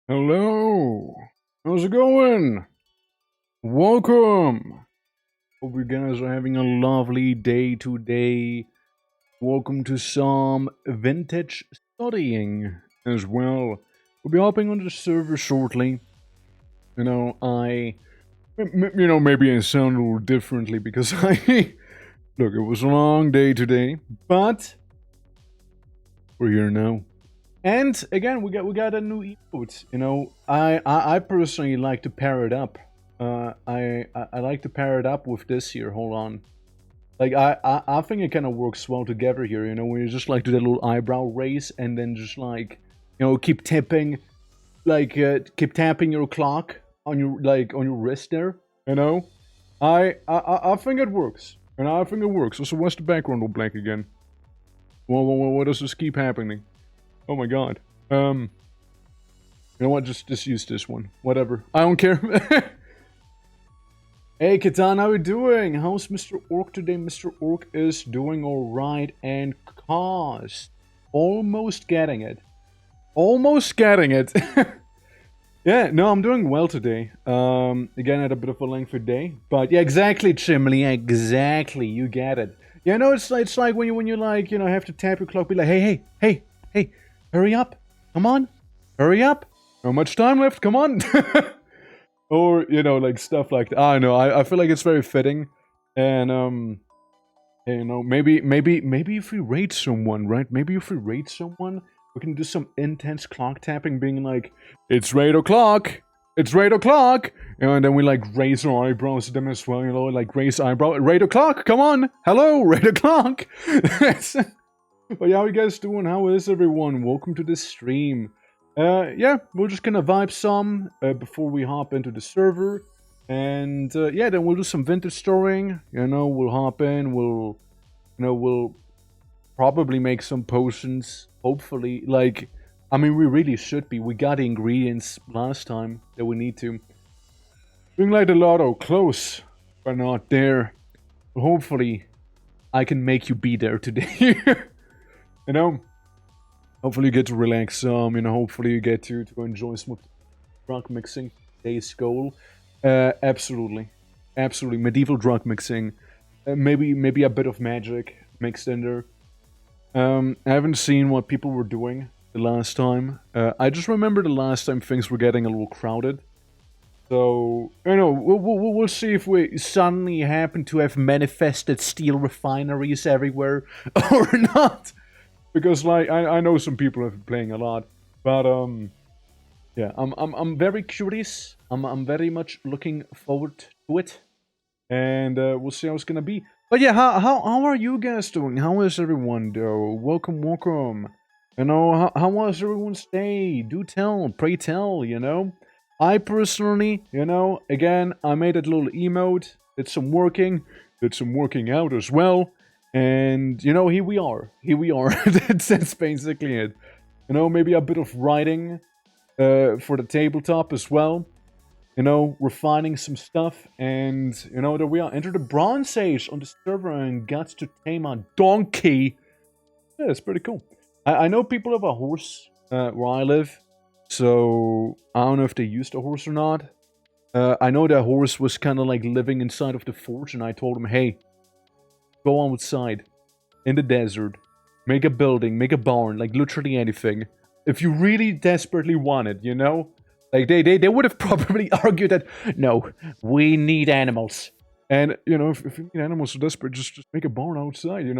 Hello! How's it going? Welcome! Hope you guys are having a lovely day today. Welcome to some vintage studying as well. We'll be hopping on the server shortly. Maybe I sound a little differently because look, it was a long day today, but we're here now. And again, we got a new emote. I personally like to pair it up. I like to pair it up with this here. Hold on. Like I think it kind of works well together here. When you just like do that little eyebrow raise and then just like keep tapping, keep tapping your clock on your wrist there. I think it works. And I think it works. So what's the background all black again? Well, what does this keep happening? Oh my god. You know what? Just use this one. Whatever. I don't care. Hey, Katan, how you doing? How's Mr. Orc today? Mr. Orc is doing alright and cost. Almost getting it. Almost getting it. Yeah, no, I'm doing well today. Again, I had a bit of a lengthy day. But yeah, exactly, Chimley. Exactly. You get it. Yeah, no, it's like when you have to tap your clock, be like, hey, hurry up. Come on. Hurry up. How much time left? Come on. Or, like stuff like that. I know. I feel like it's very fitting. And, maybe if we raid someone, right? Maybe if we raid someone, we can do some intense clock tapping, being like, it's 8 o'clock. It's 8 o'clock. And then we raise our eyebrows at them as well, like raise eyebrow. 8 o'clock. Come on. Hello. 8 o'clock. But yeah, how you guys doing? How is everyone? Welcome to this stream. Yeah, we're just gonna vibe some before we hop into the server. And yeah, then we'll do some vintage storing. We'll hop in, we'll probably make some potions. Hopefully, we really should be. We got the ingredients last time that we need to. Doing the lotto, close, but not there. Hopefully, I can make you be there today. Hopefully you get to relax some, hopefully you get to enjoy some drug mixing. Today's goal. Absolutely. Absolutely. Medieval drug mixing. Maybe a bit of magic mixed in there. I haven't seen what people were doing the last time. I just remember the last time things were getting a little crowded. So, we'll see if we suddenly happen to have manifested steel refineries everywhere or not. Because I know some people have been playing a lot, but yeah, I'm very curious. I'm very much looking forward to it, and we'll see how it's gonna be. But yeah, how are you guys doing? How is everyone though? Welcome. How was everyone's day? Do tell, pray tell. I personally, again, I made a little emote. Did some working out as well. And, here we are. That's basically it. Maybe a bit of writing for the tabletop as well. Refining some stuff. And, there we are. Enter the Bronze Age on the server and got to tame a donkey. Yeah, that's pretty cool. I know people have a horse where I live. So, I don't know if they used a horse or not. I know that horse was kind of living inside of the forge. And I told him, hey, go outside, in the desert, make a building, make a barn, literally anything. If you really desperately want it, they would have probably argued that, no, we need animals. And, if you need animals so desperate, just make a barn outside, it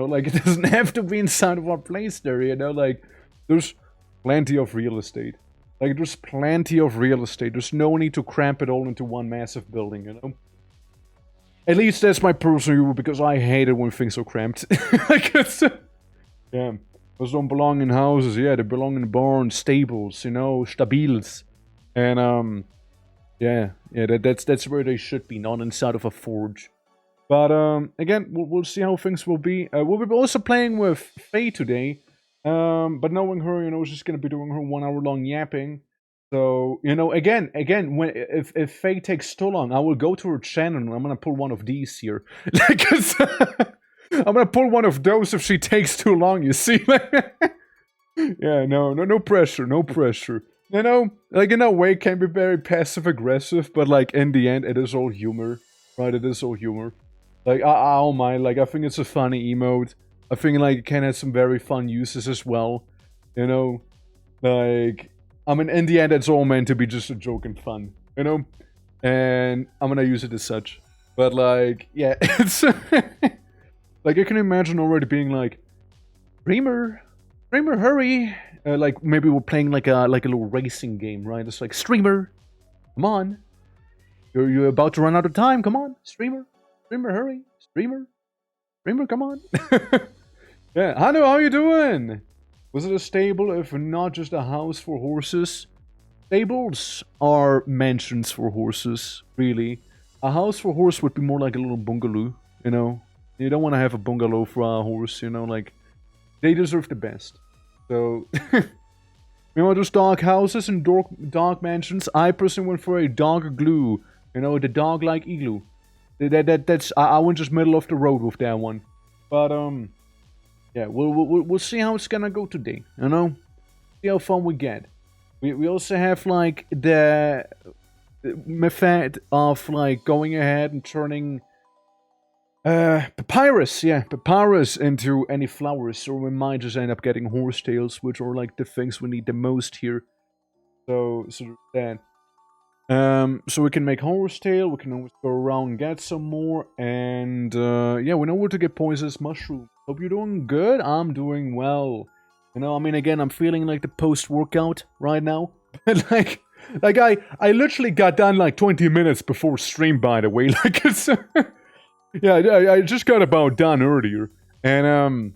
doesn't have to be inside of our place there, there's plenty of real estate. There's plenty of real estate. There's no need to cramp it all into one massive building, At least that's my personal view, because I hate it when things are cramped. Yeah, those don't belong in houses. Yeah, they belong in barns, stables, stabiles. And, yeah, that's where they should be, not inside of a forge. But, again, we'll see how things will be. We'll be also playing with Faye today. But knowing her, she's just gonna be doing her 1 hour long yapping. So, again, when if Faye takes too long, I will go to her channel and I'm gonna pull one of these here. I'm gonna pull one of those if she takes too long, you see? Yeah, no pressure. You know, like in a way it can be very passive aggressive, but like in the end it is all humor, right? It is all humor. Like I don't mind. Like I think it's a funny emote. I think like it can have some very fun uses as well. You know, like I mean in the end it's all meant to be just a joke and fun. You know, and I'm gonna use it as such. But like yeah, it's like I can imagine already being like, Streamer, streamer, hurry! Like maybe we're playing like a little racing game, right? It's like, streamer, come on, you're about to run out of time. Come on, streamer, streamer, hurry, streamer, streamer, come on. Yeah, Hanu, how you doing? Was it a stable if not just a house for horses? Stables are mansions for horses, really. A house for horse would be more like a little bungalow, you know? You don't want to have a bungalow for a horse, you know, like, they deserve the best. So, you know, those dog houses and dog mansions, I personally went for a dog glue, you know, the dog-like igloo. That's, I went just middle of the road with that one. But, yeah, we'll see how it's gonna go today, you know? See how fun we get. We also have, like, the method of, like, going ahead and turning papyrus into any flowers, or we might just end up getting horsetails, which are, like, the things we need the most here. So that. So we can make horsetail, we can always go around and get some more, and, yeah, we know where to get poisonous mushroom. Hope you're doing good. I'm doing well. You know, I mean, again, I'm feeling like the post-workout right now. But, like I literally got done, like, 20 minutes before stream, by the way. Like, it's... yeah, I just got about done earlier. And,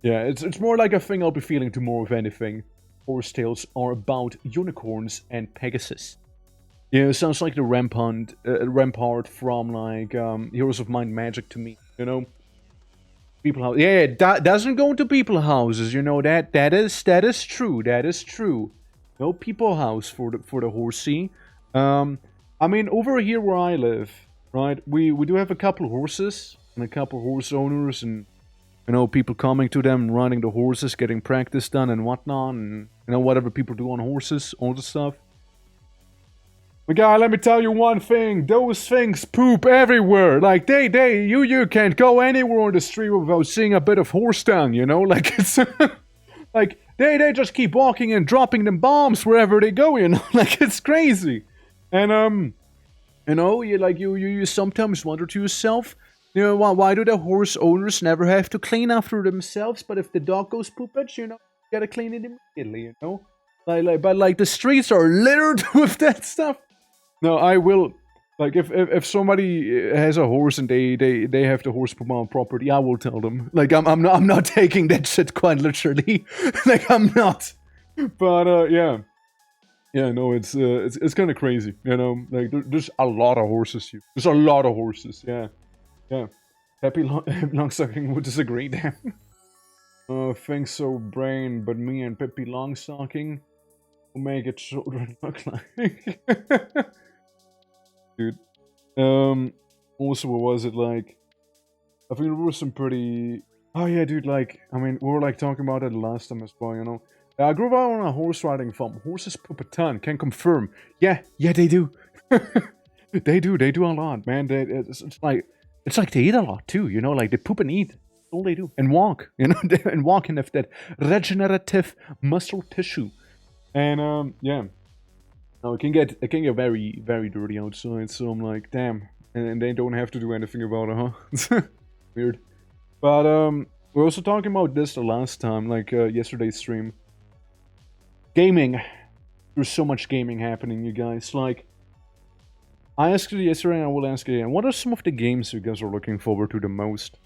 yeah, it's more like a thing I'll be feeling tomorrow, if anything. Horsetails are about unicorns and Pegasus. Yeah, it sounds like the rampart from, like, Heroes of Might and Magic to me, you know? People house. Yeah, that doesn't go into people houses, you know, that is true, that is true. No people house for the horsey. I mean, over here where I live, right, we do have a couple of horses and a couple of horse owners, and, you know, people coming to them, riding the horses, getting practice done and whatnot, and, you know, whatever people do on horses, all the stuff. But guy, let me tell you one thing, those things poop everywhere. Like, you can't go anywhere on the street without seeing a bit of horse dung, you know? Like, it's... like, they just keep walking and dropping them bombs wherever they go, you know? Like, it's crazy. And, you know, you sometimes wonder to yourself, you know, why do the horse owners never have to clean after themselves? But if the dog goes poopage, you know, you gotta clean it immediately, you know? But like, the streets are littered with that stuff. No, I will. Like, if somebody has a horse and they have the horse poop on property, I will tell them. Like, I'm not taking that shit quite literally. Like, I'm not. But yeah, no, it's kind of crazy, you know. Like, there's a lot of horses here. There's a lot of horses. Yeah. Happy Longstocking would disagree. Damn. Thanks so brain, but me and Pippi Longstocking will make it children look like. Dude. Also, what was it like? I think there was some pretty... Oh yeah, dude, like, I mean, we were like talking about it last time as well, you know? I grew up on a horse riding farm. Horses poop a ton, can confirm. Yeah, they do. They do a lot, man. It's like they eat a lot too, you know? Like, they poop and eat. That's all they do. And walk, you know? And walk and have that regenerative muscle tissue. And, yeah. No, it can get very, very dirty outside, so I'm like, damn. And they don't have to do anything about it, huh? Weird. But, we were also talking about this the last time, like, yesterday's stream. Gaming. There's so much gaming happening, you guys. Like, I asked it yesterday and I will ask it again. What are some of the games you guys are looking forward to the most?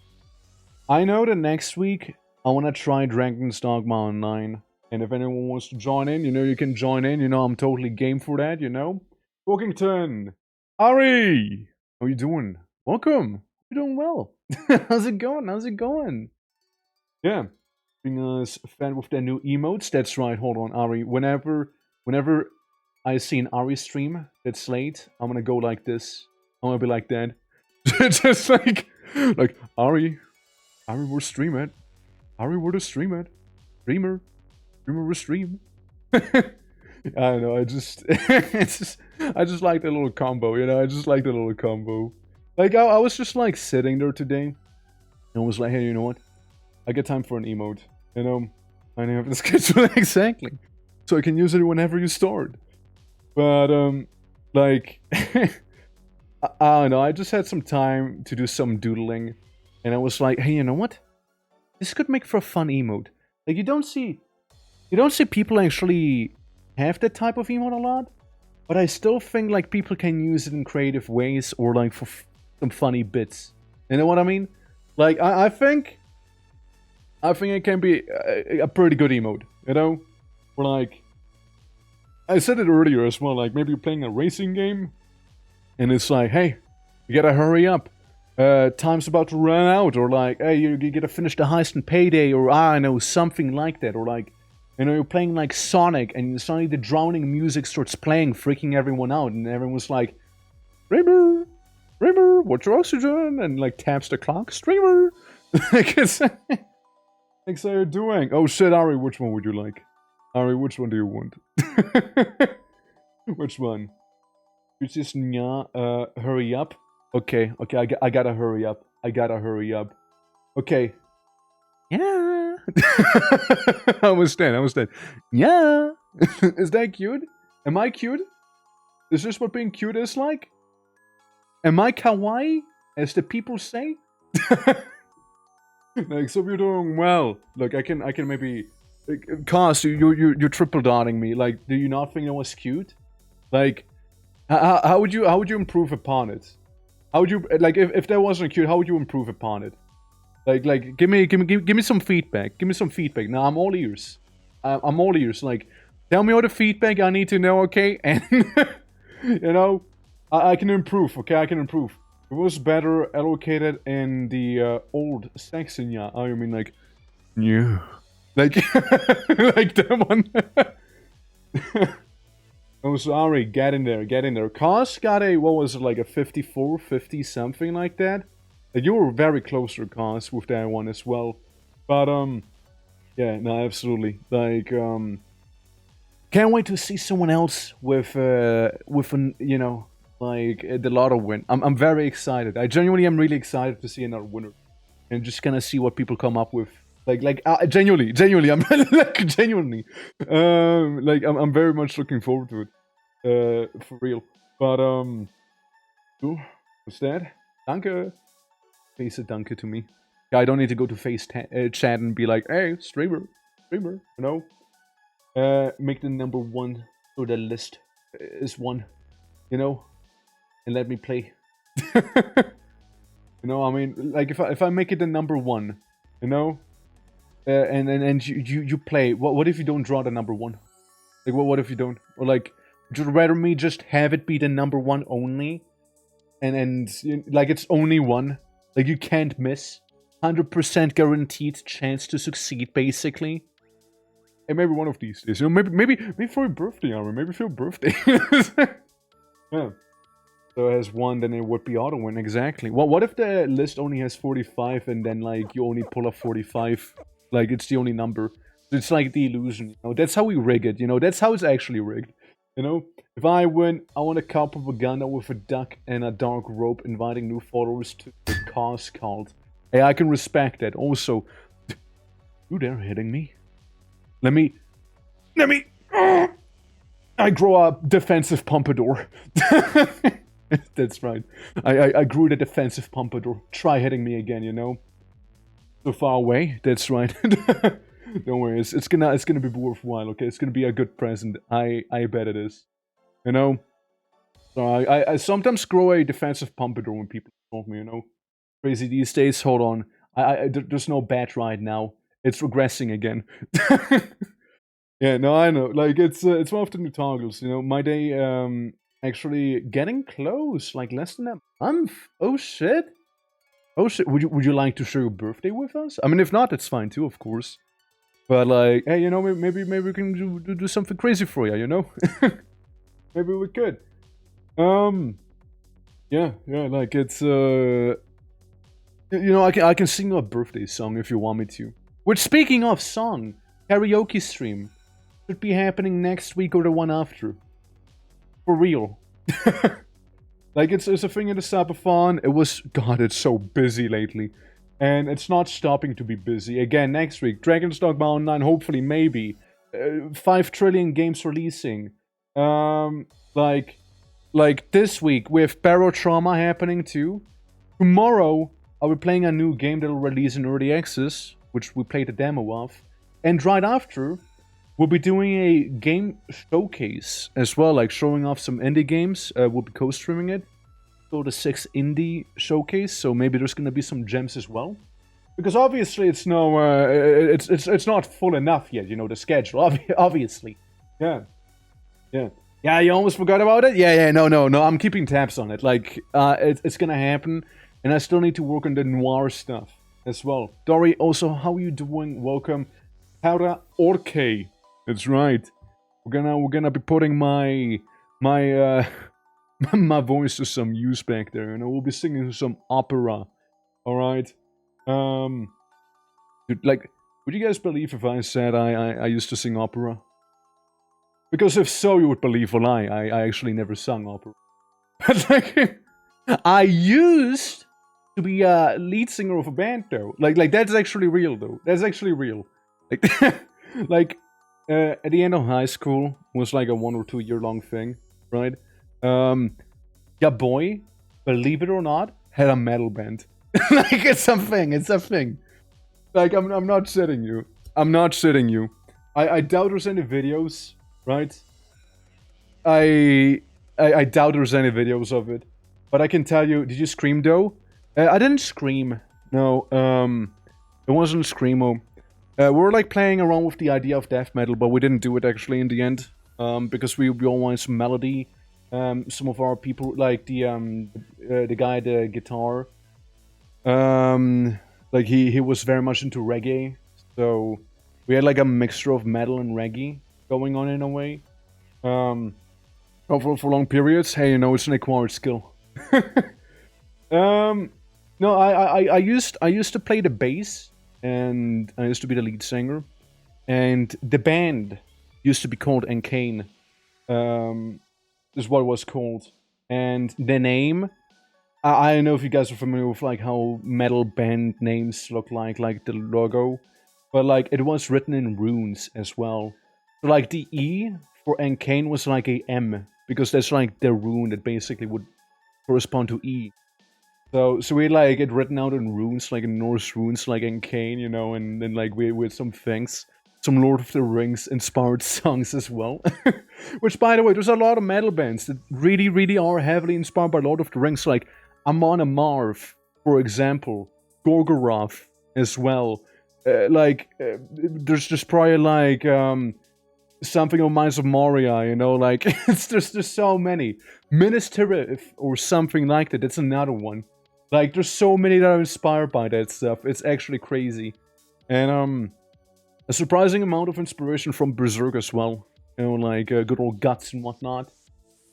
I know that next week, I want to try Dragon's Dogma Online. And if anyone wants to join in, you know, you can join in. You know, I'm totally game for that, you know. Bookington! Ari! How you doing? Welcome! You're doing well. How's it going? How's it going? Yeah. Being a fan with their new emotes. That's right. Hold on, Ari. Whenever I see an Ari stream that's late, I'm gonna go like this. I'm gonna be like that. Just like Ari, we're stream it. Ari, we're the stream it. Streamer. Remember stream. I don't know. I just like the little combo. You know, I just like the little combo. Like I was just like sitting there today, and was like, hey, you know what? I get time for an emote. You know, I have the schedule exactly, so I can use it whenever you start. But like, I don't know. I just had some time to do some doodling, and I was like, hey, you know what? This could make for a fun emote. Like you don't see people actually have that type of emote a lot, but I still think like people can use it in creative ways or like for some funny bits. You know what I mean? Like I think it can be a pretty good emote. You know, or like I said it earlier as well. Like maybe you're playing a racing game, and it's like, hey, you gotta hurry up. Time's about to run out, or like, hey, you gotta finish the heist in Payday, or I know, something like that, or like, you know, you're playing like Sonic, and suddenly the drowning music starts playing, freaking everyone out, and everyone's like, Streamer, Streamer, what's your oxygen? And like taps the clock, Streamer. Like, it's like, so you're doing. Oh shit, Ari, which one would you like? Ari, which one do you want? Which one? You just hurry up. Okay, I gotta hurry up. I gotta hurry up. Okay. Yeah. I was dead. Yeah. Is that cute? Am I cute? Is this what being cute is like? Am I kawaii, as the people say? Like, so you're doing well. Look, I can maybe... Cos, you're triple dotting me. Like, do you not think that was cute? Like, how would you improve upon it? How would you, like, if that wasn't cute, how would you improve upon it? Like, give me some feedback. Give me some feedback. Now I'm all ears. I'm all ears. Like, tell me all the feedback I need to know, okay? And you know, I can improve. Okay, I can improve. It was better allocated in the old Saxon, yeah. I mean, like, yeah, like, like that one. Oh, sorry, get in there. Cos got a, what was it, like a 54, 50, something like that? Like, you were very close to Cos with that one as well. But, yeah, no, absolutely. Like, can't wait to see someone else with an, you know, like, the lotto win. I'm very excited. I genuinely am really excited to see another winner. And just kind of see what people come up with. Like, genuinely, I'm like, genuinely, like, I'm very much looking forward to it, for real. But, what's that? Danke. Face a danke to me. Yeah, I don't need to go to face chat and be like, hey, streamer, you know? Make the number one so the list is one, you know? And let me play. You know, I mean, like, if I make it the number one, you know? And you play. What if you don't draw the number one? Like, what if you don't? Or like, would you rather me just have it be the number one only, and like it's only one, like you can't miss, 100% guaranteed chance to succeed, basically. And maybe one of these days, you know, maybe for your birthday, Aaron, maybe for your birthday. Yeah. So it has one, then it would be auto win, exactly. Well, what if the list only has 45 and then like you only pull up 45? Like, it's the only number. It's like the illusion, you know? That's how we rig it, you know? That's how it's actually rigged, you know? If I win, I want a cow propaganda with a duck and a dark rope inviting new followers to the cause cult. Hey, I can respect that. Also, you dare hitting me? Let me... I grow a defensive pompadour. That's right. I grew the defensive pompadour. Try hitting me again, you know? So far away. That's right. Don't worry. It's gonna be worthwhile. Okay, it's gonna be a good present. I bet it is. You know. So I sometimes grow a defensive pompadour when people talk me. You know. Crazy these days. Hold on. There's no bat right now. It's regressing again. Yeah. No, I know. Like it's one of the new toggles. You know, my day actually getting close. Like less than a month. Oh shit. Oh shit, would you like to share your birthday with us? I mean, if not, it's fine too, of course. But like, hey, you know, maybe we can do something crazy for you, you know? Maybe we could. Yeah, like it's you know, I can sing you a birthday song if you want me to. Which, speaking of song, karaoke stream. should be happening next week or the one after. For real. Like, it's a thing in the Sabathon. It was... God, it's so busy lately. And it's not stopping to be busy. Again, next week, Dragon's Dogma Online, hopefully, maybe. 5 trillion games releasing. Like this week, we have Barotrauma happening too. Tomorrow, I'll be playing a new game that'll release in Early Access, which we played a demo of. And right after, we'll be doing a game showcase as well, like showing off some indie games. We'll be co-streaming it. So the 6 indie showcase, so maybe there's gonna be some gems as well. Because obviously it's no, it's not full enough yet, you know, the schedule, obviously. Yeah. Yeah, you almost forgot about it? Yeah, no, I'm keeping tabs on it. Like, it's gonna happen, and I still need to work on the noir stuff as well. Dory, also, how are you doing? Welcome. Para Orke. That's right. We're gonna be putting my my voice to some use back there, and I will be singing some opera. Alright? Dude, like, would you guys believe if I said I used to sing opera? Because if so, you would believe a lie. I actually never sung opera. But like, I used to be a lead singer of a band, though. Like that's actually real, though. That's actually real. Like, at the end of high school was like a 1 or 2 year long thing, right? Yeah, boy, believe it or not, had a metal band. Like, it's a thing. Like, I'm not shitting you. I doubt there's any videos, right? I doubt there's any videos of it. But I can tell you, did you scream though? I didn't scream. No, it wasn't screamo. We were like playing around with the idea of death metal, but we didn't do it actually in the end. Because we all wanted some melody. Some of our people, like the guy, the guitar, like he was very much into reggae, so we had like a mixture of metal and reggae going on in a way. For long periods. Hey, you know, it's an acquired skill. No, I used to play the bass, and I used to be the lead singer, and the band used to be called ENG. Is what it was called, and the name. I don't know if you guys are familiar with like how metal band names look like the logo, but like it was written in runes as well. So like the E for ENG was like a M, because that's like the rune that basically would correspond to E. So we had like it written out in runes, like in Norse runes, like ENG, you know, and then like we had some things. Some Lord of the Rings inspired songs as well. Which, by the way, there's a lot of metal bands that really are heavily inspired by Lord of the Rings, like Amon Amarth, for example, Gorgoroth as well. There's just probably like something on Minds of Moria, you know, like there's so many. Minas Tirith or something like that. That's another one. Like there's so many that are inspired by that stuff. It's actually crazy, and a surprising amount of inspiration from Berserk as well. You know, like good old Guts and whatnot.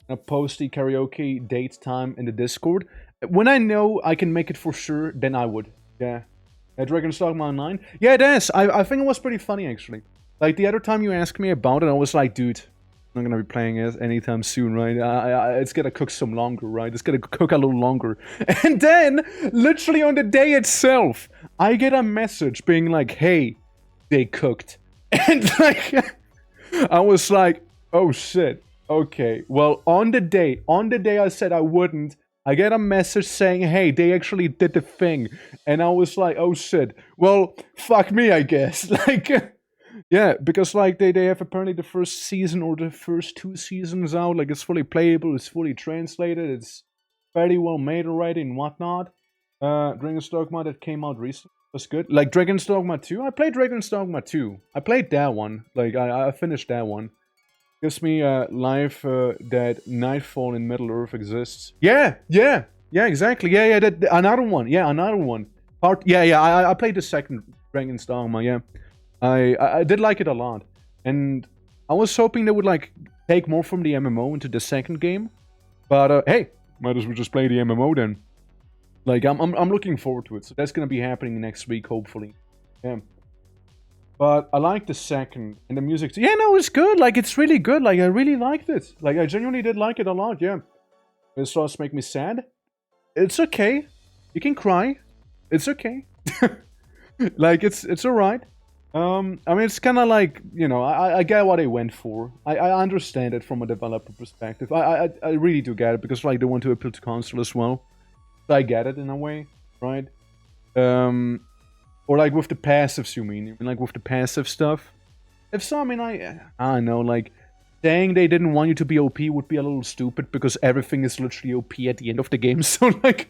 I post the karaoke date time in the Discord. When I know I can make it for sure, then I would. Yeah. Dragon's Dogma Online? Yeah, it is. I think it was pretty funny, actually. Like, the other time you asked me about it, I was like, dude, I'm not gonna be playing it anytime soon, right? It's gonna cook some longer, right? It's gonna cook a little longer. And then, literally on the day itself, I get a message being like, hey, they cooked. And like, I was like, oh shit, okay. Well, on the day I said I wouldn't, I get a message saying, hey, they actually did the thing. And I was like, oh shit, well, fuck me, I guess. Like, yeah, because like they have apparently the first season or the first 2 seasons out, like it's fully playable, it's fully translated, it's fairly well made already and whatnot. Dragon's Dogma that came out recently was good. Like Dragon's Dogma 2, I played Dragon's Dogma 2. I played that one. Like I finished that one. Gives me life that Nightfall in Middle Earth exists. Yeah, exactly. Yeah, another one. Yeah, another one. I played the second Dragon's Dogma. Yeah, I did like it a lot, and I was hoping they would like take more from the MMO into the second game. But hey, might as well just play the MMO then. Like I'm looking forward to it. So that's gonna be happening next week, hopefully. Yeah. But I like the second, and the music. Yeah, no, it's good. Like, it's really good. Like, I really liked it. Like, I genuinely did like it a lot. Yeah. It starts to make me sad. It's okay. You can cry. It's okay. Like, it's alright. I mean, it's kind of like, you know, I get what they went for. I understand it from a developer perspective. I really do get it, because, like, they want to appeal to console as well. So I get it in a way, right? Or, like, with the passives, you mean? Like, with the passive stuff? If so, I mean, I don't know, like, saying they didn't want you to be OP would be a little stupid, because everything is literally OP at the end of the game. So, like,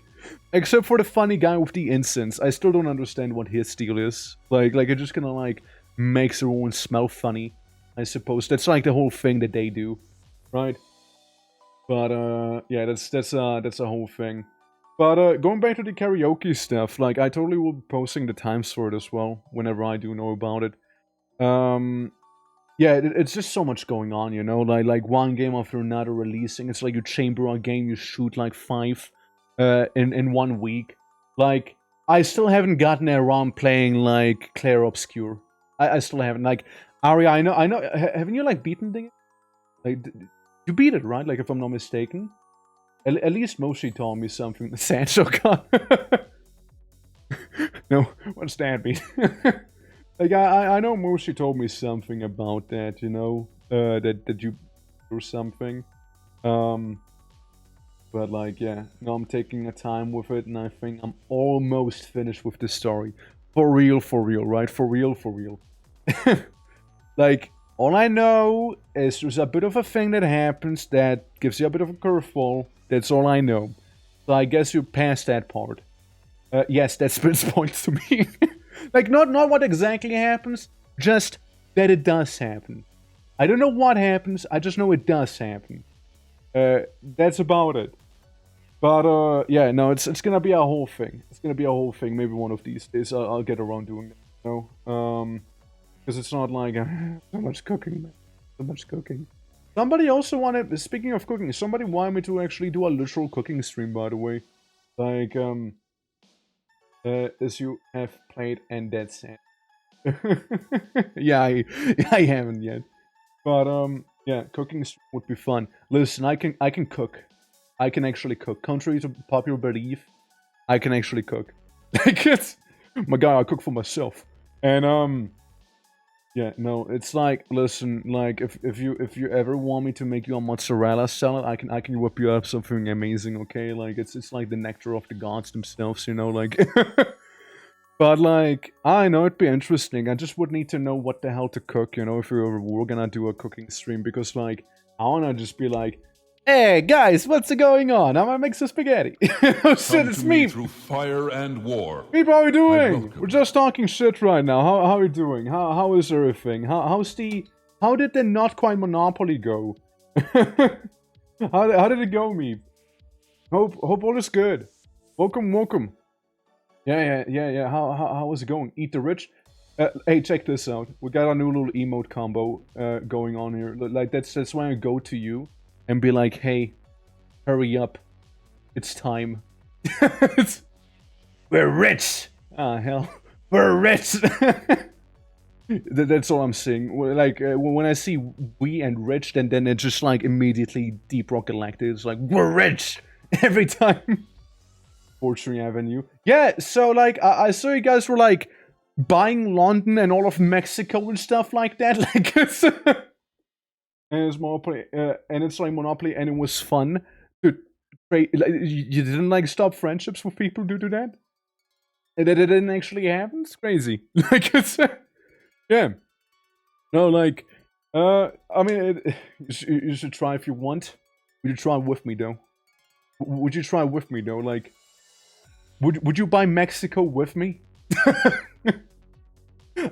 except for the funny guy with the incense, I still don't understand what his deal is. Like it just kind of, like, makes everyone smell funny, I suppose. That's, like, the whole thing that they do, right? But, yeah, that's a whole thing. But, going back to the karaoke stuff, like, I totally will be posting the times for it as well, whenever I do know about it. Yeah, it's just so much going on, you know? Like one game after another releasing. It's like you chamber a game, you shoot, like, 5 in 1 week. Like, I still haven't gotten around playing, like, Clair Obscure. I still haven't. Like, Aria, I know, haven't you, like, beaten the game? Like, you beat it, right? Like, if I'm not mistaken. At least Moshi told me something. Sancho God. No, what's that mean? Like, I know Moshi told me something about that, you know? That you... or something. But, like, yeah. Now I'm taking a time with it, and I think I'm almost finished with the story. For real, right? For real. Like, all I know is there's a bit of a thing that happens that gives you a bit of a curveball. That's all I know. So I guess you passed that part. Yes, that spins points to me. Like, not what exactly happens, just that it does happen. I don't know what happens, I just know it does happen. That's about it. But, yeah, no, it's gonna be a whole thing. It's gonna be a whole thing. Maybe one of these days I'll get around doing that, you know? Because it's not like, so much cooking, man. So much cooking. Somebody also wanted, speaking of cooking, somebody wanted me to actually do a literal cooking stream, by the way. Like, as you have played, and that's it. Yeah, I haven't yet. But, yeah, cooking stream would be fun. Listen, I can cook. I can actually cook. Contrary to popular belief, I can actually cook. Like, it's... my God, I cook for myself. And, yeah, no, it's like, listen, like, if you ever want me to make you a mozzarella salad, I can whip you up something amazing, okay? Like, it's like the nectar of the gods themselves, you know, like... But, like, I know it'd be interesting. I just would need to know what the hell to cook, you know, if we were gonna do a cooking stream. Because, like, I wanna just be like, hey, guys, what's going on? I'm gonna make some spaghetti. Oh, shit, it's me! Through fire and war. People, how are we doing? We're just talking shit right now. How are we doing? How is everything? How did the not quite Monopoly go? How did it go, me? Hope all is good. Welcome. Yeah. How is it going? Eat the rich? Hey, check this out. We got a new little emote combo going on here. Like, that's when I go to you and be like, hey, hurry up. It's time. We're rich! Ah, hell. We're rich! That's all I'm saying. Like, when I see we and rich, then it just, like, immediately Deep Rock Galactic. It's like, we're rich! Every time. Fortune Avenue. Yeah, so, like, I saw you guys were, like, buying London and all of Mexico and stuff like that. Like, it's... and it's Monopoly, and it's like Monopoly, and it was fun to trade. Like, you didn't, like, stop friendships with people due to that? And that it didn't actually happen? It's crazy. Like, it's... yeah. No, like... I mean, you should try if you want. Would you try with me, though? Would you try with me, though? Like... Would you buy Mexico with me?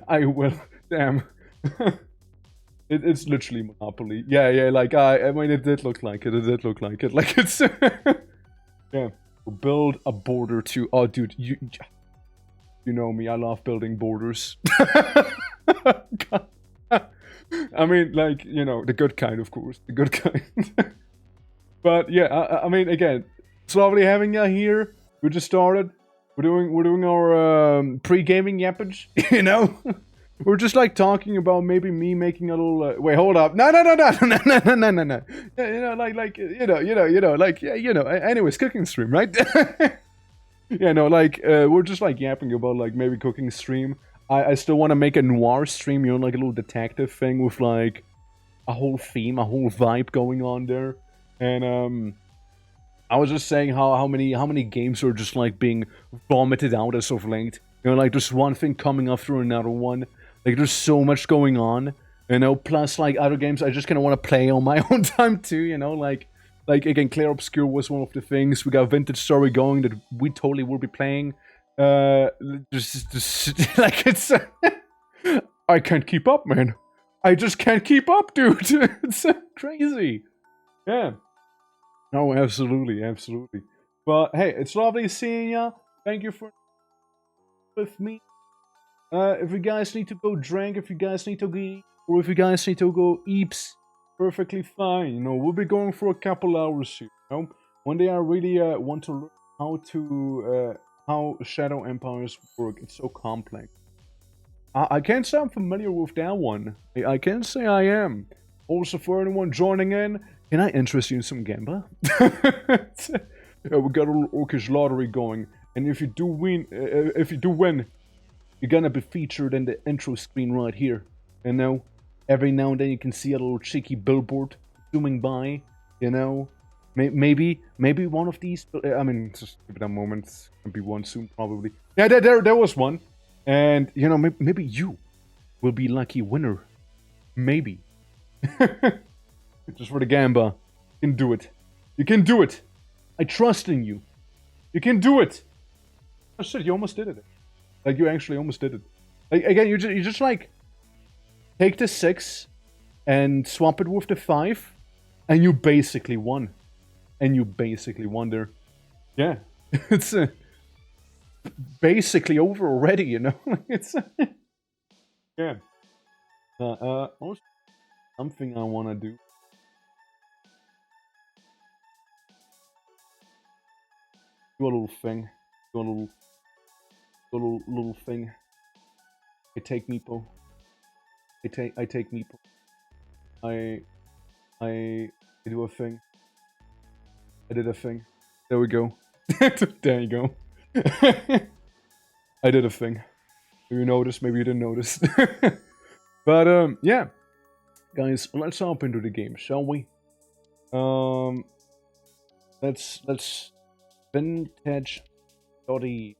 I will. Damn. It's literally Monopoly. Yeah, like, I mean, it did look like it. Like, it's... yeah. Build a border to... Oh, dude, you know me, I love building borders. God. I mean, like, you know, the good kind, of course. The good kind. But, yeah, I mean, again, it's lovely having you here. We just started. We're doing our pre-gaming yappage, you know? We're just like talking about maybe me making a little. Wait, hold up! No, no, no, no, no, no, no, no, no, no. Yeah, like Anyways, cooking stream, right? Yeah, no, like we're just like yapping about like maybe cooking stream. I still want to make a noir stream, like a little detective thing with like a whole theme, a whole vibe going on there, and I was just saying how many games are just like being vomited out as of late. Like there's one thing coming after another one. Like there's so much going on. Plus like other games I just kind of want to play on my own time too. Like again, Clair Obscure was one of the things. We got Vintage Story going that we totally will be playing. Just like it's. I can't keep up, man. I just can't keep up, dude. It's crazy. Yeah. No, absolutely, absolutely. But hey, it's lovely seeing ya. Thank you for with me. If you guys need to go drink, if you guys need to go eat, or if you guys need to go eeps, perfectly fine. We'll be going for a couple hours here. One day I really want to learn how Shadow Empires work. It's so complex. I can't say I'm familiar with that one. I can't say I am. Also, for anyone joining in, can I interest you in some Gamba? We got a little Orcish lottery going, and if you do win, you're gonna be featured in the intro screen right here. Every now and then you can see a little cheeky billboard zooming by. Maybe one of these. I mean, just give it a moment. It's gonna be one soon, probably. Yeah, there was one, and maybe you will be lucky winner. Maybe. Just for the gamba. You can do it. You can do it. I trust in you. You can do it. Oh shit, you almost did it. Like, you actually almost did it. Like, again, you just like, take the 6 and swap it with the 5, and you basically won. And you basically won there. Yeah. It's basically over already, It's... yeah. Also, something I want to do. Do a little thing. Do a little thing. I take Meepo. I take Meepo. I do a thing. I did a thing. There we go. There you go. I did a thing. Maybe you noticed, maybe you didn't notice. But yeah. Guys, let's hop into the game, shall we? Let's Vintage Story.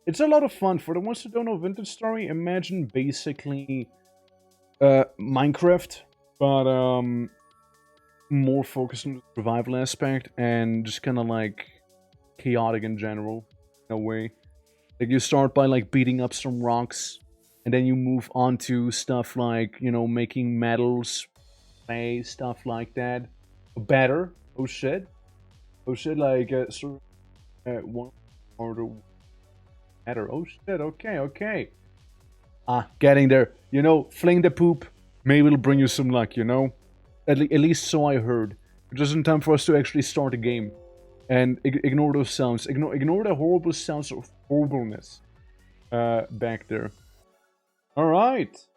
It's a lot of fun. For the ones who don't know Vintage Story, imagine basically Minecraft, but more focused on the survival aspect and just kind of like chaotic in general, in a way. Like you start by like beating up some rocks, and then you move on to stuff like, making metals, clay, stuff like that. Better. Oh shit, like one order better. Oh shit, okay. Getting there. Fling the poop. Maybe it'll bring you some luck, At least so I heard. Just in time for us to actually start a game. And ignore those sounds. Ignore the horrible sounds of horribleness back there. Alright.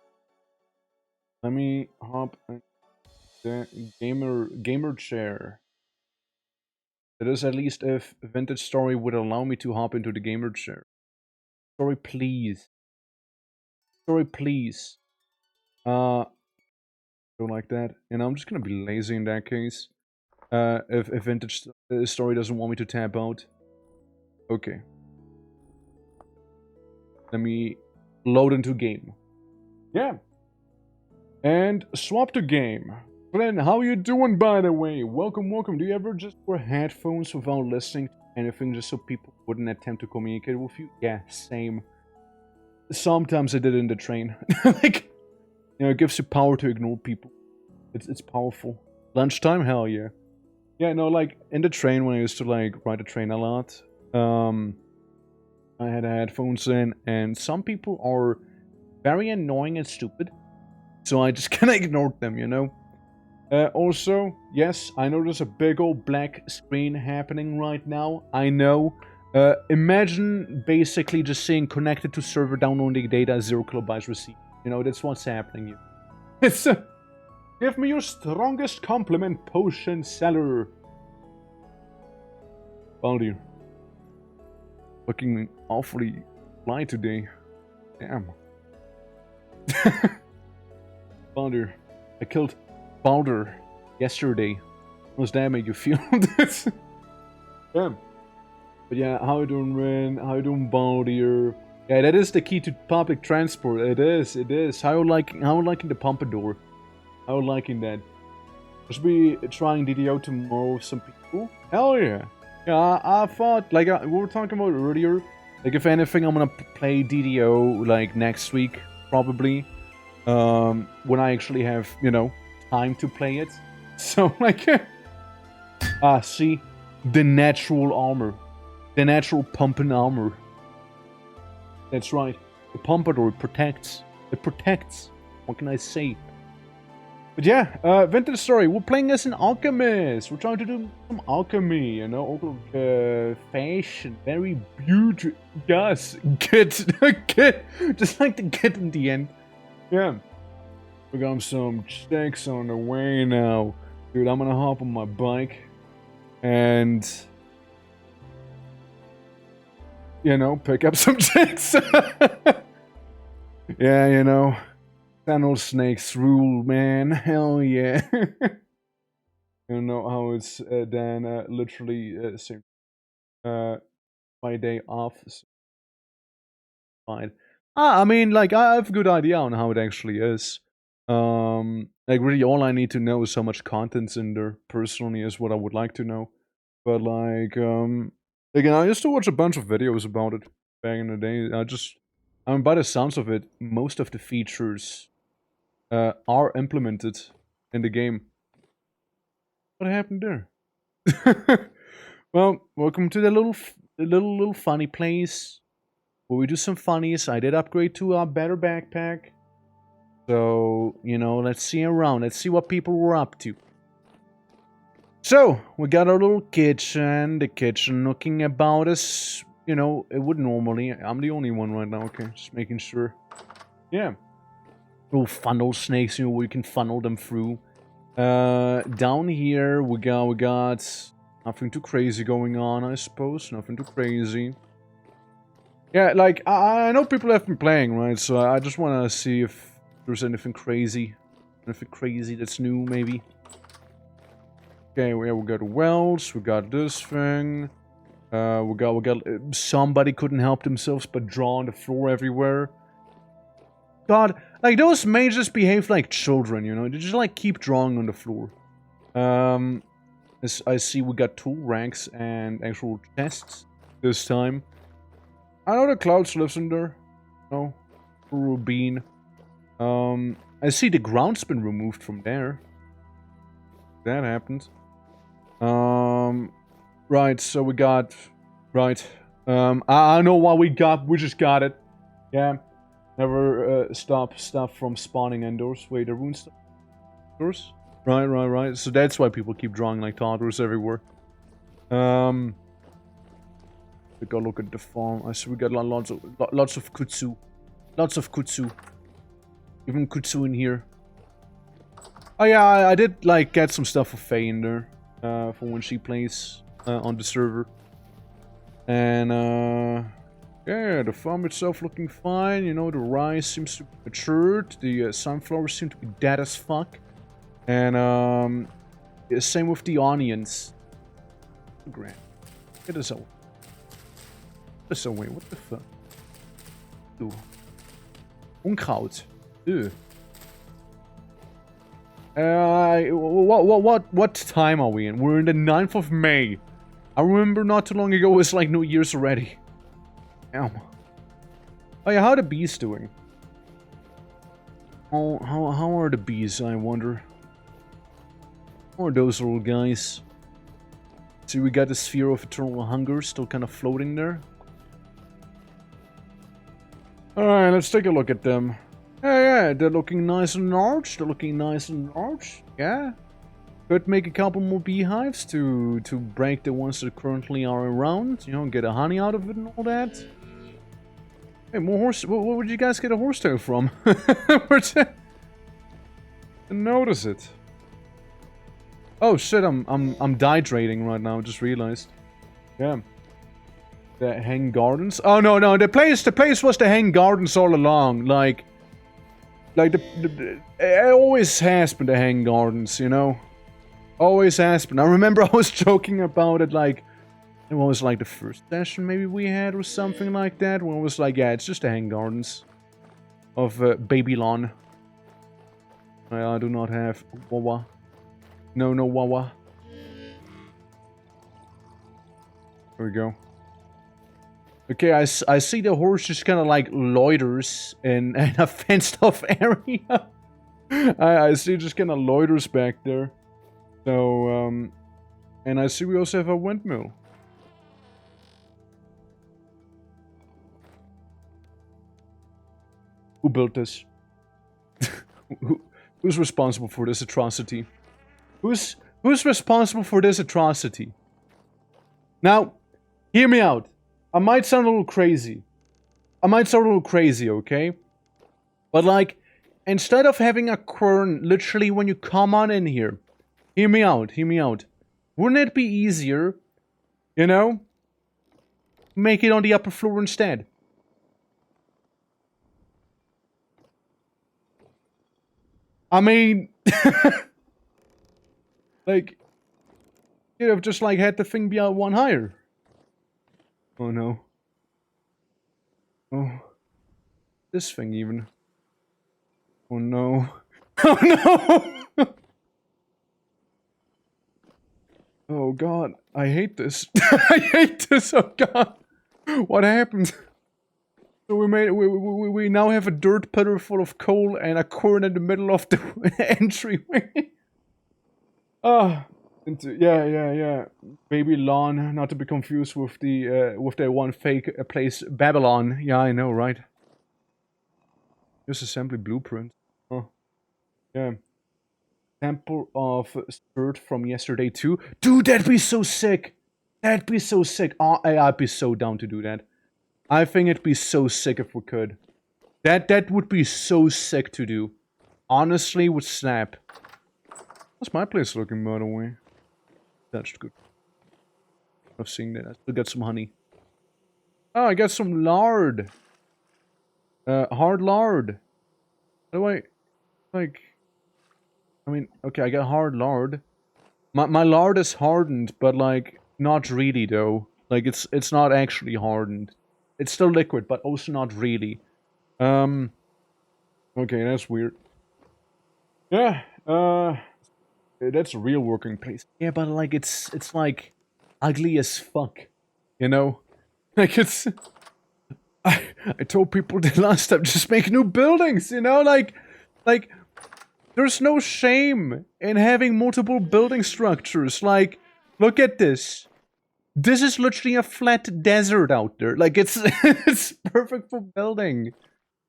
Let me hop into the gamer chair. That is at least if Vintage Story would allow me to hop into the gamer chair. Story, please. Story, please. Don't like that. And I'm just gonna be lazy in that case. If Vintage Story doesn't want me to tap out. Okay. Let me load into game. Yeah. And swap to game. Glenn, how you doing, by the way? Welcome. Do you ever just wear headphones without listening to anything just so people wouldn't attempt to communicate with you? Yeah, same. Sometimes I did it in the train. Like, it gives you power to ignore people. It's powerful. Lunchtime? Hell yeah. Yeah, no, like, in the train when I used to, like, ride the train a lot, I had headphones in, and some people are very annoying and stupid. So I just kinda ignored them, Also, yes, I know there's a big old black screen happening right now. I know. Imagine basically just saying connected to server downloading data 0 kilobytes received. You know, that's what's happening here. It's give me your strongest compliment, potion seller. Baldur. Looking awfully fly today. Damn. Baldur. I killed Baldur yesterday. How does that make you feel? Damn. But yeah, how you doing, Ren? How you doing, Baldur? Yeah, that is the key to public transport. It is, it is. How you liking the Pompadour? How you liking that? Should be trying DDO tomorrow with some people? Hell yeah. Yeah, I thought, like, we were talking about earlier, like, if anything, I'm gonna play DDO, like, next week, probably. When I actually have, you know, time to play it. So, like, see? The natural armor. The natural pumping armor. That's right. The Pompadour protects. It protects. What can I say? But yeah, Vintage Story. We're playing as an alchemist. We're trying to do some alchemy, you know, fashion. Very beautiful. Yes, get, just like the get in the end. Yeah. We got some checks on the way now. Dude, I'm gonna hop on my bike. And... you know, pick up some chicks. Yeah, you know. Channel snakes rule, man. Hell yeah. You know how it's then literally same my day off. So fine. I mean, like, I have a good idea on how it actually is. Like, really, all I need to know is how much content's in there. Personally, is what I would like to know. But like, again, I used to watch a bunch of videos about it back in the day. I mean, by the sounds of it, most of the features are implemented in the game. What happened there? Well, welcome to the little funny place where we do some funnies. I did upgrade to a better backpack. So, you know, let's see around. Let's see what people were up to. So, we got our little kitchen. The kitchen looking about us, you know, it would normally. I'm the only one right now, okay? Just making sure. Yeah. Little funnel snakes, you know, we can funnel them through. Down here, we got nothing too crazy going on, I suppose. Nothing too crazy. Yeah, like, I know people have been playing, right? So I just want to see if there's anything crazy. Anything crazy that's new, maybe. Okay, we got wells, we got this thing. We got somebody couldn't help themselves but draw on the floor everywhere. God, like, those mages behave like children, you know? They just, like, keep drawing on the floor. As I see, we got tool ranks and actual chests this time. I know the Clouds lives in there. No. Rubine. I see the ground's been removed from there. That happened. Right, so we got... Right. I know what we got. We just got it. Yeah. Never stop stuff from spawning indoors. Wait, the rune stuff indoors? Right. So that's why people keep drawing like toddlers everywhere. We go look at the farm. I see we got lots of kutsu. Lots of kutsu. Even kutsu in here. Oh yeah, I did like get some stuff for Faye in there. For when she plays on the server. And yeah, the farm itself looking fine. You know, the rice seems to be matured. The sunflowers seem to be dead as fuck. And same with the onions. Grand. Get this away. This away. What the fuck? Ooh. Unkraut. Ew. What time are we in? We're in the 9th of May. I remember not too long ago it was like New Year's already. Damn. Oh yeah, how are the bees doing? How are the bees, I wonder? How are those little guys? See, we got the Sphere of Eternal Hunger still kind of floating there. Alright, let's take a look at them. Yeah, they're looking nice and large. Yeah. Could make a couple more beehives to break the ones that currently are around. You know, get a honey out of it and all that. Hey, more horse. Where would you guys get a horsetail from? Where's that? Notice it. Oh shit! I'm dehydrating right now. Just realized. Yeah. The Hang Gardens. Oh no! The place was the Hang Gardens all along. Like it always has been the Hang Gardens. You know. Always has been. I remember I was joking about it. Like it was like the first session maybe we had or something like that. When it was like, yeah, it's just the Hang Gardens of Babylon. I do not have Wawa. No Wawa. There we go. Okay, I see the horse just kind of like loiters in a fenced off area. I see it just kind of loiters back there. So, and I see we also have a windmill. Who built this? Who's responsible for this atrocity? Who's responsible for this atrocity? Now, hear me out. I might sound a little crazy. Okay? But like, instead of having a quern literally when you come on in here, hear me out. Wouldn't it be easier, you know, make it on the upper floor instead? I mean, like, you'd have just like had the thing be out one higher. Oh no. Oh. This thing even. Oh no. Oh no! Oh god. I hate this. I hate this. Oh god. What happened? So we now have a dirt puddle full of coal and a quern in the middle of the entryway. Ah. Yeah. Babylon, not to be confused with the one fake place, Babylon. Yeah, I know, right? Just assembly blueprint. Oh, yeah. Temple of Spirit from yesterday too. Dude, that'd be so sick. That'd be so sick. Oh, I'd be so down to do that. I think it'd be so sick if we could. That would be so sick to do. Honestly, would snap. How's my place looking, by the way? That's good. I've seen that. I still got some honey. Oh, I got some lard. Hard lard. By the way, like, I mean, okay, I got hard lard. My lard is hardened, but like, not really though. Like, it's not actually hardened. It's still liquid, but also not really. Okay, that's weird. Yeah, that's a real working place. Yeah, but like it's like ugly as fuck, you know? Like it's I told people the last time, just make new buildings, you know? Like there's no shame in having multiple building structures. Like, look at this. This is literally a flat desert out there. Like it's it's perfect for building.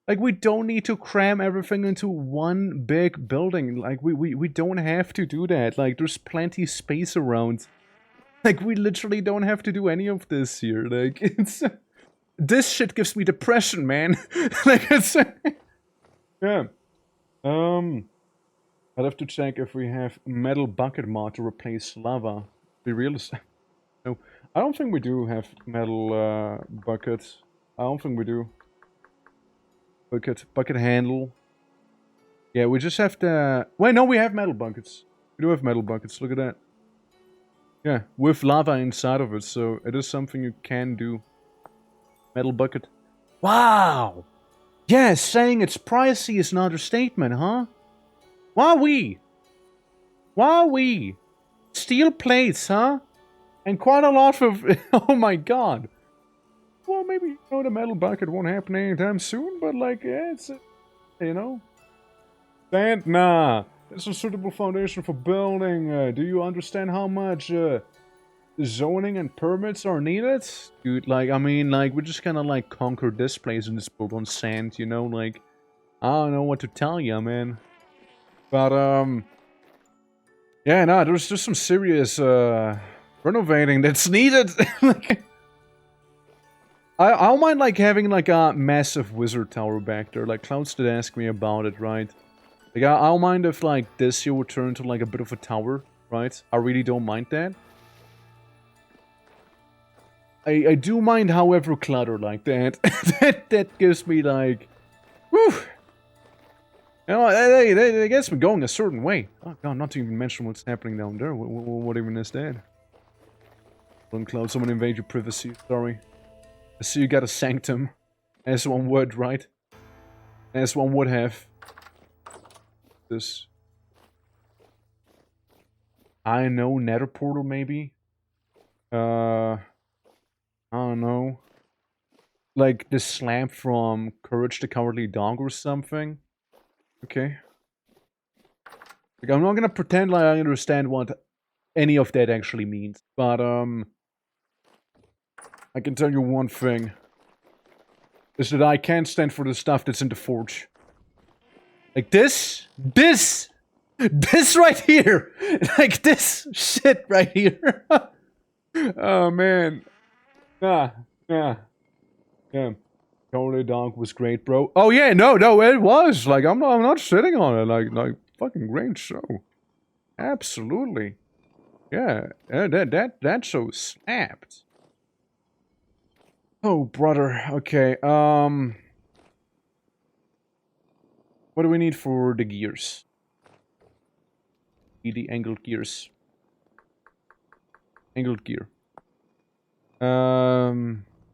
Like, we don't need to cram everything into one big building. Like, we don't have to do that. Like, there's plenty space around. Like, we literally don't have to do any of this here. Like, it's... This shit gives me depression, man. Like, it's... Yeah. I'd have to check if we have metal bucket mod to replace lava. Be realistic. No, I don't think we do have metal buckets. I don't think we do. Bucket handle. Yeah, we just have to... Wait, no, we have metal buckets. We do have metal buckets, look at that. Yeah, with lava inside of it, so it is something you can do. Metal bucket. Wow! Yeah, saying it's pricey is an understatement, huh? Wowee! Wowee! Steel plates, huh? And quite a lot of... Oh my god. Well, maybe, you know, the metal bucket won't happen anytime soon, but like, yeah, it's, you know. Sand? Nah. It's a suitable foundation for building. Do you understand how much zoning and permits are needed? Dude, like, I mean, like, we just kind of like conquered this place and just built on sand, you know? Like, I don't know what to tell you, man. But, yeah, no, there's just some serious renovating that's needed. Like, I don't mind, like, having, like, a massive wizard tower back there. Like, Clouds did ask me about it, right? Like, I don't mind if, like, this here would turn into, like, a bit of a tower, right? I really don't mind that. I do mind, however, clutter like that. that gives me, like... Whew! You know, that gets me going a certain way. Oh, God, not to even mention what's happening down there. What even is that? Don't Cloud, someone invade your privacy. Sorry. I see you got a sanctum. As one would, right? As one would have. This. I know, nether portal maybe? I don't know. Like the slab from Courage the Cowardly Dog or something? Okay. Like, I'm not gonna pretend like I understand what any of that actually means. But, I can tell you one thing. Is that I can't stand for the stuff that's in the forge. Like this right here! Like this shit right here! Oh man. Yeah. Yeah. Cowardly Dog was great, bro. Oh yeah, no, it was. Like, I'm not sitting on it. Like, fucking great show. Absolutely. Yeah, that show snapped. Oh, brother. Okay, what do we need for the gears? The angled gears. Angled gear.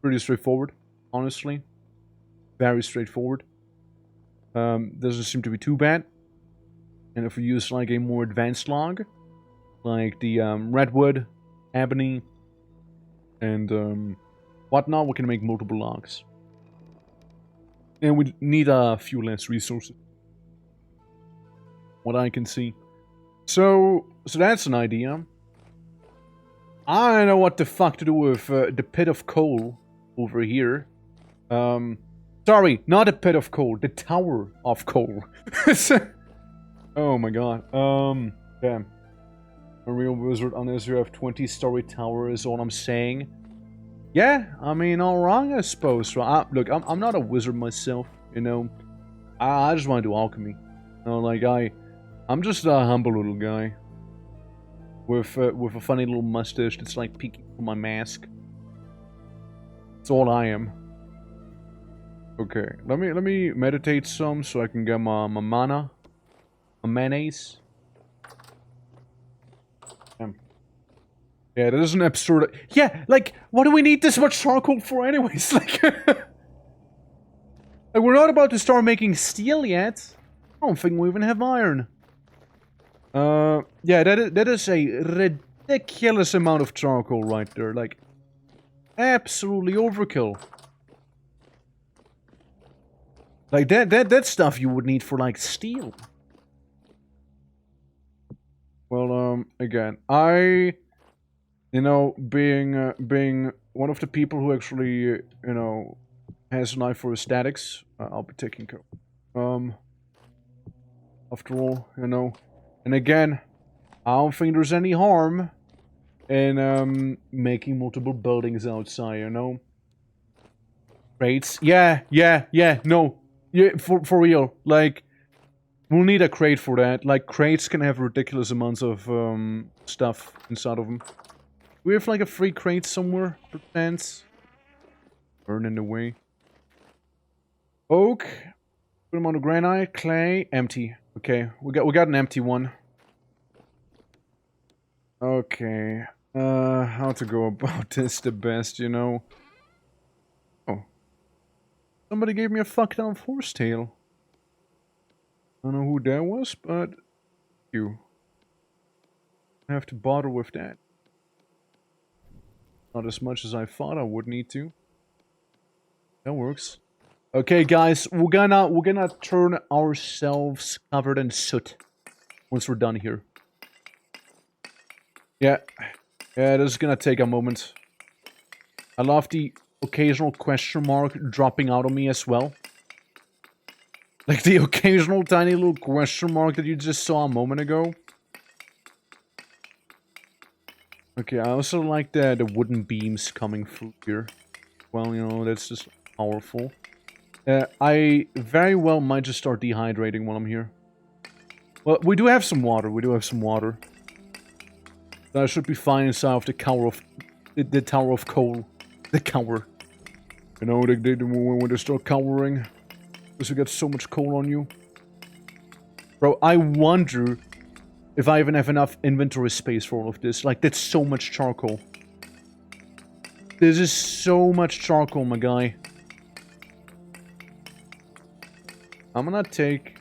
Pretty straightforward, honestly. Very straightforward. Doesn't seem to be too bad. And if we use like a more advanced log, like the redwood, ebony, and whatnot, we can make multiple logs. And we need a few less resources. What I can see. So that's an idea. I don't know what the fuck to do with the pit of coal over here. Sorry, not a pit of coal, the tower of coal. Oh my god. Damn. A real wizard unless you have 20-story tower is all I'm saying. Yeah, I mean, all wrong, I suppose. Look, I'm not a wizard myself, you know. I just want to do alchemy. You know, like, I'm just a humble little guy. With a funny little mustache that's, like, peeking from my mask. That's all I am. Okay, let me meditate some so I can get my mana. My mayonnaise. Yeah, that is an absurd... Yeah, like, what do we need this much charcoal for anyways? Like, like, we're not about to start making steel yet. I don't think we even have iron. Yeah, that is a ridiculous amount of charcoal right there. Like, absolutely overkill. Like, that stuff you would need for, like, steel. Well, again, you know, being one of the people who actually, you know, has an eye for aesthetics, I'll be taking care. After all, you know, and again, I don't think there's any harm in making multiple buildings outside, you know. Crates, yeah, no, yeah, for real, like, we'll need a crate for that. Like, crates can have ridiculous amounts of stuff inside of them. We have like a free crate somewhere, perchance. Burning away. Oak. Good amount of granite. Clay. Empty. Okay, we got an empty one. Okay. How to go about this the best, you know? Oh. Somebody gave me a fucked up horse tail. I don't know who that was, but you. I have to bother with that. Not as much as I thought I would need to. That works. Okay, guys, we're gonna turn ourselves covered in soot once we're done here. Yeah, this is gonna take a moment. I love the occasional question mark dropping out on me as well. Like the occasional tiny little question mark that you just saw a moment ago. Okay, I also like the wooden beams coming through here. well, you know, that's just powerful. I very well might just start dehydrating while I'm here. Well, we do have some water. We do have some water. I should be fine inside of the tower of... The tower of coal. The cower. You know, when they start cowering. Because you get so much coal on you. Bro, I wonder if I even have enough inventory space for all of this. Like, that's so much charcoal. This is so much charcoal, my guy. I'm gonna take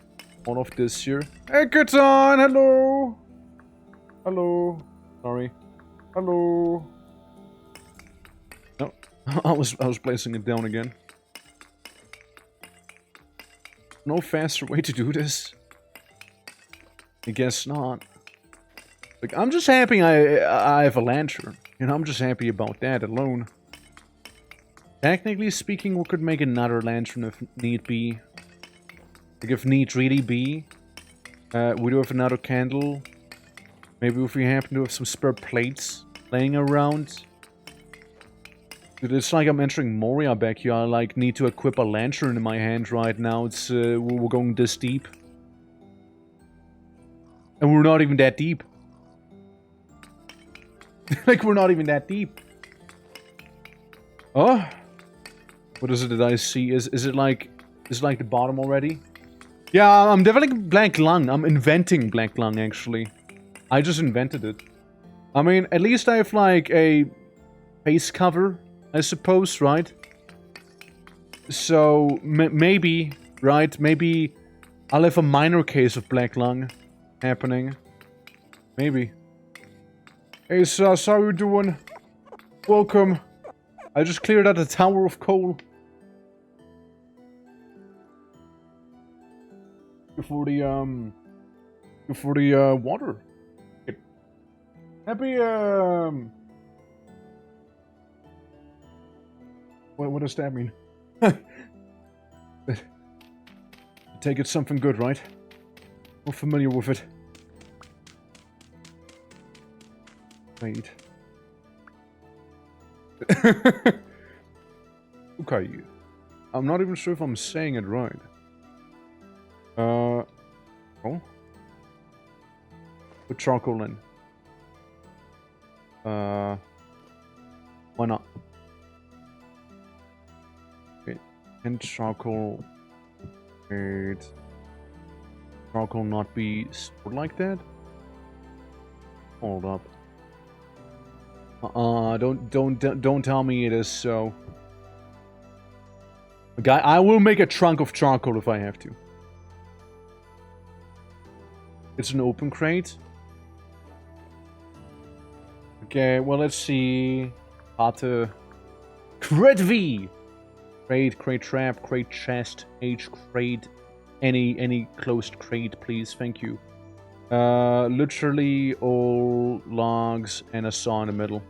all of this here. Hey, Katan! Hello! Hello. Sorry. Hello. No. I was placing it down again. No faster way to do this. I guess not. Like, I'm just happy I have a lantern. You know, I'm just happy about that alone. Technically speaking, we could make another lantern if need be. Like, if need really be. We do have another candle. Maybe if we happen to have some spare plates laying around. Dude, it's like I'm entering Moria back here. I, like, need to equip a lantern in my hand right now. It's, we're going this deep. And we're not even that deep. Like, we're not even that deep. Oh? What is it that I see? Is it like the bottom already? Yeah, I'm developing black lung. I'm inventing black lung, actually. I just invented it. I mean, at least I have, like, a face cover, I suppose, right? So, maybe, right? Maybe I'll have a minor case of black lung happening. Maybe. Hey, Sus, how you doing? Welcome. I just cleared out the tower of coal. For the water. Happy what does that mean? Take it something good, right? We're familiar with it. Wait. Okay. I'm not even sure if I'm saying it right. Oh? Put charcoal in. Why not? Okay. And charcoal... Wait. Charcoal not be stored like that? Hold up. Don't tell me it is so. Okay, I will make a trunk of charcoal if I have to. It's an open crate. Okay, well, let's see. Crate V. Crate trap, crate chest, H crate. Any closed crate, please. Thank you. Literally all logs and a saw in the middle.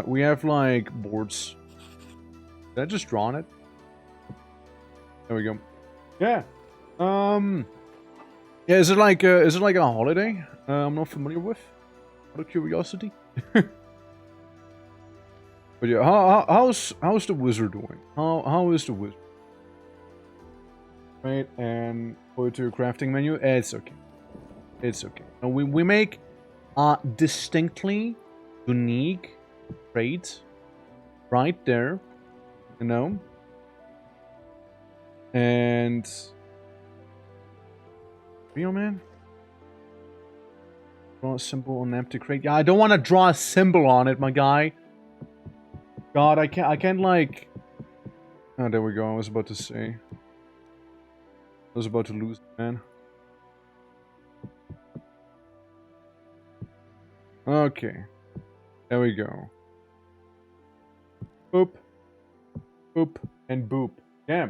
We have, like, boards. Did I just draw on it? There we go. Yeah. Yeah, is it like a holiday? I'm not familiar with. Out of curiosity. But yeah, how's the wizard doing? How is the wizard? Right, and go to your crafting menu. It's okay. It's okay. And we make distinctly unique trades right there, you know. And real man. Draw a symbol on an empty crate. Yeah, I don't want to draw a symbol on it, my guy. God, I can't like... Oh, there we go. I was about to say. I was about to lose it, man. Okay. There we go. Boop. Boop. And boop. Yeah.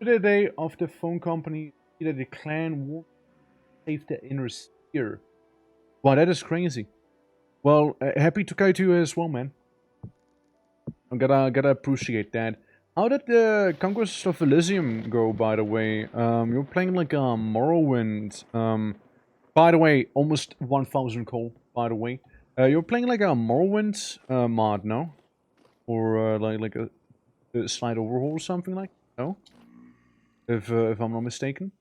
Today of the phone company that the clan won't save the inner sphere. Wow, that is crazy. Well, happy to go to you as well, man. I gotta appreciate that. How did the Conquest of Elysium go, by the way? You're playing like a Morrowind. By the way, almost 1,000 coal, by the way. You're playing like a Morrowind mod, no? or like a slight overhaul or something like that? No? If I'm not mistaken.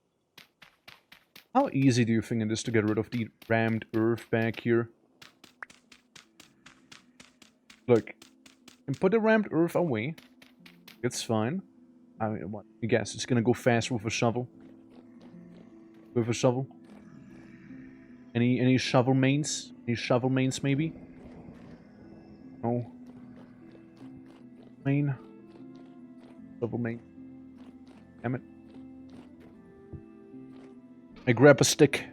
How easy do you think it is to get rid of the rammed earth back here? Look, you can put the rammed earth away. It's fine. I mean, what? I guess it's gonna go faster with a shovel. With a shovel. Any shovel mains? Any shovel mains maybe? No. Main. Shovel main. Damn it. I grab a stick.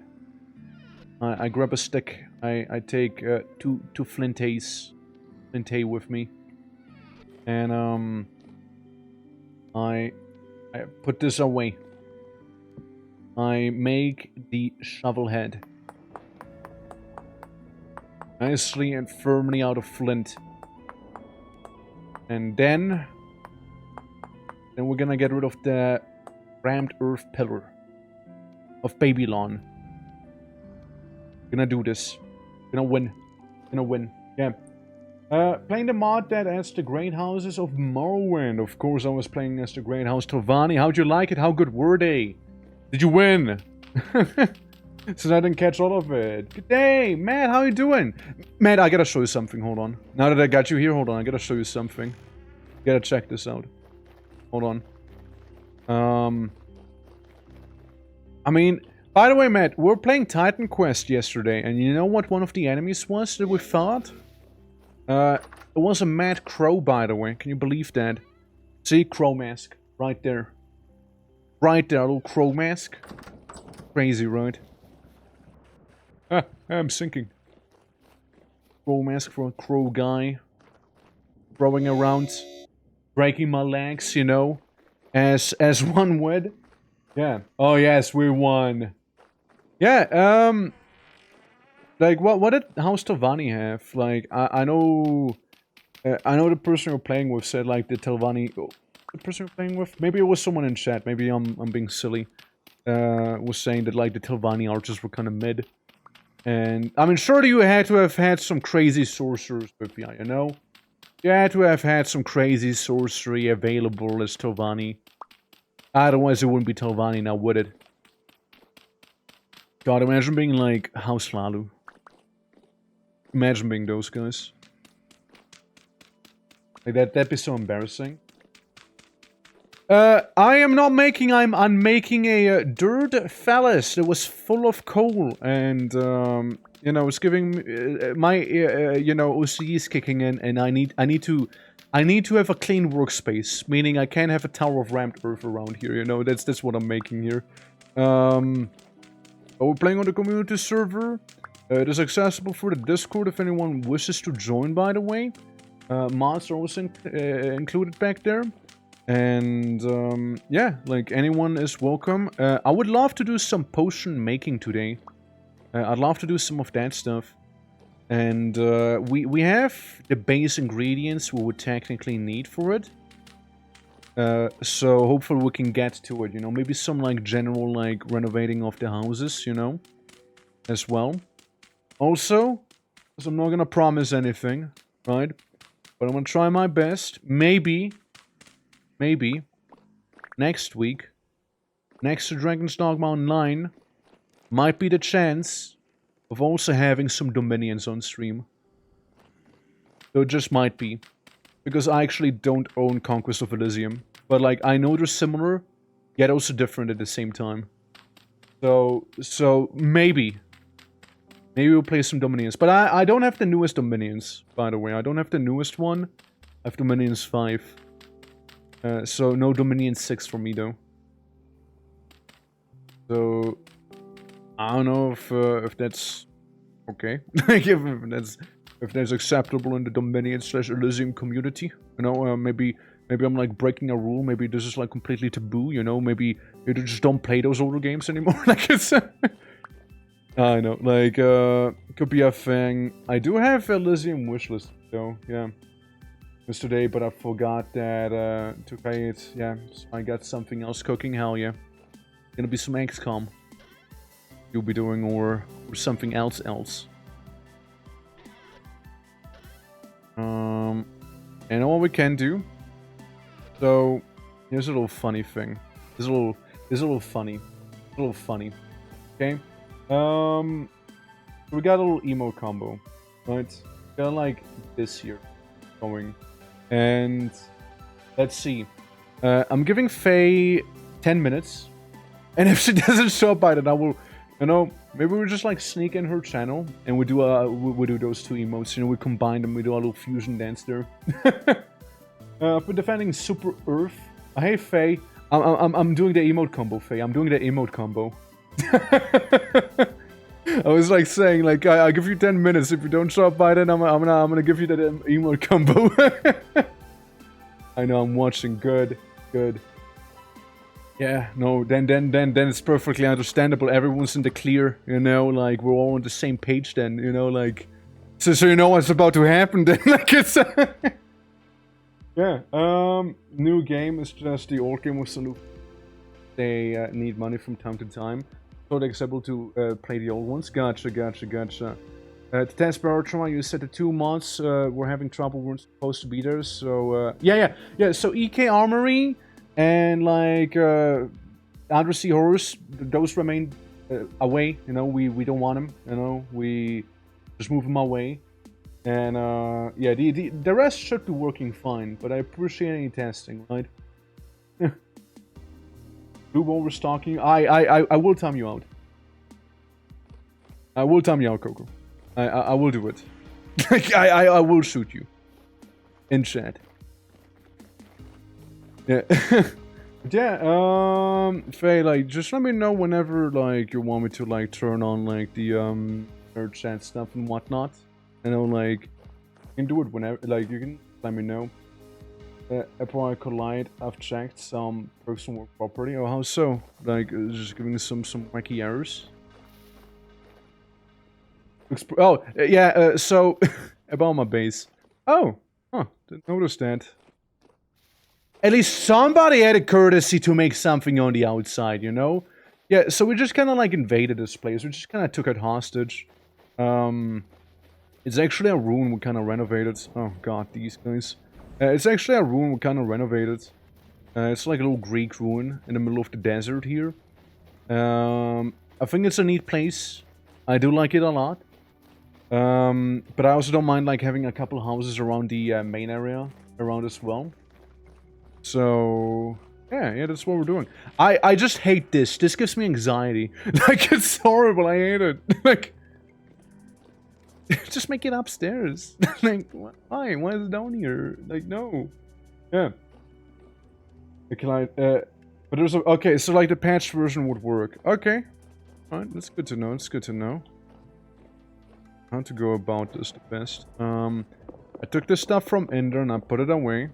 I grab a stick. I take two flintays. Flintay with me. And I put this away. I make the shovel head. Nicely and firmly out of flint. And then we're gonna get rid of the rammed earth pillar of Babylon. Gonna do this. Gonna win. Gonna win. Yeah. Playing the mod that adds the Great Houses of Morrowind. Of course, I was playing as the Great House Tovani. How'd you like it? How good were they? Did you win? Since I didn't catch all of it. Good day, Matt. How you doing? Matt, I gotta show you something. Hold on. Now that I got you here, hold on. I gotta show you something. You gotta check this out. Hold on. I mean, by the way, Matt, we were playing Titan Quest yesterday, and you know what one of the enemies was that we fought? It was a mad crow, by the way. Can you believe that? See, crow mask. Right there. Right there, little crow mask. Crazy, right? Ah, I'm sinking. Crow mask for a crow guy. Throwing around. Breaking my legs, you know. As one would. Yeah. Oh, yes, we won. Yeah, like, what did House Telvanni have? Like, I know the person you're playing with said, like, the Telvanni... Oh, the person you're playing with? Maybe it was someone in chat. Maybe I'm being silly. Was saying that, like, the Telvanni archers were kind of mid. And, I mean, surely you had to have had some crazy sorcerers with you, you know? You had to have had some crazy sorcery available as Telvanni. Otherwise, it wouldn't be Telvanni now, would it? God, imagine being, like, House Lalu. Imagine being those guys. Like, that'd be so embarrassing. I am not making... I'm making a dirt phallus that was full of coal. And, you know, it's giving... my, you know, OCD is kicking in. And I need to have a clean workspace. Meaning I can't have a tower of rammed earth around here, you know. That's what I'm making here. We're playing on the community server. It is accessible through the Discord if anyone wishes to join, by the way. Mods are also included back there. And, yeah, like, anyone is welcome. I would love to do some potion making today. I'd love to do some of that stuff. And, we have the base ingredients we would technically need for it. So hopefully we can get to it, you know, maybe some, like, general, like, renovating of the houses, you know, as well. Also, because I'm not gonna promise anything, right, but I'm gonna try my best, maybe, next week, next to Dragon's Dogma Online, might be the chance of also having some Dominions on stream. So it just might be. Because I actually don't own Conquest of Elysium. But, like, I know they're similar, yet also different at the same time. So maybe. Maybe we'll play some Dominions. But I don't have the newest Dominions, by the way. I don't have the newest one. I have Dominions 5. So no Dominion 6 for me, though. So, I don't know if that's okay. if that's acceptable in the Dominion/Elysium community. You know, maybe I'm like breaking a rule. Maybe this is like completely taboo. You know, maybe you just don't play those older games anymore. Like it's. I know, like could be a thing. I do have Elysium wishlist though. Yeah, yesterday, but I forgot that to pay it. Yeah, so I got something else cooking. Hell yeah, gonna be some XCOM. You'll be doing or something else. And all we can do. So here's a little funny thing. It's a little funny. A little funny. Okay. We got a little emo combo, right? Got like this here going. And let's see. I'm giving Faye 10 minutes. And if she doesn't show up by then, I will, you know, maybe we just like sneak in her channel and we do those two emotes. You know, we combine them. We do a little fusion dance there. For defending Super Earth. Hey Faye, I'm doing the emote combo, Faye. I'm doing the emote combo. I was like saying, like, I'll give you 10 minutes. If you don't show up by then, I'm gonna give you that emote combo. I know, I'm watching. Good. Yeah, no, then it's perfectly understandable. Everyone's in the clear, you know, like, we're all on the same page then, you know, like, so you know what's about to happen then, like, it's... Yeah, new game is just the old game with Salute. They need money from time to time, so they're able to play the old ones. Gotcha. To test Barotrauma, you said the 2 months were having trouble, weren't supposed to be there, so, yeah, so EK Armory and, like, Undersea Horrors, those remain away, you know, we don't want them, you know, we just move them away. And, yeah, the rest should be working fine, but I appreciate any testing, right? Noob overstocking. I will time you out. I will time you out, Coco. I will do it. I will shoot you. In chat. Yeah. Yeah, Faye, like, just let me know whenever, like, you want me to, like, turn on, like, the, nerd chat stuff and whatnot. You know, like, you can do it whenever, like, you can let me know. Upon I collide, I've checked some perks and work property. Oh, how so? Like, just giving some wacky errors. Oh, yeah, so, about my base. Oh, huh, didn't notice that. At least somebody had a courtesy to make something on the outside, you know? Yeah, so we just kind of, like, invaded this place. We just kind of took it hostage. It's actually a ruin we kind of renovated. Oh god, these guys. It's actually a ruin we kind of renovated. It's like a little Greek ruin in the middle of the desert here. I think it's a neat place. I do like it a lot. But I also don't mind like having a couple houses around the main area around as well. So yeah, that's what we're doing. I just hate this. This gives me anxiety. Like, it's horrible. I hate it. Like, just make it upstairs. Like, why? Why is it down here? Like, no. Yeah. Can I, but there's a, okay, so like the patched version would work. Okay. Alright, that's good to know. It's good to know. How to go about this the best. I took this stuff from Ender and I put it away.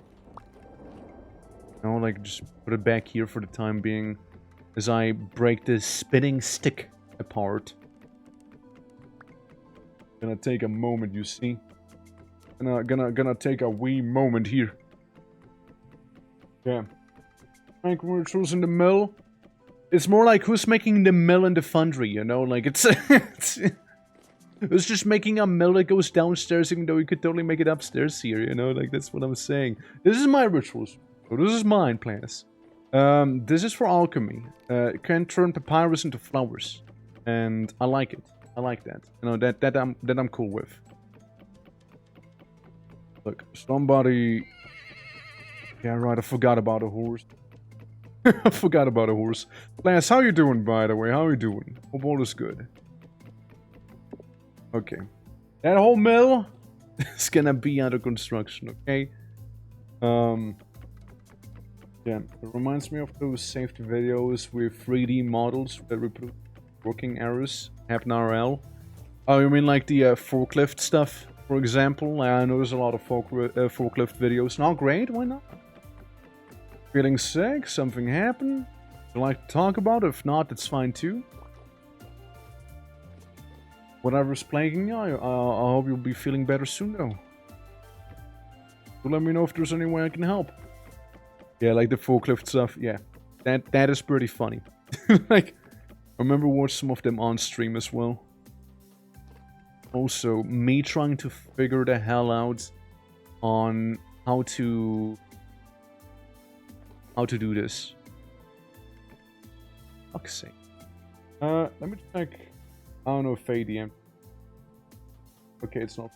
Now, like, just put it back here for the time being. As I break this spinning stick apart. Gonna take a moment, you see. Gonna take a wee moment here. Yeah. Frank Rituals in the mill. It's more like who's making the mill and the foundry, you know? Like, it's... it's just making a mill that goes downstairs, even though you could totally make it upstairs here, you know? Like, that's what I'm saying. This is my rituals. So this is mine, players. This is for alchemy. It can turn papyrus into flowers. And I like it. I like that. You know, that I'm cool with. Look, somebody... Yeah, right, I forgot about a horse. I forgot about a horse. Lance, how you doing, by the way? How you doing? Hope all is good. Okay. That whole mill is gonna be under construction, okay? Yeah, it reminds me of those safety videos with 3D models that reproduce working errors happen RL. Oh, you mean like the forklift stuff, for example? I know there's a lot of forklift videos. Not great, why not? Feeling sick? Something happened? Would you like to talk about it? If not, it's fine too. Whatever's plaguing you, I hope you'll be feeling better soon though. So let me know if there's any way I can help. Yeah, like the forklift stuff, yeah. That is pretty funny. Like, I remember watching some of them on stream as well. Also, me trying to figure the hell out on how to do this. Fuck's sake. Let me check. I don't know if ADM. Okay, it's not.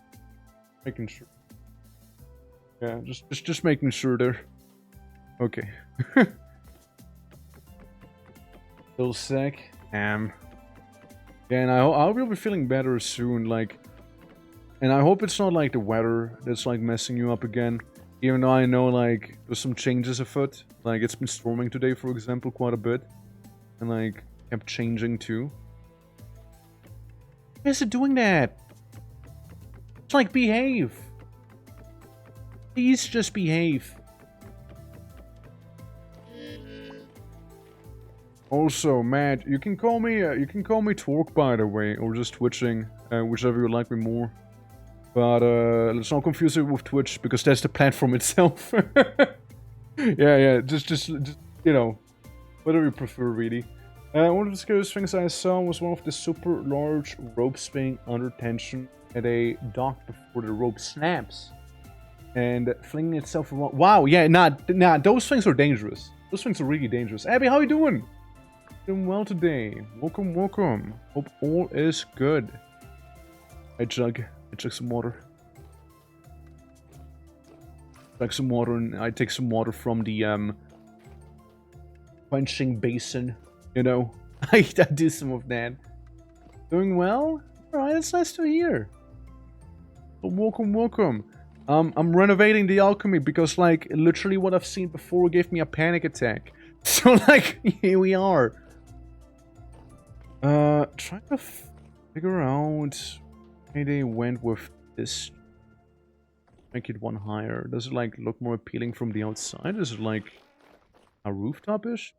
Making sure. Yeah, just making sure there. Okay. Still sick. Yeah, and I will be feeling better soon. Like, and I hope it's not like the weather that's like messing you up again. Even though I know like there's some changes afoot. Like it's been storming today, for example, quite a bit, and like kept changing too. Why is it doing that? It's like behave. Please just behave. Also, Matt, you can call me Torque, by the way, or just Twitching, whichever you like me more. But let's not confuse it with Twitch because that's the platform itself. yeah, just you know, whatever you prefer, really. One of the scariest things I saw was one of the super large ropes swinging under tension at a dock before the rope snaps and flinging itself around. Wow, yeah, nah, those things are dangerous. Those things are really dangerous. Abby, how you doing? Doing well today. Welcome. Hope all is good. I chug some water. Chug some water, and I take some water from the quenching basin. You know, I do some of that. Doing well? Alright, that's nice to hear. Welcome. I'm renovating the alchemy because, like, literally what I've seen before gave me a panic attack. So, like, here we are. Trying to figure out why they went with this. Make it one higher. Does it, like, look more appealing from the outside? Is it, like, a rooftop-ish?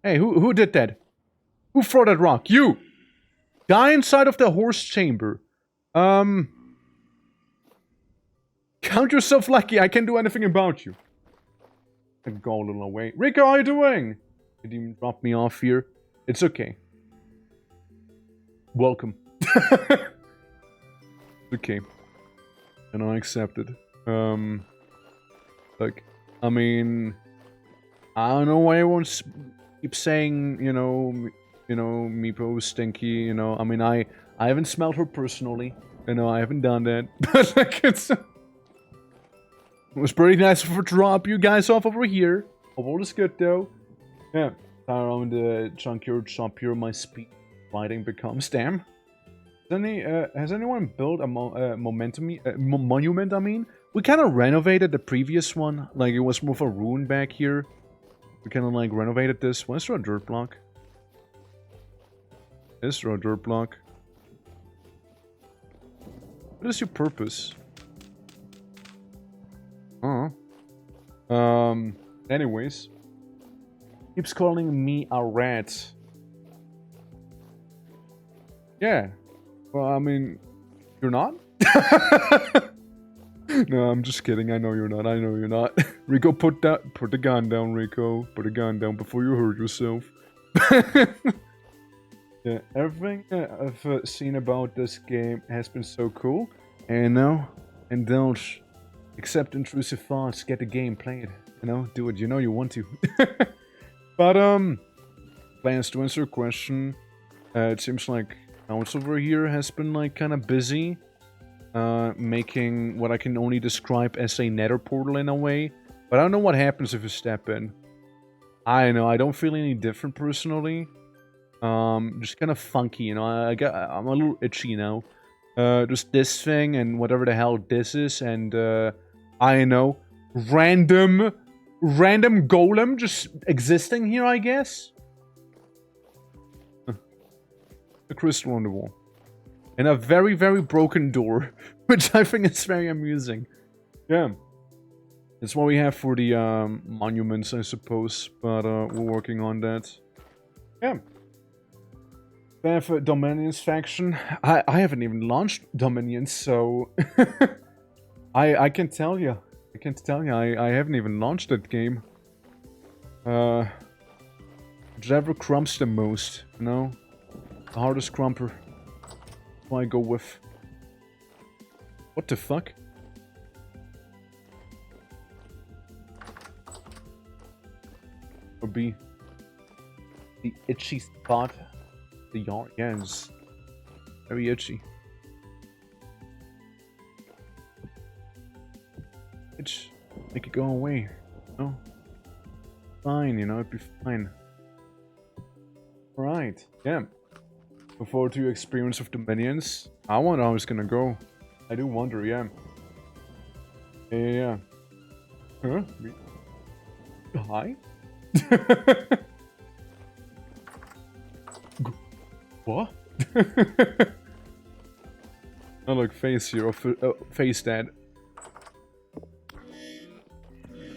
Hey, who did that? Who threw that rock? You! Guy inside of the horse chamber. Count yourself lucky, I can't do anything about you. I can go a little away. Rico, how you doing? Did you drop me off here? It's okay. Welcome. Okay. And I accept it. Like, I mean, I don't know why everyone keeps saying, you know, Meepo is stinky, you know. I mean, I haven't smelled her personally. You know, I haven't done that. But, like, it was pretty nice for to drop you guys off over here. Hope all is good, though. Yeah. Around the junkyard shop here, my speed riding becomes. Damn. Has anyone built a monument, I mean? We kind of renovated the previous one. Like, it was more of a ruin back here. We kind of, like, renovated this. Why is there a dirt block? Is there a dirt block? What is your purpose? Anyways. Keeps calling me a rat. Yeah. Well, I mean, you're not? No, I'm just kidding. I know you're not. I know you're not. Rico, put the gun down, Rico. Put the gun down before you hurt yourself. Yeah, everything I've seen about this game has been so cool. And now, indulge. Accept intrusive thoughts. Get the game. Play it. You know, do it. You know you want to. But, plans to answer your question. It seems like Council over here has been, like, kind of busy. Making what I can only describe as a nether portal in a way. But I don't know what happens if you step in. I know, I don't feel any different personally. Just kind of funky, you know. I'm a little itchy now. Just this thing and whatever the hell this is, and I know, random golem just existing here, I guess. A crystal on the wall. And a very, very broken door, which I think is very amusing. Yeah. That's what we have for the monuments, I suppose. But we're working on that. Yeah. They have a Dominions faction. I haven't even launched Dominions, so... I can tell you. I can't tell you. I haven't even launched that game. Whichever crumps the most, you know? The hardest crumper. That's what I go with. What the fuck? Or B, the itchy spot. The yard, yeah, it's very itchy. Itch, make it go away. No, fine, you know, it'd be fine. Alright, yeah. Look forward to your experience with the minions. I wonder how it's gonna go. I do wonder, yeah. Yeah. Huh? Hi? What? Oh, look, face here. Face dad.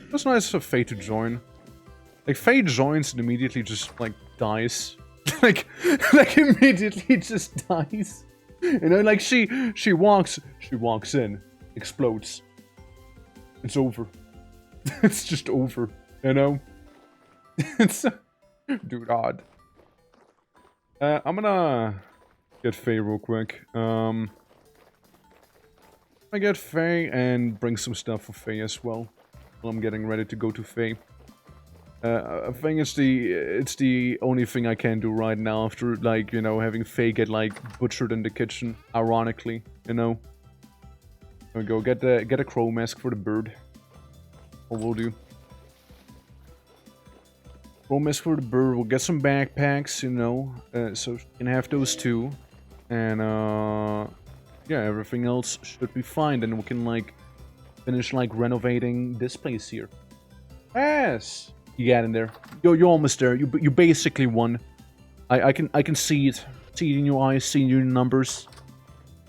That's nice for Faye to join. Like, Faye joins and immediately just, like, dies. like immediately just dies. You know, like, she walks in, explodes. It's over. It's just over, you know? It's... Dude, odd. I'm gonna get Faye real quick. I get Faye and bring some stuff for Faye as well. While I'm getting ready to go to Faye. I think it's the only thing I can do right now after, like, you know, having Faye get, like, butchered in the kitchen. Ironically, you know. There we go. Get a crow mask for the bird. What we'll do. Crow mask for the bird. We'll get some backpacks, you know, so you can have those too. And yeah, everything else should be fine. Then we can, like, finish, like, renovating this place here. Yes, you got in there. You're almost there. You basically won. I can see it. See it in your eyes. See it in your numbers.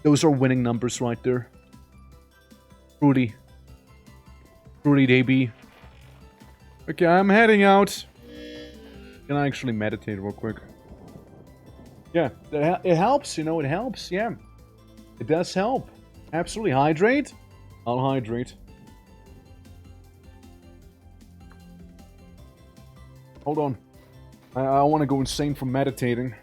Those are winning numbers right there. Truly, they be. Okay, I'm heading out. Can I actually meditate real quick? Yeah, it helps, you know, it helps, yeah. It does help. Absolutely. Hydrate? I'll hydrate. Hold on. I want to go insane from meditating.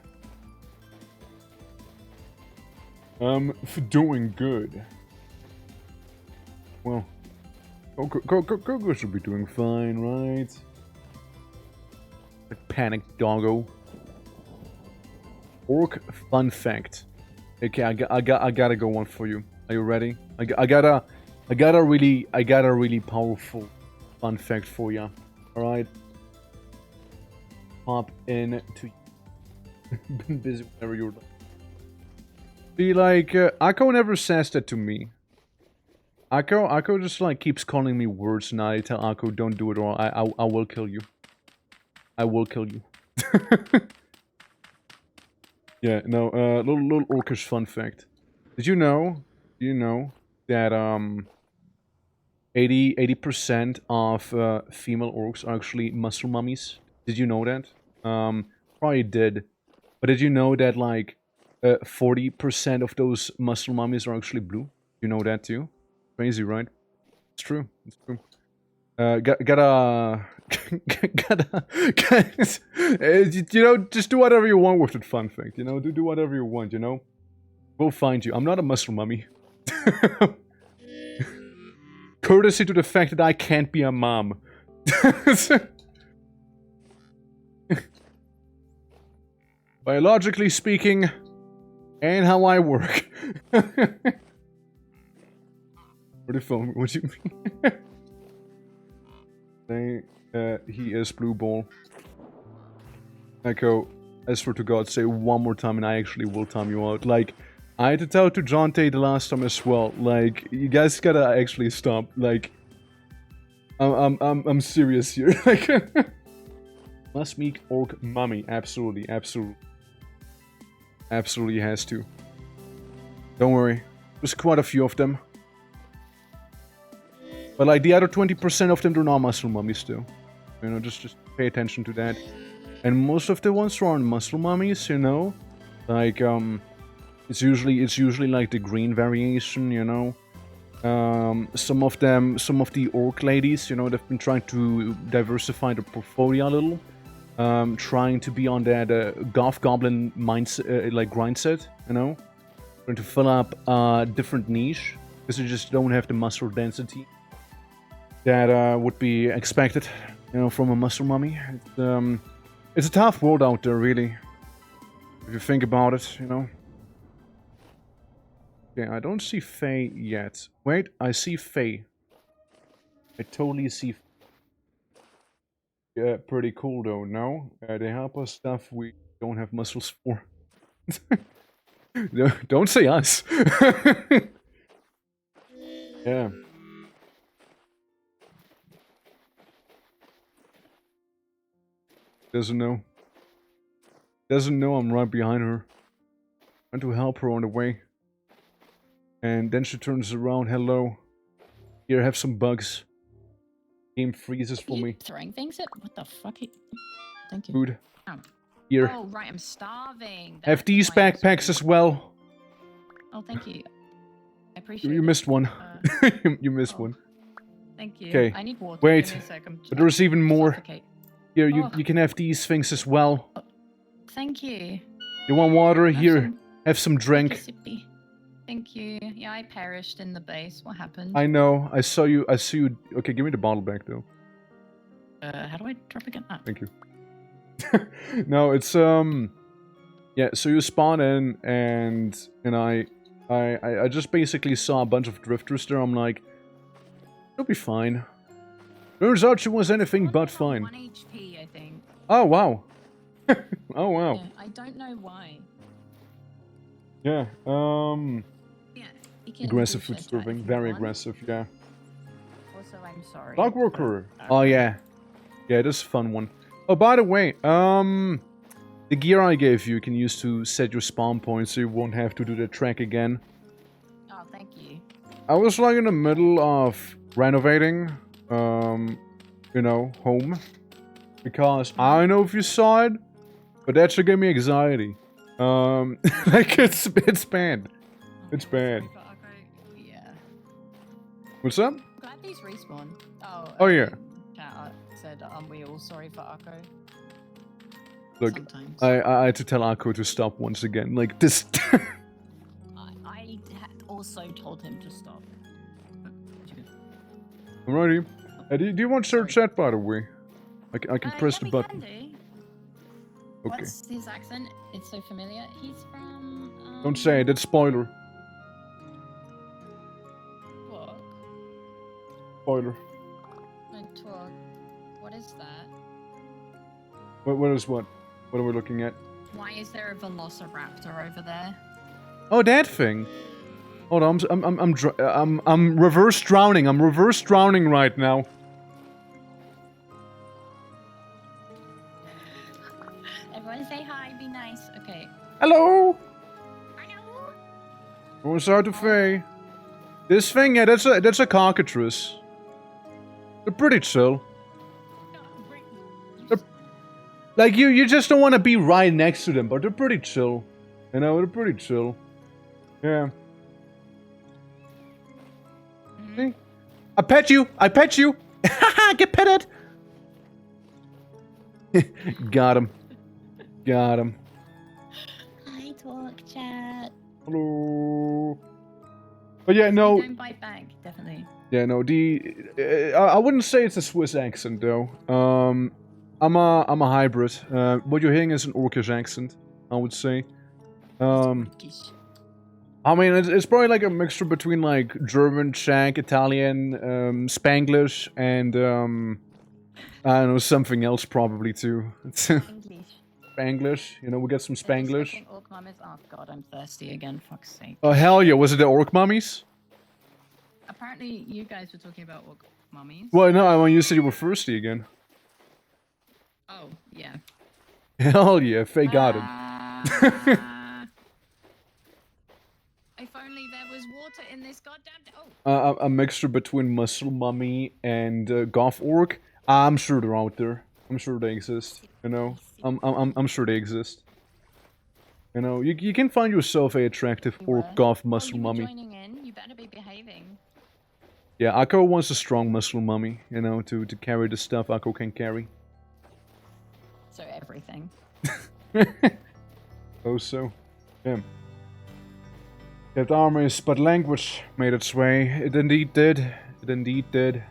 For doing good. Well, Gogo should be doing fine, right? Panic doggo. Orc fun fact. Okay, I gotta go one for you. Are you ready? I got a really powerful fun fact for you. All right. Pop in to. Been busy whenever you're. Be like, Akko never says that to me. Akko just, like, keeps calling me words, and I tell Akko, don't do it or I will kill you. I will kill you. Yeah, no, little orcish fun fact. Did you know that 80% of female orcs are actually muscle mummies? Did you know that? Probably did. But did you know that, like, 40% of those muscle mummies are actually blue? You know that too? Crazy, right? It's true. It's true. Gotta, you know, just do whatever you want with that fun fact, you know? Do whatever you want, you know? We'll find you. I'm not a muscle mummy. Courtesy to the fact that I can't be a mom. Biologically speaking, and how I work. For the phone, what do you mean? He is Blue Ball. Echo, I swear to God, say one more time and I actually will time you out. Like, I had to tell to Jonte the last time as well. Like, you guys gotta actually stop. Like, I'm serious here. Like, must meet Orc Mummy. Absolutely, absolutely. Absolutely has to. Don't worry. There's quite a few of them. But, like, the other 20% of them, they're not muscle mummies still. You know, just pay attention to that. And most of the ones who aren't muscle mummies, you know, like, it's usually like the green variation, you know. Some of the orc ladies, you know, they've been trying to diversify their portfolio a little. Trying to be on that goth goblin mindset, like grindset, you know. Trying to fill up a different niche, because they just don't have the muscle density that would be expected You know, from a muscle mummy. It's a tough world out there, really. If you think about it, you know. Okay, I don't see Faye yet. Wait, I see Faye. I totally see. Yeah, pretty cool though. No, they help us stuff we don't have muscles for. No, don't say us. Yeah. Doesn't know. Doesn't know I'm right behind her. Trying to help her on the way. And then she turns around. Hello. Here, have some bugs. Game freezes for me. Throwing things at what the fuck? Thank you. Food. Oh. Here. Oh right, I'm starving. Have these backpacks as well. Oh, thank you. I appreciate You it. missed one. You missed one. Thank you. Okay. I need water. Wait. Give me a sec, But there's even more. Suffocate. Here, you can have these things as well. Thank you. You want water? Here, some- have some drink. Sippy. Thank you. Yeah, I perished in the base. What happened? I know. I saw you. Okay, give me the bottle back though. How do I drop again? Ah. Thank you. No, it's yeah. So you spawn in, and I just basically saw a bunch of drifters there. I'm like, it'll be fine. Turns out she was anything but fine. 1 HP, I think. Oh wow. Oh wow. Yeah, I don't know why. Yeah. Yeah. You can Aggressive do food shit, serving. if you Very want. aggressive. Yeah. Also, I'm sorry. Dog worker. but- Oh yeah. Yeah, this is a fun one. Oh, by the way, the gear I gave you can use to set your spawn point, so you won't have to do the track again. Oh, thank you. I was like in the middle of renovating, you know, home, because I don't know if you saw it, but that should give me anxiety. Like it's bad. It's bad. Yeah. What's up? Glad these respawn. Oh, yeah. Chat said, aren't we all sorry for Akko? Look, Sometimes. I had to tell Akko to stop once again. Like this. I had also told him to stop. Alrighty. Do you want to share chat, by the way? I can press the button. Okay. Okay. What's his accent? It's so familiar. He's from. Don't say it. That's spoiler. What? Spoiler. No, talk. What is that? What is what? What are we looking at? Why is there a velociraptor over there? Oh, that thing. Hold on, I'm reverse drowning. I'm reverse drowning right now. Everyone say hi, be nice. Okay. Hello. Hello. Everyone start to Faye. This thing, yeah, that's a cockatrice. They're pretty chill. Like you just don't want to be right next to them, but they're pretty chill. You know, they're pretty chill. Yeah. See? I pet you! I pet you! Haha, get petted! Got him. Got him. Hi, talk chat. Hello. But yeah, no. Don't bite back, definitely. Yeah, no. I wouldn't say it's a Swiss accent though. I'm a hybrid. What you're hearing is an Orcish accent, I would say. I mean, it's probably like a mixture between like German, Czech, Italian, Spanglish, and I don't know, something else probably too. English. Spanglish, you know, we got some Spanglish. Orc mummies. Oh god, I'm thirsty again. Fuck's sake. Oh hell yeah! Was it the orc mummies? Apparently, you guys were talking about orc mummies. Well, no, I mean you said you were thirsty again. Oh yeah. Hell yeah! Faye got him. If only there was water in this goddamn. Oh. A mixture between muscle mummy and goth orc. I'm sure they're out there. I'm sure they exist. You know, I'm sure they exist. You know, you can find yourself a attractive orc goth muscle mummy. Joining in. You better be behaving. Yeah, Akko wants a strong muscle mummy. You know, to carry the stuff Akko can carry. So everything. Oh, so. Yeah. Kept armies, but language made its way. It indeed did. It indeed did.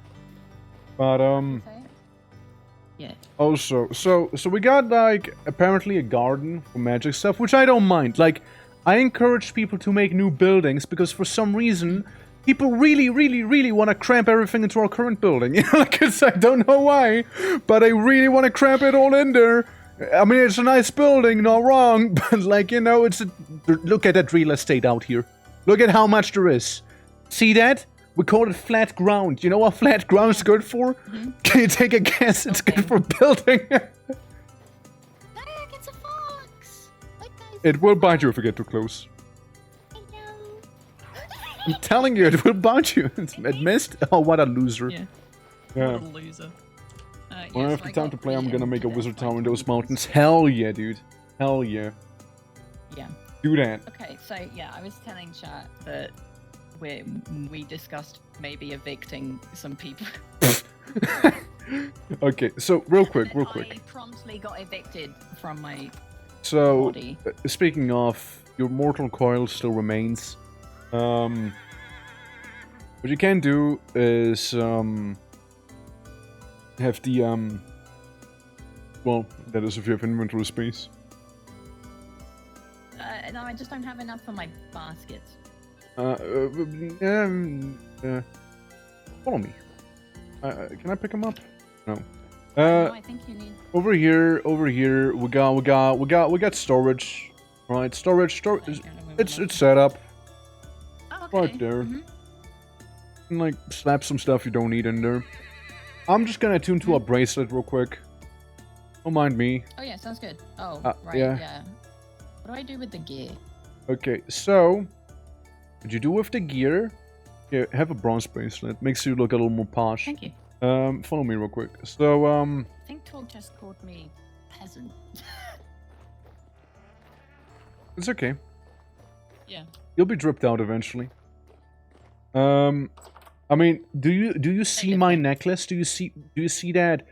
But, Yeah. Also, so we got like apparently a garden for magic stuff, which I don't mind. Like, I encourage people to make new buildings because for some reason people really want to cramp everything into our current building. Like, I don't know why, but they really want to cramp it all in there. I mean, it's a nice building, not wrong, but like, you know, look at that real estate out here. Look at how much there is. See that? We call it flat ground. You know what flat ground's good for? Can you take a guess? It's good for building. Look, it's a fox. Look, guys. It will bite you if you get too close. I know. I'm telling you, it will bite you. It missed. Oh, what a loser. Yeah. Yeah. What a loser. When I have the time to play, I'm gonna make a wizard tower in those mountains. Hell yeah, dude. Hell yeah. Yeah. Do that. Okay, so yeah, I was telling chat that we discussed maybe evicting some people. Okay, so real quick. I promptly got evicted from my So, body. Speaking of, your mortal coil still remains. What you can do is have the well, that is if you have inventory space. No, I just don't have enough for my baskets. Follow me. Can I pick him up? No. No, I think you need. Over here, we got storage. Right, storage. It's set up Oh, okay. right there. And like slap some stuff you don't need in there. I'm just gonna attune to a bracelet real quick. Don't mind me. Oh yeah, sounds good. Oh, right, yeah. yeah. What do I do with the gear? Okay, so what you do with the gear? Yeah, have a bronze bracelet. Makes you look a little more posh. Thank you. Follow me real quick. So I think Talk just called me peasant. it's okay. Yeah. You'll be dripped out eventually. I mean, do you see my necklace? Do you see that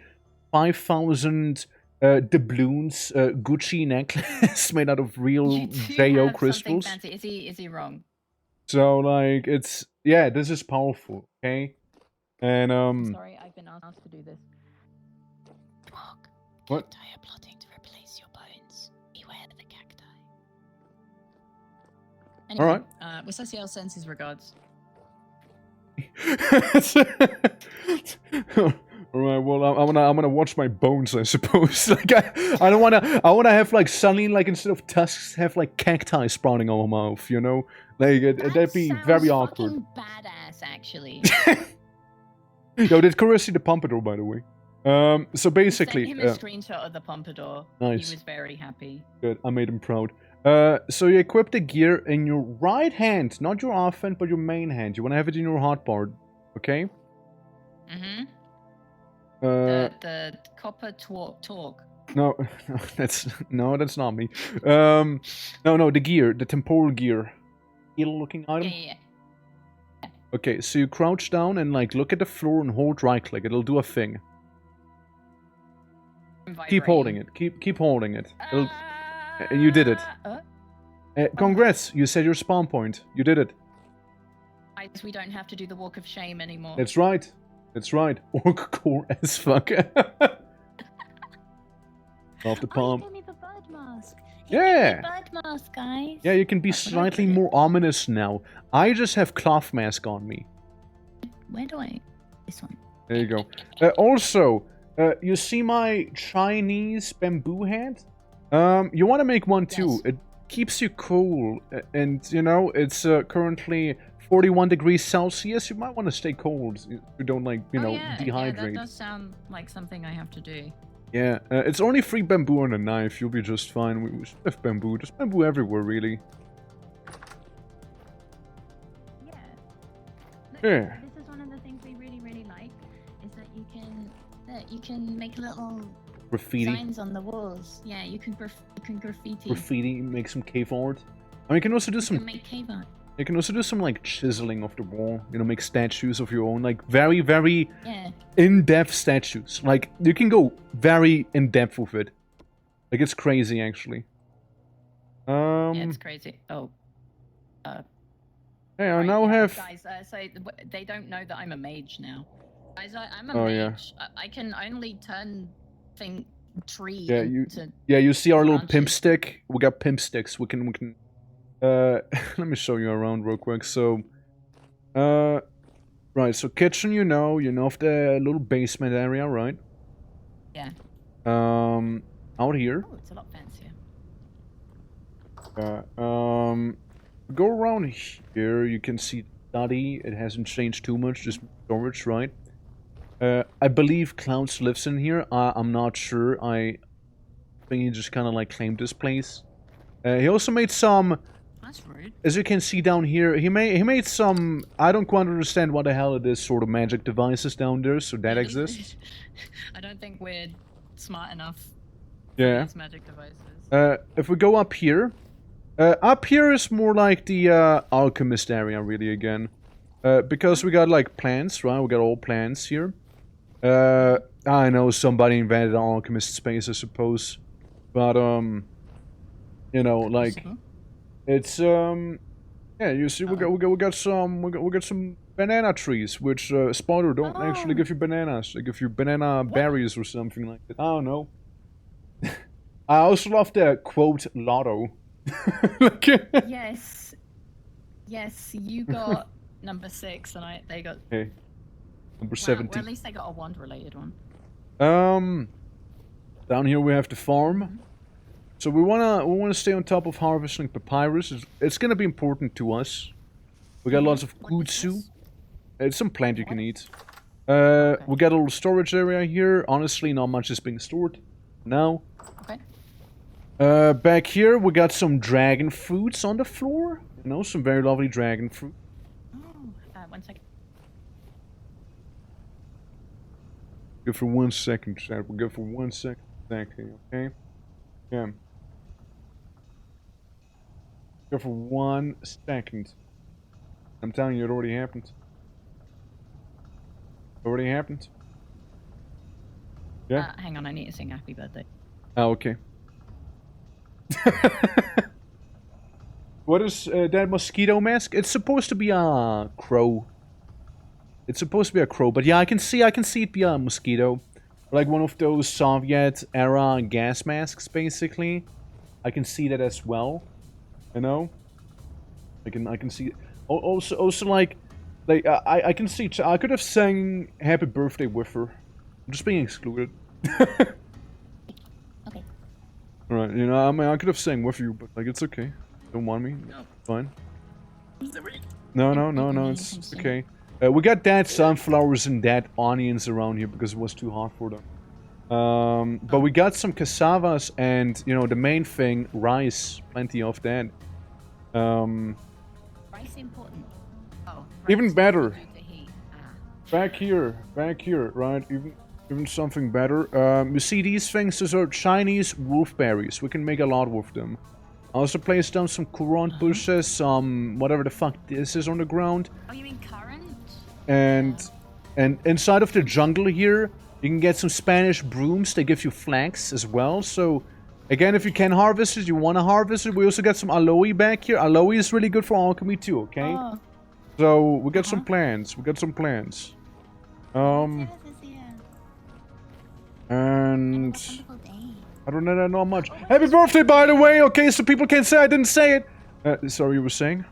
5,000 doubloons Gucci necklace made out of real JO crystals? Fancy. Is he wrong? So like it's this is powerful, okay? And Sorry, I've been asked to do this. Talk. What? Cacti are plotting to replace your bones. Beware the cacti. Anyway, All right. Wasasiel sends his regards. All right. Well, I'm gonna watch my bones, I suppose. Like I don't wanna. I wanna have like suddenly like instead of tusks have like cacti sprouting on my mouth. You know, like that'd be very awkward. Fucking badass, actually. Yo, did Chris see the pompadour, by the way? So basically, Send him a screenshot of the pompadour. Nice. He was very happy. Good, I made him proud. So you equip the gear in your right hand, not your offhand, but your main hand. You want to have it in your hotbar, okay? Mm-hmm. The copper talk. No, that's not me. No, the gear, the temporal gear, eel-looking item. Yeah. Okay, so you crouch down and like look at the floor and hold right-click. It'll do a thing. Keep holding it. Keep holding it. You did it. Congrats! You said your spawn point. You did it. We don't have to do the walk of shame anymore. That's right. That's right. Orc core as fuck. Off the palm. Give me the bird mask. Yeah. Bird mask, guys. Yeah, you can be slightly more ominous now. I just have cloth mask on me. Where do I? This one. There you go. Also, you see my Chinese bamboo hat? You want to make one too. Yes. It keeps you cool, and you know it's currently 41 degrees Celsius. You might want to stay cold. You don't like dehydrate. Yeah, that does sound like something I have to do. Yeah, it's only 3 bamboo and a knife. You'll be just fine. We should have bamboo. Just bamboo everywhere, really. Yeah. Yeah. This is one of the things we really like, is that you can make little Graffiti. signs on the walls. Yeah, you can graffiti. Graffiti, make some cave art. I mean, you can also do You some. can make cave art. You can also do some like chiseling of the wall. You know, make statues of your own, like very Yeah. in-depth statues. Like you can go very in-depth with it. Like it's crazy, actually. Yeah, it's crazy. Oh. Hey, I Right, now yeah, have. guys. So they don't know that I'm a mage now. Guys, I'm a Oh, mage. yeah. I can only turn thing tree. Yeah, you see our little pimp branches. stick? We got pimp sticks. We can let me show you around real quick. So right, so kitchen, you know of the little basement area, right? Yeah. Out here. Oh, it's a lot fancier. Go around here, you can see study. It hasn't changed too much, just storage, right? I believe Clouds lives in here. I'm not sure. I think he just kind of like claimed this place. He also made some. That's rude. As you can see down here, he made some. I don't quite understand what the hell it is. Sort of magic devices down there. So that exists. I don't think we're smart enough Yeah. for these magic devices. If we go up here is more like the alchemist area, really, again. Because we got like plants, right? We got all plants here. I know somebody invented an alchemist space, I suppose, but you know, like it's yeah. You see, we got some banana trees, which Spider don't actually give you bananas. They give you banana berries or something like that. I don't know. I also love the quote lotto. Like, Yes. Yes, you got number 6 and they got... Okay. Number Wow, 70. well, at least they got a wand-related one. Down here we have the farm. So we wanna stay on top of harvesting papyrus. It's gonna be important to us. We got lots of What is kudzu. this? It's some plant you can eat. We got a little storage area here. Honestly, not much is being stored now. Okay. Back here we got some dragon fruits on the floor. You know, some very lovely dragon fruit. Oh, 1 second. Go for 1 second, chat. We'll go for 1 second. Exactly, okay? Yeah. Go for 1 second. I'm telling you, it already happened. Already happened? Yeah? Hang on, I need to sing happy birthday. Oh, okay. What is that mosquito mask? It's supposed to be a crow. It's supposed to be a crow, but yeah, I can see it be a mosquito. Like one of those Soviet era gas masks, basically. I can see that as well. You know? I can see also like I can see I could have sang happy birthday with her. I'm just being excluded. Okay. Alright, you know, I mean I could have sang with you, but like it's okay. Don't want me. No. Fine. No, No, it's okay. We got dead sunflowers and dead onions around here because it was too hot for them. But we got some cassavas and, you know, the main thing, rice. Plenty of that. Rice important. Oh. Even rice better. due to heat. Back here, right? Even something better. You see these things? These are Chinese wolfberries. We can make a lot with them. I also placed down some currant bushes, some whatever the fuck this is on the ground. Oh, you mean currant? And inside of the jungle here, you can get some Spanish brooms. They give you flax as well. So, again, if you can harvest it, you want to harvest it. We also got some aloe back here. Aloe is really good for alchemy too, okay? Oh. So, we got some plants. And I don't know not much. Happy birthday, by the way, okay? So people can say I didn't say it. Sorry, you were saying?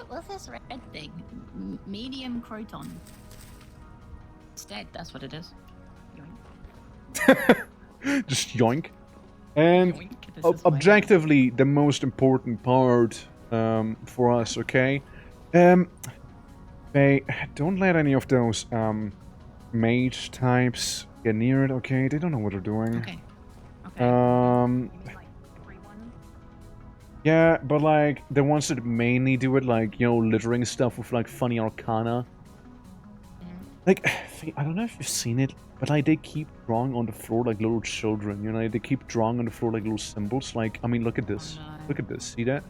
What's this red thing? Medium croton. It's dead, that's what it is. Yoink. Just yoink. And Yoink, this is my- objectively, the most important part for us, okay? Hey, don't let any of those mage types get near it, okay? They don't know what they're doing. Okay. Um, You mean, like, everyone? yeah, but like the ones that mainly do it, like, you know, littering stuff with like funny arcana. Like, I don't know if you've seen it, but like they keep drawing on the floor like little children, you know? They keep drawing on the floor like little symbols. Like, I mean, look at this. Oh, no. Look at this. See that?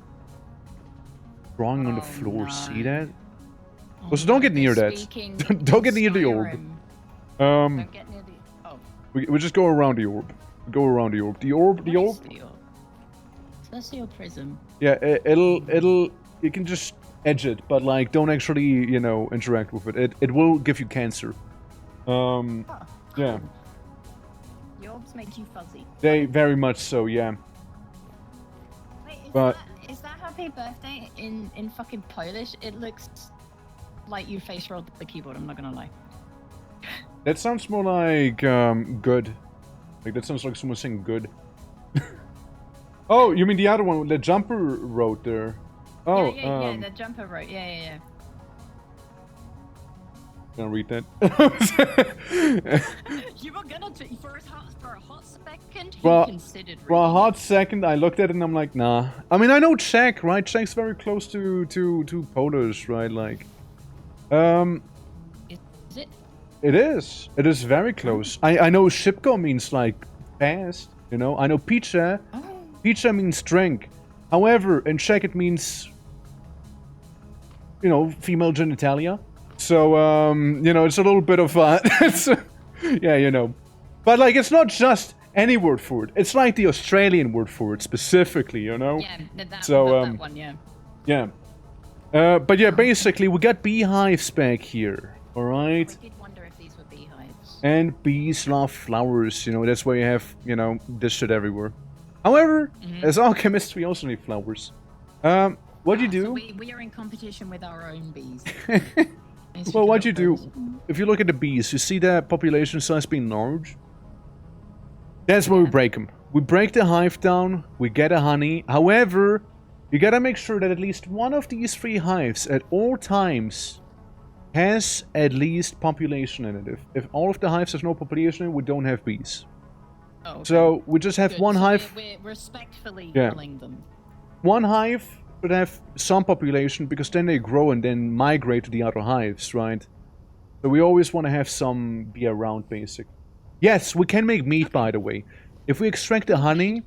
Drawing on the Oh, floor. no. See that? Oh, So don't get no, near they're that. speaking Don't get in near the orb. Skyrim. Um, Don't get near the... Oh. we just go around the orb. Go around the orb. The orb. What The is orb. the orb? Celestial prism. Yeah, it'll. You can just edge it, but like, don't actually, you know, interact with it. It will give you cancer. Oh, Yeah. orbs make you fuzzy. They very much so, yeah. Wait, But- is that happy birthday in fucking Polish? It looks like you face rolled the keyboard, I'm not gonna lie. That sounds more like, good. Like, that sounds like someone saying good. Oh, you mean the other one, the jumper wrote there? Oh, yeah, the jumper wrote, yeah. Can I read that? You were gonna for a hot second, Well, you considered For a reading hot it. second, I looked at it and I'm like, nah. I mean, I know Czech, right? Czech's very close to Polish, right? Like, Is it? it is. It is very close. I know Szybko means, like, fast, you know? I know pizza. Oh. Pizza means drink. However, in Czech it means, you know, female genitalia. So, you know, it's a little bit of, it's, yeah, you know. But, like, it's not just any word for it. It's like the Australian word for it specifically, you know? Yeah, that, So, that one, yeah. Yeah. But yeah, basically, we got beehives back here, alright? I did wonder if these were beehives. And bees love flowers, you know, that's why you have, you know, this shit everywhere. However, as alchemists, we also need flowers. What do you do? So we are in competition with our own bees. Well, what you do, if you look at the bees, you see the population size being large? That's where we break them. We break the hive down, we get a honey. However, you gotta make sure that at least one of these 3 hives at all times has at least population in it. If all of the hives have no population in it, we don't have bees. Oh, okay. So we just have Good. one So hive. We're respectfully Yeah. killing them. One hive should have some population because then they grow and then migrate to the other hives, right? So we always want to have some be around, basic. Yes, we can make mead, by the way. If we extract the honey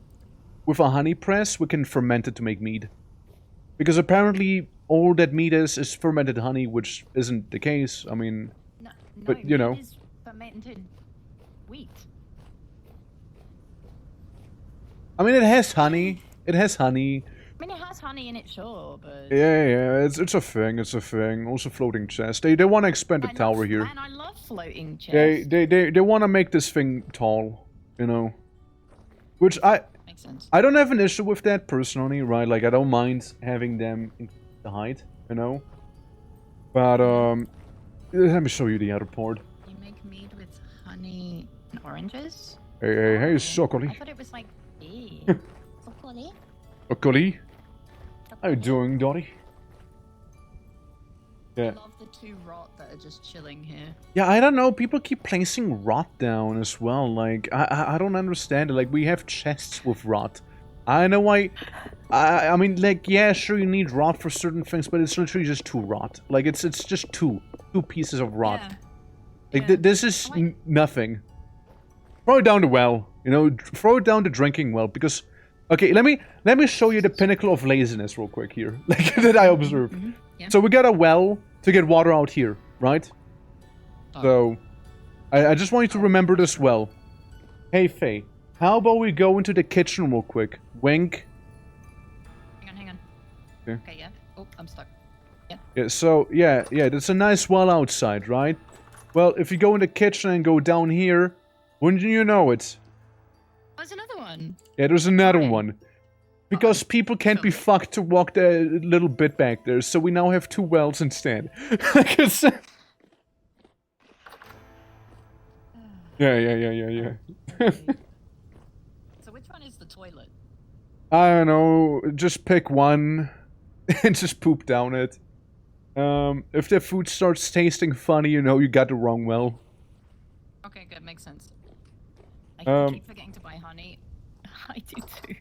with a honey press, we can ferment it to make mead. Because apparently all that mead is fermented honey, which isn't the case. I mean, No, But, you know. meat is fermented wheat. it has honey. It has honey. I mean, it has honey in it, sure, but... Yeah, it's a thing. It's a thing. Also, floating chest. They want to expand the tower here. Man, I love floating chests. They want to make this thing tall, you know. Which Makes sense. I don't have an issue with that personally, right? Like I don't mind having them in the height, you know. But let me show you the other part. You make mead with honey and oranges? Hey, I Sokoli. thought it was like... Broccoli? Sokoli. How you doing, Dottie? I Yeah. love the 2 rot that are just chilling here. Yeah, I don't know. People keep placing rot down as well. Like, I don't understand it. Like, we have chests with rot. I know why. I mean, like, yeah, sure, you need rot for certain things, but it's literally just 2 rot. Like, it's just two pieces of rot. Yeah. Like, Yeah. this is I like- nothing. Throw it down the well. You know, throw it down the drinking well, because... Okay, let me show you the pinnacle of laziness real quick here. Like, that I observed. Yeah. So we got a well to get water out here, right? Oh. So, I just want you to remember this well. Hey, Faye, how about we go into the kitchen real quick? Wink. Hang on. Okay. Okay, yeah. Oh, I'm stuck. Yeah. Yeah, so, yeah, there's a nice well outside, right? Well, if you go in the kitchen and go down here, wouldn't you know it? There's another one. Yeah, there's another Why? one. Because people can't be fucked to walk the little bit back there, so we now have 2 wells instead. Yeah. So which one is the toilet? I don't know, just pick one and just poop down it. If the food starts tasting funny, you know you got the wrong well. Okay, good. Makes sense. I keep forgetting to buy honey. I do too.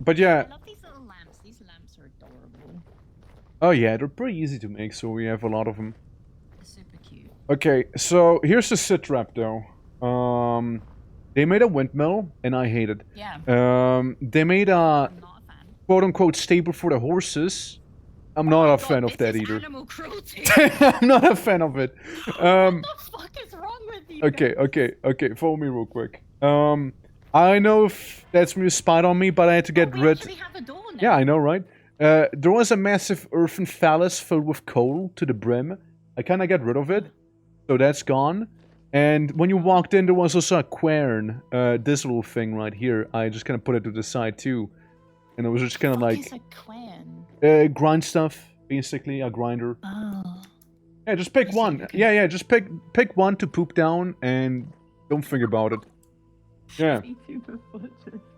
But yeah. I love these little lamps. These lamps are adorable. Oh yeah, they're pretty easy to make, so we have a lot of them. They're super cute. Okay, so here's the sit trap though. They made a windmill, and I hate it. Yeah. They made a I'm not a fan. quote-unquote stable for the horses. I'm not a fan of that This is either. Animal cruelty. I'm not a fan of it. What the fuck is wrong with you? Okay, follow me real quick. I know if that's when you spied on me, but I had to get We rid... actually have a door now. Yeah, I know, right? There was a massive earthen phallus filled with coal to the brim. I kinda got rid of it, so that's gone. And when you walked in, there was also a quern. This little thing right here. I just kind of put it to the side too. And it was just kind of What like... is a clan? grind stuff, basically. A grinder. Oh. Yeah, just pick I see, one. okay. Yeah, just pick one to poop down and don't think about it. Yeah.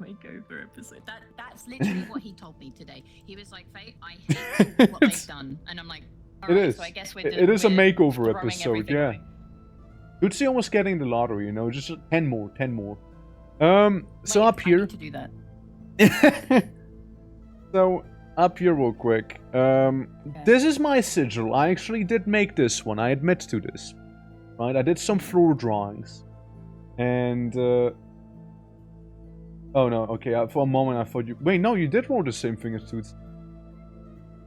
Makeover episode. That's literally what he told me today. He was like, "Faye, I hate what they've done," and I'm like, It "Alright, is. so I guess It is a makeover throwing episode, everything yeah. away." You'd see almost getting the lottery, you know, just 10 more. So Wait, up I here. need to do that. So, up here real quick. This is my sigil. I actually did make this one. I admit to this. Right? I did some floor drawings. And, oh no, okay, for a moment I thought you... Wait, no, you did roll the same thing as Toots.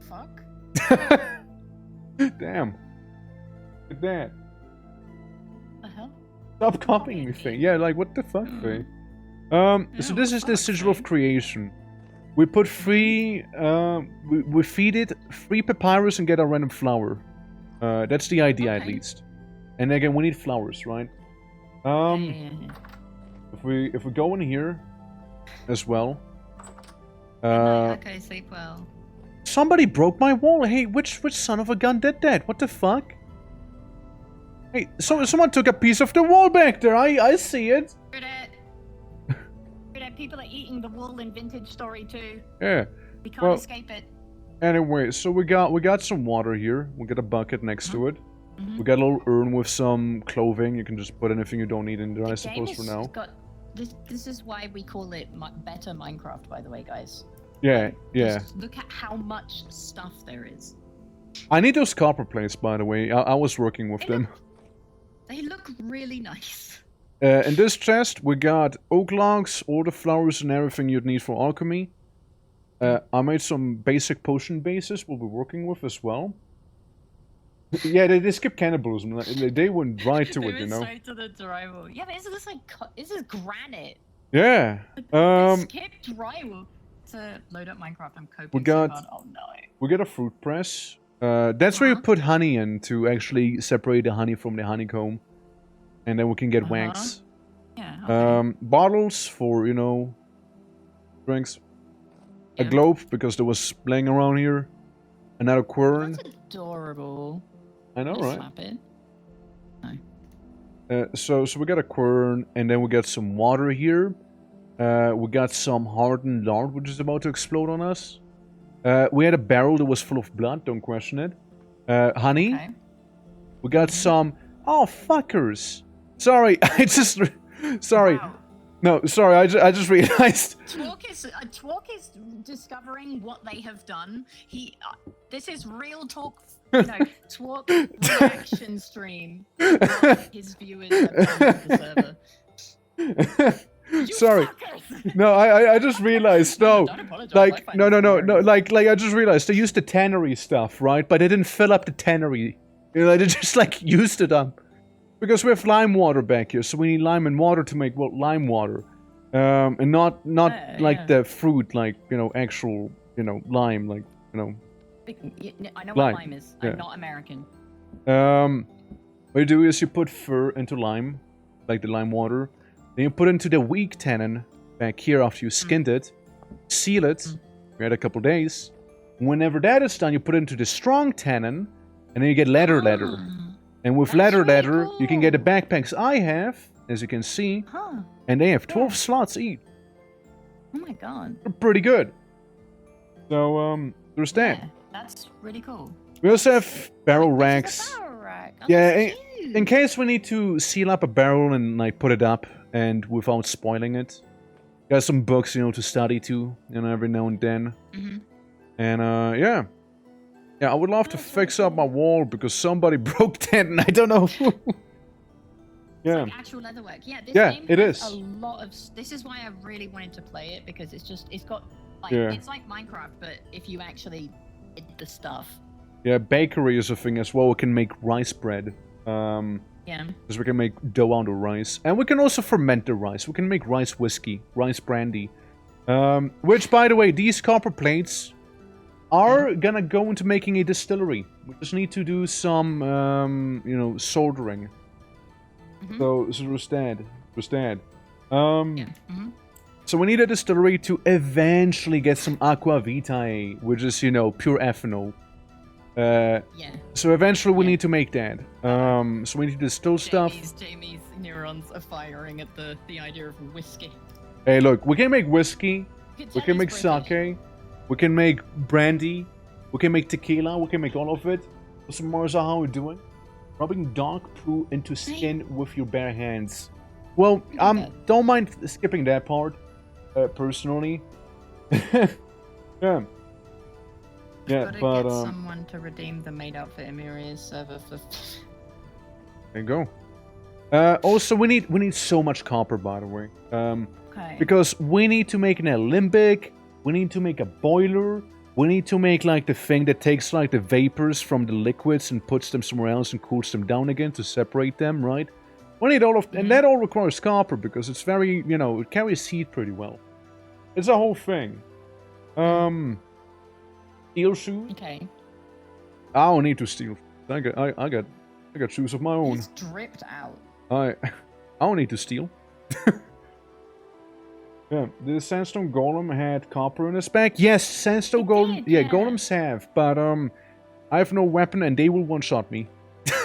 Fuck. Damn. Look at that. The hell? Stop copying me, Faye. Yeah, like, what the fuck, Faye? So this is the sigil of creation. We put 3, we feed it 3 papyrus and get a random flower. That's the idea, at Okay. least. And again, we need flowers, right? Yeah. If we go in here as well. Okay, sleep well. Somebody broke my wall. Hey, which son of a gun did that? What the fuck? Hey, someone took a piece of the wall back there. I see it. Heard it. Heard it. People are eating the wool in Vintage Story too. Yeah. We can't Well- escape it. Anyway, so we got some water here. We got a bucket next to it. Mhm. We got a little urn with some clothing. You can just put anything you don't need in there, I The suppose, for game now. has got this is why we call it better Minecraft, by the way, guys. Yeah. Just look at how much stuff there is. I need those copper plates, by the way. I was working with They them. They look really nice. In this chest, we got oak logs, all the flowers and everything you'd need for alchemy. I made some basic potion bases we'll be working with as well. Yeah, they skip cannibalism. They went right to it, you know. Straight to the drywall. Yeah, but isn't this like this is granite? Yeah. They skipped drywall to load up Minecraft. I'm coping. We got- So hard. Oh no. We got a fruit press. That's where you put honey in to actually separate the honey from the honeycomb. And then we can get wax. Yeah. Okay. Bottles for, you know, drinks. A Yeah. globe, because there was laying around here. Another quern. That's adorable. I know, Just right? slap it. So we got a quern, and then we got some water here. We got some hardened lard, which is about to explode on us. We had a barrel that was full of blood, don't question it. Honey. Okay. We got some... Oh, fuckers! Sorry, I just... Sorry. Wow. No, sorry, I just realized... Twerk is discovering what they have done. This is real talk. You know, Twerk reaction stream. His viewers have done to the server. You Sorry. fuckers! No, I just realized, no. Don't apologize, Like, I find no, this hilarious. like, I just realized they used the tannery stuff, right? But they didn't fill up the tannery. You know, they just, like, used it up. Because we have lime water back here, so we need lime and water to make, well, lime water. And not like yeah. the fruit, like, you know, actual, you know, lime, like, you know. I know Lime. what lime is. Yeah. I'm not American. What you do is you put fur into lime, like the lime water. Then you put into the weak tannin back here after you skinned it. Seal it. Wait a couple days. Whenever that is done, you put it into the strong tannin. And then you get leather. And with That's leather, really you can get the cool. backpacks I have, as you can see. Huh. And they have 12 Yeah. slots each. Oh my god. They're pretty good. So, there's that. Yeah, that's really cool. We also have barrel This racks. is a barrel rack. Oh, Yeah, that's in cute. case we need to seal up a barrel and like put it up and without spoiling it. Got some books, you know, to study to, you know, every now and then. Mhm. And yeah. Yeah, I would love to That's fix really up my wall because somebody broke that and I don't know. It's Yeah. like actual leatherwork. Yeah, this Yeah, game it has is. a lot of. This is why I really wanted to play it because it's got like Yeah. it's like Minecraft, but if you actually did the stuff. Yeah, bakery is a thing as well. We can make rice bread. Yeah. Because we can make dough out of rice. And we can also ferment the rice. We can make rice whiskey, rice brandy. Which, by the way, these copper plates are gonna go into making a distillery. We just need to do some, you know, soldering. So Rustad. Yeah. So we need a distillery to eventually get some aqua vitae, which is, you know, pure ethanol. Yeah. So eventually we Yeah. need to make that. So we need to distill stuff. Jamie's neurons are firing at the idea of whiskey. Hey, look, we can make whiskey. You We tell can he's make British. sake. We can make brandy. We can make tequila. We can make all of it. So Marza, how are we doing? Rubbing dog poo into skin with your bare hands. Well, don't mind skipping that part. Personally. Yeah. Yeah, Gotta but get someone to redeem the maid outfit Emiria's server for. there you go. Also, we need so much copper, by the way. Okay. Because we need to make an alembic. We need to make a boiler. We need to make like the thing that takes like the vapors from the liquids and puts them somewhere else and cools them down again to separate them, right? We need all of, and that all requires copper because it's very, you know, it carries heat pretty well. It's a whole thing. Steel shoes. Okay. I don't need to steal. I got shoes of my own. It's dripped out. I don't need to steal. Yeah, the sandstone golem had copper in his back. Yes, sandstone golem. did, Yeah, yeah. golems have, but I have no weapon and they will one-shot me.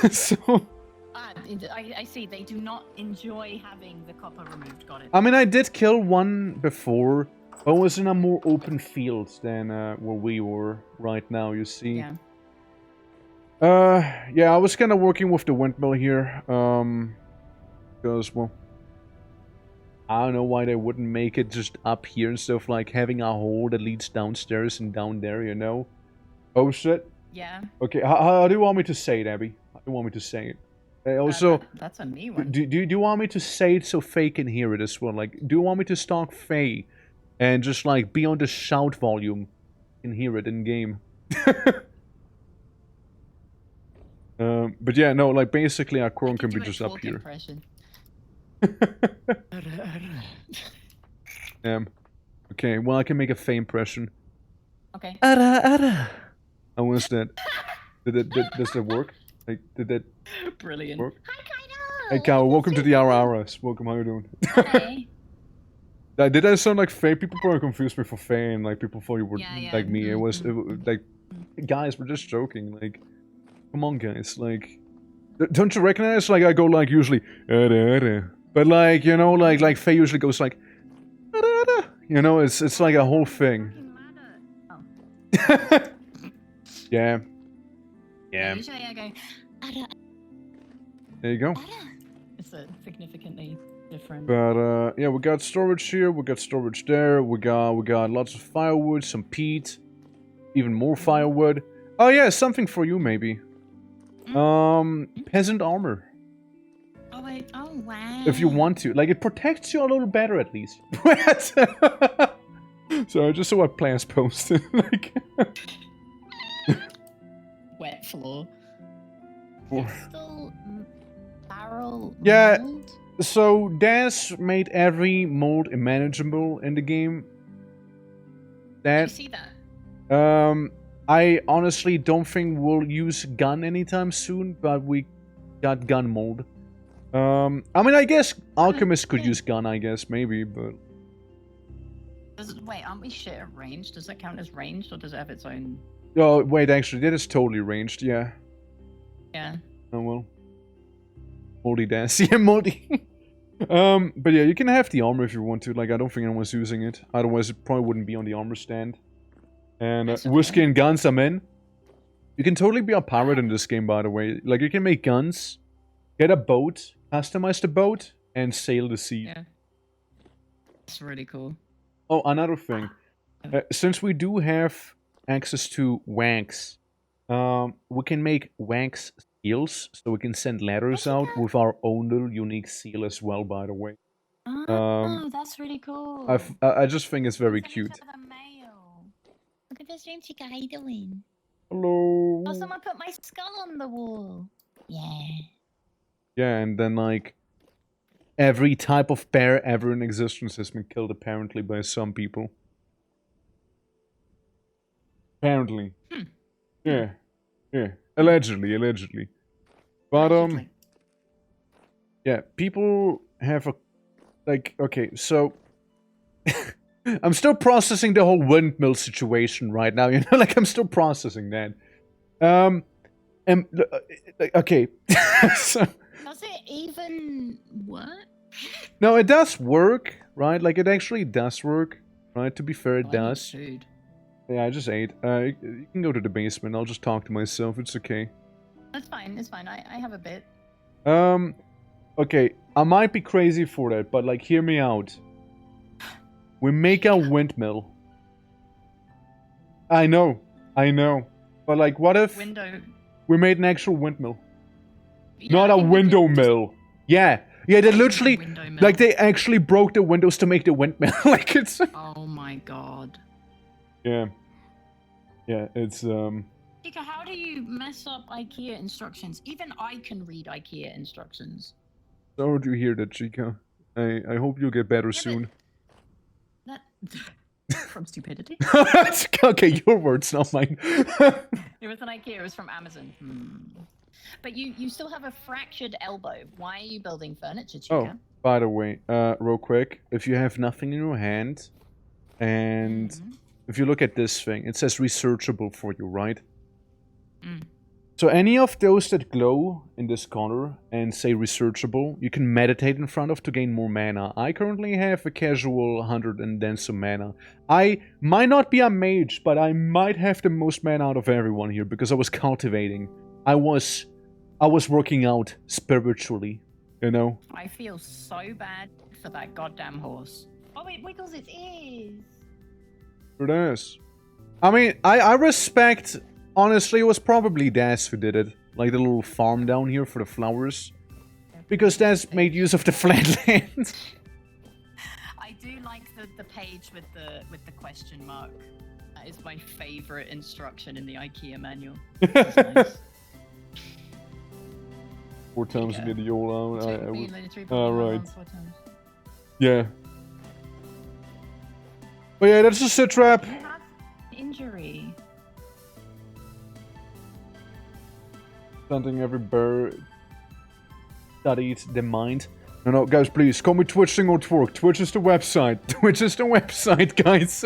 So I see. They do not enjoy having the copper removed. Got it. I mean, I did kill one before, but it was in a more open field than where we were right now. You see. Yeah. Yeah, I was kind of working with the windmill here, because, well, I don't know why they wouldn't make it just up here instead of, like, having a hole that leads downstairs and down there, you know? Oh, shit. Yeah. Okay, how do you want me to say it, Abby? How do you want me to say it? Also, That's a me one. do you want me to say it so Faye can hear it as well? Like, do you want me to stalk Faye and just, like, be on the shout volume and hear it in-game? But yeah, no, like, basically our Quorum can be just up here. Impression. Okay, well, I can make a Faye impression. Okay. How was that? Does that work? Like, did that Brilliant. work? Hi, Kaido! Hey, Cal, welcome to the Aras. Welcome, how you doing? Hey. Did I sound like Faye? People probably confused me for Faye, and like people thought you were Yeah, like me. It was like, guys, we're just joking. Like, come on, guys. Like, don't you recognize? Like, I go like usually, but like you know, like Faye usually goes like, you know, it's like a whole thing. Oh. Yeah. Yeah. Usually I go. There you go. It's a significantly different. But yeah, we got storage here, we got storage there, we got lots of firewood, some peat, even more firewood. Oh yeah, something for you maybe. Peasant armor. Oh wait. Oh wow. If you want to. Like, it protects you a little better at least. So I just saw what players posted. Like, Wet floor. Or- It's still barrel Yeah. mold? so Daz made every mold manageable in the game. You That see that? I honestly don't think we'll use gun anytime soon, but we got gun mold. I mean, I guess alchemists could use gun, I guess, maybe, but... Wait, aren't we shit at range? Does that count as ranged, or does it have its own? Oh, wait, actually, that is totally ranged, yeah. Yeah. Oh, well. Moldy dance. Yeah, moldy. But yeah, you can have the armor if you want to. Like, I don't think anyone's using it. Otherwise, it probably wouldn't be on the armor stand. And That's okay. whiskey and guns, I'm in. You can totally be a pirate in this game, by the way. Like, you can make guns, get a boat, customize the boat, and sail the sea. Yeah. It's really cool. Oh, another thing. Since we do have access to wax, we can make wax seals, so we can send letters out with our own little unique seal as well, by the way. Oh, that's really cool. I just think it's very Send each cute. other mail. Look at the stream, Chica. How you doing? Hello. Oh, someone put my skull on the wall. Yeah. Yeah, and then, like, every type of bear ever in existence has been killed, apparently, by some people. Apparently. Yeah. Yeah. Allegedly. But, Allegedly. Yeah, people have a... Like, okay, so... I'm still processing the whole windmill situation right now, you know? Like, I'm still processing that. And, okay. So, Does it even work? no, it does work, right? Like, it actually does work, right? To be fair, it I need does. food. Yeah, I just ate. You can go to the basement. I'll just talk to myself. It's okay. That's fine. It's fine. I have a bit. Okay. I might be crazy for that, but, like, hear me out. We make a windmill. I know. But, like, what if Window. we made an actual windmill? Yeah, Not I a think we could window just- mill. Yeah, they literally, window mill. like, they actually broke the windows to make the windmill. Like, it's... Oh my god. Yeah. Yeah, it's, Chica, how do you mess up IKEA instructions? Even I can read IKEA instructions. Sorry to hear that, Chica. I hope you'll get better but- soon. That from stupidity. Okay, your words, not mine. It was an IKEA. It was from Amazon. But you still have a fractured elbow. Why are you building furniture, Chica? Oh, by the way, real quick, if you have nothing in your hand, and if you look at this thing, it says researchable for you, right? So any of those that glow in this corner and say researchable, you can meditate in front of to gain more mana. I currently have a casual 100 and then some mana. I might not be a mage, but I might have the most mana out of everyone here because I was cultivating. I was working out spiritually, you know? I feel so bad for that goddamn horse. Oh, it wiggles its ears. It is. I mean, I respect... Honestly, it was probably Des who did it. Like the little farm down here for the flowers. Because Des made use of the flat land. I do like the page with the question mark. That is my favorite instruction in the IKEA manual. That's nice. 4 times Yeah. you get the old out. Right. Yeah. But yeah, that's a sit trap. You have injury. Something every bird studied the mind. No, guys, please, call me Twitch thing or twerk. Twitch is the website. Twitch is the website, guys.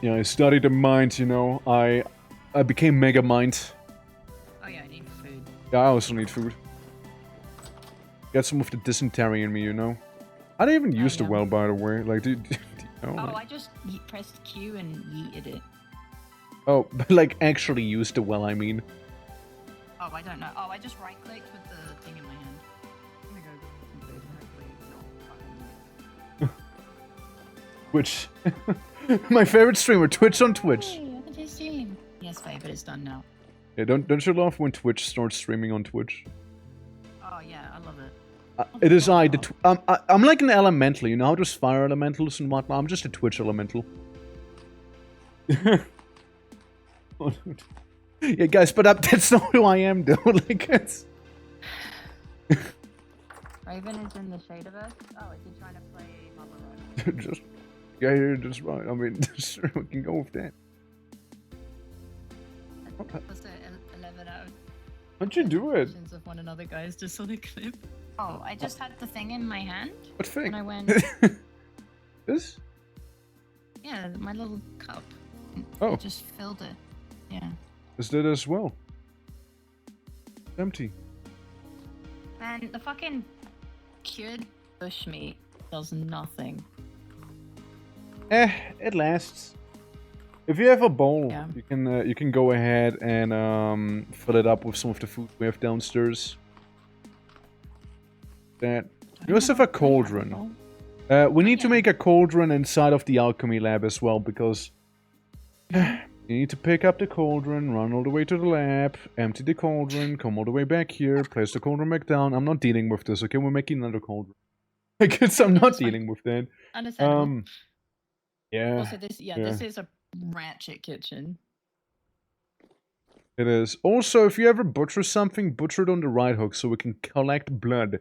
Yeah, I studied the mind, you know. I became Mega Mind. Oh yeah, I need food. Yeah, I also need food. Get some of the dysentery in me, you know. I didn't even use the yeah. well, by the way. Like, do you know? Oh, Like- I just pressed Q and yeeted it. Oh, but like actually use the well, I mean. Oh, I don't know. Oh, I just right-clicked with the thing in my hand. I'm gonna go get some food and hopefully not fucking Twitch. My favorite streamer, Twitch on Twitch. Hey, welcome to the stream. Yes, babe, but it's done now. Yeah, don't you love when Twitch starts streaming on Twitch? Oh yeah, I love it. It is I'm like an elemental, you know how there's fire elementals and whatnot? I'm just a Twitch elemental. Oh, dude. Yeah, guys, but that's not who I am, though. Like, it's... Raven is in the shade of us. Oh, is he trying to play Mama Rose? just... Yeah, you're just right. I mean, sure, we can go with that. What's the 11 out of How'd you do it? versions of one another, guys? Just saw the clip. Oh, I just had the thing in my hand, What thing? and I went, This? yeah, my little cup. Oh. I just filled it. Yeah. Is that as well? Empty. Man, the fucking cured bushmeat does nothing. It lasts. If you have a bowl, Yeah. you can go ahead and fill it up with some of the food we have downstairs. That you also have a cauldron. We need to yeah. make a cauldron inside of the alchemy lab as well because you need to pick up the cauldron, run all the way to the lab, empty the cauldron, come all the way back here, place the cauldron back down. I'm not dealing with this, okay? We're making another cauldron. I guess I'm not That's fine. dealing with that. Understandable. Yeah. Also, this this is a ratchet kitchen. It is. Also, if you ever butcher something, butcher it on the right hook so we can collect blood.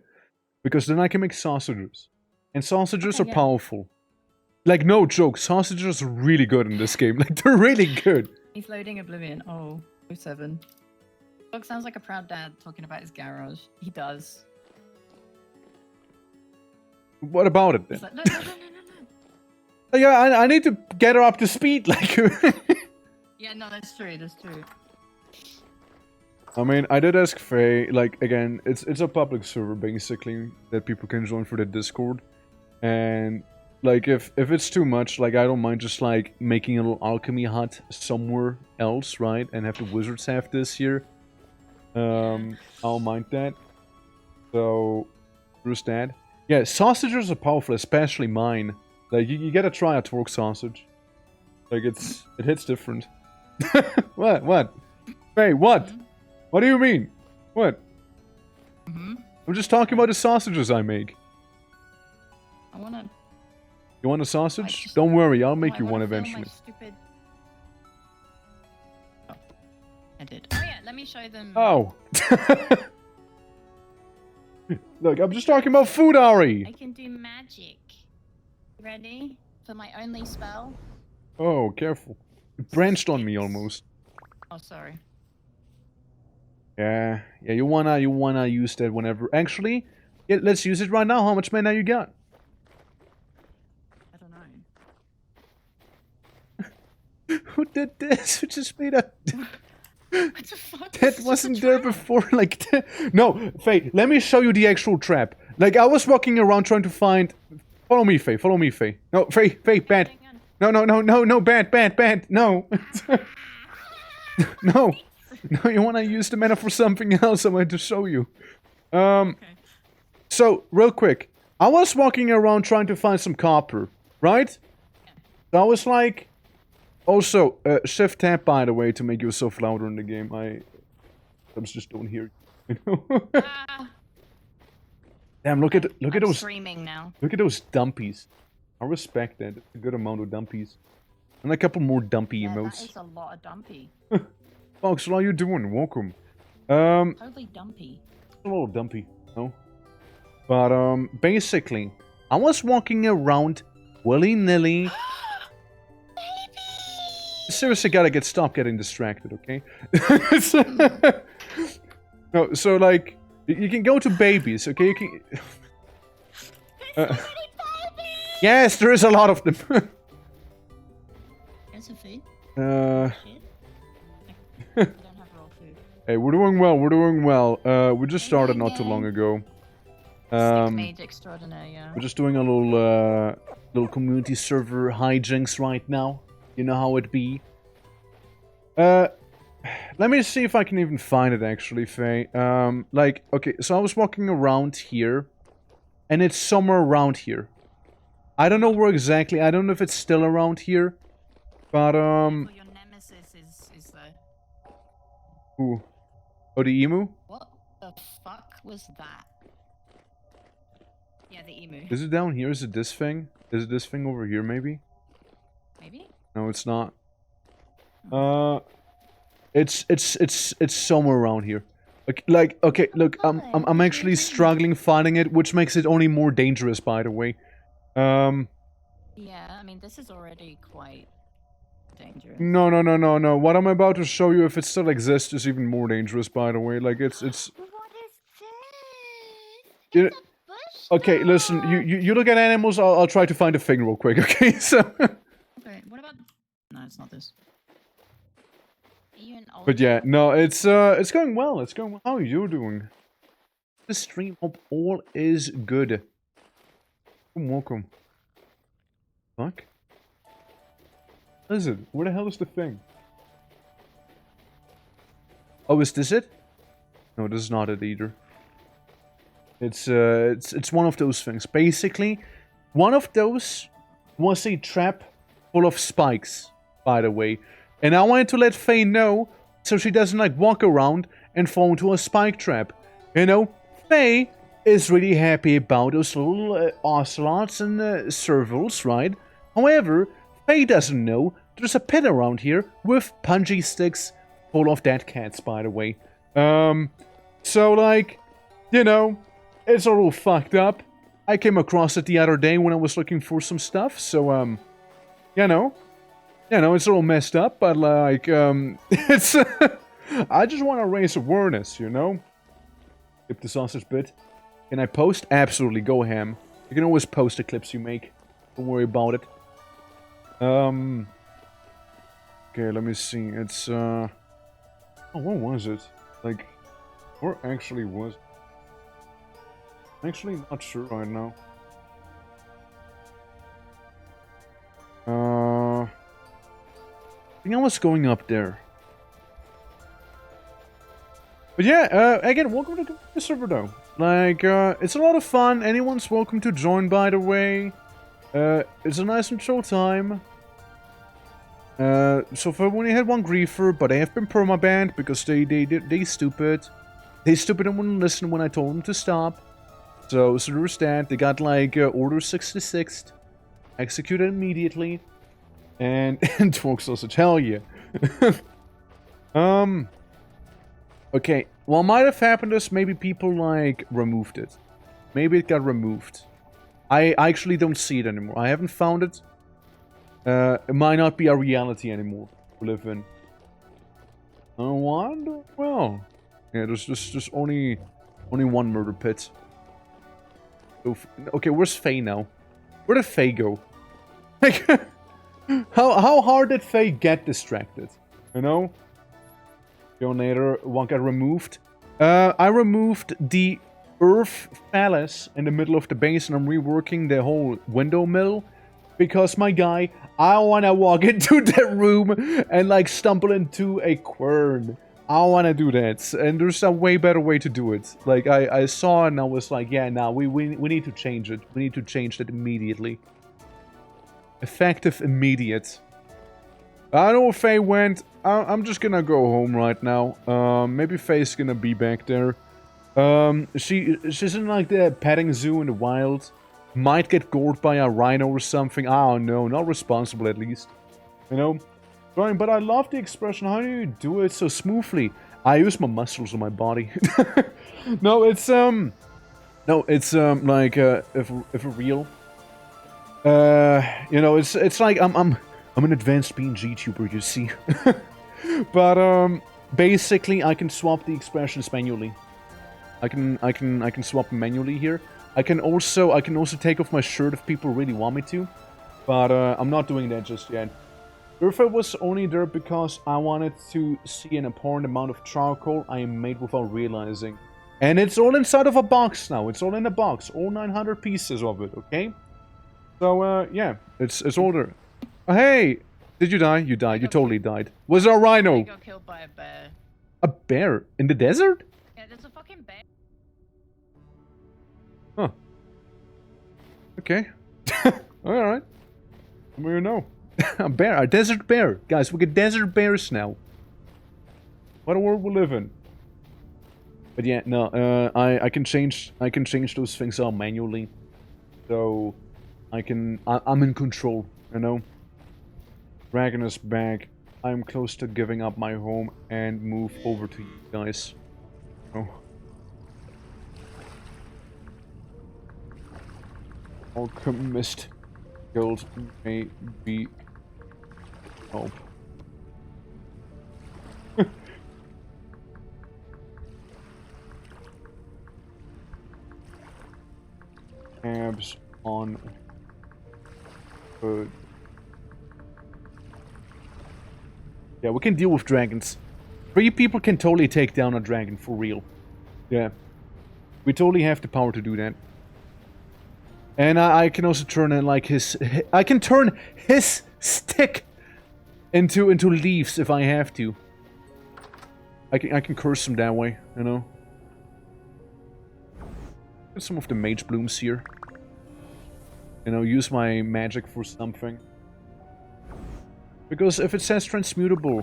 Because then I can make sausages. And sausages Okay, are yeah. powerful. Like, no joke, sausages are really good in this game. Like, they're really good. He's loading Oblivion. Oh, 07. Dog sounds like a proud dad talking about his garage. He does. What about it then? He's like, no, no, no, no, no, no. Yeah, I need to get her up to speed. Like, Yeah, no, that's true. That's true. I mean, I did ask Faye. Like, again, it's a public server basically that people can join for the Discord, and like if it's too much, like I don't mind just like making a little alchemy hut somewhere else, right? And have the wizards have this here. I don't mind that. So, there's that. Yeah, sausages are powerful, especially mine. Like, you gotta try a twerk sausage. Like, it hits different. What? Hey, what? What do you mean? What? I'm just talking about the sausages I make. I wanna... You want a sausage? Don't worry, I'll make I you one wanna feel my eventually. stupid... Oh, I did. Oh yeah, let me show them... Oh! Look, I'm just talking about food, Ari! I can do magic. Ready? For my only spell? Oh, careful. You branched on me almost. Oh, sorry. Yeah, you wanna use that whenever. Actually, yeah, let's use it right now. How much mana you got? I don't know. Who did this? Who just made a... What the fuck? This That is just a wasn't there trap. before, like... No, Faye, let me show you the actual trap. Like, I was walking around trying to find... Follow me, Faye, follow me, Faye. No, Faye, bad. Hang on. No, bad, no. No, you wanna use the mana for something else, I'm going to show you. Okay. So, real quick. I was walking around trying to find some copper, right? So I was like... Also, shift tab, by the way, to make yourself louder in the game. I just don't hear you. Damn, look at I'm those screaming now. Look at those dumpies. I respect that. It's a good amount of dumpies. And a couple more dumpy Yeah, that emotes. is a lot of dumpy. Fox, what are you doing? Welcome. Totally dumpy. A little dumpy, no? But, basically, I was walking around willy-nilly. Seriously, gotta stop getting distracted, okay? No, so, like, you can go to babies, okay? You can... Yes, there is a lot of them. There's a food. uh, Shit. I don't have raw food. hey, we're doing well. We just started not too long ago. Stick mage extraordinaire, yeah. We're just doing a little community server hijinks right now. You know how it be. Let me see if I can even find it actually, Faye. Like, okay, so I was walking around here, and it's somewhere around here. I don't know where exactly. I don't know if it's still around here, but Your nemesis is there. Ooh. Oh, the emu? What the fuck was that? Yeah, the emu. Is it down here? Is it this thing? Is it this thing over here? Maybe. Maybe. No, it's not. It's somewhere around here. Like, okay, look, I'm actually struggling finding it, which makes it only more dangerous, by the way. Yeah, I mean, this is already quite dangerous. No. What I'm about to show you, if it still exists, is even more dangerous, by the way. Like, it's... What is this? You- It's a bush Okay, listen, you look at animals, I'll try to find a thing real quick, okay? So... Okay, what about... No, it's not this. Are you an old... But yeah, no, it's going well, it's going well. How are you doing? The stream, hope all is good. Welcome. Fuck? What is it? Where the hell is the thing? Oh, is this it? No, this is not it either. It's one of those things. Basically, one of those was a trap full of spikes, by the way. And I wanted to let Faye know, so she doesn't, like, walk around and fall into a spike trap. You know, Faye is really happy about those little ocelots and servals, right? However, Faye doesn't know there's a pit around here with punji sticks full of dead cats, by the way. So, like, you know, it's a little fucked up. I came across it the other day when I was looking for some stuff, so, you know, it's a little messed up, but, like, it's... I just want to raise awareness, you know? Skip the sausage bit. Can I post? Absolutely, go ham. You can always post the clips you make. Don't worry about it. Okay, let me see. It's, oh, what was it? Like, where actually was it? I'm actually not sure right now. I think I was going up there. But yeah, again, welcome to the server though. Like, it's a lot of fun. Anyone's welcome to join, by the way. It's a nice and chill time. So far we only had one griefer, but they have been permabanned because they stupid. They stupid and wouldn't listen when I told them to stop. So there's that. They got like order 66 executed immediately. And Twerk sausage, hell yeah. Okay, what might have happened is maybe people like removed it. Maybe it got removed. I actually don't see it anymore. I haven't found it. It might not be a reality anymore to live in. I wonder. Well, yeah, there's only one murder pit. So, okay, where's Faye now? Where did Faye go? Like, how hard did Faye get distracted? You know? Donator, one got removed. I removed the earth phallus in the middle of the base and I'm reworking the whole window mill. Because, my guy, I want to walk into that room and, like, stumble into a quern. I want to do that. And there's a way better way to do it. Like, I saw it and I was like, yeah, nah, we need to change it. We need to change that immediately. Effective immediate. I don't know if Faye went. I'm just gonna go home right now. Maybe Faye's gonna be back there. She's in, like, the petting zoo in the wild. Might get gored by a rhino or something. I don't know. Not responsible, at least. You know? Brian, but I love the expression. How do you do it so smoothly? I use my muscles on my body. No, it's, like, if real. You know, it's like, I'm an advanced PNG tuber, you see. But, basically, I can swap the expressions manually. I can swap them manually here. I can also take off my shirt if people really want me to, but I'm not doing that just yet. Urfa was only there because I wanted to see an abhorrent amount of charcoal I made without realizing. And it's all inside of a box now. It's all in a box. All 900 pieces of it, okay? So, yeah. It's all there. Hey! Did you die? You died. You totally died. Was there a rhino? I got killed by a bear. A bear? In the desert? Yeah, there's a fucking bear. Huh. Okay. Alright. What do you know? A bear. A desert bear. Guys, we get desert bears now. What a world we live in. But yeah, no, I can change those things out manually. So I'm in control, you know? Dragon is back. I'm close to giving up my home and move over to you guys. Oh. Alchemist Guild may be help. Tabs on food. Yeah, we can deal with dragons. 3 people can totally take down a dragon, for real. Yeah. We totally have the power to do that. And I can also turn in, like, I can turn his stick into leaves if I have to. I can curse him that way, you know. Get some of the mage blooms here. You know, use my magic for something. Because if it says transmutable,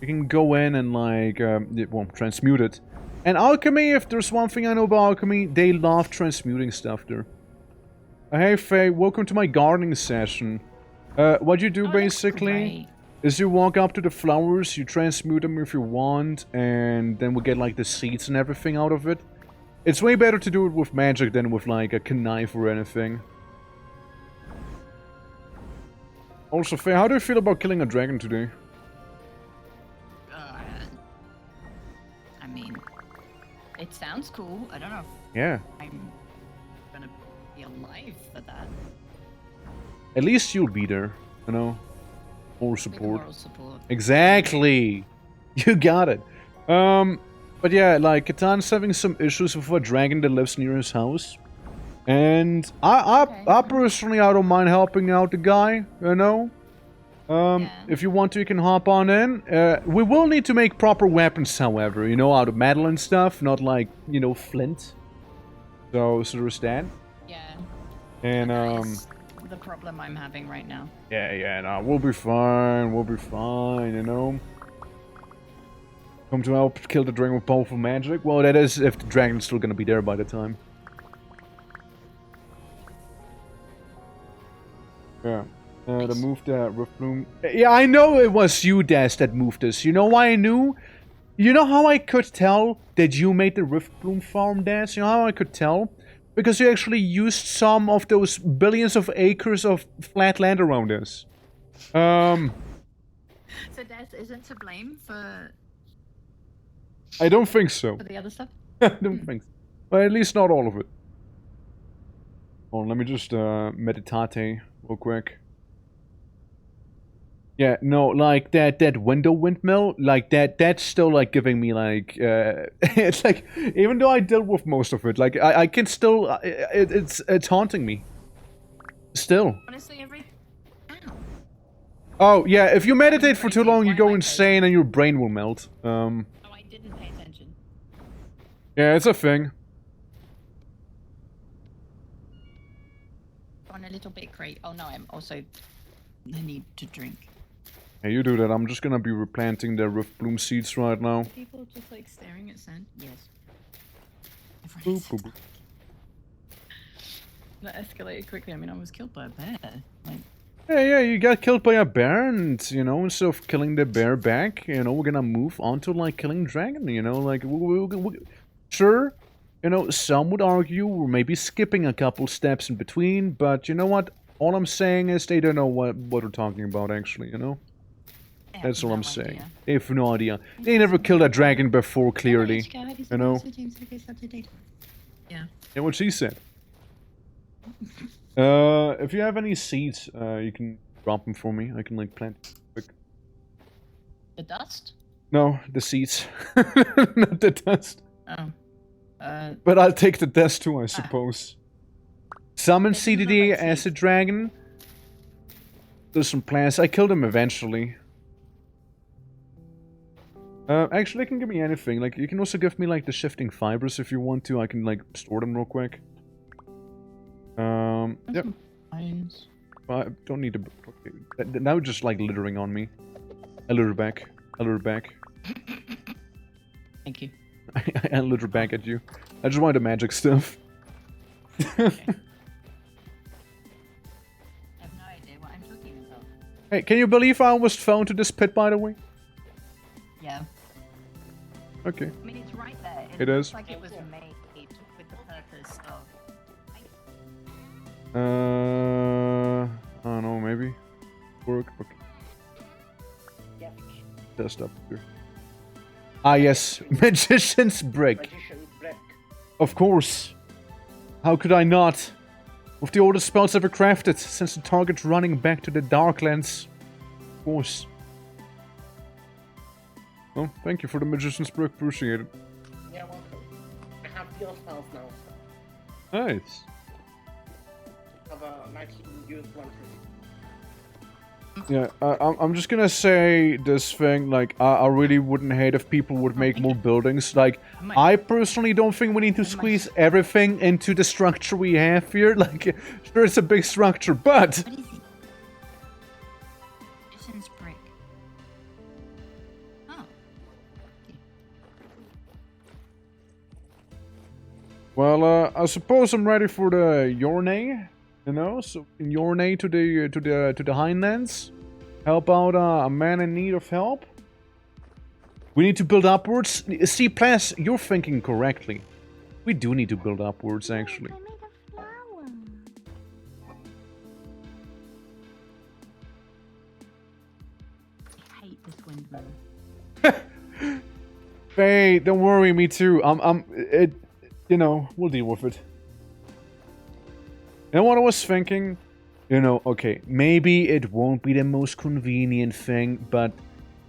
you can go in and, like, well, transmute it. And alchemy, if there's one thing I know about alchemy, they love transmuting stuff there. Hey Faye, welcome to my gardening session. What you do basically is you walk up to the flowers, you transmute them if you want, and then we get, like, the seeds and everything out of it. It's way better to do it with magic than with, like, a knife or anything. Also, Faye, how do you feel about killing a dragon today? It sounds cool. I don't know if Yeah. I'm gonna be alive for that. At least you'll be there, you know? More Big support. moral support. Exactly! You got it. But yeah, like, Katan's having some issues with a dragon that lives near his house. And I personally, I don't mind helping out the guy, you know? If you want to, you can hop on in. We will need to make proper weapons, however, you know, out of metal and stuff, not like, you know, flint. So there's that. Yeah. And, That is the problem I'm having right now. yeah, no, we'll be fine, you know? Come to help kill the dragon with powerful magic? Well, that is if the dragon's still gonna be there by the time. Yeah. To move the Rift Bloom. Yeah, I know it was you, Des, that moved this. You know why I knew? You know how I could tell that you made the Rift Bloom farm, Des? You know how I could tell? Because you actually used some of those billions of acres of flat land around us. So Des isn't to blame for I don't think so. the other stuff? I don't think so. Well, at least not all of it. Hold on, let me just meditate real quick. Yeah, no, like that window windmill, like that's still like giving me like it's like, even though I dealt with most of it, like I can still it's haunting me. Still. Honestly, Ow. Oh yeah, if you meditate for too long, you go insane and your brain will melt. Oh, I didn't pay attention. Yeah, it's a thing. On a little bit great. Oh no, I'm also. I need to drink. Hey, you do that. I'm just gonna be replanting the Rift Bloom seeds right now. People just like staring at sand. Yes. Boop, boop, boop. That escalated quickly. I mean, I was killed by a bear. Like. Yeah, you got killed by a bear, and, you know, instead of killing the bear back, you know, we're gonna move on to, like, killing dragon, you know, like, sure, you know, some would argue we're maybe skipping a couple steps in between, but you know what? All I'm saying is they don't know what we're talking about, actually, you know? That's all I'm saying. They have no idea. They never killed a dragon before, clearly, you know? Yeah. Yeah, what she said. If you have any seeds, you can drop them for me. I can, like, plant quick. The dust? No, the seeds. Not the dust. Oh. But I'll take the dust too, I suppose. Summon CDD Acid Dragon. There's some plants. I killed him eventually. Actually, it can give me anything. Like, you can also give me, like, the shifting fibers if you want to. I can, like, store them real quick. Yep. Well, I don't need to... Okay. Now just, like, littering on me. I litter back. I litter back. Thank you. I litter back at you. I just want the magic stuff. Okay. I have no idea what I'm talking about. Hey, can you believe I almost fell into this pit, by the way? Yeah. Okay. I mean, it's right there. It is. Looks like it was made with the purpose of... I don't know, maybe? Work, okay. Yeah. Test up here. Ah, yes. Magician's Brick. Magician brick. Of course. How could I not? With the oldest spells ever crafted, since the target's running back to the Darklands. Of course. Oh, thank you for the Magician's Brick. Appreciate it. Yeah, welcome. I have your spells now. Nice. I have a 19 used one. Yeah, I'm just gonna say this thing, like, I really wouldn't hate if people would make more buildings. Like, I personally don't think we need to squeeze everything into the structure we have here. Like, sure, it's a big structure, but... What is it? Magician's brick. Oh. Well, I suppose I'm ready for the Yornay, you know? So, Yornay to the Highlands. Help out a man in need of help. We need to build upwards. See, Plas, you're thinking correctly. We do need to build upwards, actually. I made a flower. I hate this windmill. Faye, don't worry, me too. You know, we'll deal with it. You know what I was thinking? You know, okay, maybe it won't be the most convenient thing, but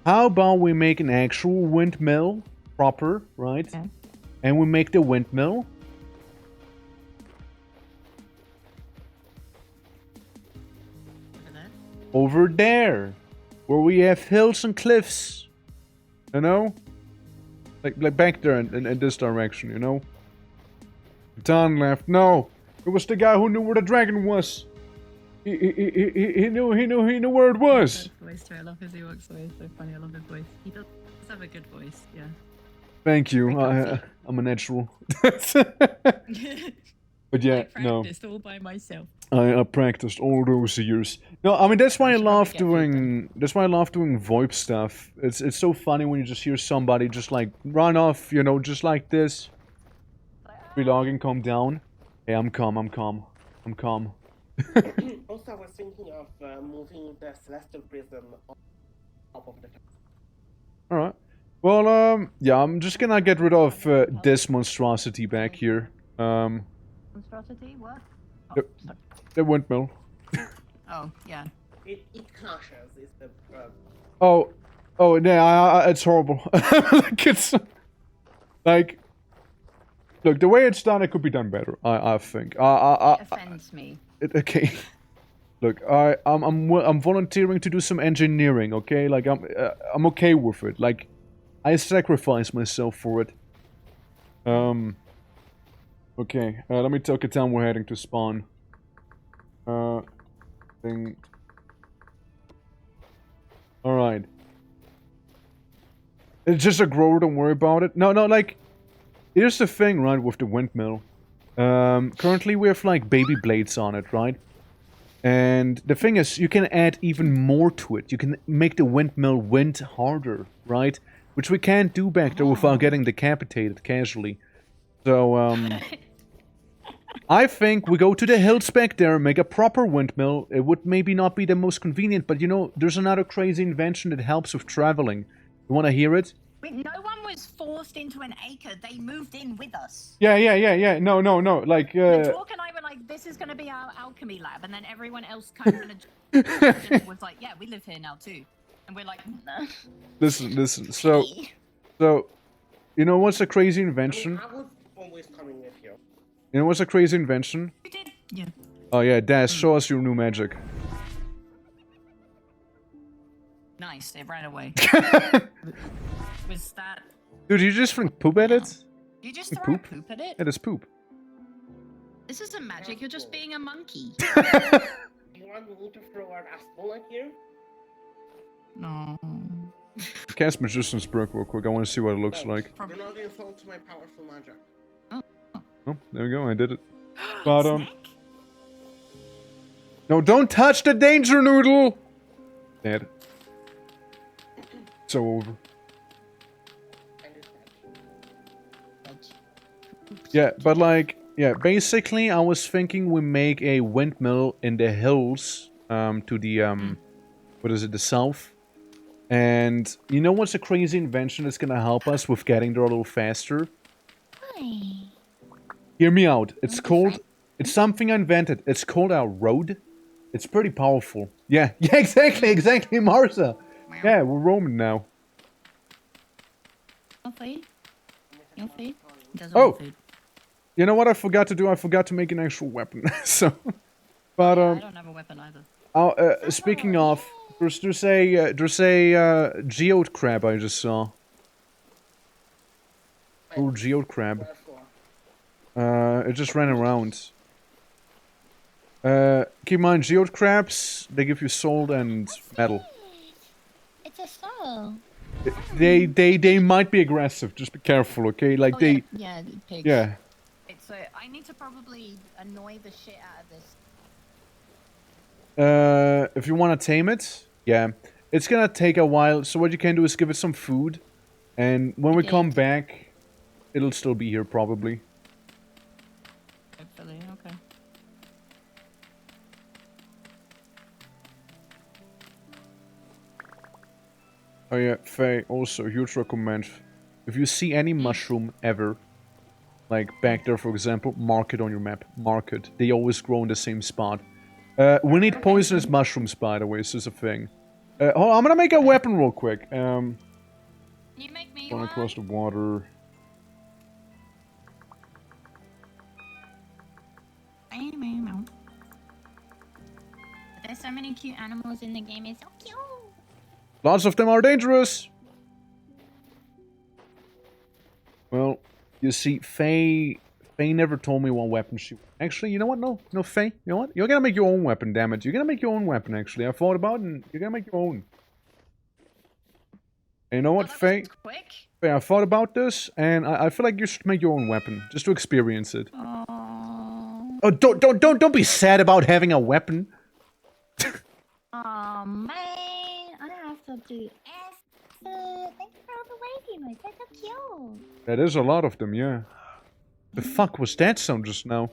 how about we make an actual windmill proper, right? Okay. And we make the windmill. Over there. Over there, where we have hills and cliffs, you know, like back there in this direction, you know. Don left. No, it was the guy who knew where the dragon was. He knew where it was. His voice too. I love his Ewok's voice. So funny. I love his voice. He does have a good voice. Yeah. Thank you. Very comfy. I'm a natural. But yeah, I no. practiced all by myself. I practiced all those years. No, I mean that's why I should love probably get doing. That's why I love doing VoIP stuff. It's so funny when you just hear somebody just like run off, you know, just like this. Relogging, calm down. Hey, I'm calm. I'm calm. I'm calm. Also, I was thinking of moving the Celestial Prism on top of the tower. All right. Well, yeah, I'm just gonna get rid of this monstrosity back here. Monstrosity? What? Oh, Yep. sorry. The windmill. Oh, yeah. It crashes, is the... Oh, yeah, it's horrible. Like, it's... Like... Look, the way it's done, it could be done better, I think. It offends me. Okay. Look, I'm volunteering to do some engineering, okay? Like, I'm okay with it. Like, I sacrifice myself for it. Okay, let me take it down, we're heading to spawn. Thing... Alright. It's just a grower, don't worry about it. No, like... Here's the thing, right, with the windmill. Currently we have, like, baby blades on it, right? And the thing is, you can add even more to it. You can make the windmill wind harder, right? Which we can't do back there without getting decapitated casually. So, I think we go to the hills back there, make a proper windmill. It would maybe not be the most convenient, but you know, there's another crazy invention that helps with traveling. You wanna hear it? Wait, no one was forced into an acre. They moved in with us. Yeah. No. Like, The Dwark and I were like, this is going to be our alchemy lab. And then everyone else kind of was like, yeah, we live here now too. And we're like, nah. Listen. So, you know what's a crazy invention? I was always coming with you. You know what's a crazy invention? We did. Yeah. Oh yeah, Daz, show us your new magic. Nice. It ran away. Was that... Dude, you just fling poop at it? You just throw Poop? poop at it? It is poop. This isn't magic. You're just being a monkey. You want me to throw an asshole at you? No. Cast Magician's Brook real quick. I want to see what it looks like. Do not insult my powerful magic. Oh, there we go. I did it. But, no, don't touch the danger noodle! Dead. So over. Yeah, but like, yeah, basically I was thinking we make a windmill in the hills, to the, what is it, the south. And you know what's a crazy invention that's gonna help us with getting there a little faster? Hear me out. It's called, it's something I invented. It's called our road. It's pretty powerful. Yeah, exactly, Martha. Yeah, we're Roman now. No food? No food? Doesn't Oh! want food. You know what I forgot to do? I forgot to make an actual weapon. So, but I don't have a weapon either. speaking of, there's a geode crab I just saw. Oh, geode crab. It just ran around. Keep in mind, geode crabs, they give you soul and metal. It's a soul. They might be aggressive. Just be careful, okay? Like Oh, they, yeah, pigs. yeah. Wait, so I need to probably annoy the shit out of this. If you want to tame it, yeah, it's gonna take a while. So what you can do is give it some food, and when we come back, it'll still be here probably. Hopefully, okay. Oh yeah, Faye, also huge recommend. If you see any mushroom ever, like back there, for example, mark it on your map. Mark it. They always grow in the same spot. We need poisonous mushrooms, by the way, so it's a thing. Hold on, I'm gonna make a weapon real quick. You make me Going one. across the water. There's so many cute animals in the game. It's so cute. Lots of them are dangerous. Well, you see, Faye never told me what weapon she... Actually, you know what? No, Faye. You know what? You're gonna make your own weapon, damn it. You're gonna make your own weapon, actually. I thought about it, and you're gonna make your own. And you know what, Oh, that Faye? was quick. Faye, I thought about this, and I feel like you should make your own weapon, just to experience it. Oh, don't be sad about having a weapon. Oh man, I have to do acid. Thank you for all the wave emotes. That's so cute. That is a lot of them, yeah. The fuck was that sound just now?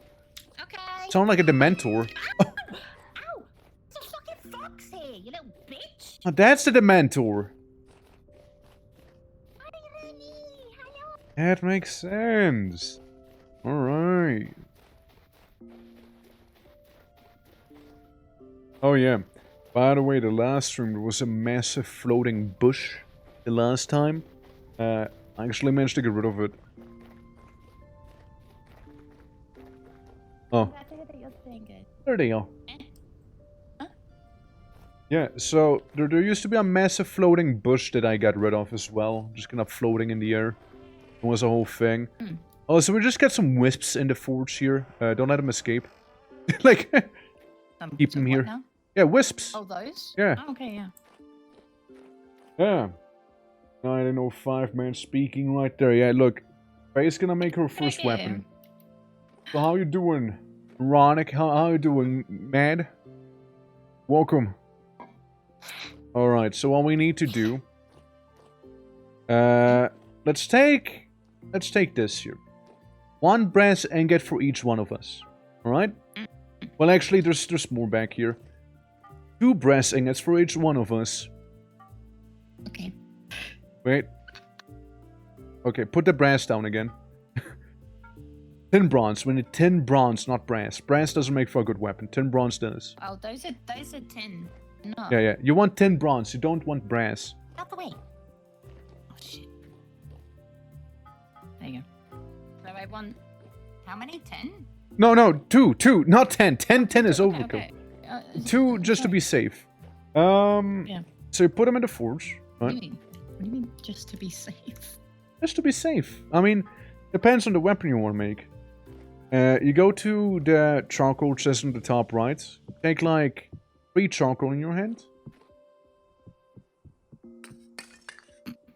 Okay. Sound like a Dementor. Ow! It's a fucking fox here, you little bitch. Oh, that's the Dementor. Hi, honey. Hello. That makes sense. Alright. Oh yeah. By the way, the last stream there was a massive floating bush the last time. I actually managed to get rid of it. Oh, I figured that you're doing good. there they are. Huh? Yeah, so there used to be a massive floating bush that I got rid of as well. Just kind of floating in the air. It was a whole thing. Oh, so we just got some wisps in the forge here. Don't let them escape. Like, keep them what here. now? Yeah, wisps. Oh, those? Yeah. Oh, okay, yeah. Yeah. 905 man speaking right there. Yeah, look. Faye's gonna make her first Okay. weapon. So how you doing? Ronick, how you doing, Mad? Welcome. Alright, so what we need to do... let's take this here. 1 brass ingot for each one of us. Alright? Well, actually, there's more back here. 2 brass ingots for each one of us. Okay. Wait. Okay, put the brass down again. Tin bronze. We need tin bronze, not brass. Brass doesn't make for a good weapon. Tin bronze does. Oh, those are tin. No. Yeah. You want tin bronze. You don't want brass. Out the way. Oh, shit. There you go. So I want... How many? 10? No, 2, not 10. 10 is overkill. Okay. 2 just to be safe. Yeah. So you put them in the forge, What right? do you mean? What do you mean, just to be safe? Just to be safe. I mean, depends on the weapon you want to make. You go to the charcoal chest on the top right. Take like 3 charcoal in your hand.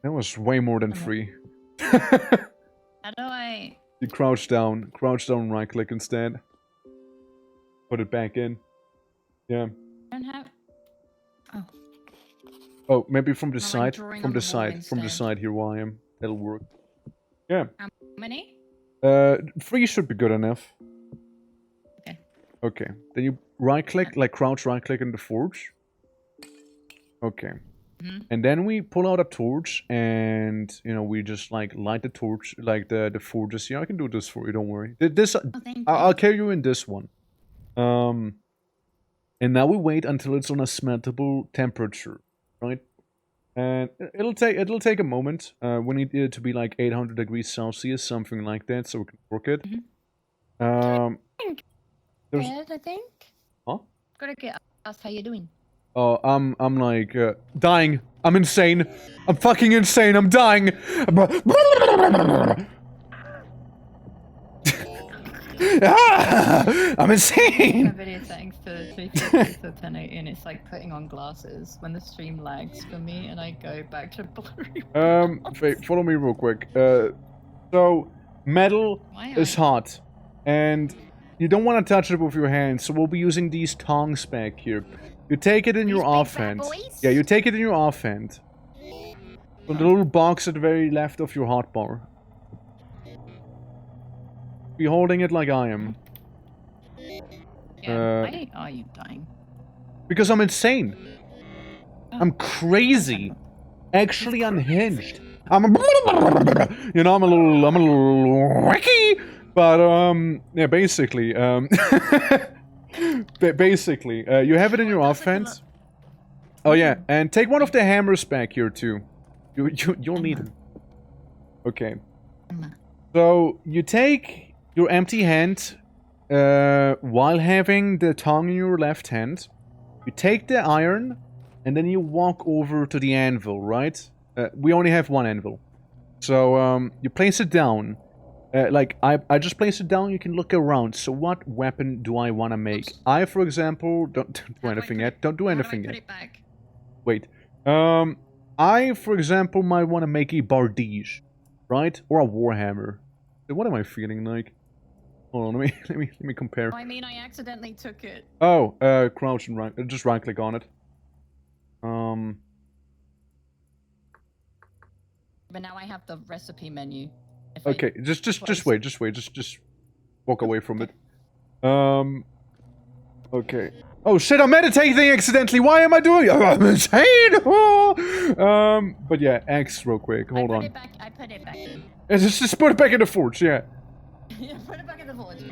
That was way more than 3. How do I... You crouch down, right click instead. Put it back in. Yeah. I don't have... Oh. Oh, maybe from the I'm side. drawing From on the the wall side. From the instead. side here where I am. That'll work. Yeah. How many? 3 should be good enough. Okay. Okay. Then you right click, like crouch right click in the forge. Okay. And then we pull out a torch and, you know, we just like light the torch, like the forges here. I can do this for you, don't worry. This, Oh, thank you. I'll carry you in this one. And now we wait until it's on a smeltable temperature, right? And it'll take a moment. We need it to be like 800 degrees Celsius, something like that, so we can work it. There's, Good, I think. huh? Gotta get asked how you doing. Oh, I'm like dying. I'm insane. I'm fucking insane. I'm dying. I'm insane. My video settings to 350 to 1080 and it's like putting on glasses when the stream lags for me and I go back to blurry. Wait, follow me real quick. So metal Why is hot, and you don't want to touch it with your hands. So we'll be using these tongs back here. You take it in your These big offhand. bad boys? Yeah, you take it in your offhand. So the little box at the very left of your hotbar. Be holding it like I am. Yeah, why are you dying? Because I'm insane. I'm crazy. Actually unhinged. I'm a, you know, I'm a little wacky, but yeah, basically, basically, you have it in your offense. Oh yeah, and take one of the hammers back here too. You'll need them. Okay. So you take your empty hand while having the tongue in your left hand. You take the iron, and then you walk over to the anvil, right? We only have one anvil. So you place it down. Like, I just place it down, you can look around. So what weapon do I want to make? I, for example, don't do anything yet. Don't do anything yet. Put it back? Wait. I, for example, might want to make a bardige, right? Or a warhammer. What am I feeling like? Hold on, let me compare. Oh, I mean, I accidentally took it. Oh, crouch and right. Just right click on it. But now I have the recipe menu. Okay, just wait, just walk away from it. Okay. Oh shit, I'm meditating accidentally. Why am I doing it? I'm insane. But yeah, X real quick. Hold on. I put it back. Just put it back in the forge. Yeah. Yeah, put it back in the forge.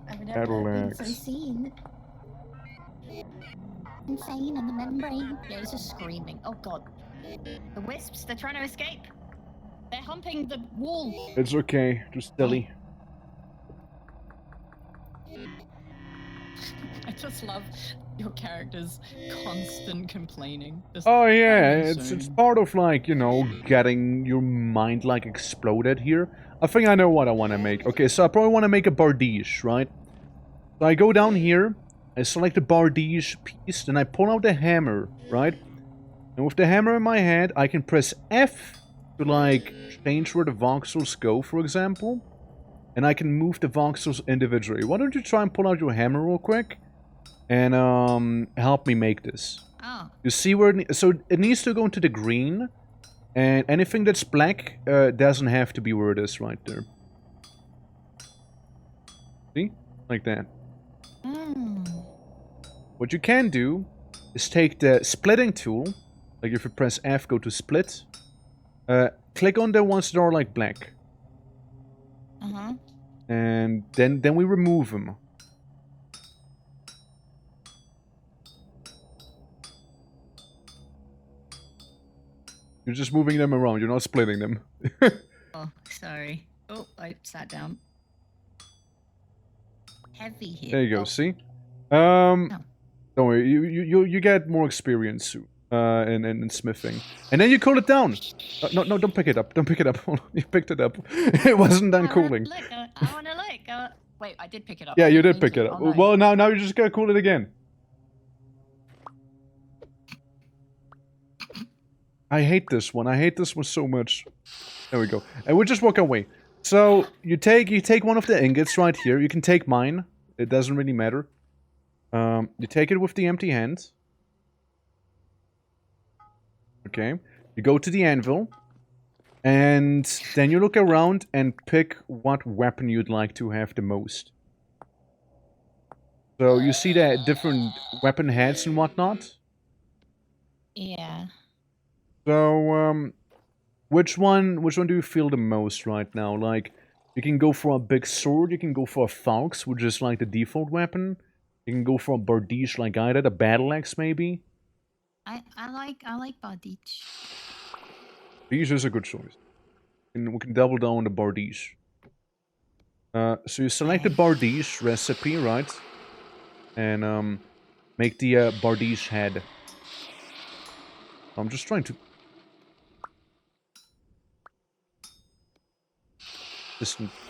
I've Battle never been axe. so seen. Insane in the membrane. Yeah, it's just screaming. Oh god. The wisps, they're trying to escape. They're humping the wall. It's okay. Just silly. I just love your character's constant complaining. Just, Oh yeah, "I'm it's insane." part of like, you know, getting your mind like exploded here. I think I know what I want to make. Okay, so I probably want to make a bardige, right? So I go down here, I select the bardige piece, then I pull out the hammer, right? And with the hammer in my hand, I can press F to like change where the voxels go, for example. And I can move the voxels individually. Why don't you try and pull out your hammer real quick? And help me make this. Oh. You see where so it needs to go into the green, and anything that's black doesn't have to be where it is right there. See? Like that. What you can do is take the splitting tool, like if you press F, go to split, click on the ones that are like black. And then we remove them. You're just moving them around, you're not splitting them. Oh, sorry. Oh, I sat down. Heavy here. There you go, Oh. see? Don't worry, you get more experience in smithing. And then you cool it down. No, don't pick it up. Don't pick it up. You picked it up. It wasn't done cooling. Look, I wanna look. Wait, I did pick it up. Yeah, I you didn't did mean pick it to. up. Oh, no. Well, now you're just gonna cool it again. I hate this one. I hate this one so much. There we go. And we'll just walk away. So you take one of the ingots right here. You can take mine. It doesn't really matter. You take it with the empty hand. Okay. You go to the anvil. And then you look around and pick what weapon you'd like to have the most. So you see the different weapon heads and whatnot? Yeah. So, which one do you feel the most right now? Like, you can go for a big sword, you can go for a falx, which is like the default weapon. You can go for a bardige like I did, a battle axe maybe. I like bardige. Bardige is a good choice. And we can double down on the bardige. So you select the bardige recipe, right? And make the bardige head. I'm just trying to...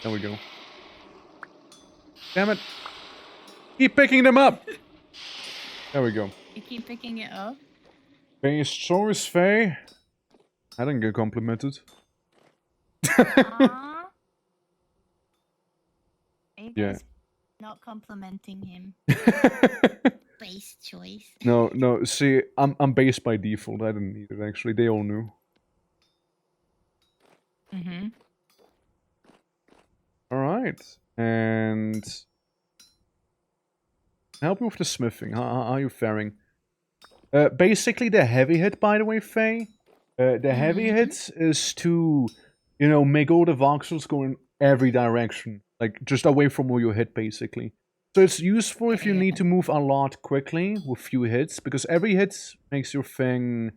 There we go. Damn it. Keep picking them up! There we go. You keep picking it up? Base choice, Faye. I didn't get complimented. Aww. Are you Yeah. guys not complimenting him? Base choice. No, see, I'm based by default. I didn't need it, actually. They all knew. Mm-hmm. Alright. And... help you with the smithing. How are you faring? Basically, the heavy hit, by the way, Faye, The heavy hits is to, make all the voxels go in every direction, like just away from where you hit, basically. So it's useful if you need to move a lot quickly with few hits, because every hit makes your thing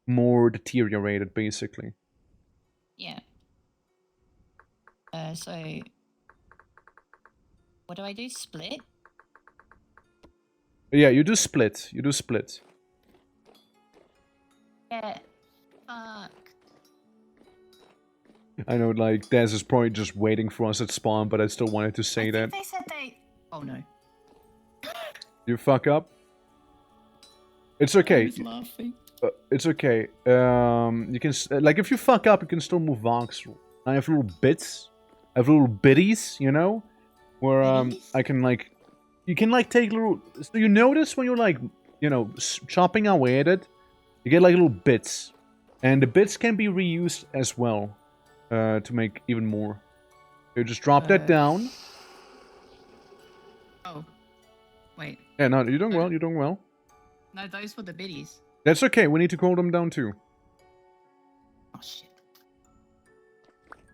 more deteriorated, basically. Yeah. So what do I do? Split? Yeah, you do split. You do split. Yeah. Fuck. I know, like, Daz is probably just waiting for us at spawn, but I still wanted to say that. They said they. Oh no. You fuck up? It's okay. I was laughing. It's okay. You can, like, if you fuck up, you can still move voxel. I have little bits. I have little biddies, where, I can, like, you can, like, take little, so you notice when you're, like, chopping away at it, you get, like, little bits. And the bits can be reused as well, to make even more. You just drop that down. Oh. Wait. Yeah, no, you're doing well, you're doing well. No, those were the biddies. That's okay, we need to call them down too. Oh shit.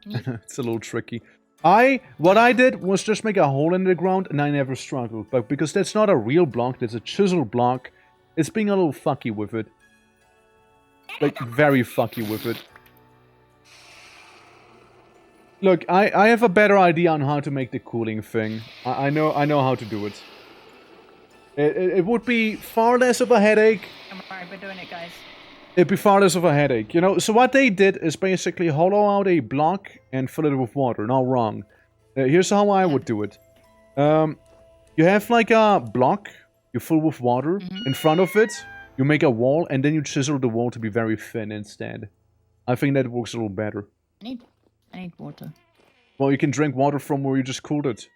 It's a little tricky. What I did was just make a hole in the ground and I never struggled. But because that's not a real block, that's a chisel block, it's being a little fucky with it. Like, very fucky with it. Look, I have a better idea on how to make the cooling thing. I know how to do it. It would be far less of a headache. I'm alright, we're doing it, guys. It'd be far less of a headache, So what they did is basically hollow out a block and fill it with water. Not wrong. Here's how I would do it. You have like a block you fill with water. In front of it, you make a wall, and then you chisel the wall to be very thin instead. I think that works a little better. I need water. Well, you can drink water from where you just cooled it.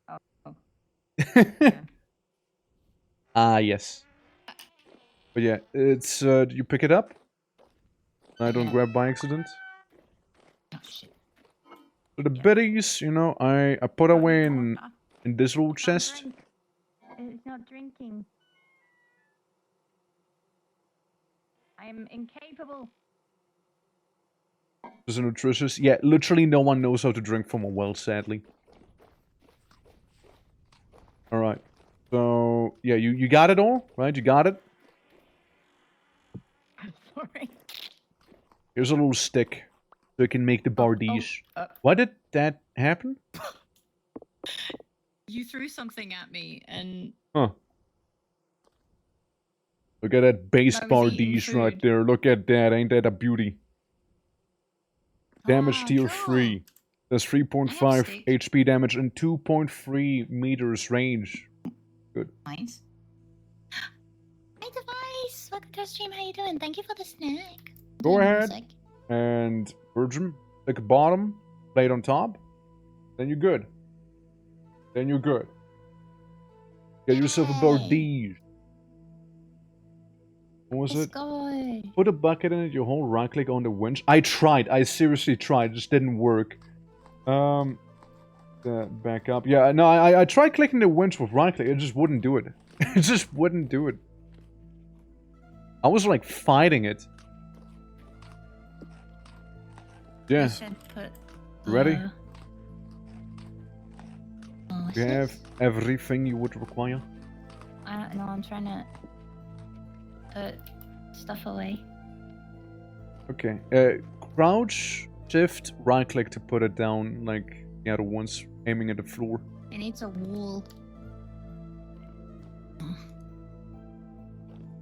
Oh. Ah, yes. But yeah, it's, you pick it up. I don't grab by accident. Oh shit. So the biddies, I put away in this little chest. It's not drinking. I'm incapable. Is it nutritious? Yeah, literally no one knows how to drink from a well, sadly. Alright. So, yeah, you got it all, right? You got it? Sorry. Here's a little stick. So you can make the bardiche. Why did that happen? You threw something at me, and... Huh. Look at that base I was eating bardiche right food. there. Look at that. Ain't that a beauty? Damage deal cool. 3. Does 3.5 stick. HP damage and 2.3 meters range. Good. Nice. Hi, Device! Welcome to our stream. How you doing? Thank you for the snack. Go Hold on a ahead. sec. And Virgin, pick a bottom, blade on top. Then you're good. Then you're good. Get yourself a bardiche. What was Let's it? go. Put a bucket in it, you hold right click on the winch. I tried, I seriously tried, it just didn't work. Back up. Yeah, no, I tried clicking the winch with right click, it just wouldn't do it. It just wouldn't do it. I was like fighting it. Yeah, I should put, you ready? oh, You have everything you would require. No, I'm trying to put stuff away. Okay, crouch, shift, right click to put it down, like the other ones, aiming at the floor. It needs a wall.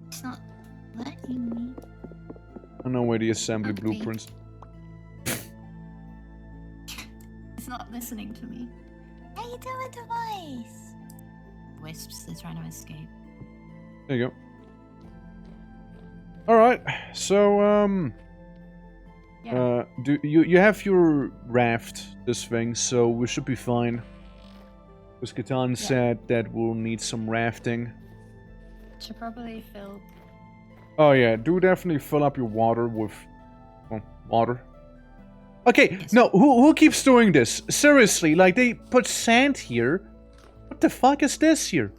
It's not letting me. I don't know where the assembly Okay. blueprints. It's not listening to me. How you doing, Device? Wisps, they're trying to escape. There you go. Alright, so, Yeah. do you have your raft, this thing, so we should be fine. Because Catan said that we'll need some rafting. Should probably fill. Oh yeah, do definitely fill up your water with, well, water. Okay, Yes. no, who keeps doing this? Seriously, like, they put sand here? What the fuck is this here?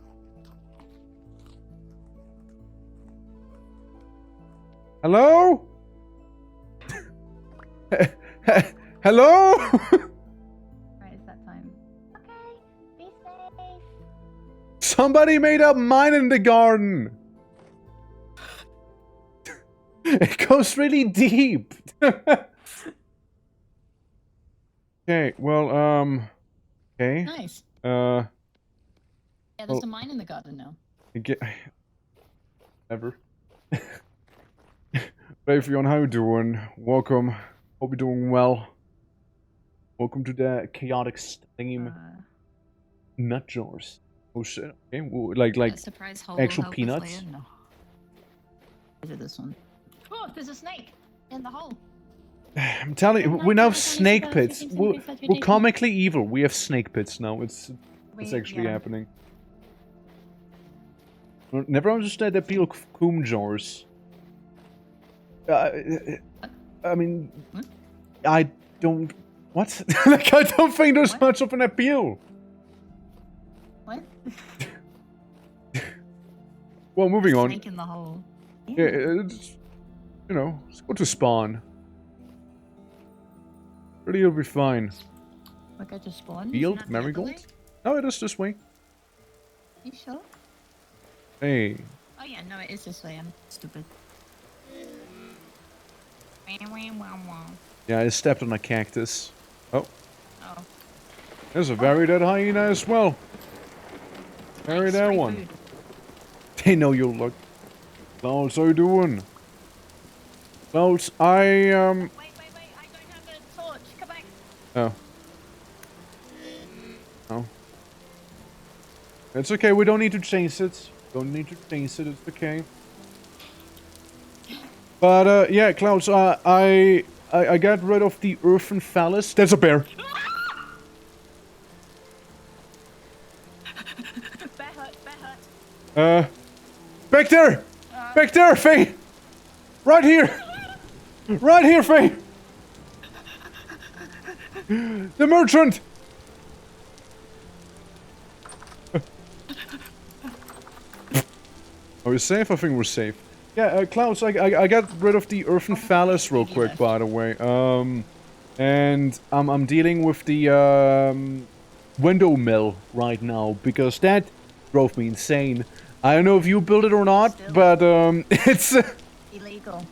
Hello? Hello? Right, it's that time. Okay, be safe. Somebody made a mine in the garden. It goes really deep. Okay, well, okay. Nice. Uh, Yeah, there's a mine in the garden now. Ever. Hey everyone, how you doing? Welcome. Hope you're doing well. Welcome to the chaotic stream. Nut jars. Oh shit. Okay, well, like Surprise hole actual will help us peanuts? later? No. Is it this one? Oh, there's a snake in the hole. I'm telling you, Good we night, now have guys. snake 15 pits. centimeters, We're, 15 we're centimeters. comically evil. We have snake pits now. It's actually yeah. happening. Never understood the appeal of coom jars. I mean, What? I don't. What? Like, I don't think there's What? much of an appeal. What? Well, moving on. Snake in the hole. Yeah, it's, you know, let's go to spawn. Really, you'll be fine. We'll go to spawn. Field, Isn't that the marigold? other way? No, it is this way. You sure? Hey. Oh yeah, no, it is this way. I'm stupid. Yeah, I stepped on a cactus. Oh, Oh. there's a very dead hyena as well. Very Nice, dead free one. food. They know you'll look. Clouds, how you doing? Clouds, I, Wait, I don't have a torch. Come back. Oh. Oh. It's okay, we don't need to chase it. Don't need to chase it, it's okay. But, yeah, Clouds, I got rid of the earthen phallus. There's a bear. Bear hurt. Back there! Back there, Faye! Right here! Right here, Faye! The merchant! Are we safe? I think we're safe. Yeah, Klaus, I got rid of the earthen phallus real quick, by the way. And I'm dealing with the window mill right now because that drove me insane. I don't know if you built it or not, Still. but it's Illegal.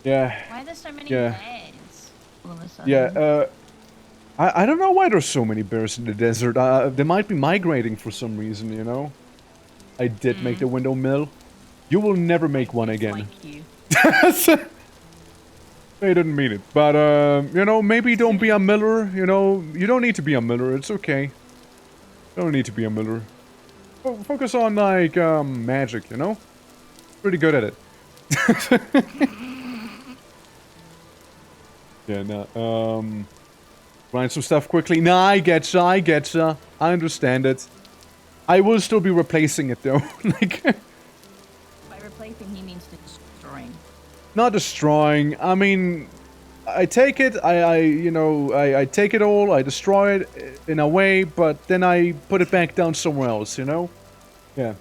yeah, Why are there so many Yeah. bears? All of a sudden. yeah. I don't know why there's so many bears in the desert. They might be migrating for some reason, you know. I did make the window mill. You will never make one It's again. like you. They didn't mean it. But, you know, maybe don't be a miller, you know. You don't need to be a miller, it's okay. You don't need to be a miller. Focus on, like, magic, you know? Pretty good at it. Yeah, no, grind some stuff quickly. Nah, I getcha, I getcha. I understand it. I will still be replacing it, though. Like... By replacing, he means destroying. Not destroying. I mean, I take it. I take it all. I destroy it in a way, but then I put it back down somewhere else. You know? Yeah.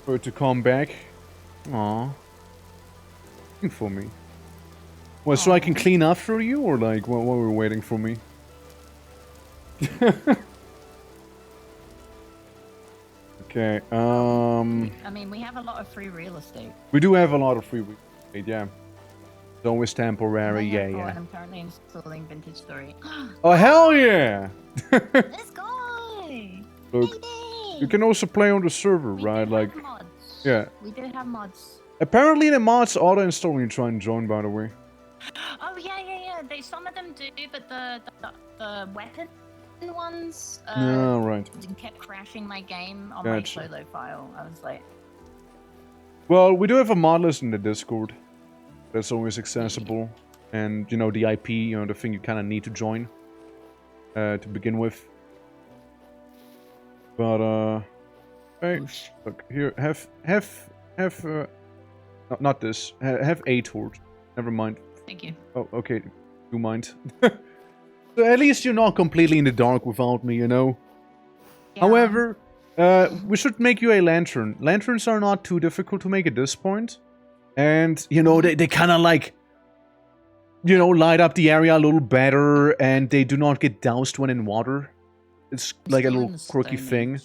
For it to come back. Aww. Waiting for me. Well, so I can clean after you, or like, what were we waiting for me? Okay. I mean, we have a lot of free real estate. We do have a lot of free estate, yeah. It's always temporary, I yeah, have bought yeah. and I'm currently installing Vintage Story. Oh, hell yeah! This guy! Look, you can also play on the server, We right? did Like, have mods. yeah. We did have mods. Apparently the mods auto-install when you try and join, by the way. Oh yeah. Some of them do, but the weapon ones No, right. kept crashing my game on Gotcha. my solo file. I was like, Well, we do have a mod list in the Discord. That's always accessible. And, you know, the IP, you know, the thing you kind of need to join. To begin with. But, hey, Oosh. look, here, not this. Have a torch. Never mind. Thank you. Oh, okay. Do mind. So at least you're not completely in the dark without me, you know? Yeah. However, we should make you a lantern. Lanterns are not too difficult to make at this point. And, you know, they kind of like, you know, light up the area a little better, and they do not get doused when in water. It's I'm like a still in little the quirky Stone thing, Age.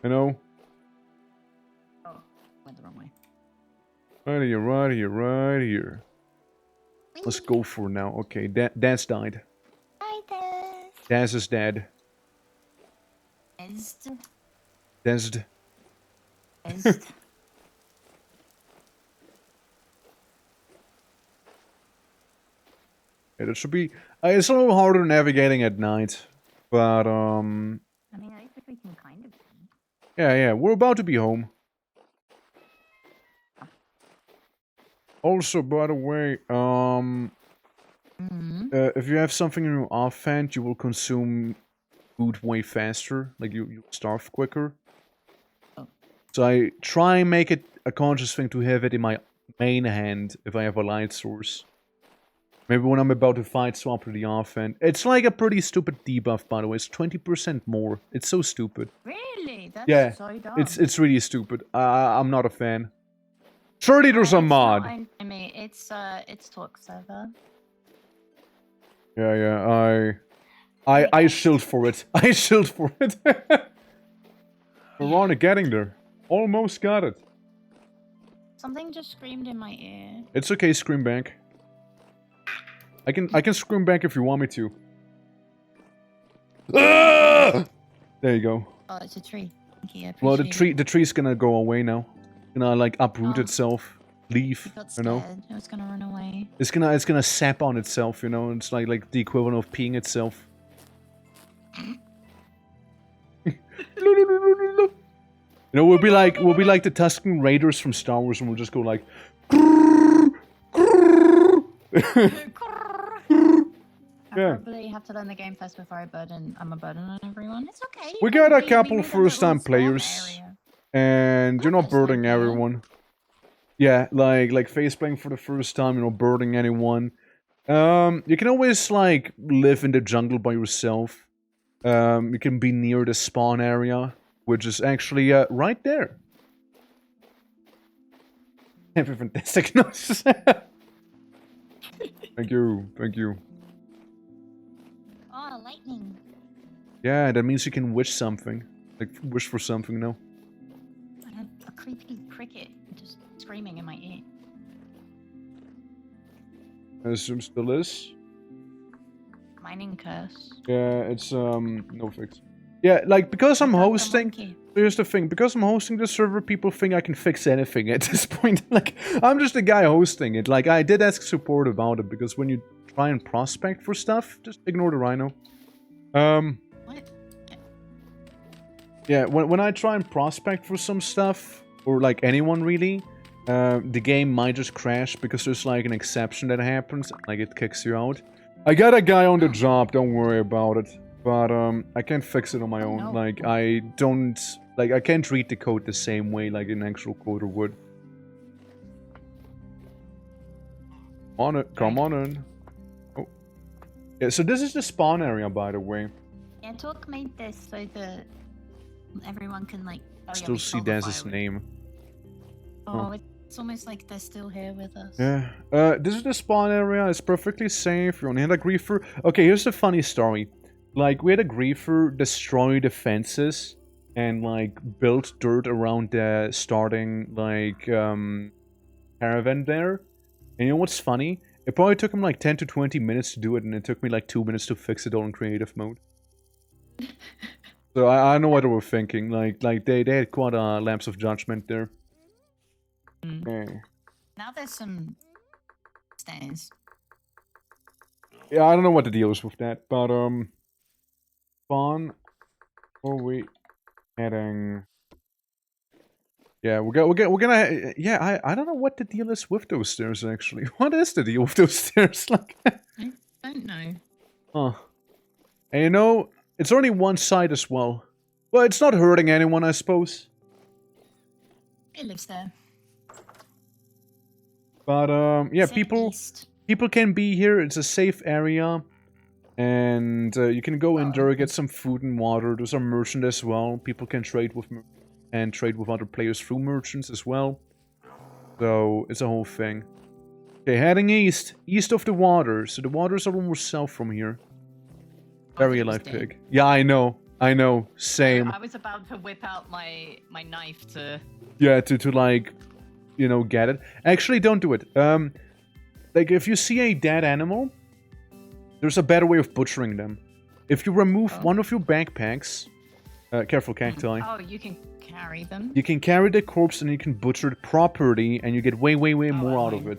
you know? Oh, went the wrong way. Right here, right here, right here. Let's go for now. Okay, Daz died. Hi, Des. Daz is dead. Ezd. Dazed. Ezd. Yeah, that should be... it's a little harder navigating at night. But, I mean, at least we can kind of see. yeah, we're about to be home. Also, by the way, if you have something in your offhand, you will consume food way faster. Like, you starve quicker. Oh. So I try and make it a conscious thing to have it in my main hand if I have a light source. Maybe when I'm about to fight, swap to the offhand. It's like a pretty stupid debuff, by the way. It's 20% more. It's so stupid. Really? That's Yeah, so dumb. it's really stupid. I'm not a fan. Surely there's a It's not mod. I mean, it's talk server. Yeah, I shield for it. I shield for it. We're on it, getting there. Almost got it. Something just screamed in my ear. It's okay, scream back. I can scream back if you want me to. Ah! There you go. Oh, it's a tree. Thank you, I Well, appreciate the tree's gonna go away now. Gonna like uproot Oh. itself, leave. It got You scared. know, It was gonna run away. it's gonna sap on itself. You know, it's like the equivalent of peeing itself. You know, we'll be like the Tusken Raiders from Star Wars, and we'll just go like. I Yeah. probably have to learn the game first before I'm a burden on everyone. It's okay. We got a couple first-time players. And you're not That's not birding bad. everyone. Yeah, like faceplaying for the first time, you know, birding anyone. You can always like live in the jungle by yourself. You can be near the spawn area, which is actually right there. Every fantastic noise. Thank you, thank you. Oh, lightning. Yeah, that means you can wish something, like wish for something. No. I have a creepy cricket just screaming in my ear. I assume still is. Mining curse. Yeah, it's no fix. Yeah, like because I'm I got the hosting. monkey. Here's the thing, because I'm hosting the server, people think I can fix anything at this point. Like, I'm just a guy hosting it. Like, I did ask support about it, because when you try and prospect for stuff, just ignore the rhino. What? Yeah, when I try and prospect for some stuff, or like anyone really, the game might just crash because there's like an exception that happens, like it kicks you out. I got a guy on the job, don't worry about it. But I can't fix it on my own. no. Like I don't like I can't read the code the same way like an actual coder would. On it, come on in. Oh. Yeah, so this is the spawn area, by the way. Yeah, Talk made this so that everyone can like. Oh, yeah, Still we see stole the Daz's firewood. name. Oh, it's almost like they're still here with us. Yeah. This is the spawn area. It's perfectly safe. You're on a griefer. Okay, here's the funny story. Like, we had a griefer destroy the fences and, like, build dirt around the starting, like, caravan there. And you know what's funny? It probably took him, like, 10 to 20 minutes to do it, and it took me, like, 2 minutes to fix it all in creative mode. So I know what they were thinking. Like they had quite a lapse of judgment there. Okay. Now there's some stairs. Yeah, I don't know what the deal is with that, but, spawn. Oh, wait. Heading. Yeah, we're gonna. Yeah, I don't know what the deal is with those stairs actually. What is the deal with those stairs? Like, I don't know. huh? And you know, it's only one side as well. Well, it's not hurting anyone, I suppose. It lives there. But yeah, It's in people east. can be here. It's a safe area, and you can go in Oh, there, get some food and water. There's a merchant as well. People can trade with and trade with other players through merchants as well. So it's a whole thing. Okay, heading east. East of the water. So the waters are almost south from here. Very alive pig. Yeah, I know. I know. Same. I was about to whip out my knife to... Yeah, to like, you know, get it. Actually, don't do it. Like, if you see a dead animal, there's a better way of butchering them. If you remove one of your backpacks... careful, cacti. Oh, you can carry them? You can carry the corpse and you can butcher it properly, and you get way more out of it.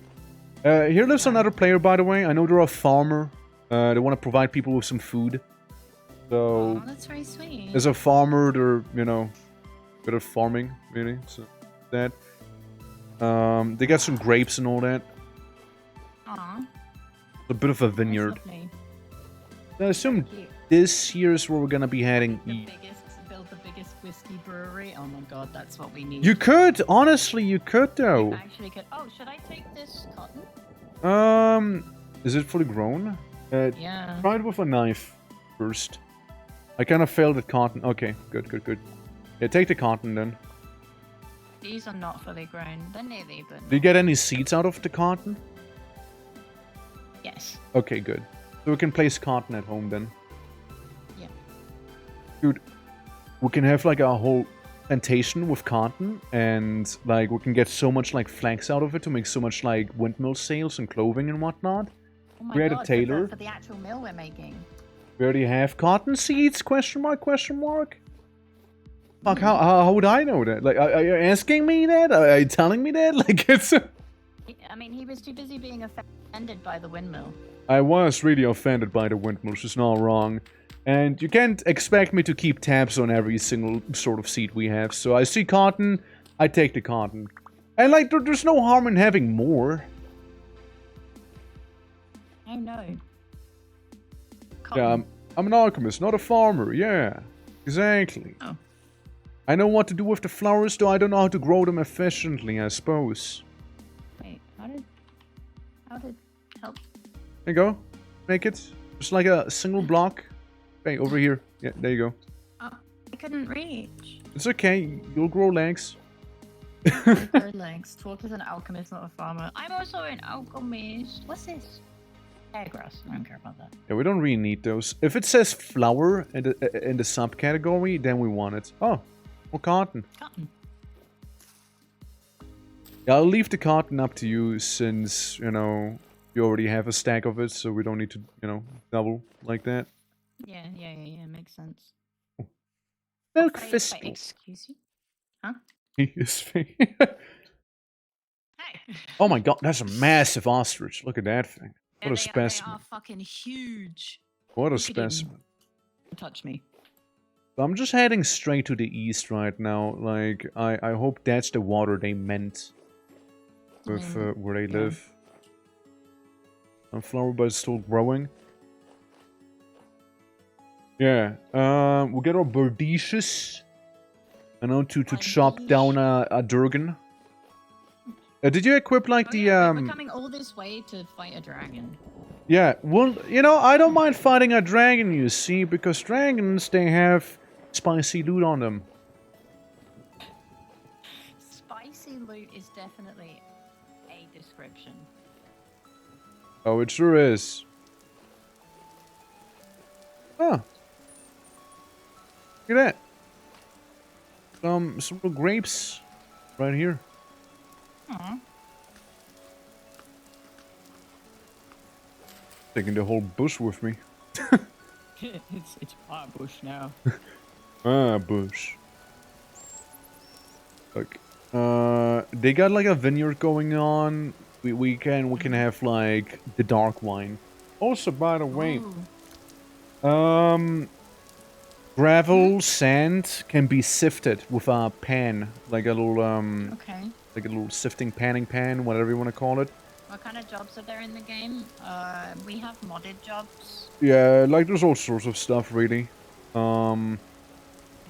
Here lives another player, by the way. I know they're a farmer. They want to provide people with some food. So, Oh, that's very sweet. as a farmer, they're, you know, good at farming, really. So, that. They got some grapes and all that. Aw. A bit of a that's vineyard. lovely. I assume Cute. this here's where we're gonna be heading. Build the biggest whiskey brewery. Oh my god, that's what we need. You could, honestly, you could though. Actually could. Oh, should I take this cotton? Is it fully grown? Yeah. Try it with a knife first. I kind of failed at cotton. Okay, good. Yeah, take the cotton then. These are not fully grown. They're nearly, but Do you get any seeds out of the cotton? yes. Okay, good. So we can place cotton at home then. Yeah. Dude, we can have like a whole plantation with cotton, and like we can get so much like flax out of it to make so much like windmill sails and clothing and whatnot. Oh my We had a god, tailor. for the actual mill we're making. We already have cotton seeds? Question mark? Question mark? Fuck, how would I know that? Like, are you asking me that? Are you telling me that? Like, it's... I mean, he was too busy being offended by the windmill. I was really offended by the windmill, she's not wrong. And you can't expect me to keep tabs on every single sort of seed we have. So I see cotton, I take the cotton. And like, there's no harm in having more. Oh no. Yeah, I'm an alchemist, not a farmer. Yeah, exactly. Oh. I know what to do with the flowers, though I don't know how to grow them efficiently, I suppose. Wait, how did help? There you go. Make it. Just like a single block. Okay, over here. Yeah, there you go. Oh, I couldn't reach. It's okay. You'll grow legs. Third legs. Talk is an alchemist, not a farmer. I'm also an alchemist. What's this? Grass. I don't care about that. Yeah, we don't really need those. If it says flower in the subcategory, then we want it. Oh, more cotton. Cotton. Yeah, I'll leave the cotton up to you since, you know, you already have a stack of it, so we don't need to, you know, double like that. Yeah, makes sense. Milk Wait, fist. excuse you? Huh? His face. Hey! Oh my god, that's a massive ostrich. Look at that thing. What a They specimen. are fucking huge. What a Look at him. specimen. Don't touch me. So I'm just heading straight to the east right now. Like, I hope that's the water they meant with where they live. Sunflower, but it's still growing. Yeah, we'll get our birdiches. I know to chop down a Durgan. Did you equip like We're coming all this way to fight a dragon. Yeah, well, you know, I don't mind fighting a dragon, you see, because dragons, they have spicy loot on them. Spicy loot is definitely a description. Oh, it sure is. Huh. Look at that. Some little grapes right here. Aww. Taking the whole bush with me. it's our bush now. Ah, bush. Look. They got like a vineyard going on. We can have like the dark wine. Also, by the way, Ooh. gravel, sand can be sifted with a pan, like a little Okay. like a little sifting panning pan, whatever you want to call it. What kind of jobs are there in the game? We have modded jobs. Yeah, like there's all sorts of stuff really.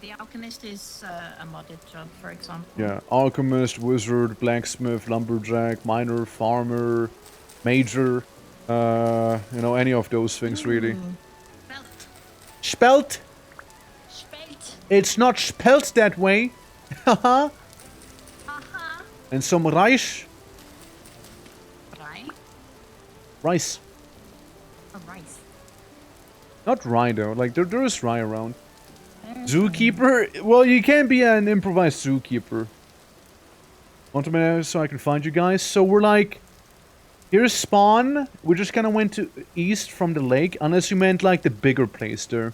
The alchemist is a modded job, for example. Yeah, alchemist, wizard, blacksmith, lumberjack, miner, farmer, major, you know, any of those things really. Spelt. Spelt? Spelt. It's not spelt that way. Haha. Haha. And some Reich. Rice. Oh, rice. Not rye though. Like there is rye around. There's Zookeeper? Well, you can be an improvised zookeeper. Want to know so I can find you guys? So we're like, here's spawn. We just kind of went to east from the lake, unless you meant like the bigger place there.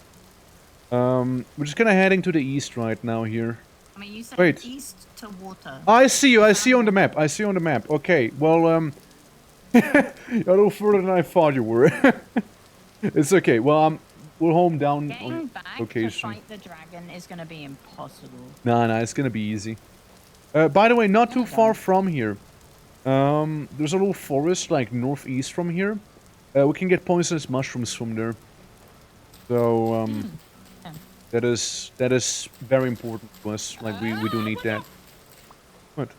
We're just kind of heading to the east right now here. I mean, you said Wait. east to water. I see you. I see you on the map. I see you on the map. Okay. Well, you're a little further than I thought you were. It's okay. Well, we're home down Getting on back location. to fight the dragon is gonna be impossible. Nah, it's gonna be easy. By the way, not too far from here. There's a little forest like northeast from here. We can get poisonous mushrooms from there. So that is very important to us. Like we do need that. What?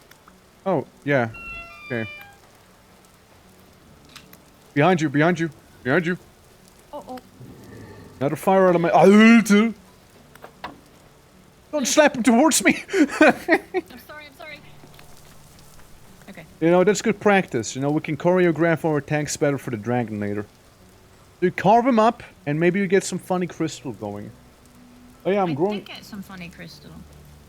Oh yeah. Okay. Behind you! Behind you! Behind you! Oh. Another fire element. Don't slap him towards me! I'm sorry. Okay. You know, that's good practice. You know, we can choreograph our attacks better for the dragon later. So you carve him up, and maybe you get some funny crystal going. Oh yeah, I'm I growing... did get some funny crystal.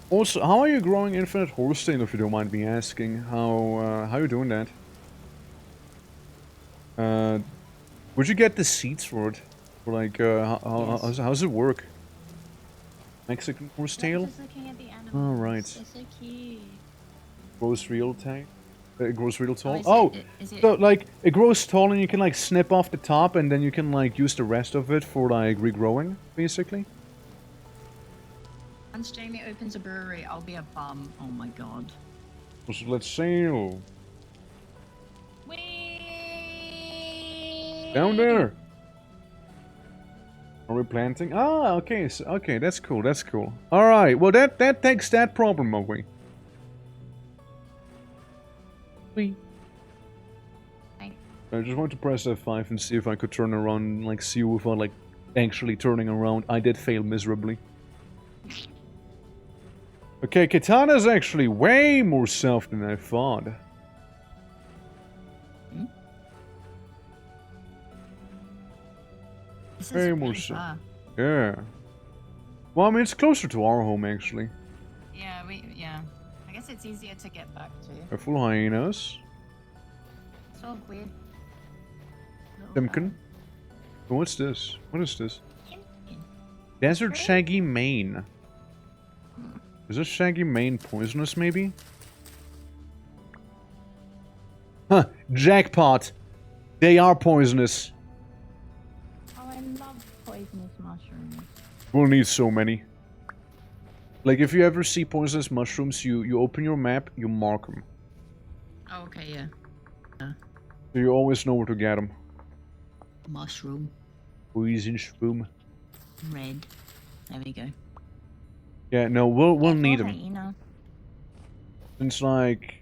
Also, how are you growing infinite horse tail, if you don't mind me asking? How you doing that? Where'd you get the seeds for it? Or like, how's it work? Mexican horse tail? Just looking at the animals. Oh, right. They're so cute. Grows real tall? It grows real tall? is Oh! it- So, like, it grows tall and you can, like, snip off the top and then you can, like, use the rest of it for, like, regrowing, basically. Once Jamie opens a brewery, I'll be a bum. Oh my god. So let's sail. Whee! Down there! Are we planting? Ah, okay, so, okay, that's cool, that's cool. Alright, well that takes that problem away. Whee. Thanks. I just want to press F5 and see if I could turn around, like, see you without, like, actually turning around. I did fail miserably. Okay, Katana's actually way more soft than I thought. This Very is more really so. far. Yeah. Well, I mean, it's closer to our home, actually. Yeah, I guess it's easier to get back to. A full hyenas. It's all weird. Timken. Oh, what's this? What is this? Timken. Desert shaggy mane. Is this shaggy mane poisonous, maybe? Huh, jackpot! They are poisonous. Oh, I love poisonous mushrooms. We'll need so many. Like, if you ever see poisonous mushrooms, you open your map, you mark them. Oh, okay, yeah. So you always know where to get them. Mushroom. Poison shroom. Red. There we go. Yeah, no, we'll need them. You know. Since, like...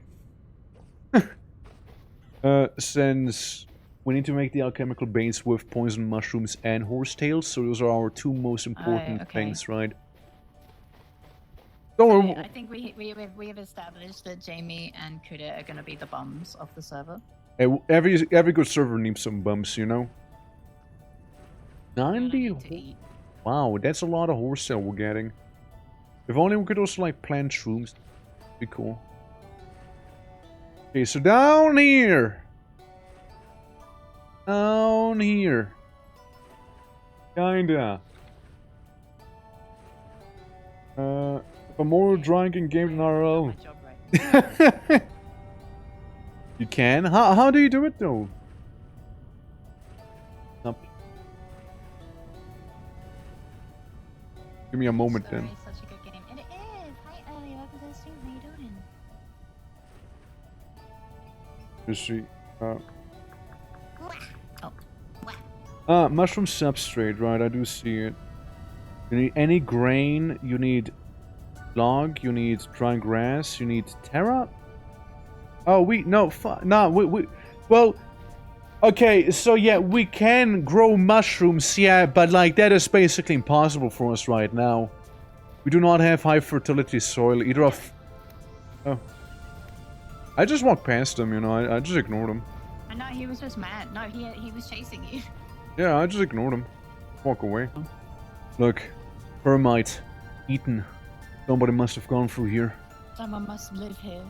since we need to make the alchemical base with poison mushrooms and horsetails, so those are our two most important okay. things, right? So So, I think we have established that Jamie and Kuda are going to be the bums of the server. every good server needs some bumps, you know? And I 90? need to eat. Wow, that's a lot of horsetail we're getting. If only we could also, like, plant shrooms. That'd be cool. Okay, so down here. Down here. Kinda. A more drinking game than My RL. job right. You can? How do you do it though? Up. Give me a moment then. Sorry, such a good game. And it is! Hi, Ellie. Welcome to the stream. How you doing? Let's see. Oh. Mushroom substrate, right? I do see it. You need any grain, you need log, you need dry grass, you need terra. Oh, we well, okay, so yeah, we can grow mushrooms, yeah, but like that is basically impossible for us right now. We do not have high fertility soil either of. Oh, I just walk past them, you know. I just ignore them. I I know he was just mad. No, he was chasing you. Yeah, I just ignored him. Walk away. Look, termite, eaten. Somebody must have gone through here. Someone must live here.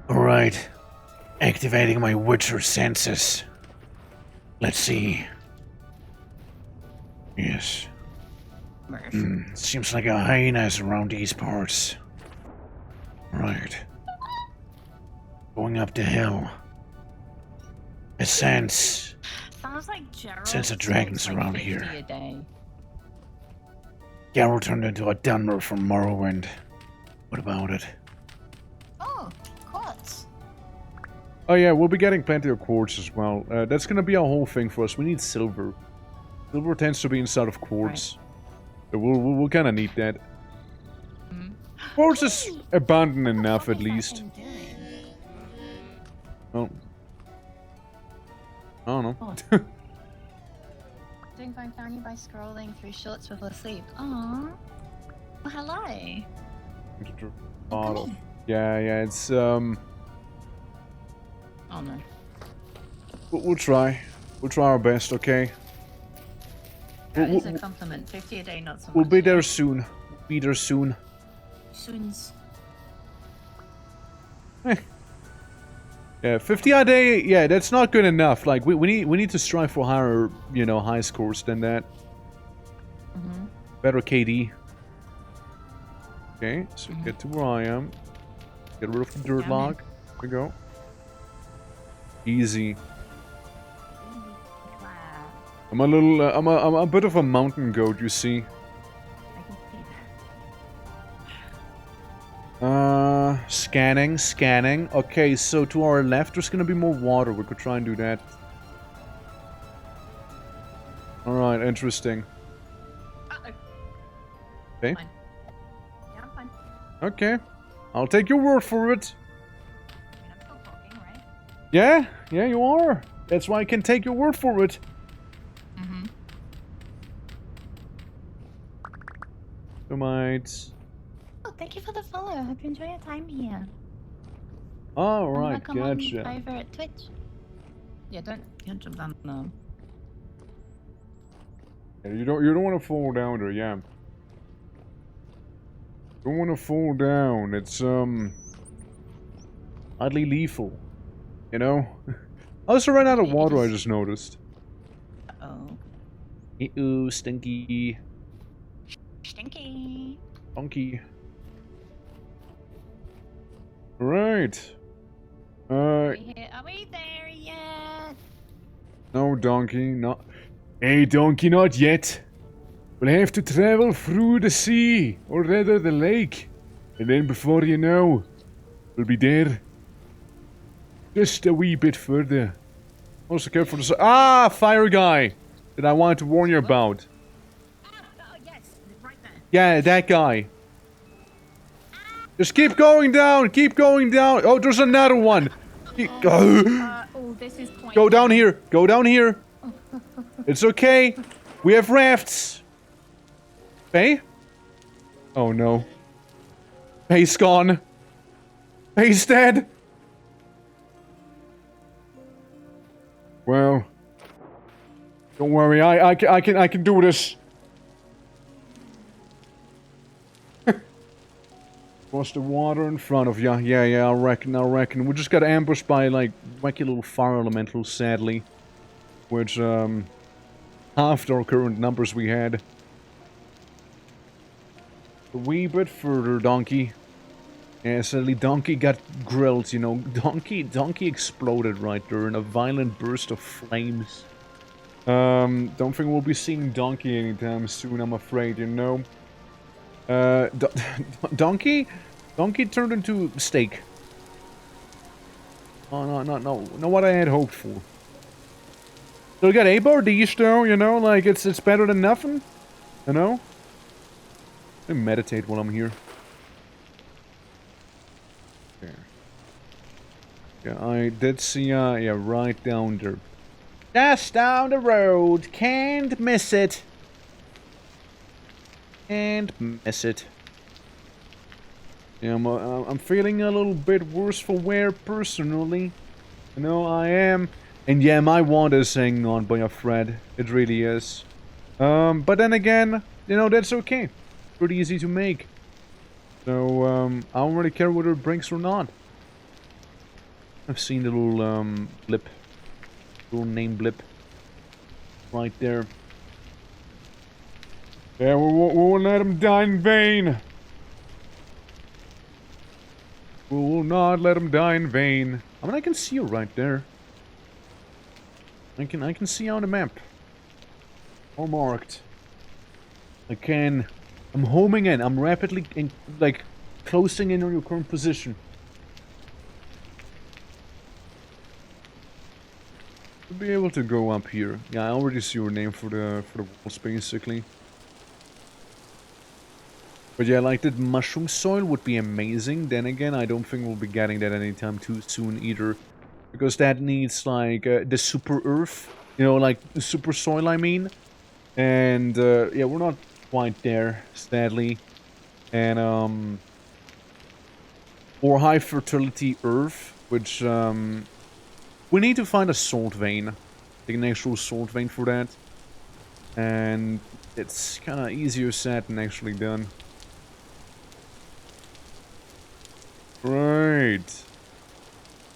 Alright. Activating my Witcher senses. Let's see. Yes. Seems like a hyena's around these parts. Right. Going up the hill. I sense Sounds like Gerald. Sense of dragons smokes, around 50 here. A day. Geralt turned into a Dunmer from Morrowind. What about it? Oh, quartz. Oh yeah, we'll be getting plenty of quartz as well. That's gonna be a whole thing for us. We need silver. Silver tends to be inside of quartz. So we'll kind of need that. Quartz is abundant enough, at least. Oh. I don't know. Doing fine, found you by scrolling through shorts before sleep. Aww. Well, hello. Bottle. Yeah, it's Oh no. We'll try. We'll try our best, okay? That is a compliment. 50 a day, not so much. We'll be there soon. We'll be there soon. Soons. Yeah, 50 a day, yeah, that's not good enough. Like, we need to strive for higher, you know, high scores than that. Better KD. Okay, so get to where I am. Get rid of the dirt log. There we go. Easy. I'm a little, I'm a bit of a mountain goat, you see. I can see that. Scanning. Okay, so to our left, there's gonna be more water. We could try and do that. Alright, interesting. Okay. Fine. Yeah, I'm fine. Okay. I'll take your word for it. I mean, I'm still talking, right? Yeah, you are. That's why I can take your word for it. Tomates. Oh, thank you for the follow. I hope you enjoy your time here. Alright, Come on gotcha. over at Twitch. Yeah, don't jump down. No. Yeah, you don't want to fall down there, yeah. Don't want to fall down. It's oddly lethal. You know? I also ran out of water, I just noticed. Uh-oh. Ew, stinky. Stinky. Donkey. Right. Are we there yet? No, donkey, not. Hey, donkey, not yet. We'll have to travel through the sea, or rather the lake. And then before you know, we'll be there. Just a wee bit further. Also care for the... Ah, fire guy! That I wanted to warn you about. Oh, yes, right there. Yeah, that guy. Just keep going down, keep going down. Oh, there's another one. Oh, this is point. Go down here, go down here. It's okay. We have rafts. Faye? Oh no. Faye's gone. Faye's dead. Well, don't worry. I can do this. Across the water in front of ya. Yeah, I reckon. We just got ambushed by, like, wacky little fire elementals, sadly. Which, halved our current numbers we had. A wee bit further, Donkey. Yeah, sadly, Donkey got grilled, you know. Donkey exploded right there in a violent burst of flames. Don't think we'll be seeing Donkey anytime soon, I'm afraid, you know. Donkey turned into steak. Oh, no, what I had hoped for. So we got a bar dish though, you know, like it's better than nothing, you know. I meditate while I'm here. There. Yeah, I did see, yeah, right down there. Just down the road, can't miss it. And miss it. Yeah, I'm feeling a little bit worse for wear personally. No, I am. And yeah, my wand is hanging on by a thread. It really is. But then again, you know, that's okay. Pretty easy to make. So, I don't really care whether it breaks or not. I've seen the little, blip. Little name blip. Right there. Yeah, we won't let him die in vain. We will not let him die in vain. I mean, I can see you right there. I can see you on the map. All marked. I'm homing in. I'm rapidly, like, closing in on your current position. To be able to go up here. Yeah, I already see your name for the walls, basically. But yeah, like that mushroom soil would be amazing. Then again, I don't think we'll be getting that anytime too soon either. Because that needs, like, the super earth. You know, like, the super soil, I mean. And, yeah, we're not quite there, sadly. And, or high fertility earth, which, we need to find a salt vein. Like an actual salt vein for that. And it's kind of easier said than actually done. Right.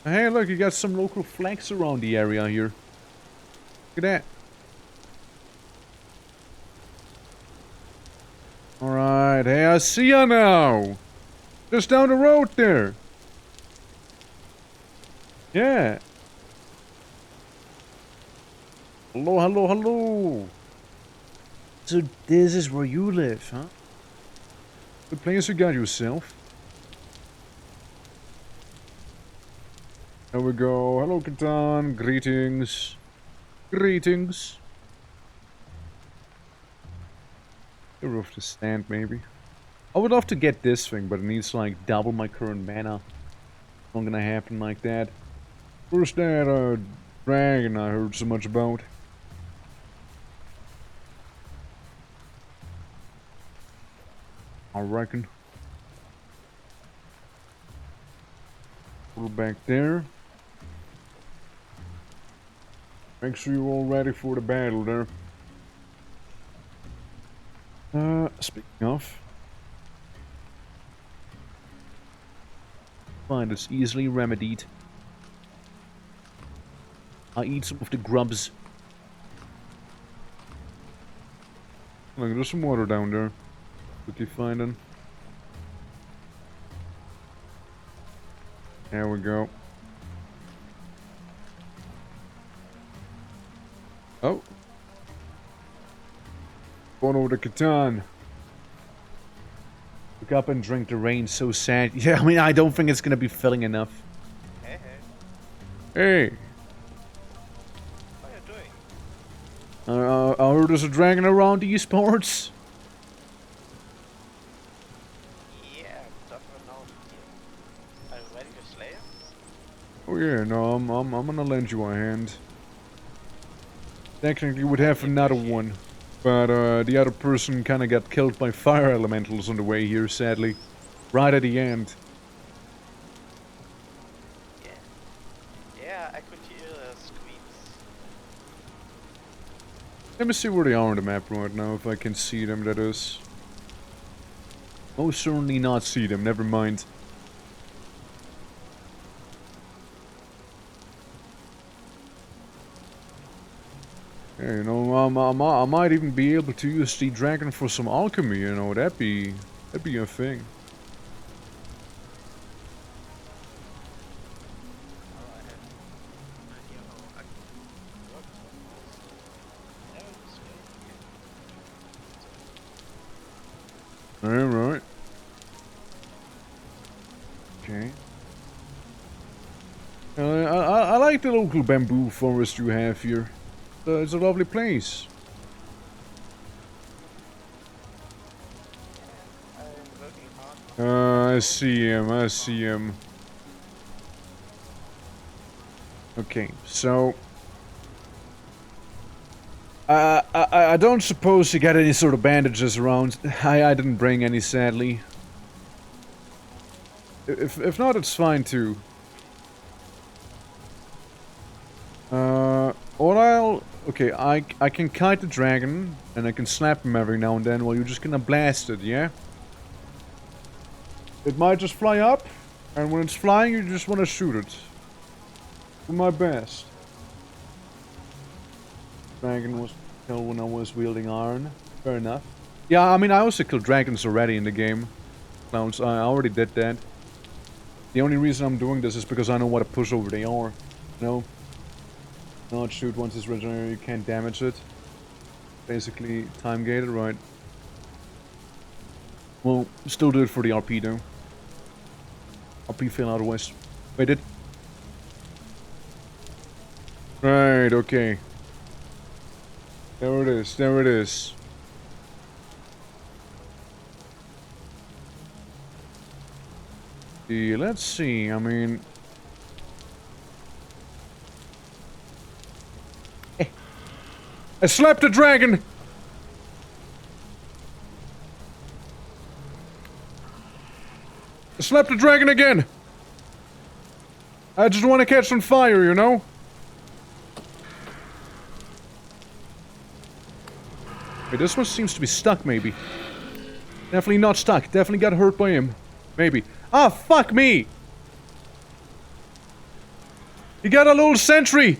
Hey, look, you got some local flags around the area here. Look at that. Alright, hey, I see ya now. Just down the road there. Yeah. Hello, hello, hello. So this is where you live, huh? Good place you got yourself. There we go. Hello, Catan. Greetings. Greetings. You're off the stand, maybe. I would love to get this thing, but it needs to, like, double my current mana. Not gonna happen like that. Where's that, dragon I heard so much about? I reckon. Put it back there. Make sure you're all ready for the battle there. Speaking of. Fine, it's easily remedied. I eat some of the grubs. Look, there's some water down there. Quickly finding. There we go. Oh. Going over to Catan. Look up and drink the rain, so sad. Yeah, I mean, I don't think it's gonna be filling enough. Hey, Hey. how are you doing? I heard there's a dragon around the esports. Yeah, tougher now. Are you ready to slay him? Oh yeah, no, I'm gonna lend you a hand. Technically, would have another one, but the other person kind of got killed by fire elementals on the way here, sadly, right at the end. Yeah. Yeah, I could hear screams. Let me see where they are on the map right now, if I can see them, that is. Most certainly not see them, never mind. Yeah, you know, I might even be able to use the dragon for some alchemy, you know, that'd be a thing. Alright. Okay. I like the local bamboo forest you have here. It's a lovely place. I'm working hard. I see him, I see him. Okay, so... I don't suppose you got any sort of bandages around. I didn't bring any, sadly. If not, it's fine too. Okay, I can kite the dragon, and I can slap him every now and then while you're just gonna blast it, yeah? It might just fly up, and when it's flying, you just want to shoot it. Do my best. Dragon was killed when I was wielding iron. Fair enough. Yeah, I mean, I also killed dragons already in the game. Clowns, I already did that. The only reason I'm doing this is because I know what a pushover they are. You know? Not shoot once it's regenerated, you can't damage it. Basically, time gated, right? Well, still do it for the RP though. RP fail otherwise. Wait, it. Right, okay. There it is, there it is. Yeah, let's see, I mean... I slapped a dragon! I slapped a dragon again! I just want to catch on fire, you know? Wait, this one seems to be stuck, maybe. Definitely not stuck. Definitely got hurt by him. Maybe. Ah, fuck me! He got a little sentry!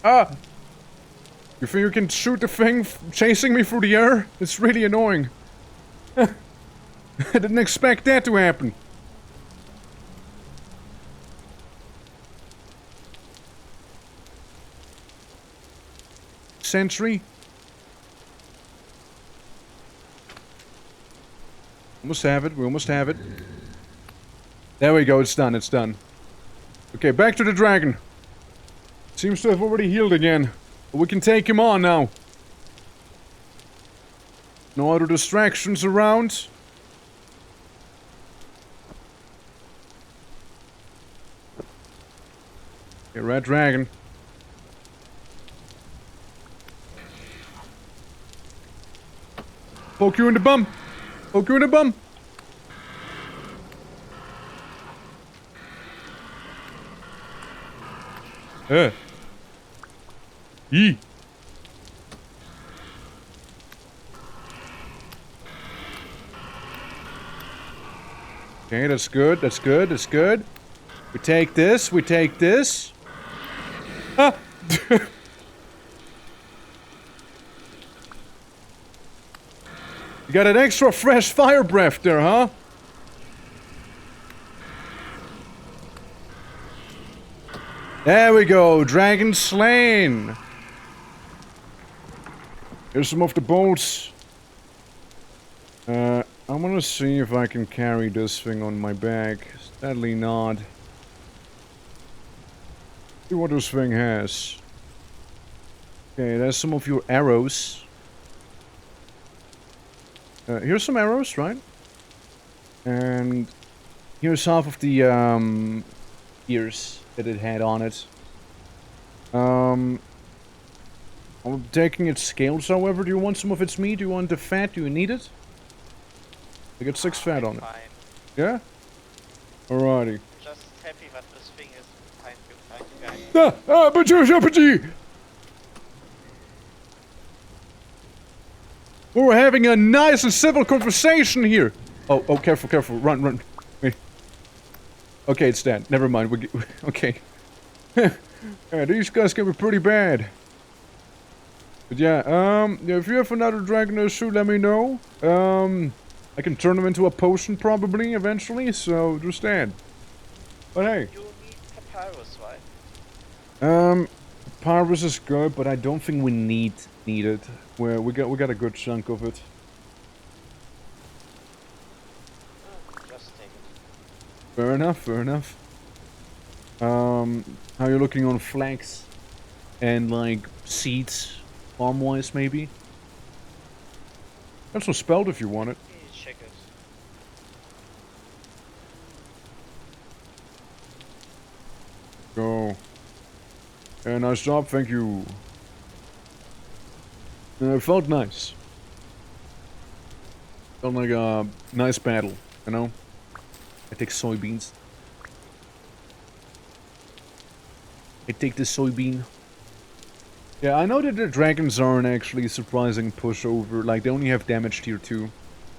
Ah! You think you can shoot the thing chasing me through the air? It's really annoying. I didn't expect that to happen. Sentry? Almost have it, we almost have it. There we go, it's done, it's done. Okay, back to the dragon. Seems to have already healed again. But we can take him on now. No other distractions around. Okay, red dragon. Poke you in the bum! Poke you in the bum! Yee! Okay, that's good, that's good, that's good. We take this, we take this. Ah! You got an extra fresh fire breath there, huh? There we go, dragon slain. Here's some of the bolts. I'm gonna see if I can carry this thing on my back. Sadly not. See what this thing has. Okay, there's some of your arrows. Here's some arrows, right? And here's half of the ears that it had on it. I'm taking its scales, however. Do you want some of its meat? Do you want the fat? Do you need it? I got 6 fat on it. Fine. Yeah? Alrighty. Just happy that this thing is behind you guys. We're having a nice and civil conversation here. Oh, careful, careful. Run, run. Wait. Okay, it's dead. Never mind. Okay. Yeah, these guys can be pretty bad. But yeah, if you have another dragon to shoot, let me know. I can turn them into a potion probably, eventually, so just stand. But hey. You need papyrus, right? Papyrus is good, but I don't think we need it. We got a good chunk of it. Just take it. Fair enough, fair enough. How you looking on flax and like seeds, farm-wise maybe? That's some spelled if you want it. Check it. Go. Yeah, nice job, thank you. It felt nice. Felt like a nice battle, you know? I take soybeans. I take the soybean. Yeah, I know that the dragons aren't actually a surprising pushover. Like, they only have damage tier 2.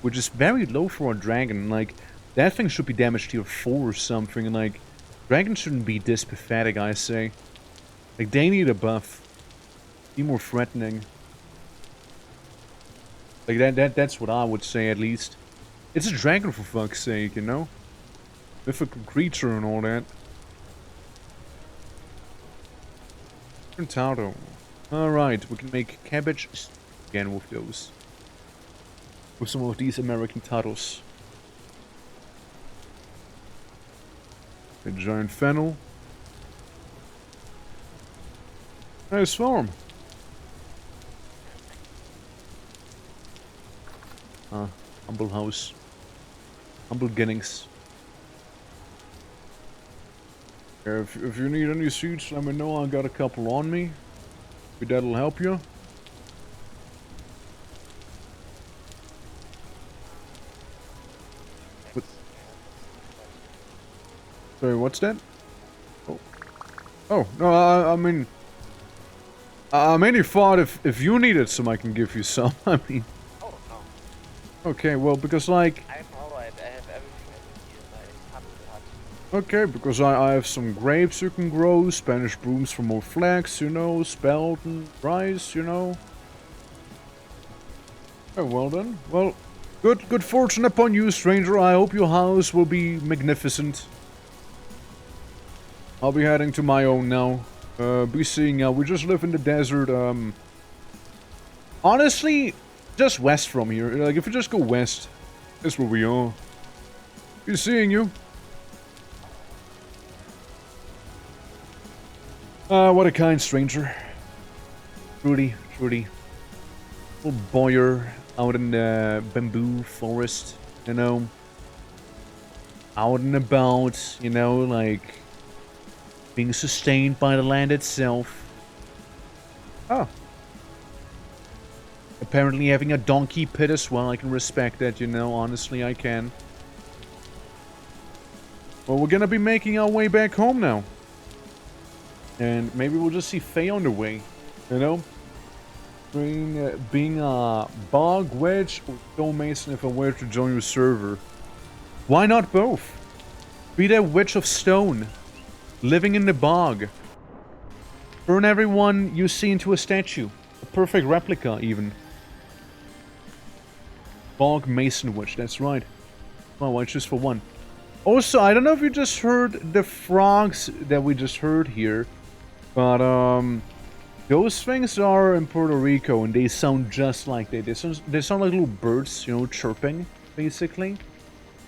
Which is very low for a dragon. Like, that thing should be damage tier 4 or something. And, like, dragons shouldn't be this pathetic, I say. Like, they need a buff. Be more threatening. Like, that's what I would say, at least. It's a dragon, for fuck's sake, you know? Mythical creature and all that. Potato. Alright, we can make cabbage again with those. With some of these American titles. A giant fennel. Nice farm. Humble house. Humble beginnings. If you need any seeds, let me know. I got a couple on me. Maybe that'll help you. What? Sorry, what's that? Oh, oh no, I mean... I mainly thought if you needed some, I can give you some. I mean... Oh, no. Okay, well, because like... I'm alright, I have everything I need here. It's hard to hard. Okay, because I have some grapes you can grow, Spanish brooms for more flax, you know, spelt and rice, you know. Oh, well then. Well, good fortune upon you, stranger. I hope your house will be magnificent. I'll be heading to my own now. Be seeing ya. We just live in the desert, honestly, just west from here. Like, if you just go west, that's where we are. Be seeing you. What a kind stranger. Trudy. Little boyer out in the bamboo forest, you know. Out and about, you know, like being sustained by the land itself. Oh. Apparently having a donkey pit as well. I can respect that, you know. Honestly, I can. Well, we're gonna be making our way back home now. And maybe we'll just see Faye on the way, you know? Being a bog wedge or stonemason if I were to join your server. Why not both? Be that witch of stone, living in the bog. Turn everyone you see into a statue. A perfect replica, even. Bog mason witch, that's right. Oh, I choose for one. Also, I don't know if you just heard the frogs that we just heard here. But, those things are in Puerto Rico, and they sound just like they sound like little birds, you know, chirping, basically.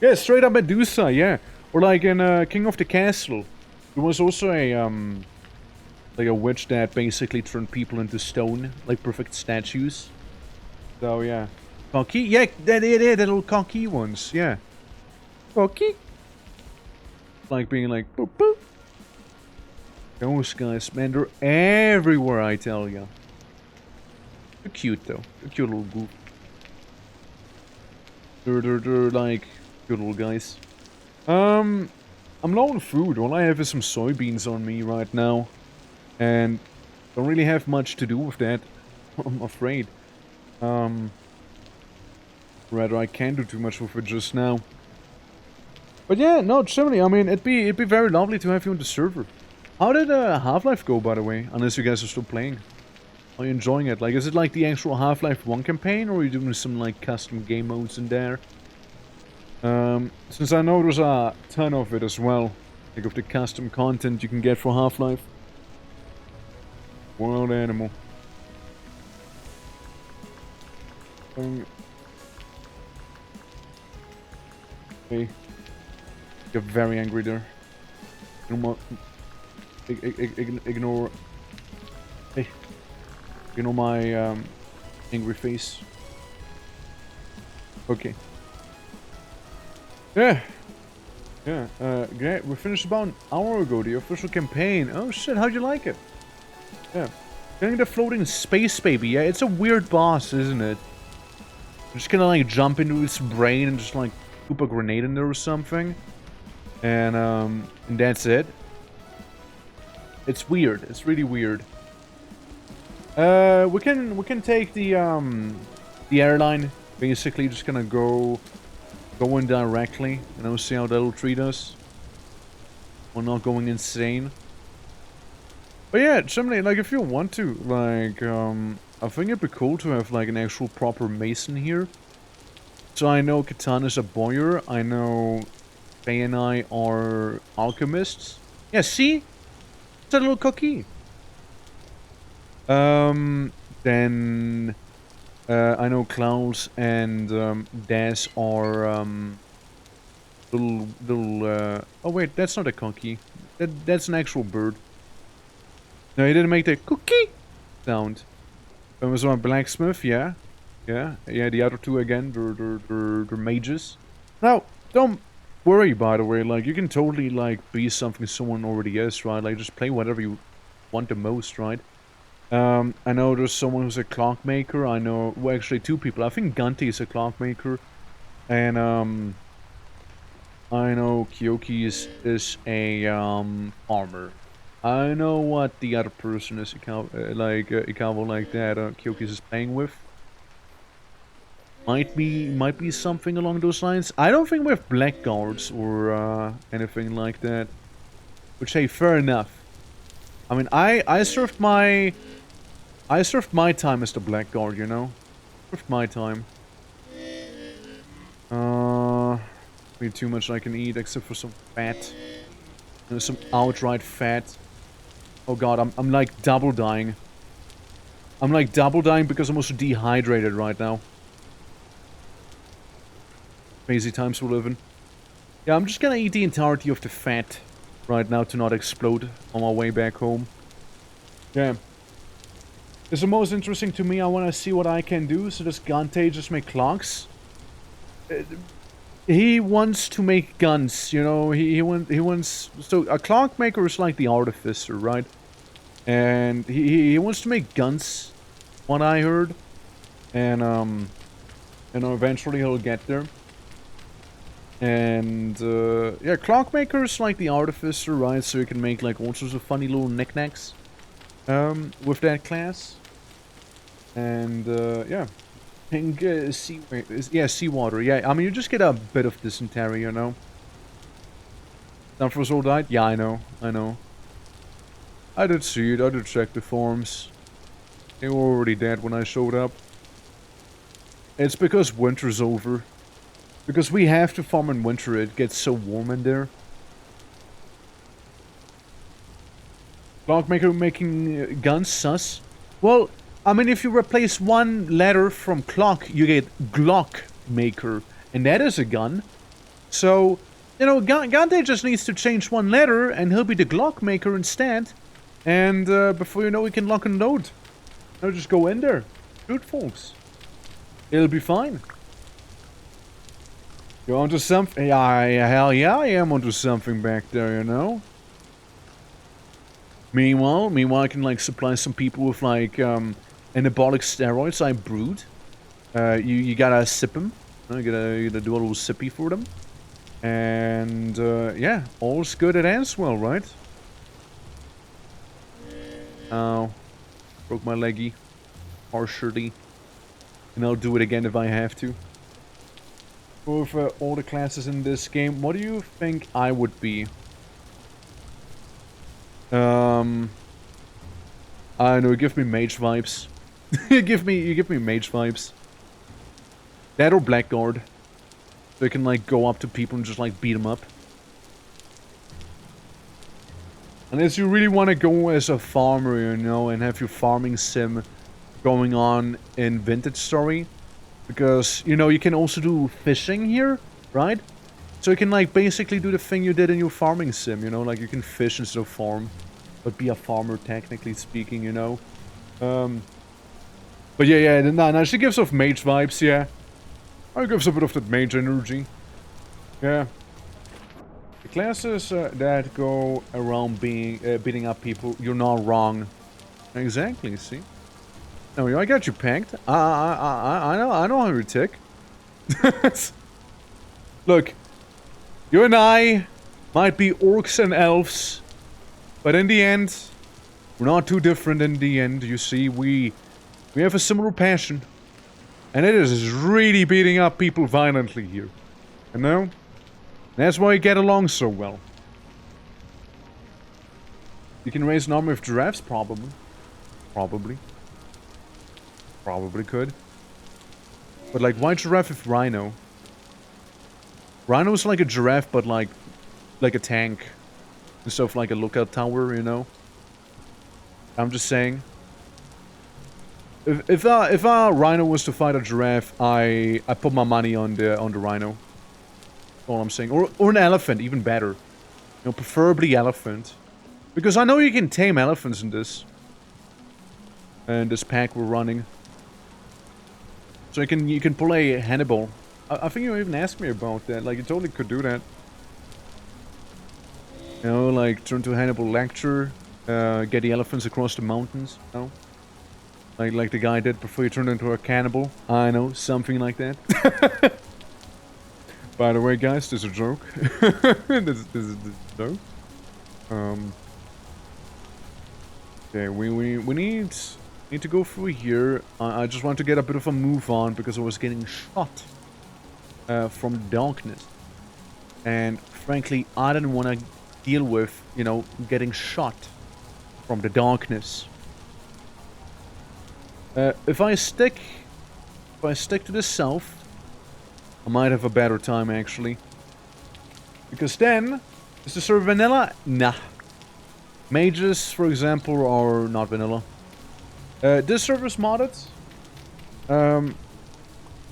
Yeah, straight up Medusa, yeah. Or like in, King of the Castle. There was also a, like a witch that basically turned people into stone, like perfect statues. So, yeah. Cocky? Yeah, the little cocky ones, yeah. Cocky? Like being like, boop, boop. Those guys, man, they're everywhere, I tell ya. They're cute, though. They're cute little goof. They're like, cute little guys. I'm low on food. All I have is some soybeans on me right now. And don't really have much to do with that, I'm afraid. Rather, I can't do too much with it just now. But yeah, no, generally, I mean, it'd be very lovely to have you on the server. How did Half-Life go, by the way? Unless you guys are still playing. Are you enjoying it? Like, is it like the actual Half-Life 1 campaign, or are you doing some, like, custom game modes in there? Since I know there's a ton of it as well. Like, of the custom content you can get for Half-Life. Wild animal. Hey. You're very angry there. Ignore... Hey. Ignore my, angry face. Okay. Yeah. Yeah, great. We finished about an hour ago, the official campaign. Oh shit, how'd you like it? Yeah. Getting the floating space baby. Yeah, it's a weird boss, isn't it? You're just gonna like jump into its brain and just like poop a grenade in there or something. And that's it. It's weird. It's really weird. We can take the airline. Basically, just gonna go in directly. You know, see how that'll treat us. We're not going insane. But yeah, somebody, like, if you want to, like, I think it'd be cool to have, like, an actual proper mason here. So I know Katana's a bowyer. I know Faye and I are alchemists. Yeah, see? It's a little cookie. Then I know Klaus and Des are little. Oh wait, that's not a cookie. That's an actual bird. No, he didn't make the cookie sound. There was one blacksmith, yeah. The other two again, they're mages. Now, don't worry, by the way, like, you can totally, like, be something someone already is, right? Like, just play whatever you want the most, right? I know there's someone who's a clockmaker. I know, well, actually, two people. I think Gunty is a clockmaker. And, I know Kyoki is a, farmer. I know what the other person is, Ikavo like that, Kyoki's is playing with. Might be something along those lines. I don't think we have blackguards or anything like that. Which, hey, fair enough. I mean, I served my time as the blackguard, you know. Served my time. Be too much I can eat except for some fat. Some outright fat. Oh god, I'm like double dying. I'm like double dying because I'm also dehydrated right now. Crazy times we're living. Yeah, I'm just gonna eat the entirety of the fat right now to not explode on my way back home. Yeah. It's the most interesting to me. I want to see what I can do. So does Gante just make clocks? He wants to make guns, you know. He wants... So a clockmaker is like the artificer, right? And he wants to make guns, what I heard. And, you know, eventually he'll get there. And, yeah, clockmaker is like the artificer, right? So you can make, like, all sorts of funny little knickknacks, with that class. And, yeah. Pink, seawater. Yeah, I mean, you just get a bit of dysentery, you know. Sunfrost all died? Yeah, I know. I did see it, I did check the forums. They were already dead when I showed up. It's because winter's over. Because we have to farm in winter, it gets so warm in there. Clockmaker making guns, sus. Well, I mean, if you replace one letter from clock, you get Glock maker. And that is a gun. So, you know, Gante just needs to change one letter and he'll be the Glock maker instead. And before you know, we can lock and load. No, just go in there. Shoot, folks. It'll be fine. You're onto something? Yeah, hell yeah, I am onto something back there, you know? Meanwhile, I can, like, supply some people with, like, anabolic steroids I brewed. You gotta sip them. You gotta do a little sippy for them. And, yeah, all's good at ends well, right? Oh, broke my leggy. Partially. And I'll do it again if I have to. With all the classes in this game, what do you think I would be? I don't know, give me mage vibes. you give me mage vibes. That or blackguard. So I can, like, go up to people and just, like, beat them up. Unless you really want to go as a farmer, you know, and have your farming sim going on in Vintage Story. Because, you know, you can also do fishing here, right? So you can, like, basically do the thing you did in your farming sim, you know? Like, you can fish instead of farm. But be a farmer, technically speaking, you know? But yeah, no, she gives off mage vibes, yeah. It gives a bit of that mage energy. Yeah. The classes that go around beating up people, you're not wrong. Exactly, see? No, I got you pegged. I know how you tick. Look, you and I might be orcs and elves, but in the end, We're not too different in the end, you see. We have a similar passion. And it is really beating up people violently here. You know? That's why we get along so well. You can raise an army of giraffes? Probably. Probably. Probably could. But like, why giraffe if rhino? Rhino's like a giraffe, but like a tank. Instead of like a lookout tower, you know? I'm just saying. If a rhino was to fight a giraffe, I put my money on the rhino. That's all I'm saying. Or an elephant, even better. You know, preferably elephant. Because I know you can tame elephants in this. And this pack we're running. So you can pull a Hannibal. I think you even asked me about that. Like, you totally could do that. You know, like, turn to Hannibal Lecter. Get the elephants across the mountains, you know? Like the guy did before he turned into a cannibal. I know, something like that. By the way, guys, this is a joke. this is a joke. Okay, we need to go through here. I just want to get a bit of a move on because I was getting shot from darkness. And frankly, I didn't want to deal with, you know, getting shot from the darkness. If I stick to the south, I might have a better time actually. Because then, is the server vanilla? Nah. Mages, for example, are not vanilla. This server's modded.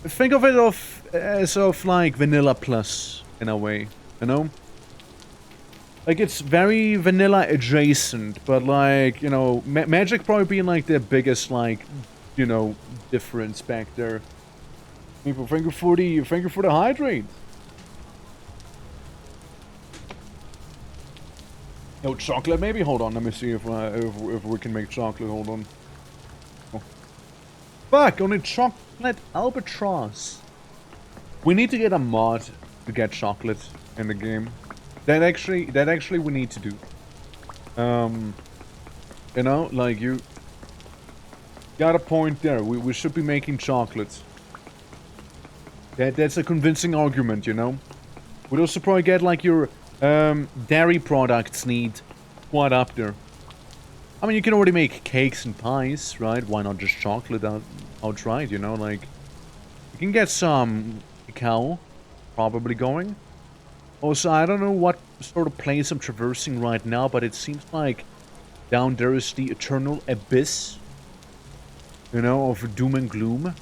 Think of it as like vanilla plus in a way, you know? Like, it's very vanilla adjacent, but like, you know, magic probably being like the biggest, like, you know, difference back there. People, thank you for the hydrate. No chocolate, maybe. Hold on, let me see if we can make chocolate. Hold on. Oh. Fuck, only chocolate albatross. We need to get a mod to get chocolate in the game. That actually we need to do. You know, like, you got a point there. We should be making chocolate. That's a convincing argument, you know. We'd also probably get like your dairy products need quite up there. I mean, you can already make cakes and pies, right? Why not just chocolate outright, you know? Like, you can get some cacao probably going. Also, I don't know what sort of place I'm traversing right now, but it seems like down there is the eternal abyss, you know, of doom and gloom.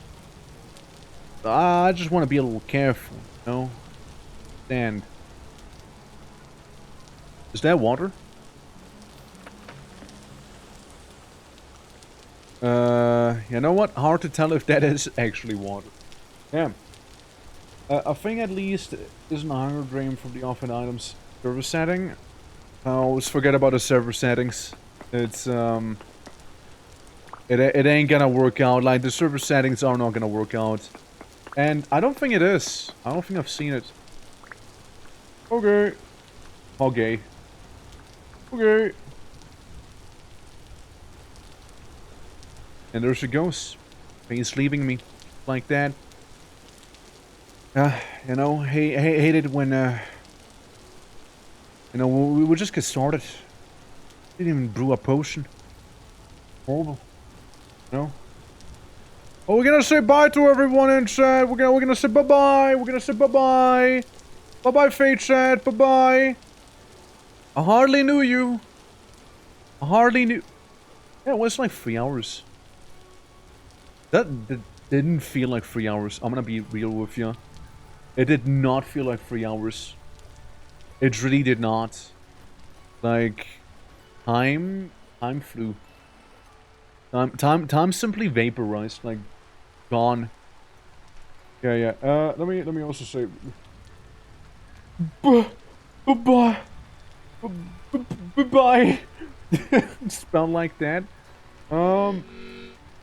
I just want to be a little careful, you know? And is that water? You know what? Hard to tell if that is actually water. Yeah. I think at least isn't a hunger drain from the offhand items server setting. I always forget about the server settings. It's it ain't gonna work out. Like, the server settings are not gonna work out. And I don't think it is. I don't think I've seen it. Okay. Okay. Okay. And there she goes. He's leaving me like that. You know, hate it when, you know, we would just get started. Didn't even brew a potion. Horrible. You know? Oh, we're gonna say bye to everyone in chat. We're gonna say bye-bye. We're gonna say bye-bye. Bye-bye, Fate chat. Bye-bye. I hardly knew you. I hardly knew... Yeah, it was like 3 hours. That didn't feel like 3 hours. I'm gonna be real with you. It did not feel like 3 hours. It really did not. Like, time flew. Time simply vaporized. Like, gone. Yeah. Let me also say. Bye. Bye. Spelled like that.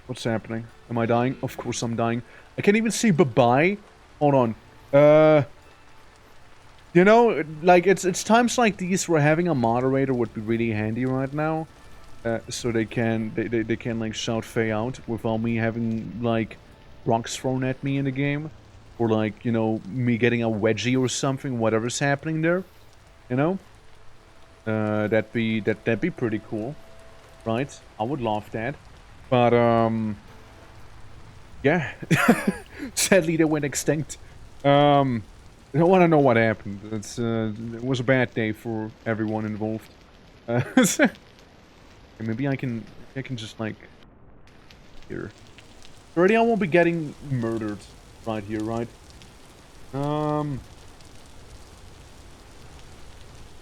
What's happening? Am I dying? Of course I'm dying. I can't even see bye-bye. Hold on. You know, like, it's times like these where having a moderator would be really handy right now. so they can like shout Faye out without me having like rocks thrown at me in the game, or like, you know, me getting a wedgie or something, whatever's happening there, you know. That'd be pretty cool, right? I would love that, but yeah. Sadly they went extinct. I don't want to know what happened. It was a bad day for everyone involved. Maybe I can just like here. Already I won't be getting murdered right here, right?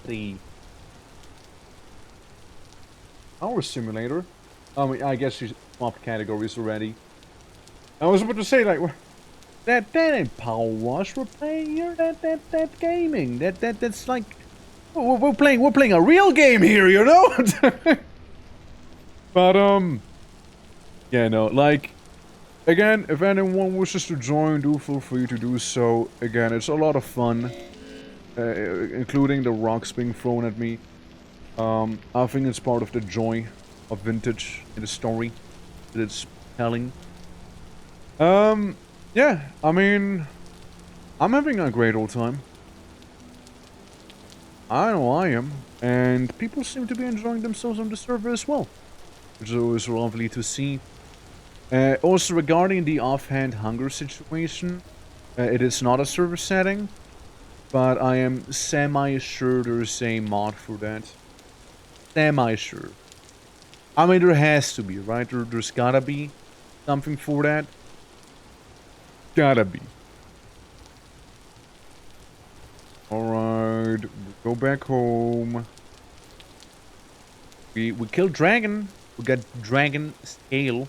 The Power Simulator. I mean, I guess you swapped categories already. I was about to say like that ain't Power Wash we're playing here. That gaming. That's like we're playing a real game here, you know? But yeah, no, like again, if anyone wishes to join, do feel free to do so. Again, it's a lot of fun, including the rocks being thrown at me. I think it's part of the joy of vintage in the story that it's telling. Yeah, I mean, I'm having a great old time. I know I am, and people seem to be enjoying themselves on the server as well, which is always lovely to see. Also, regarding the offhand hunger situation, it is not a server setting, but I am semi-sure there's a mod for that. Semi-sure. I mean, there has to be, right? There's gotta be something for that. Gotta be. Alright, we go back home. We killed dragon. We got dragon scale.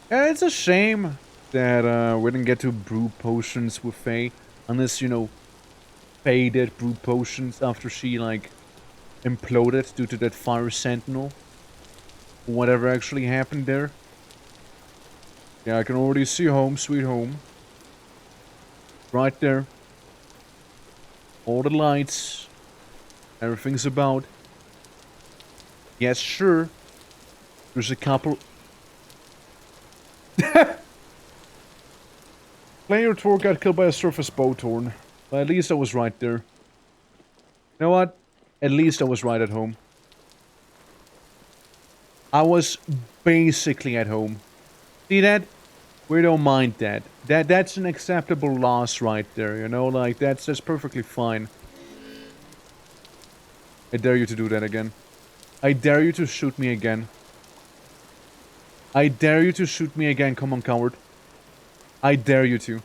It's a shame that we didn't get to brew potions with Faye. Unless, you know, Faye did brew potions after she, like, imploded due to that fire sentinel. Whatever actually happened there. Yeah, I can already see home, sweet home. Right there. All the lights. Everything's about. Yes, sure. There's a couple... Player 4 got killed by a surface boat horn. But at least I was right there. You know what? At least I was right at home. I was basically at home. See that? We don't mind that. That's an acceptable loss right there, you know? Like, that's perfectly fine. I dare you to do that again. I dare you to shoot me again. I dare you to shoot me again, come on, coward. I dare you to.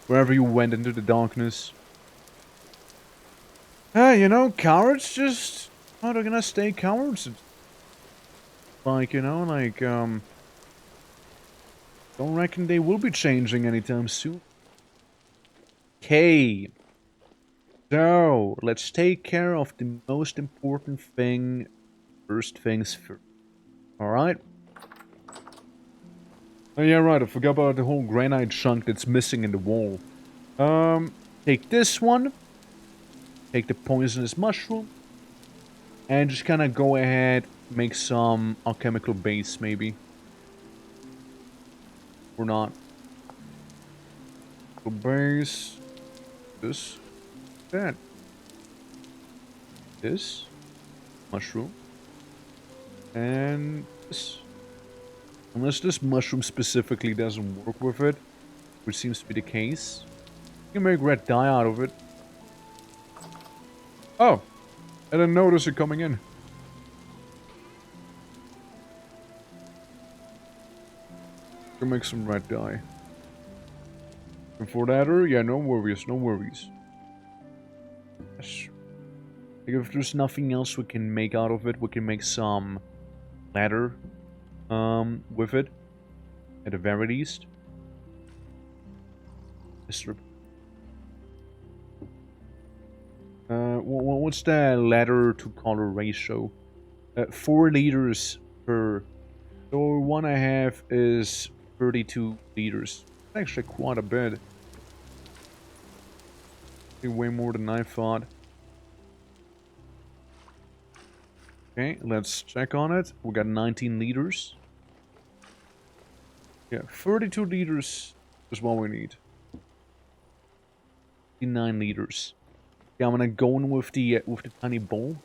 Wherever you went into the darkness. You know, cowards just... Oh, they're gonna stay cowards. Like, you know, like, don't reckon they will be changing anytime soon. Okay. So, let's take care of the most important thing. First things first. Alright? Oh yeah, right, I forgot about the whole granite chunk that's missing in the wall. Take this one. Take the poisonous mushroom. And just kind of go ahead, make some alchemical base, maybe. Or not. Base. This. That. This. Mushroom. And this. Unless this mushroom specifically doesn't work with it, which seems to be the case. You can make red dye out of it. Oh! I didn't notice it coming in. Can make some red dye. And for that, yeah, no worries, no worries. Yes. Like if there's nothing else we can make out of it, we can make some ladder with it. At the very least. What's the ladder to color ratio? 4 liters per. So one I have is 32 liters. Actually quite a bit. Way more than I thought. Okay, let's check on it. We got 19 liters. Yeah, 32 liters is what we need. 9 liters. Yeah, I'm gonna go in with the tiny bowl.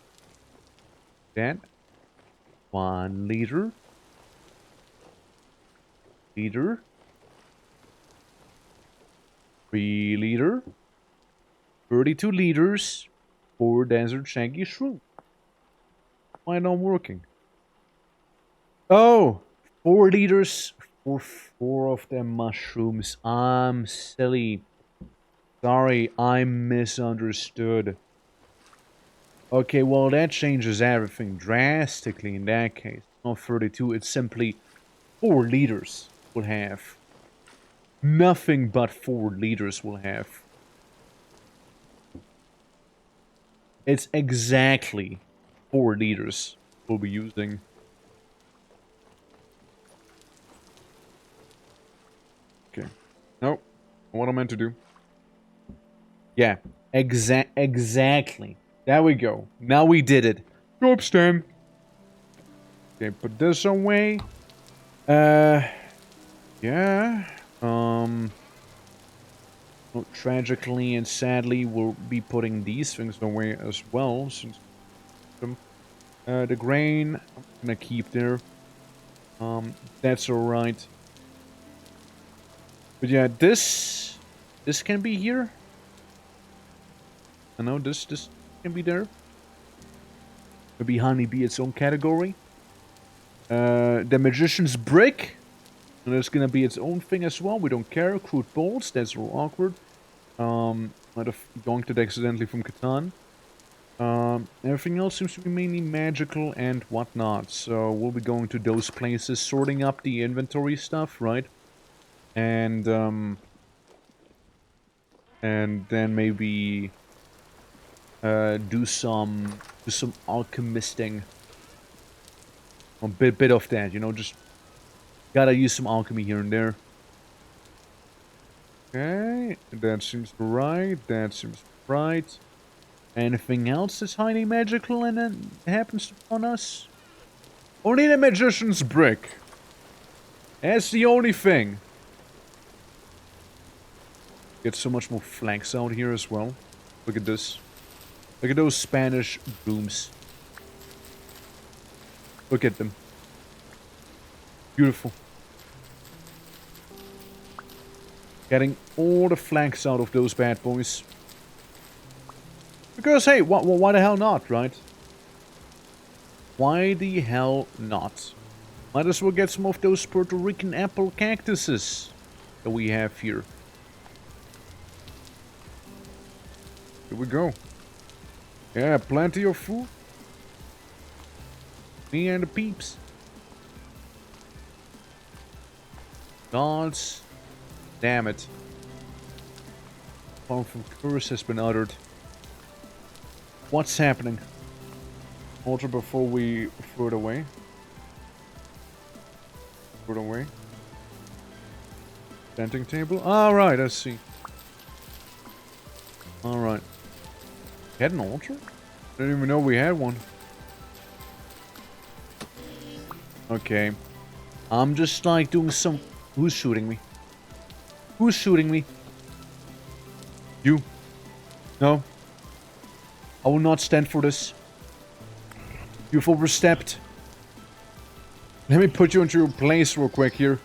That 1 liter. Liter. 3 liter. 32 liters for desert shaggy shroom. Why not working? Oh, 4 liters for 4 of them mushrooms. I'm silly. Sorry, I misunderstood. Okay, well that changes everything drastically in that case. Not 32, it's simply 4 liters will have. Nothing but 4 liters will have. It's exactly 4 liters we'll be using. Okay. Nope. What I meant to do. Yeah. Exactly. There we go. Now we did it. Go Stan. Okay, put this away. Yeah. Well, tragically and sadly, we'll be putting these things away as well, since the grain I'm gonna keep there. That's alright. But yeah, this can be here. I know this can be there. Maybe honeybee its own category. The magician's brick. And there's gonna be its own thing as well. We don't care. Crude bolts. That's real awkward. Might have donked it accidentally from Catan. Everything else seems to be mainly magical and whatnot. So we'll be going to those places, sorting up the inventory stuff, right? And then maybe do some alchemisting. A bit of that, you know, just gotta use some alchemy here and there. Okay, that seems right. That seems right. Anything else that's highly magical and then happens on us? Only the magician's brick. That's the only thing. Get so much more flanks out here as well. Look at this. Look at those Spanish brooms. Look at them. Beautiful. Getting all the flanks out of those bad boys. Because, hey, why the hell not, right? Why the hell not? Might as well get some of those Puerto Rican apple cactuses that we have here. Here we go. Yeah, plenty of food. Me and the peeps. Gods. Damn it. Powerful curse has been uttered. What's happening? Altar before we throw it away. Throw it away. Chanting table. Alright, I see. Alright. Had an altar? I didn't even know we had one. Okay. I'm just like doing some... Who's shooting me? Who's shooting me? You. No. I will not stand for this. You've overstepped. Let me put you into your place real quick here.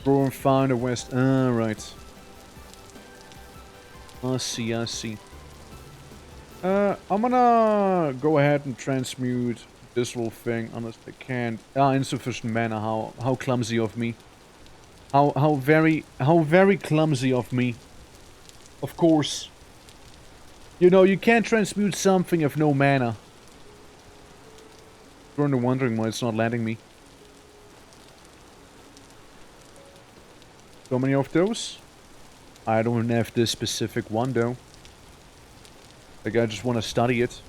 Throw and find the west. Alright. I see, I see. I'm gonna go ahead and transmute this little thing unless I can't. Insufficient mana. How clumsy of me. How very clumsy of me. Of course. You know, you can't transmute something of no mana. I'm wondering why it's not letting me. So many of those? I don't have this specific one though. Like I just want to study it.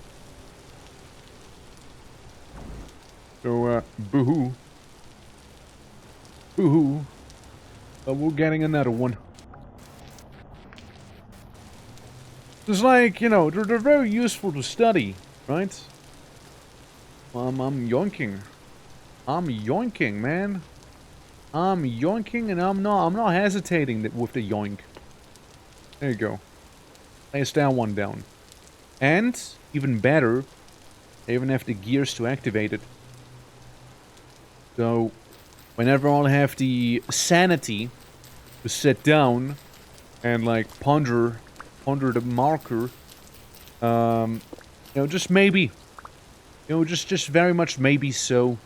So, boo-hoo. Boo-hoo. We're getting another one. It's like, you know, they're very useful to study, right? I'm yoinking. I'm yoinking, man. I'm yoinking, and I'm not hesitating with the yoink. There you go. Place that one down. And, even better, I even have the gears to activate it. So, whenever I'll have the sanity to sit down and, like, ponder the marker, you know, just maybe. You know, just very much maybe so.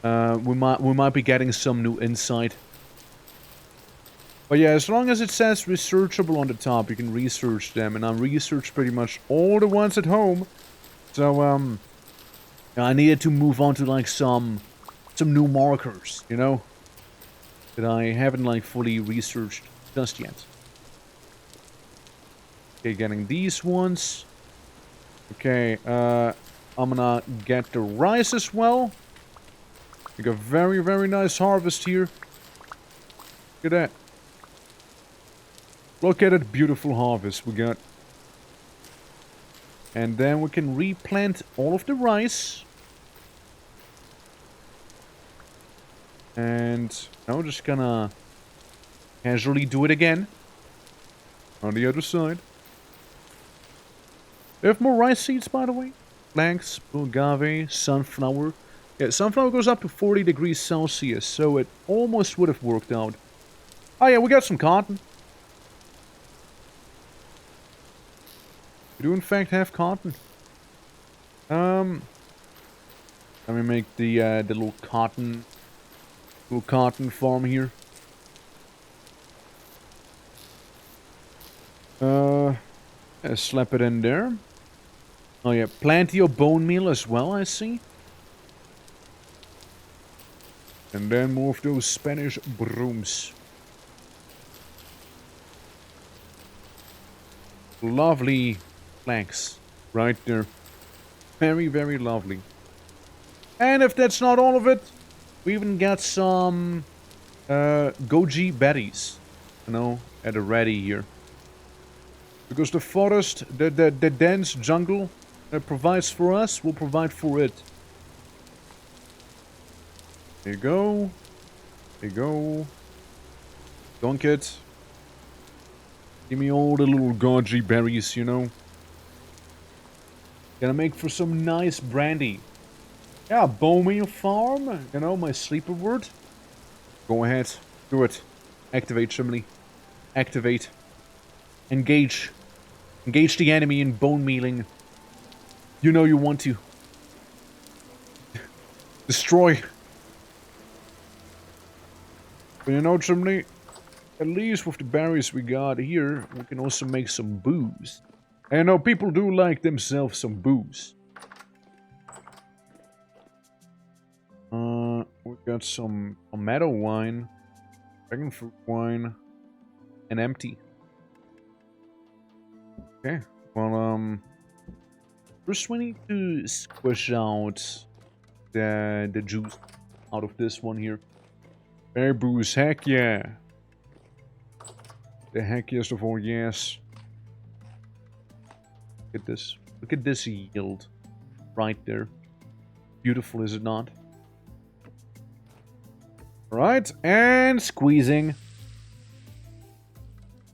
We might be getting some new insight. But yeah, as long as it says researchable on the top, you can research them, and I researched pretty much all the ones at home. So I needed to move on to like some new markers, you know, that I haven't like fully researched just yet. Okay, getting these ones. Okay, I'm gonna get the rice as well. We got very, very nice harvest here. Look at that. Look at that beautiful harvest we got. And then we can replant all of the rice. And now just gonna casually do it again. On the other side. They have more rice seeds, by the way. Flax, agave, sunflower. Yeah, sunflower goes up to 40 degrees Celsius, so it almost would have worked out. Oh yeah, we got some cotton. We do in fact have cotton. Let me make the little cotton farm here. Slap it in there. Oh yeah, plenty of bone meal as well, I see. And then more of those Spanish brooms. Lovely flanks right there. Very, very lovely. And if that's not all of it, we even got some goji berries, you know, at the ready here. Because the forest, the dense jungle that provides for us, will provide for it. There you go. There you go. Dunk it. Give me all the little goji berries, you know. Gonna make for some nice brandy. Yeah, bone meal farm. You know, my sleeper word. Go ahead. Do it. Activate, Chimney. Activate. Engage. Engage the enemy in bone mealing. You know you want to. Destroy. But you know, Chimney, at least with the berries we got here, we can also make some booze. And I know people do like themselves some booze. We got some tomato wine, dragon fruit wine, and empty. Okay, well, first we need to squish out the juice out of this one here. Berry booze, heck yeah. The heckiest of all, yes. Look at this. Look at this yield. Right there. Beautiful, is it not? Right, and squeezing.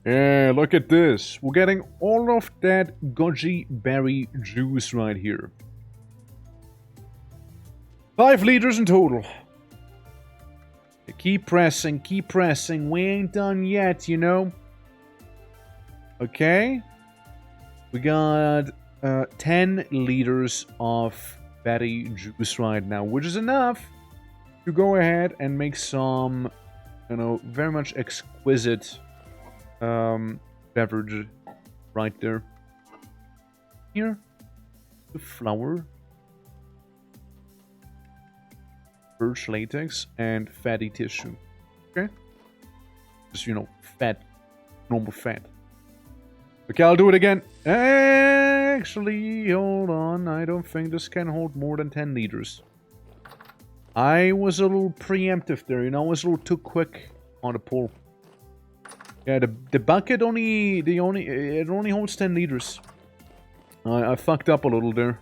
Yeah, look at this. We're getting all of that goji berry juice right here. 5 liters in total. Keep pressing, keep pressing. We ain't done yet, you know. Okay. We got 10 liters of berry juice right now, which is enough to go ahead and make some, you know, very much exquisite beverage right there. Here, the flour, birch latex, and fatty tissue. Okay? Just, you know, fat, normal fat. Okay, I'll do it again. Actually, hold on. I don't think this can hold more than 10 liters. I was a little preemptive there, you know, I was a little too quick on the pull. Yeah, the bucket only holds 10 liters. I fucked up a little there.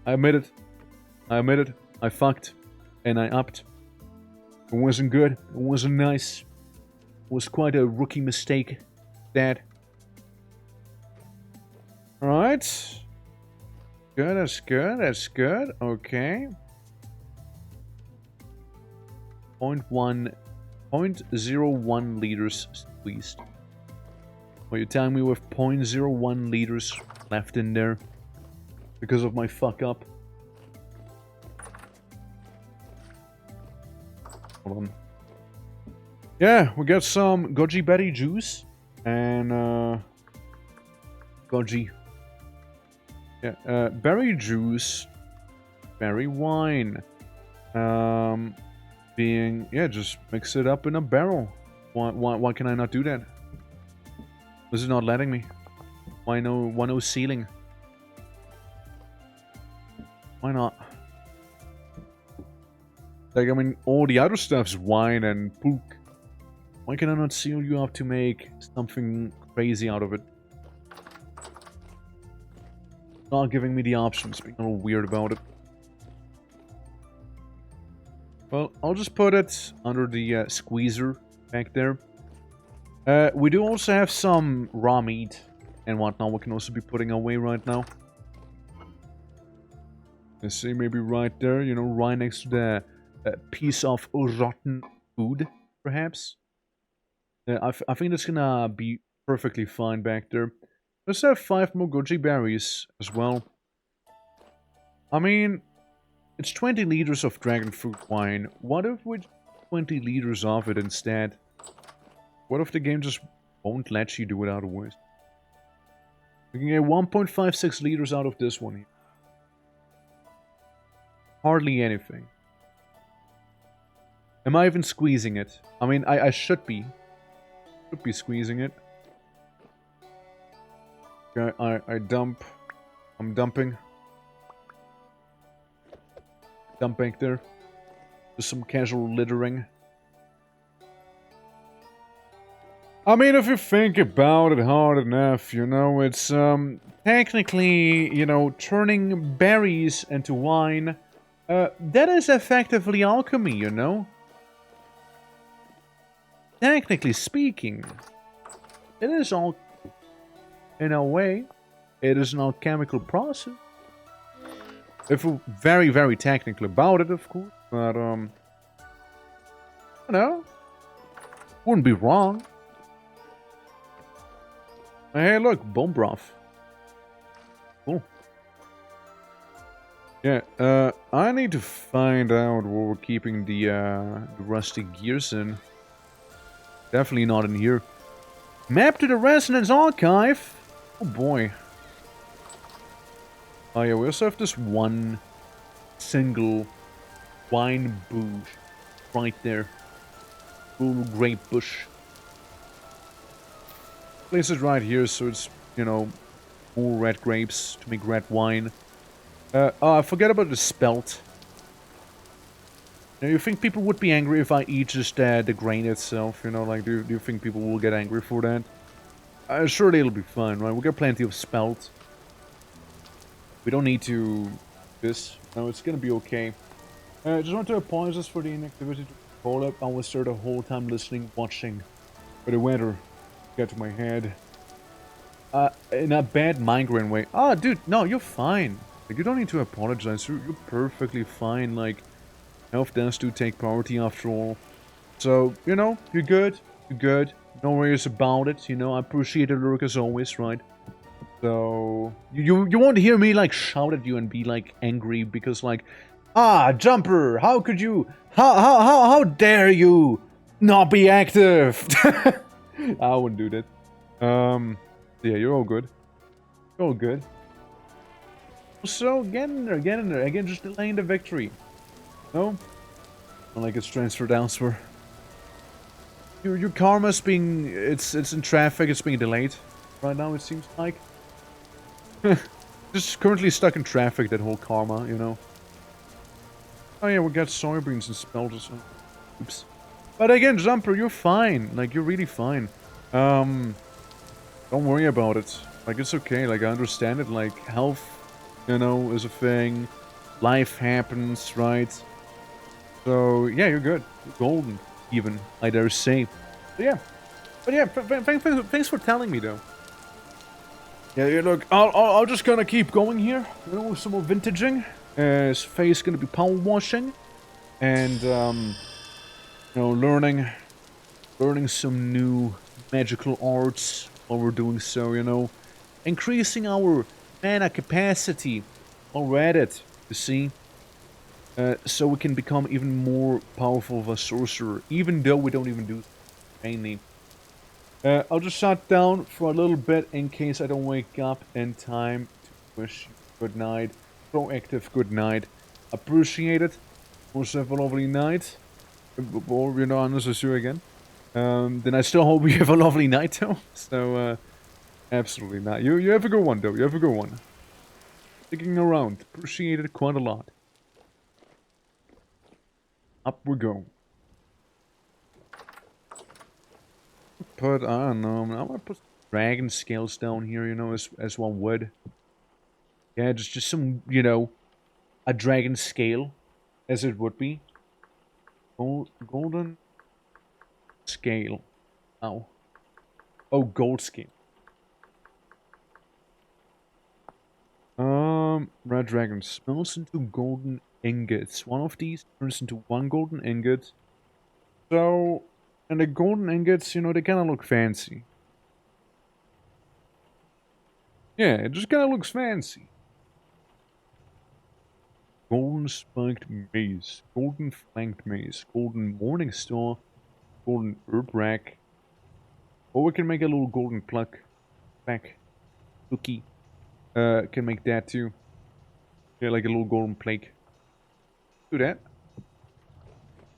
I admit it. I admit it. I fucked. And I upped. It wasn't good. It wasn't nice. It was quite a rookie mistake, Dad. Alright. Good, that's good, that's good. Okay. 0.01 liters squeezed. Well, you're telling me with 0.01 liters left in there because of my fuck up? Hold on. Yeah, we got some goji berry juice and goji. Yeah, berry juice, berry wine. Just mix it up in a barrel. Why can I not do that? This is not letting me. Why no ceiling? Why not? Like, I mean, all the other stuff's wine and pook. Why can I not seal you up to make something crazy out of it? Not giving me the options, being a little weird about it. Well, I'll just put it under the squeezer back there. We do also have some raw meat and whatnot we can also be putting away right now. Let's see, maybe right there, you know, right next to the piece of rotten food, perhaps. I think that's gonna be perfectly fine back there. Let's have 5 more goji berries as well. I mean, it's 20 liters of dragon fruit wine. What if we 20 liters of it instead? What if the game just won't let you do it otherwise? We can get 1.56 liters out of this one here. Hardly anything. Am I even squeezing it? I mean, I should be. Should be squeezing it. Okay, I dump. I'm dumping. Dumping there. Just some casual littering. I mean, if you think about it hard enough, you know, it's technically, you know, turning berries into wine. That is effectively alchemy, you know? Technically speaking, it is all, in a way, it is an alchemical process. If we're very, very technical about it, of course, but, you know, wouldn't be wrong. Hey, look, bone broth. Cool. Yeah, I need to find out where we're keeping the rusty gears in. Definitely not in here. Map to the Resonance Archive. Oh boy. Oh yeah, we also have this one single wine bush right there. Little grape bush. Place it right here so it's, you know, more red grapes to make red wine. Oh, I forgot about the spelt. Now, you think people would be angry if I eat just the grain itself? You know, like, do you think people will get angry for that? Surely it'll be fine, right? We got plenty of spelt. We don't need to... this. No, it's gonna be okay. Just want to apologize for the inactivity to call up. I was there the whole time listening, watching. But the weather got to my head. In a bad migraine way. Ah, dude, no, you're fine. Like, you don't need to apologize. You're perfectly fine. Like, health does do take priority after all. So, you know, you're good. You're good. No worries about it. You know, I appreciate the lurk as always, right? So, you won't hear me, like, shout at you and be, like, angry because, like, ah, Jumper, how could you, how dare you not be active? I wouldn't do that. Yeah, you're all good. You're all good. So, get in there, get in there. Again, just delaying the victory. No? Not like it's transferred elsewhere. Your karma's being... It's in traffic, it's being delayed. Right now, it seems like. Just currently stuck in traffic, that whole karma, you know. Oh yeah, we got soybeans and spelters. Oops. But again, Jumper, you're fine. Like, you're really fine. Don't worry about it. Like, it's okay. Like, I understand it. Like, health you know, is a thing. Life happens, right? So, yeah, you're good. You're golden, even, I dare say. But yeah, thanks for telling me, though. Yeah, look, I'll just gonna keep going here. You know, with some more vintaging. His face gonna be power washing. And, you know, learning some new magical arts while we're doing so, you know. Increasing our mana capacity while we're at it, you see. So we can become even more powerful of a sorcerer, even though we don't even do mainly. I'll just shut down for a little bit in case I don't wake up in time to wish you good night. Proactive good night. Appreciate it. Also have a lovely night. Or, you know, unless I see you again. Then I still hope you have a lovely night, though. So, absolutely not. You have a good one, though. You have a good one. Sticking around. Appreciate it quite a lot. Up we go. But, I don't know. I'm gonna put dragon scales down here, you know, as one would. Yeah, just some, you know, a dragon scale, as it would be. Golden scale. Oh. Oh, gold scale. Red dragon smells into golden ingots. One of these turns into one golden ingot. So, and the golden ingots, you know, they kind of look fancy. Yeah, it just kind of looks fancy. Golden spiked maze, golden flanked maze, golden morning star, golden herb rack. Or we can make a little golden pluck. Back. Cookie. Can make that too. Yeah, like a little golden plaque. Do that.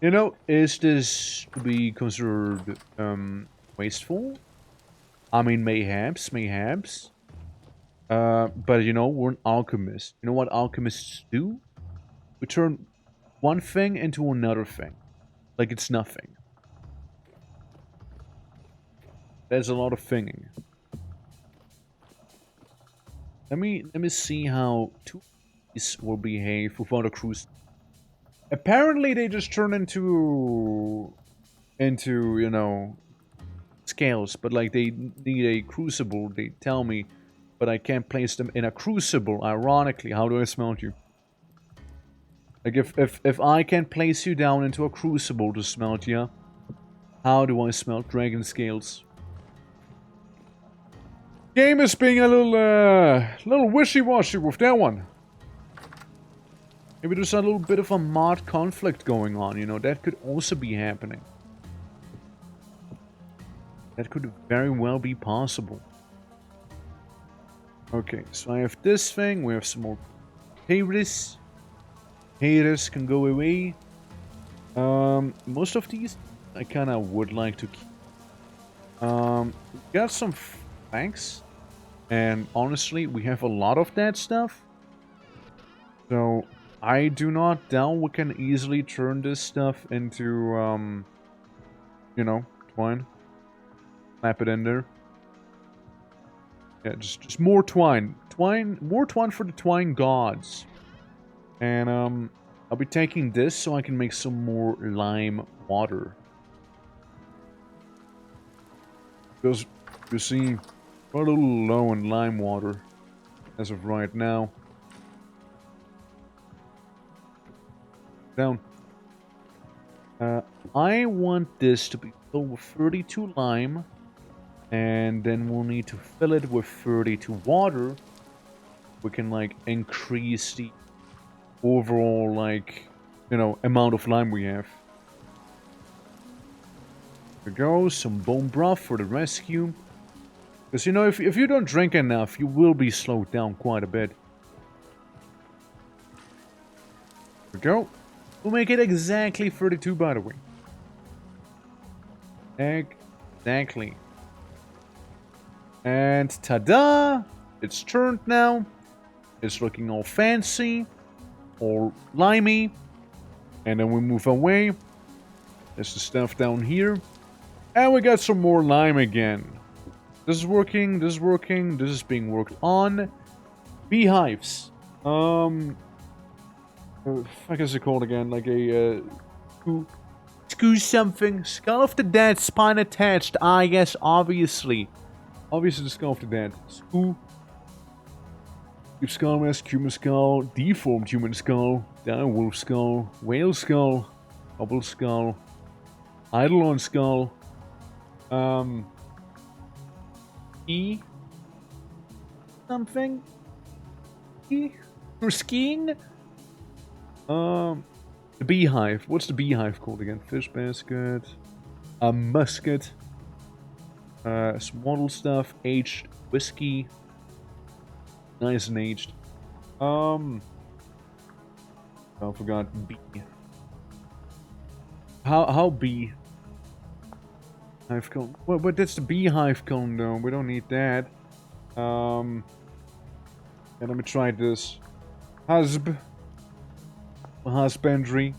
You know, is this to be considered wasteful? I mean, mayhaps. But you know, we're an alchemist. You know what alchemists do? We turn one thing into another thing. Like it's nothing. There's a lot of thinging. Let me see how two of these will behave without a cruise. Apparently they just turn into you know, scales, but like they need a crucible, they tell me, but I can't place them in a crucible. Ironically, how do I smelt you? Like if I can place you down into a crucible to smelt you, how do I smelt dragon scales? Game is being a little wishy-washy with that one. Maybe there's a little bit of a mod conflict going on, you know, that could also be happening. That could very well be possible. Okay, so I have this thing, we have some more haters. Haters can go away. Most of these I kinda would like to keep. Got some thanks. And honestly, we have a lot of that stuff. So I do not doubt we can easily turn this stuff into, you know, twine. Slap it in there. Yeah, just more twine. More twine for the twine gods. And, I'll be taking this so I can make some more lime water. Because, you see, we're a little low in lime water as of right now. Down. I want this to be filled with 32 lime. And then we'll need to fill it with 32 water. We can, like, increase the overall, like, you know, amount of lime we have. There we go. Some bone broth for the rescue. Because, you know, if you don't drink enough, you will be slowed down quite a bit. There we go. We'll make it exactly 32, by the way. Exactly. And ta-da! It's turned now. It's looking all fancy. All limey. And then we move away. There's the stuff down here. And we got some more lime again. This is working. This is working. This is being worked on. Beehives. Fuck is it called again? Like a, Screw something. Skull of the Dead, spine attached. Ah, yes, obviously. Obviously the Skull of the Dead. Screw. Skull mask, human skull, deformed human skull, down wolf skull, whale skull, double skull, eidolon skull, E something? E? For skiing? The beehive. What's the beehive called again? Fish basket, a musket, swaddle stuff, aged whiskey. Nice and aged. I forgot B. How B? Hive cone. Well, but that's the beehive cone though. We don't need that. And let me try this. Husb. Husbandry.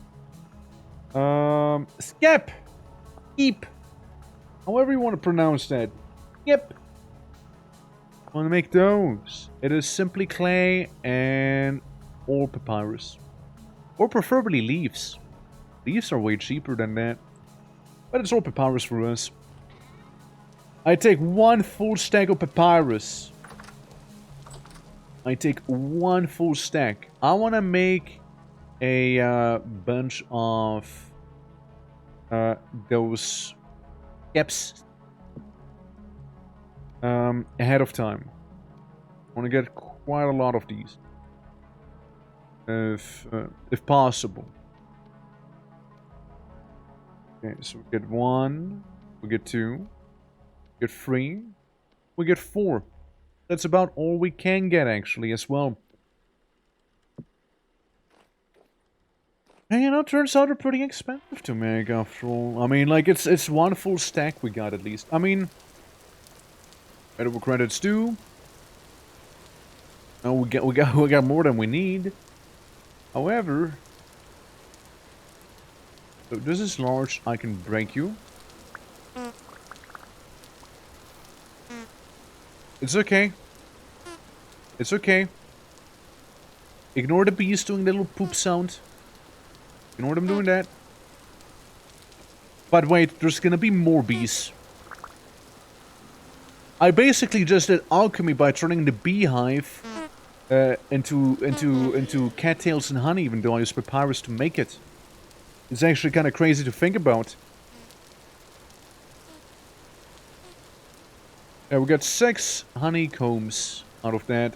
Skep. Keep. However you want to pronounce that. Yep. I want to make those. It is simply clay and or papyrus. Or preferably leaves. Leaves are way cheaper than that. But it's all papyrus for us. I take 1 full stack of papyrus. I take 1 full stack. I want to make a bunch of those caps ahead of time. I want to get quite a lot of these, if possible. Okay, so we get 1, we get 2, we get 3, we get 4. That's about all we can get actually as well. And you know, turns out they're pretty expensive to make after all. I mean, like it's 1 full stack we got at least. I mean, better credits due. No, we got more than we need. However, so this is large. I can break you. It's okay. It's okay. Ignore the bees doing the little poop sound. Ignore them doing that. But wait, there's gonna be more bees. I basically just did alchemy by turning the beehive into cattails and honey, even though I used papyrus to make it. It's actually kind of crazy to think about. Yeah, we got 6 honeycombs out of that.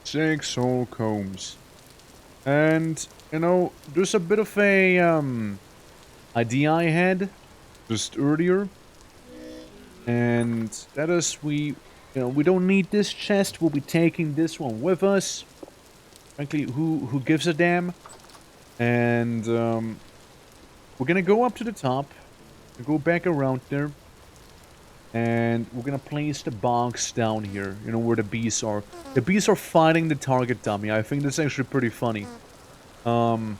6 whole combs. And, you know, there's a bit of a idea I had just earlier. And that is, we don't need this chest. We'll be taking this one with us. Frankly, who gives a damn? And we're gonna go up to the top, go back around there, and we're gonna place the box down here. You know where the bees are. The bees are fighting the target dummy. I think that's actually pretty funny. And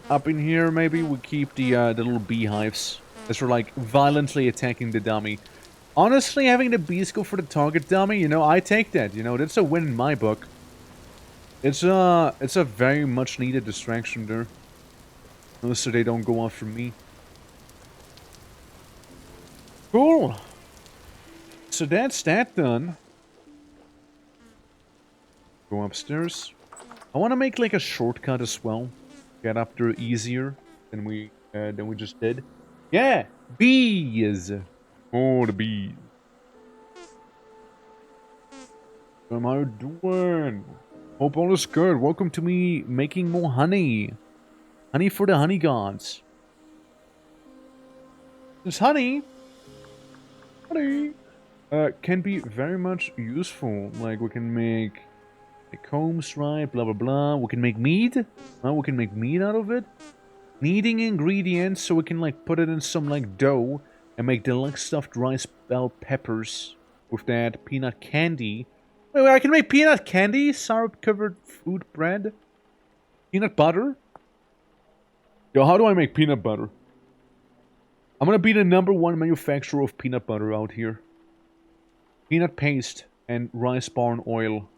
up in here, maybe we keep the little beehives as we're like violently attacking the dummy. Honestly, having the bees go for the target dummy, you know, I take that. You know, that's a win in my book. It's a very much needed distraction there. So they don't go after me. Cool. So that's that done. Go upstairs. I want to make like a shortcut as well. Get up there easier than we just did. Yeah, bees. Oh, the bees. How are you doing? Hope all is good. Welcome to me making more honey. Honey for the honey gods. This honey can be very much useful. Like we can make combs, right? Blah blah blah. We can make mead. We can make mead out of it. Kneading ingredients so we can like put it in some like dough and make deluxe stuffed rice bell peppers with that. Peanut candy. Wait, I can make peanut candy? Syrup-covered food bread? Peanut butter? Yo, how do I make peanut butter? I'm gonna be the #1 manufacturer of peanut butter out here. Peanut paste. and rice barn oil.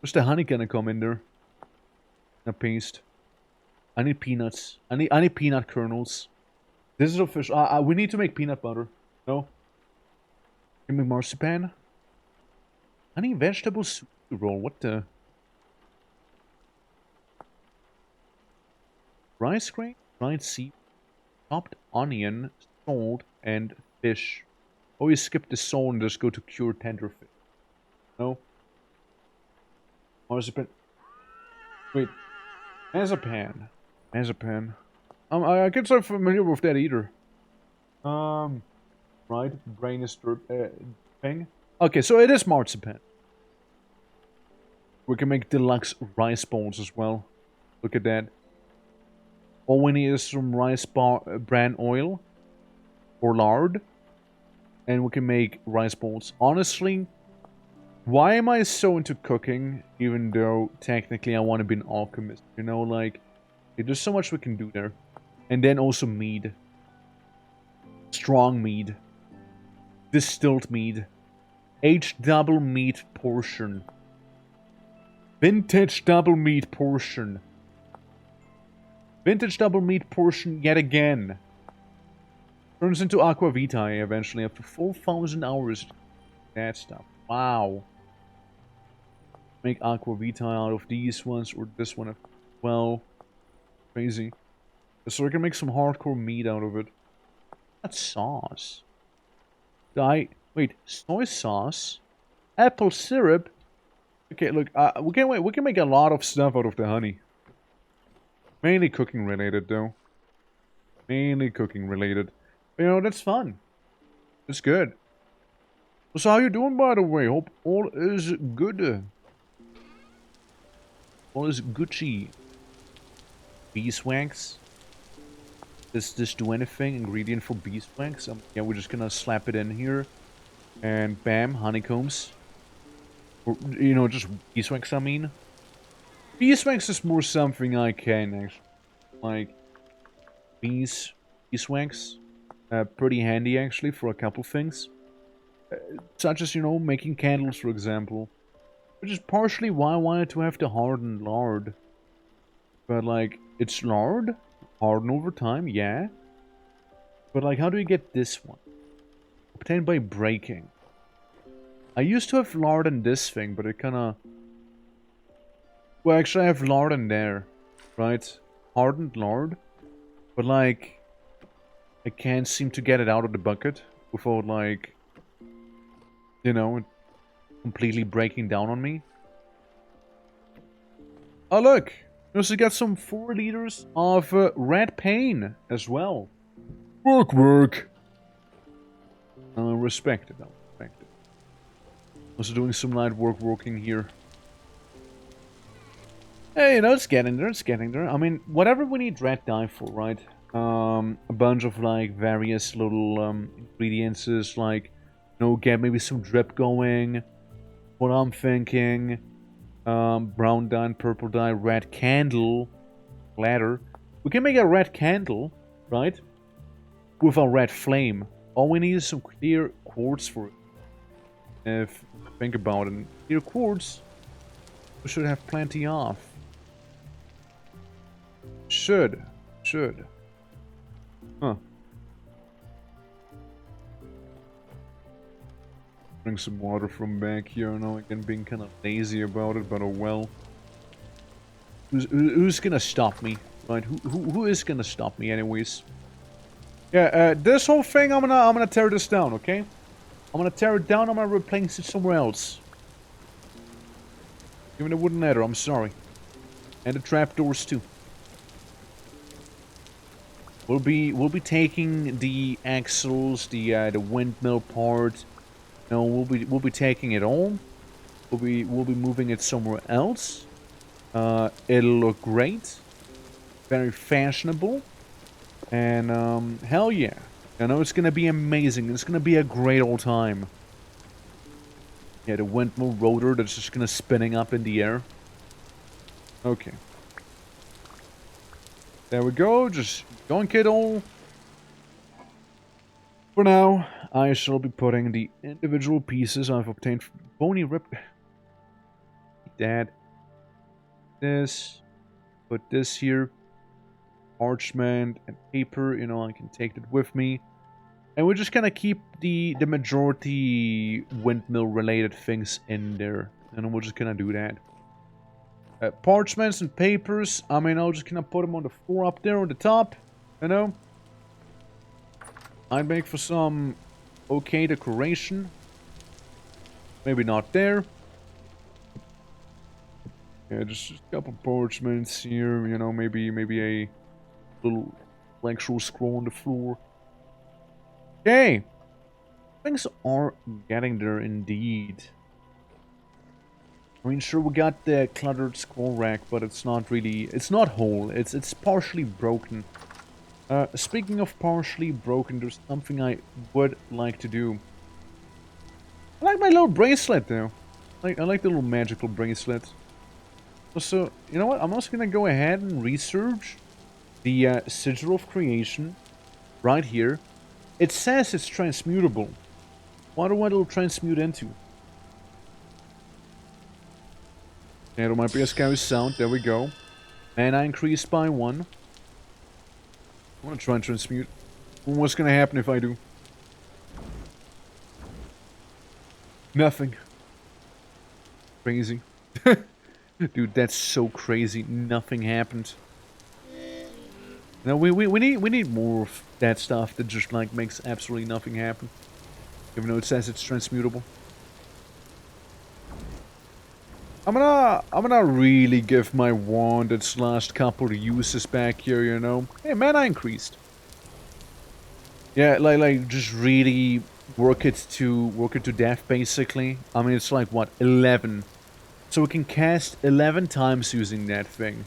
Where's the honey gonna come in there? A paste. I need peanuts. I need peanut kernels. This is official. We need to make peanut butter. No? Give me marzipan. I need vegetable soup roll. What the? Rice grain, dried seed, chopped onion, salt, and fish. Oh, you skip the salt and just go to cured tender fish. No? Marzipan. Wait. Mazapan. Mazapan. I can't say familiar with that either. Right. Brain is thing. Okay, so it is marzipan. We can make deluxe rice balls as well. Look at that. All we need is some rice bran oil or lard, and we can make rice balls. Honestly, why am I so into cooking, even though technically I want to be an alchemist? You know, like, there's so much we can do there. And then also mead. Strong mead. Distilled mead. Aged double meat portion. Vintage double meat portion. Vintage double meat portion yet again. Turns into aqua vitae eventually after 4,000 hours. That stuff. Wow. Make aqua vitae out of these ones or this one as well. Crazy. So I can make some hardcore meat out of it. That's sauce. Wait, soy sauce? Apple syrup? Okay, look, we can make a lot of stuff out of the honey. Mainly cooking related, though. Mainly cooking related. But, you know, that's fun. It's good. So how you doing, by the way? Hope all is good. All is Gucci. Beeswax. Does this do anything? Ingredient for beeswax? Yeah, we're just gonna slap it in here. And bam, honeycombs. Or, you know, just beeswax, I mean. Beeswax is more something I can actually like. Beeswax, pretty handy actually for a couple things, such as, you know, making candles, for example, which is partially why I wanted to have the hardened lard. But like, it's lard, harden over time, yeah. But like, how do you get this one? Obtained by breaking. I used to have lard in this thing, but it kind of. Well, actually I have lard in there, right? Hardened lard. But like, I can't seem to get it out of the bucket without like, you know, it completely breaking down on me. Oh look! We also got some 4 liters of red paint as well. Work! Respect it, I'll respect it. Also doing some light working here. Hey, you know, it's getting there. I mean, whatever we need red dye for, right? A bunch of, like, various little, ingredients, like, you know, get maybe some drip going. What I'm thinking, brown dye, purple dye, red candle, ladder. We can make a red candle, right? With a red flame. All we need is some clear quartz for it. If you think about it, clear quartz, we should have plenty of. Should. Huh. Bring some water from back here. I know, again, being kind of lazy about it, but oh well. Who's gonna stop me, right? Who is gonna stop me, anyways? Yeah, this whole thing, I'm gonna tear this down, okay? I'm gonna tear it down. I'm gonna replace it somewhere else. Give me the wooden ladder. I'm sorry, and the trapdoors too. We'll be taking the axles, the windmill part. No, we'll be taking it all. We'll be moving it somewhere else. It'll look great, very fashionable, and hell yeah! I know it's gonna be amazing. It's gonna be a great old time. Yeah, the windmill rotor that's just gonna spinning up in the air. Okay. There we go, just yoink it all. For now. I shall be putting the individual pieces I've obtained from bony rib. That. This. Put this here. Parchment and paper, you know, I can take that with me. And we're just gonna keep the majority windmill related things in there. And we're just gonna do that. Parchments and papers, I mean, I'll just gonna put them on the floor up there on the top, you know. I'd make for some okay decoration. Maybe not there. Yeah, just a couple parchments here, you know, maybe a little lecture scroll on the floor. Okay. Things are getting there indeed. I mean, sure, we got the cluttered scroll rack, but it's not really... It's not whole. It's partially broken. Speaking of partially broken, there's something I would like to do. I like my little bracelet, though. I like the little magical bracelet. So, you know what? I'm also gonna go ahead and research the Sigil of Creation right here. It says it's transmutable. What do I transmute into? Yeah, there might be a scary sound. There we go. Mana increased by 1. I'm gonna try and transmute. What's gonna happen if I do? Nothing. Crazy. Dude, that's so crazy. Nothing happened. No, we need more of that stuff that just like makes absolutely nothing happen. Even though it says it's transmutable. I'm gonna really give my wand its last couple of uses back here, you know. Hey, mana increased. Yeah, like just really work it to death basically. I mean, it's like what, 11. So we can cast 11 times using that thing.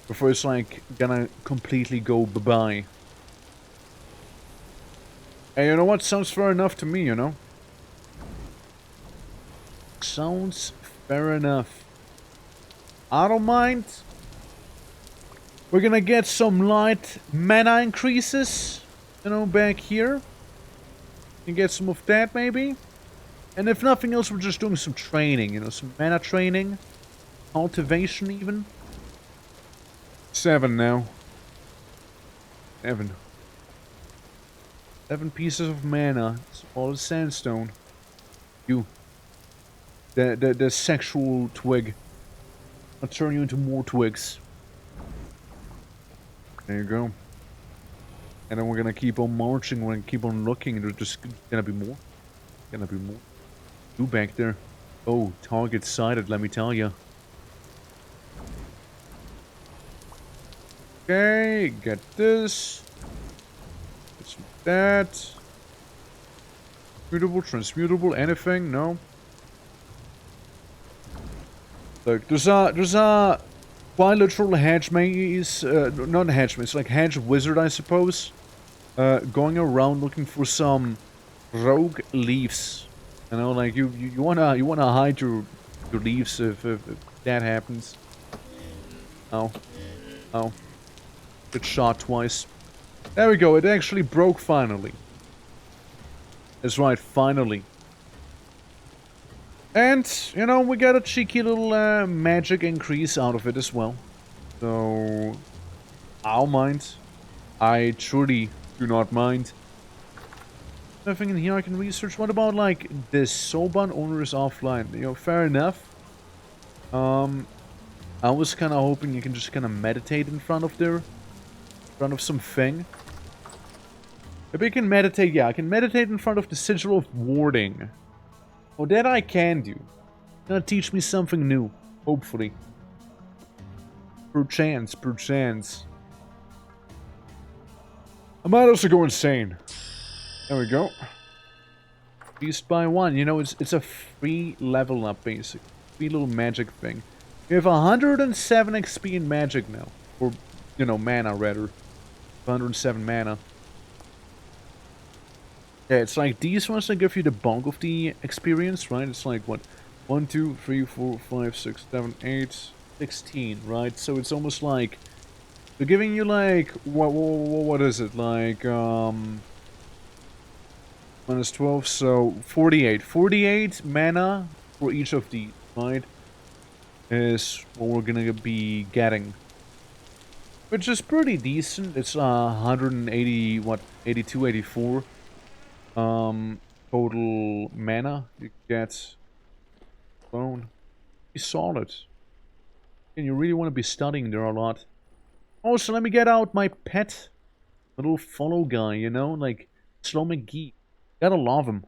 Before it's like gonna completely go bye-bye. Hey, you know what? Sounds fair enough to me, you know? Sounds fair enough. I don't mind. We're gonna get some light mana increases, you know, back here. Can get some of that maybe. And if nothing else, we're just doing some training, you know, some mana training. Cultivation even. 7 now. 7. 7 pieces of mana. It's all sandstone. You. The sexual twig. I'll turn you into more twigs. There you go. And then we're gonna keep on marching, we're gonna keep on looking, there's just gonna be more. Gonna be more. You back there. Oh, target sighted, let me tell you. Okay, get this. Get some of that. Transmutable, anything? No. Look, there's a quite literal hedge maze, not a hedge maze, like hedge wizard, I suppose. Going around looking for some rogue leaves. You know, like you wanna hide your leaves if that happens. Oh, oh, get shot twice. There we go. It actually broke finally. That's right, finally. And, you know, we got a cheeky little magic increase out of it as well. So, I don't mind. I truly do not mind. Nothing in here I can research. What about, like, this Soban owner is offline? You know, fair enough. I was kind of hoping you can just kind of meditate in front of there. In front of something. Maybe I can meditate, yeah, I can meditate in front of the Sigil of Warding. Oh, that I can do. Gonna teach me something new, hopefully. Perchance, perchance. I might also go insane. There we go. Beast by 1. You know, it's a free level up, basically. Free little magic thing. We have 107 XP in magic now. Or, you know, mana, rather. 107 mana. Yeah, it's like these ones that give you the bulk of the experience, right? It's like, what? 1, 2, 3, 4, 5, 6, 7, 8, 16, right? So it's almost like... they're giving you like... What is it? Like, Minus 12, so 48. 48 mana for each of these, right? Is what we're gonna be getting. Which is pretty decent. It's 180, what, 82, 84 total mana you get. Alone. Be solid. And you really want to be studying there a lot. Also, let me get out my pet little follow guy, you know? Like, Slow McGee. Gotta love him.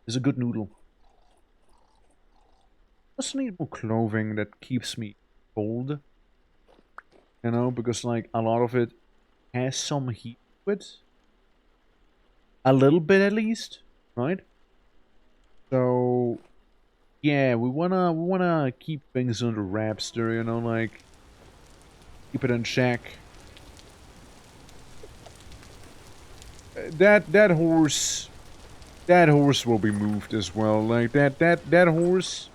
He's a good noodle. Just need more clothing that keeps me cold. You know, because like a lot of it has some heat to it. A little bit at least, right? So yeah, we wanna keep things under wraps there, you know, like keep it in check. That horse will be moved as well. Like that horse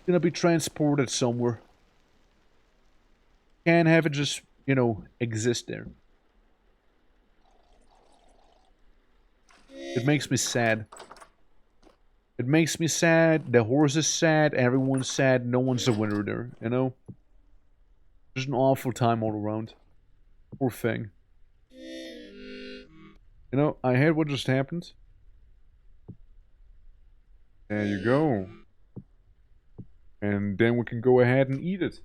gonna be transported somewhere. Can't have it just, you know, exist there. It makes me sad. It makes me sad. The horse is sad. Everyone's sad. No one's a winner there, you know? Just an awful time all around. Poor thing. You know, I heard what just happened. There you go. And then we can go ahead and eat it.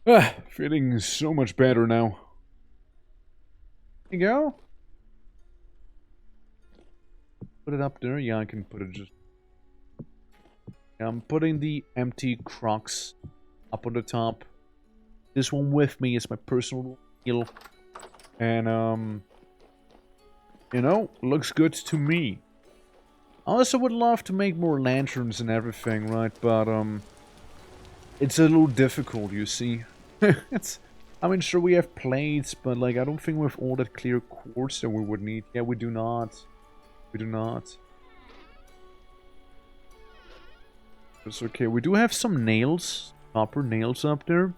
Ah, feeling so much better now. There you go. Put it up there. Yeah, I can put it just... Yeah, I'm putting the empty crocs up on the top. This one with me is my personal meal. And, you know, looks good to me. I also would love to make more lanterns and everything, right? But, it's a little difficult, you see. I mean, sure, we have plates, but, like, I don't think we have all that clear quartz that we would need. Yeah, we do not. We do not. It's okay. We do have some nails. Copper nails up there.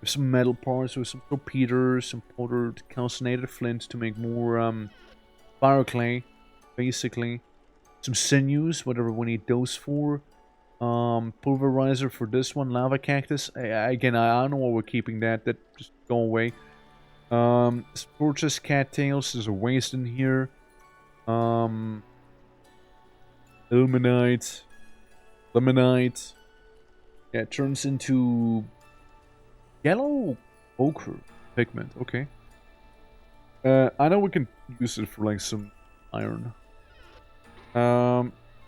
With some metal parts, with some saltpeter, some powdered calcinated flint to make more fire clay, basically. Some sinews, whatever we need those for. Pulverizer for this one, lava cactus. Again, I don't know why we're keeping that. That just go away. Scorches cattails. There's a waste in here. Ilmenite. Lemonite. Yeah, it turns into yellow ochre pigment. Okay. I know we can use it for like some iron.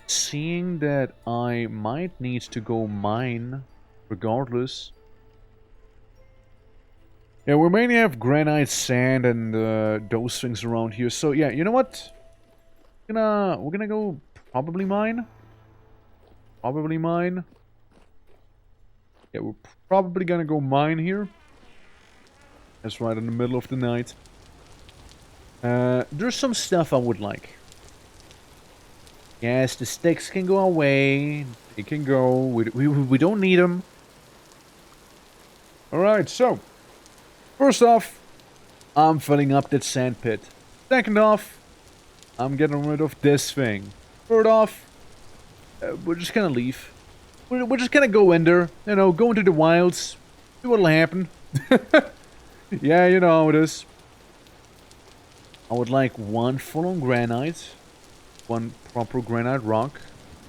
Seeing that I might need to go mine regardless. Yeah, we mainly have granite, sand, and those things around here. So yeah, you know what? We're gonna go probably mine. Probably mine. Yeah, we're probably gonna go mine here. That's right in the middle of the night. There's some stuff I would like. Yes, the sticks can go away. They can go. We don't need them. Alright, so. First off, I'm filling up that sand pit. Second off, I'm getting rid of this thing. Third off, we're just gonna leave. We're just gonna go in there. You know, go into the wilds. See what'll happen. Yeah, you know how it is. I would like one full-on granite. One proper granite rock.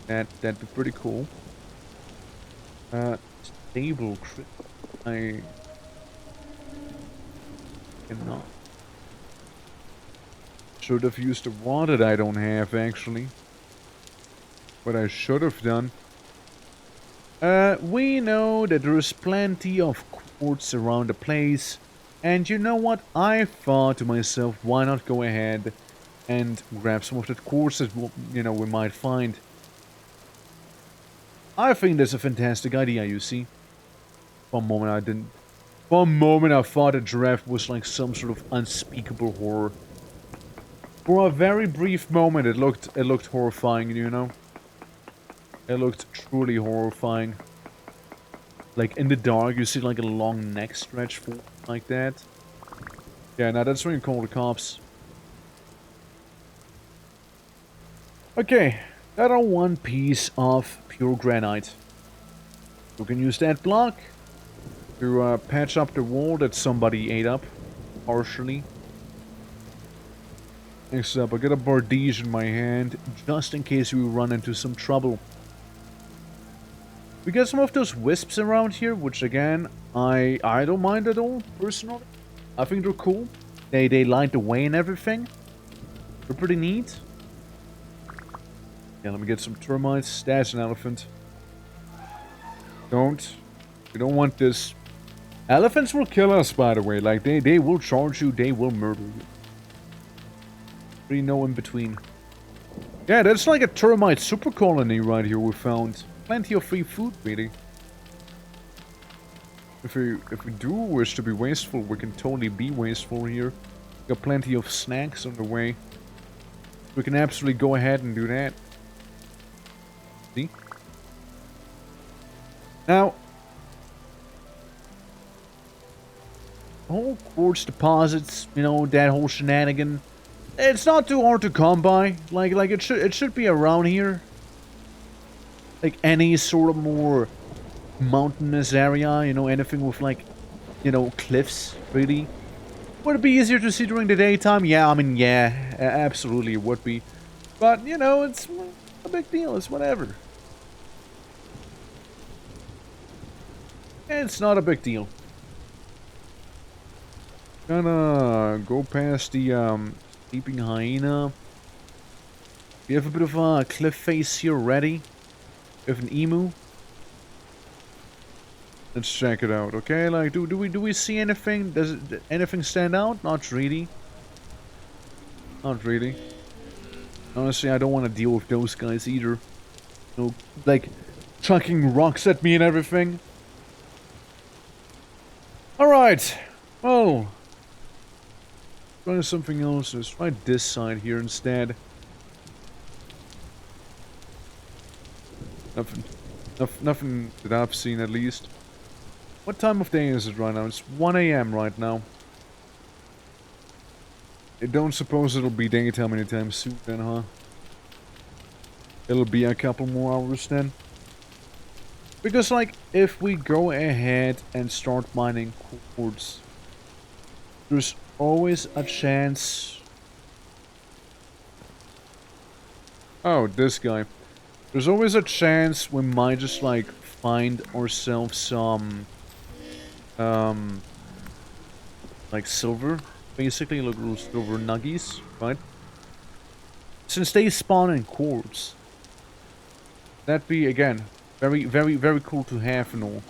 That'd be pretty cool. Stable crit. I cannot. Should have used the rod that I don't have actually. What I should have done. We know that there is plenty of quartz around the place. And you know what? I thought to myself, why not go ahead and grab some of that quartz that, you know, we might find. I think that's a fantastic idea, you see. For a moment I didn't. For a moment I thought a giraffe was like some sort of unspeakable horror. For a very brief moment it looked horrifying, you know. It looked truly horrifying. Like in the dark you see like a long neck stretch for like that. Yeah, now that's when you call the cops. Okay, got our one piece of pure granite. We can use that block to patch up the wall that somebody ate up, partially. Next up, I got a bardige in my hand, just in case we run into some trouble. We got some of those wisps around here, which again, I don't mind at all, personally. I think they're cool. They light the way and everything. They're pretty neat. Yeah, let me get some termites. That's an elephant. Don't. We don't want this. Elephants will kill us, by the way. Like, they will charge you, they will murder you. Really no in between. Yeah, that's like a termite super colony right here we found. Plenty of free food, really. If we do wish to be wasteful, we can totally be wasteful here. Got plenty of snacks on the way. We can absolutely go ahead and do that. See? Now, whole quartz deposits, you know, that whole shenanigan. It's not too hard to come by. Like it should be around here. Like any sort of more mountainous area, you know, anything with like, you know, cliffs, really. Would it be easier to see during the daytime? Yeah, I mean, yeah, absolutely it would be. But, you know, it's a big deal, it's whatever. It's not a big deal. Gonna go past the, sleeping hyena. We have a bit of a cliff face here ready. We have an emu. Let's check it out, okay? Like, do we see anything? Does anything stand out? Not really. Not really. Honestly, I don't want to deal with those guys either. You know, like, chucking rocks at me and everything. Alright. Well. Try something else. Let's try this side here instead. Nothing that I've seen, at least. What time of day is it right now? It's 1 AM right now. I don't suppose it'll be daytime anytime soon then, huh? It'll be a couple more hours then. Because, like, if we go ahead and start mining quartz, there's always a chance... Oh, this guy. There's always a chance we might just, like, find ourselves some... like silver, basically, like little silver nuggies, right? Since they spawn in quartz, that'd be, again, very cool to have and all.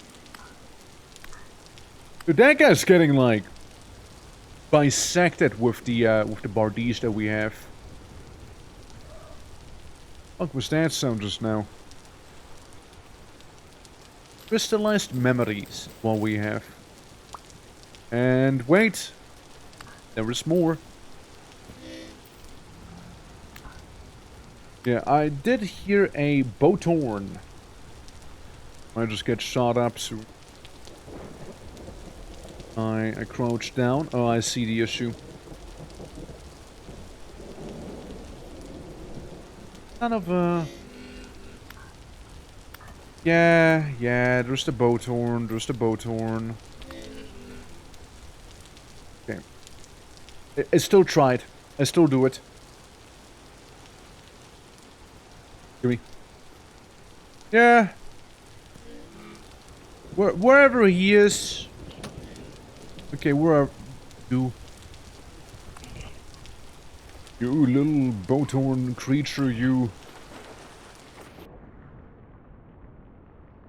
Dude, that guy's getting, like, bisected with the bardige that we have. What was that sound just now? Crystallized memories, what we have. And wait, there is more. Yeah, I did hear a boat horn. I just get shot up, so I crouch down. Oh, I see the issue. Kind of yeah, there's the boat horn, Okay. I still tried. I still do it. Give me. Yeah. Wherever he is. Okay, where are you? You little boat horn creature, you.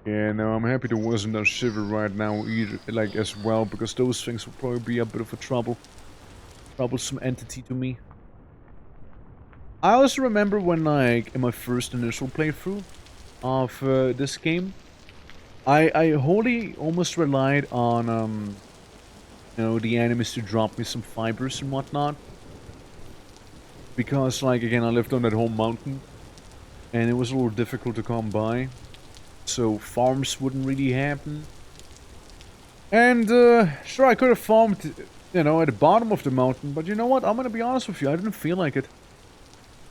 Yeah, no, I'm happy there wasn't a shiver right now either, like, as well, because those things will probably be a bit of a troublesome entity to me. I also remember when, like, in my first initial playthrough of this game, I wholly almost relied on, you know, the enemies to drop me some fibers and whatnot. Because, like, again, I lived on that whole mountain, and it was a little difficult to come by. So farms wouldn't really happen. And, sure, I could have farmed, you know, at the bottom of the mountain, but you know what? I'm gonna be honest with you, I didn't feel like it.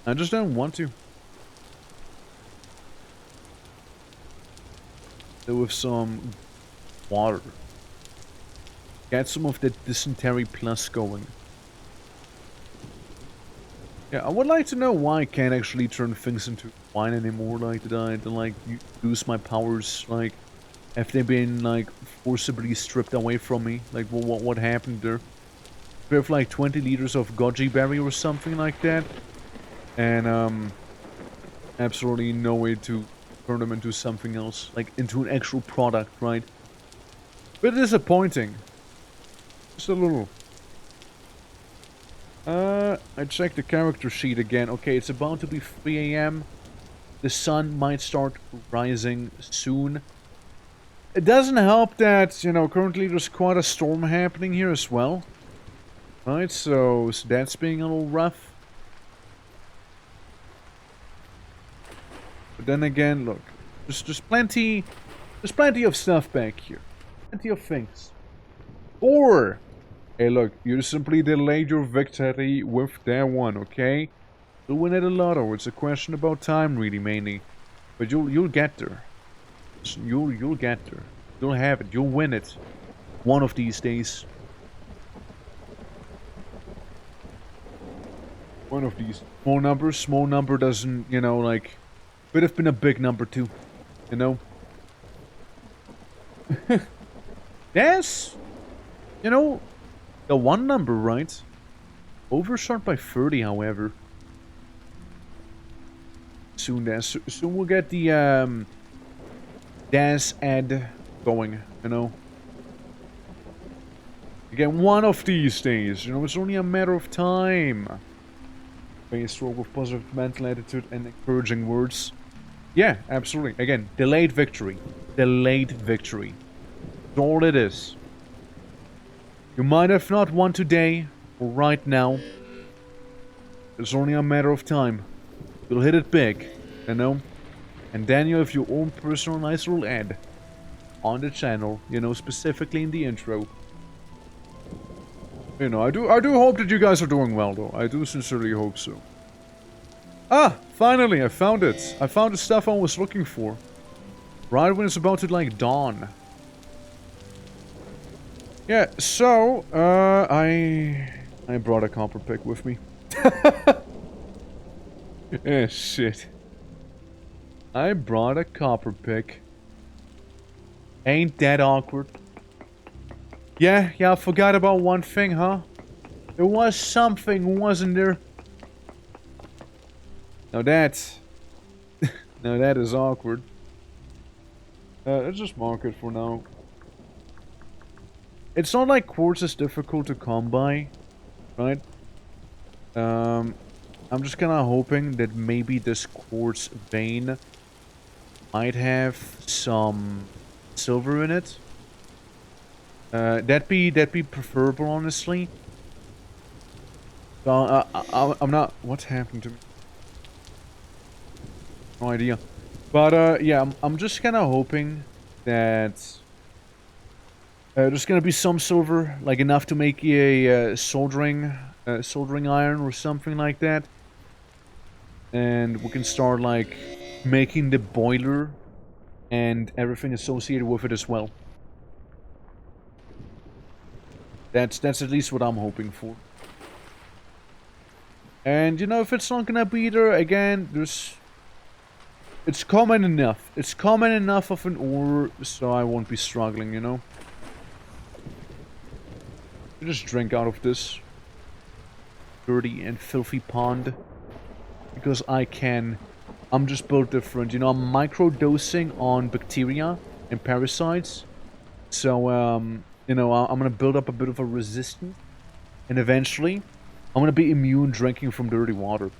I just don't want to. with some water. Get some of that dysentery plus going. Yeah, I would like to know why I can't actually turn things into wine anymore. Like, did I like use my powers? Like, have they been like forcibly stripped away from me? Like, what happened there? We have like 20 liters of goji berry or something like that, and absolutely no way to turn them into something else, like into an actual product, right? Bit disappointing. Just a little. I checked the character sheet again. Okay, it's about to be 3 a.m. The sun might start rising soon. It doesn't help that, you know, currently there's quite a storm happening here as well. Right, so that's being a little rough. But then again, look, there's plenty of stuff back here. Plenty of things. Or, hey look, you simply delayed your victory with that one, okay? You'll win at a lotto. It's a question about time, really, mainly. But you'll get there. You'll get there. You'll have it. You'll win it. One of these days. One of these. Small number doesn't, you know, like... Could have been a big number too. You know? Yes! You know, the one number, right? Overshot by 30, however. Soon we'll get the, dance ad going, you know? Again, one of these days, you know, it's only a matter of time. Face stroke with positive mental attitude and encouraging words. Yeah, absolutely. Again, delayed victory. Delayed victory. That's all it is. You might have not won today, or right now. It's only a matter of time. You'll hit it big, you know? And then you have your own personal nice little ad on the channel, you know, specifically in the intro. You know, I do hope that you guys are doing well, though. I do sincerely hope so. Ah, finally, I found it. I found the stuff I was looking for. Right when it's about to, like, dawn. Yeah, so, I brought a copper pick with me. Eh, shit. I brought a copper pick. Ain't that awkward? Yeah, I forgot about one thing, huh? There was something, wasn't there? Now that... now that is awkward. Let's just mark it for now. It's not like quartz is difficult to come by, right? I'm just kinda hoping that maybe this quartz vein might have some silver in it. That'd be preferable, honestly. So, I'm not... What's happened to me? No idea. But, yeah, I'm just kinda hoping that... there's gonna be some silver, like enough to make a soldering iron or something like that. And we can start, like, making the boiler and everything associated with it as well. That's at least what I'm hoping for. And, you know, if it's not gonna be there, again, there's... It's common enough. It's common enough of an ore, so I won't be struggling, you know? I just drink out of this dirty and filthy pond. Because I can. I'm just built different, you know, I'm micro-dosing on bacteria and parasites. So, you know, I'm gonna build up a bit of a resistance. And eventually, I'm gonna be immune drinking from dirty water.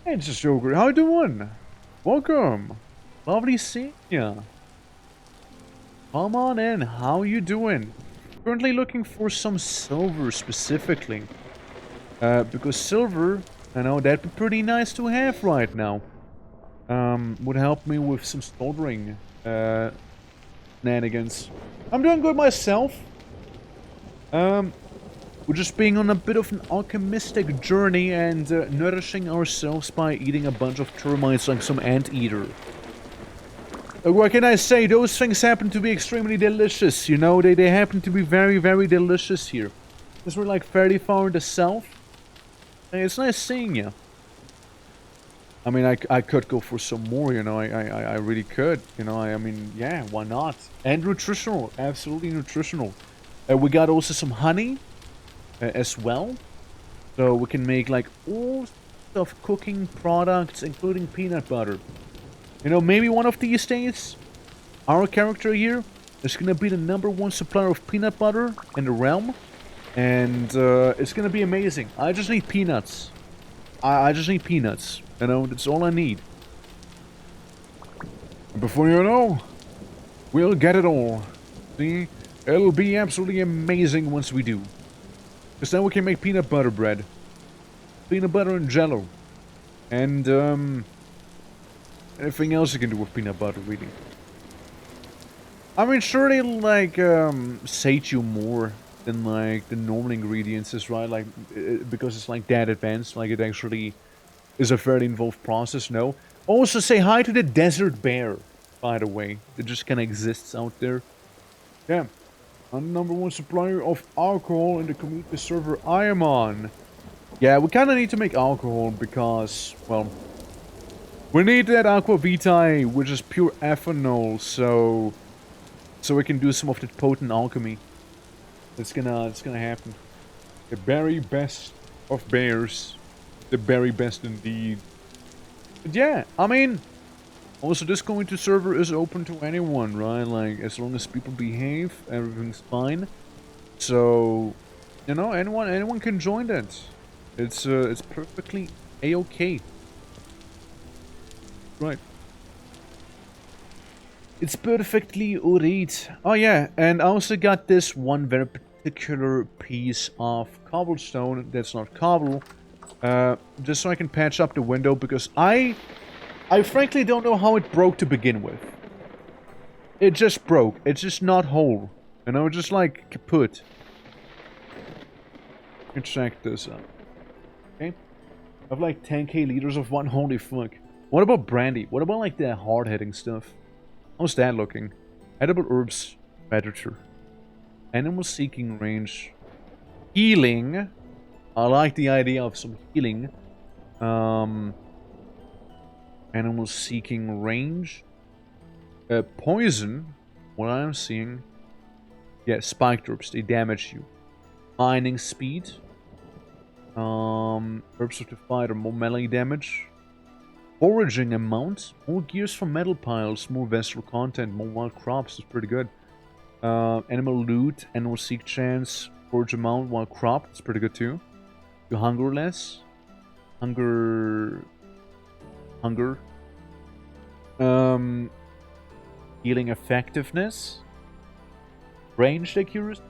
Hey, it's just yogurt. How you doing? Welcome. Lovely seeing ya. Come on in. How you doing? Currently looking for some silver specifically. Because silver, I know that'd be pretty nice to have right now. Would help me with some soldering shenanigans. I'm doing good myself. We're just being on a bit of an alchemistic journey and nourishing ourselves by eating a bunch of termites like some anteater. What can I say? Those things happen to be extremely delicious, you know? They happen to be very, very delicious here. Because we're like fairly far in the south. Hey, it's nice seeing you. I mean, I could go for some more, you know? I really could, you know? I mean, yeah, why not? And nutritional. Absolutely nutritional. We got also some honey as well. So we can make like all sorts of cooking products, including peanut butter. You know, maybe one of these days, our character here is gonna be the #1 supplier of peanut butter in the realm. And it's gonna be amazing. I just need peanuts. I just need peanuts. You know, that's all I need. Before you know, we'll get it all. See? It'll be absolutely amazing once we do. Because then we can make peanut butter bread. Peanut butter and jello. And, anything else you can do with peanut butter, really. I mean, sure, they'll, like, sate you more than, like, the normal ingredients is, right? Like, because it's, like, that advanced. Like, it actually is a fairly involved process, no? Also, say hi to the desert bear, by the way. It just kind of exists out there. Yeah. I'm the #1 supplier of alcohol in the community server I am on. Yeah, we kind of need to make alcohol because, well, we need that aqua vitae, which is pure ethanol, so we can do some of the potent alchemy. It's gonna happen. The very best of bears, the very best indeed. But yeah, I mean, also this community server is open to anyone, right? Like, as long as people behave, everything's fine. So, you know, anyone can join that. It's perfectly a-okay. Right. It's perfectly alright. Oh yeah, and I also got this one very particular piece of cobblestone that's not cobble. Just so I can patch up the window, because I frankly don't know how it broke to begin with. It just broke. It's just not whole. You know, just like kaput. Let's check this out. Okay. I have like 10k liters of one. Holy fuck. What about brandy? What about like the hard-hitting stuff? How's that looking? Edible herbs. Predator. Animal seeking range. Healing. I like the idea of some healing. Animal seeking range. Poison. What I'm seeing. Yeah, spike drops. They damage you. Mining speed. Herbs of the fighter. More melee damage. Foraging amount. More gears from metal piles. More vessel content. More wild crops. That's pretty good. Animal loot. Animal seek chance. Forage amount. Wild crop. That's pretty good too. You hunger less. Hunger. Healing effectiveness. Range accuracy.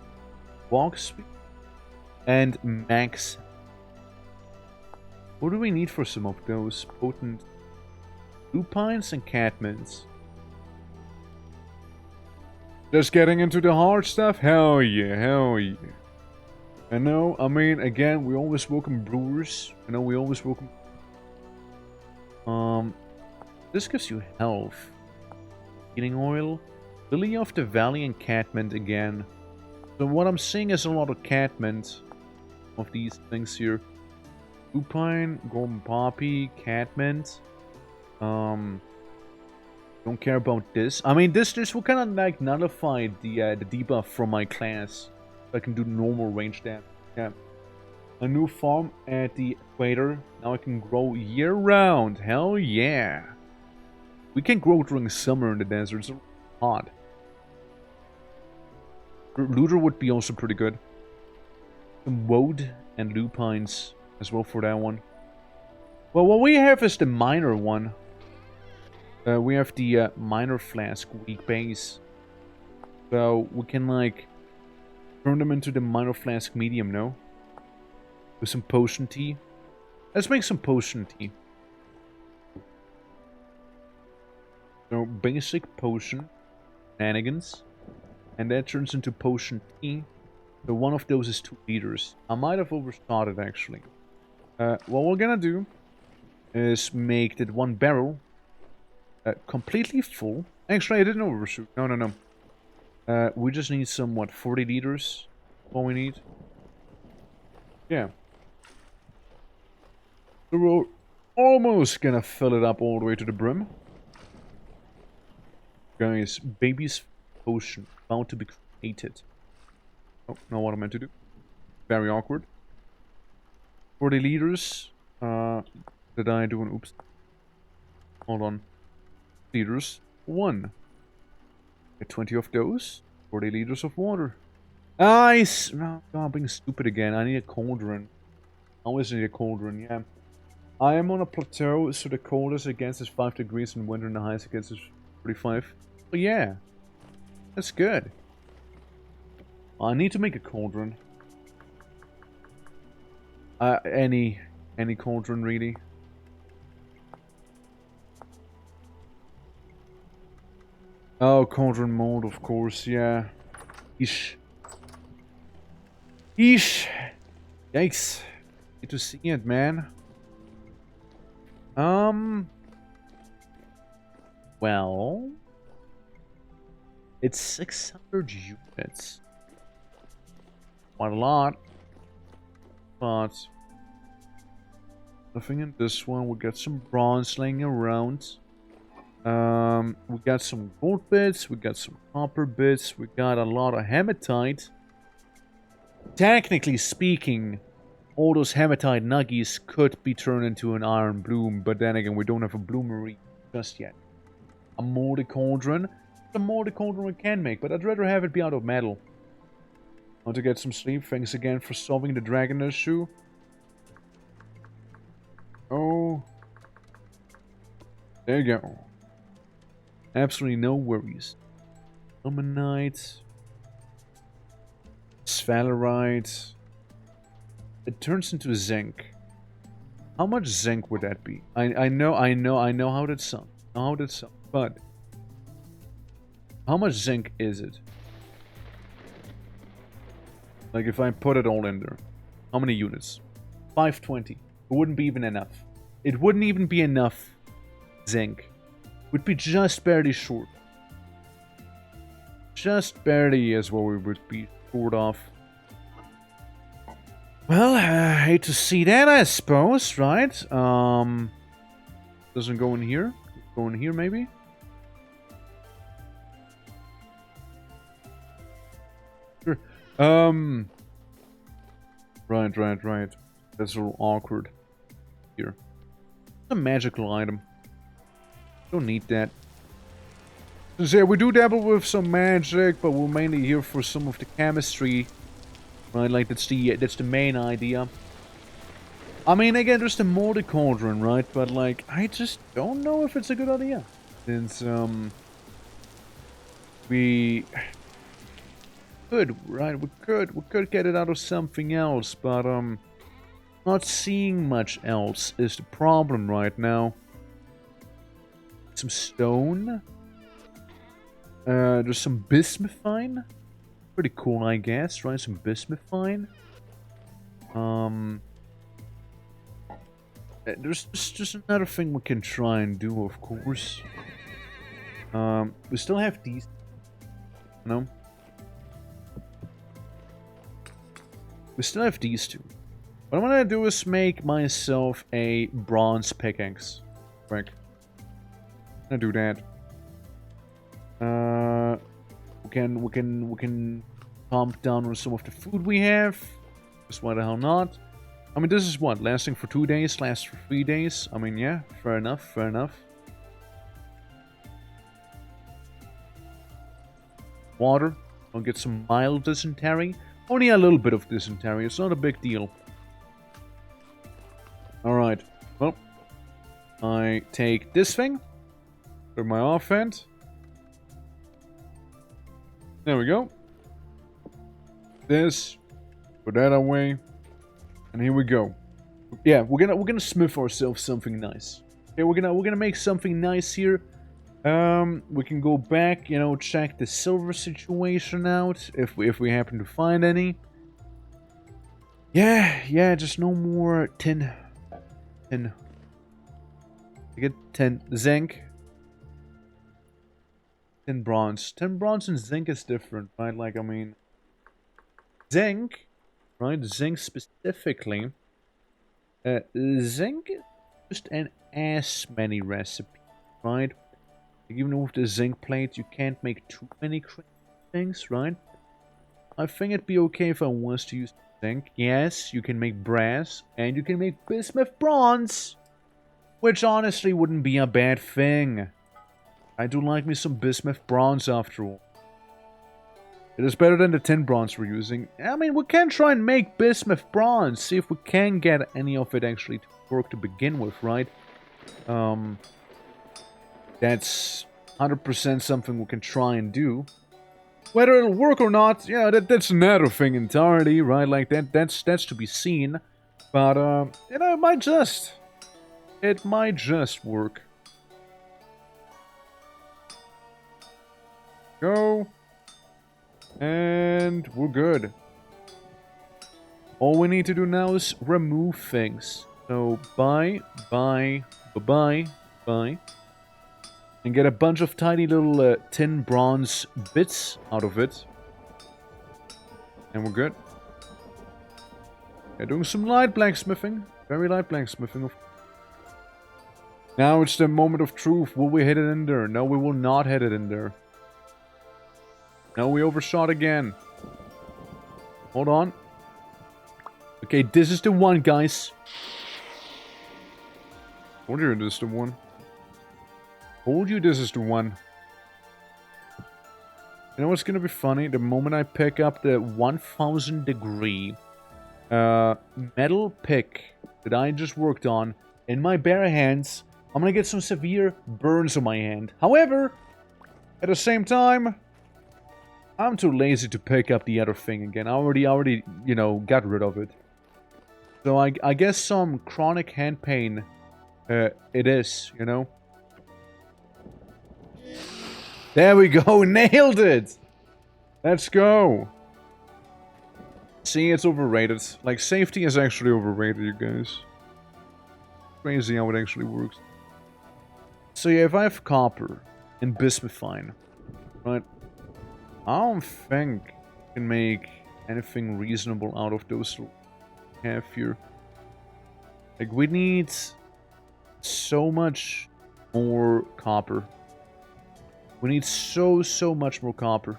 Walk speed. And max. What do we need for some of those? Potent lupines and catmins. Just getting into the hard stuff? Hell yeah, hell yeah. I know, I mean, again, we always welcome brewers. I know we always welcome... This gives you health. Healing oil. Lily of the Valley and catmint again. So what I'm seeing is a lot of catmint. Of these things here. Lupine, golden poppy, catmint. Don't care about this. I mean, this will kind of like nullify the debuff from my class. So I can do normal range damage. Yeah. A new farm at the equator. Now I can grow year-round. Hell yeah. We can grow during summer in the desert. It's hot. Looter would be also pretty good. Some woad and lupines as well for that one. Well, what we have is the minor one. We have the minor flask weak base. So we can like turn them into the minor flask medium, no? With some potion tea. Let's make some potion tea. So basic potion shenanigans. And that turns into potion tea. So one of those is 2 liters. I might have overstarted actually. What we're gonna do is make that one barrel completely full. Actually, I didn't overshoot. No, no, no. We just need some, what, 40 liters? All we need? Yeah. So we're almost gonna fill it up all the way to the brim. Guys, baby's potion about to be created. Oh, not what I meant to do. Very awkward. 40 liters. Did I do an oops? Hold on. Liters. 1. Get 20 of those. 40 liters of water. Nice! Oh, God, I'm being stupid again. I need a cauldron. I always need a cauldron, yeah. I am on a plateau, so the coldest it gets is 5 degrees in winter and the highest it gets is 45. But yeah. That's good. I need to make a cauldron. Any cauldron, really. Oh, cauldron mold, of course, yeah. Eesh. Eesh. Yikes. Good to see it, man. Well... It's 600 units. Quite a lot. But... Nothing in this one. We got some bronze laying around. We got some gold bits. We got some copper bits. We got a lot of hematite. Technically speaking, all those hematite nuggies could be turned into an iron bloom. But then again, we don't have a bloomery just yet. A molded cauldron. A molded cauldron we can make, but I'd rather have it be out of metal. I want to get some sleep. Thanks again for solving the dragon issue. Oh. There you go. Absolutely no worries. Ilmenite. Sphalerite. It turns into zinc. How much zinc would that be? I know how that sounds. But how much zinc is it? Like if I put it all in there. How many units? 520. It wouldn't be even enough. It wouldn't even be enough zinc. It would be just barely short. Just barely is what we would be short of. Well, I hate to see that, I suppose, right? Doesn't go in here. Go in here, maybe? Sure. Right. That's a little awkward. Here. It's a magical item. Don't need that. So yeah, we do dabble with some magic, but we're mainly here for some of the chemistry. Right, like that's the main idea. I mean, again, there's the molded cauldron, right? But like, I just don't know if it's a good idea. Since we could, right? We could get it out of something else, but not seeing much else is the problem right now. Some stone. There's some bismuthine. Pretty cool, I guess, right? Some bismuthine. There's just another thing we can try and do, of course. We still have these. No? We still have these two. What I'm gonna do is make myself a bronze pickaxe. Quick. I'm gonna do that. We can pump down on some of the food we have. Just why the hell not? I mean, this is what? Lasting for 2 days, lasts for 3 days. I mean, yeah, fair enough. Water. I'll get some mild dysentery. Only a little bit of dysentery. It's not a big deal. Alright. Well, I take this thing. Put my offhand. There we go. This. Put that away. And here we go. Yeah, we're gonna smith ourselves something nice. Okay, we're gonna make something nice here. We can go back, you know, check the silver situation out if we happen to find any. Yeah, just no more tin. I get 10 zinc. tin bronze. Tin bronze and zinc is different, right? Like, I mean, zinc, right? Zinc specifically. Zinc is just an as many recipe, right? Even with the zinc plate, you can't make too many crazy things, right? I think it'd be okay if I was to use zinc. Yes, you can make brass, and you can make bismuth bronze, which honestly wouldn't be a bad thing. I do like me some bismuth bronze after all. It is better than the tin bronze we're using. I mean, we can try and make bismuth bronze, see if we can get any of it actually to work to begin with, right? That's 100% something we can try and do. Whether it'll work or not, yeah, that's another thing entirely, right? Like, that's to be seen. But, you know, it might just work. Go. And we're good. All we need to do now is remove things. So, bye. And get a bunch of tiny little tin bronze bits out of it. And we're good. Yeah, doing some light blacksmithing. Very light blacksmithing. Now it's the moment of truth. Will we hit it in there? No, we will not hit it in there. No, we overshot again. Hold on. Okay, this is the one, guys. Told you this is the one. Told you this is the one. You know what's gonna be funny? The moment I pick up the 1000 degree metal pick that I just worked on in my bare hands, I'm gonna get some severe burns on my hand. However, at the same time, I'm too lazy to pick up the other thing again. I already, you know, got rid of it. So I guess some chronic hand pain, it is, you know. There we go, nailed it! Let's go! See, it's overrated. Like, safety is actually overrated, you guys. Crazy how it actually works. So yeah, if I have copper and bismuthine, right? I don't think I can make anything reasonable out of those we have here. Like, we need so much more copper. We need so much more copper.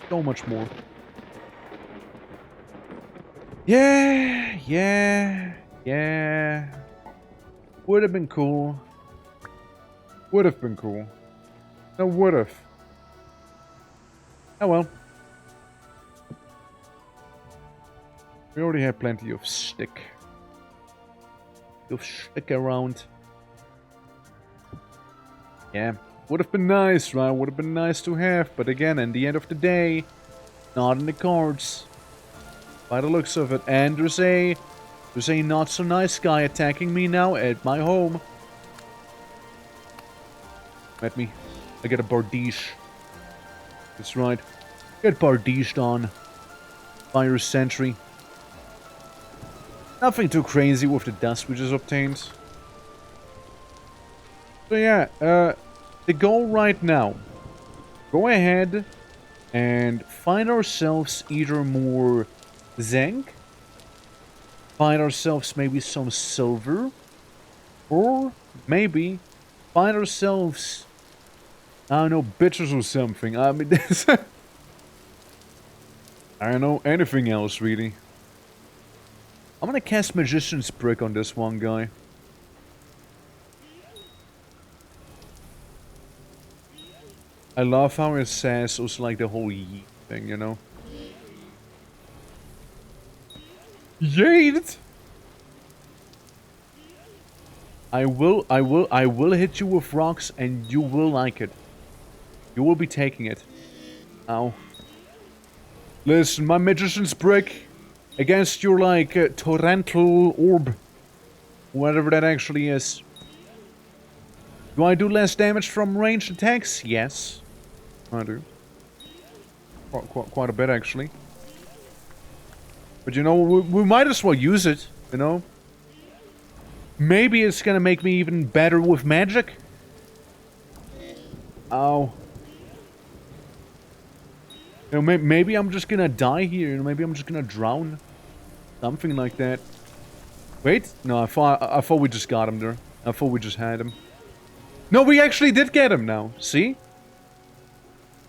So much more. Yeah. Would have been cool. Would have been cool. No, would have. Oh well. We already have plenty of stick. Around. Yeah, would have been nice, right? Would have been nice to have, but again, in the end of the day, not in the cards. By the looks of it, and there's a not so nice guy attacking me now at my home. Let me. I get a bardiche. That's right. Get bardiched on. Fire sentry. Nothing too crazy with the dust we just obtained. So yeah, the goal right now. Go ahead and find ourselves either more zinc. Find ourselves maybe some silver. Or maybe find ourselves, I don't know, bitches or something. I mean, I don't know anything else really. I'm gonna cast Magician's Brick on this one guy. I love how it says also like the whole yeet thing, you know? Yeet! I will hit you with rocks and you will like it. You will be taking it. Ow. Listen, my Magician's Brick against your, like, torrential orb. Whatever that actually is. Do I do less damage from ranged attacks? Yes. I do. Quite a bit, actually. But, you know, we might as well use it, you know? Maybe it's gonna make me even better with magic. Ow. You know, maybe I'm just gonna die here. You know, maybe I'm just gonna drown. Something like that. Wait, no, I thought we just got him there. I thought we just had him. No, we actually did get him now. See?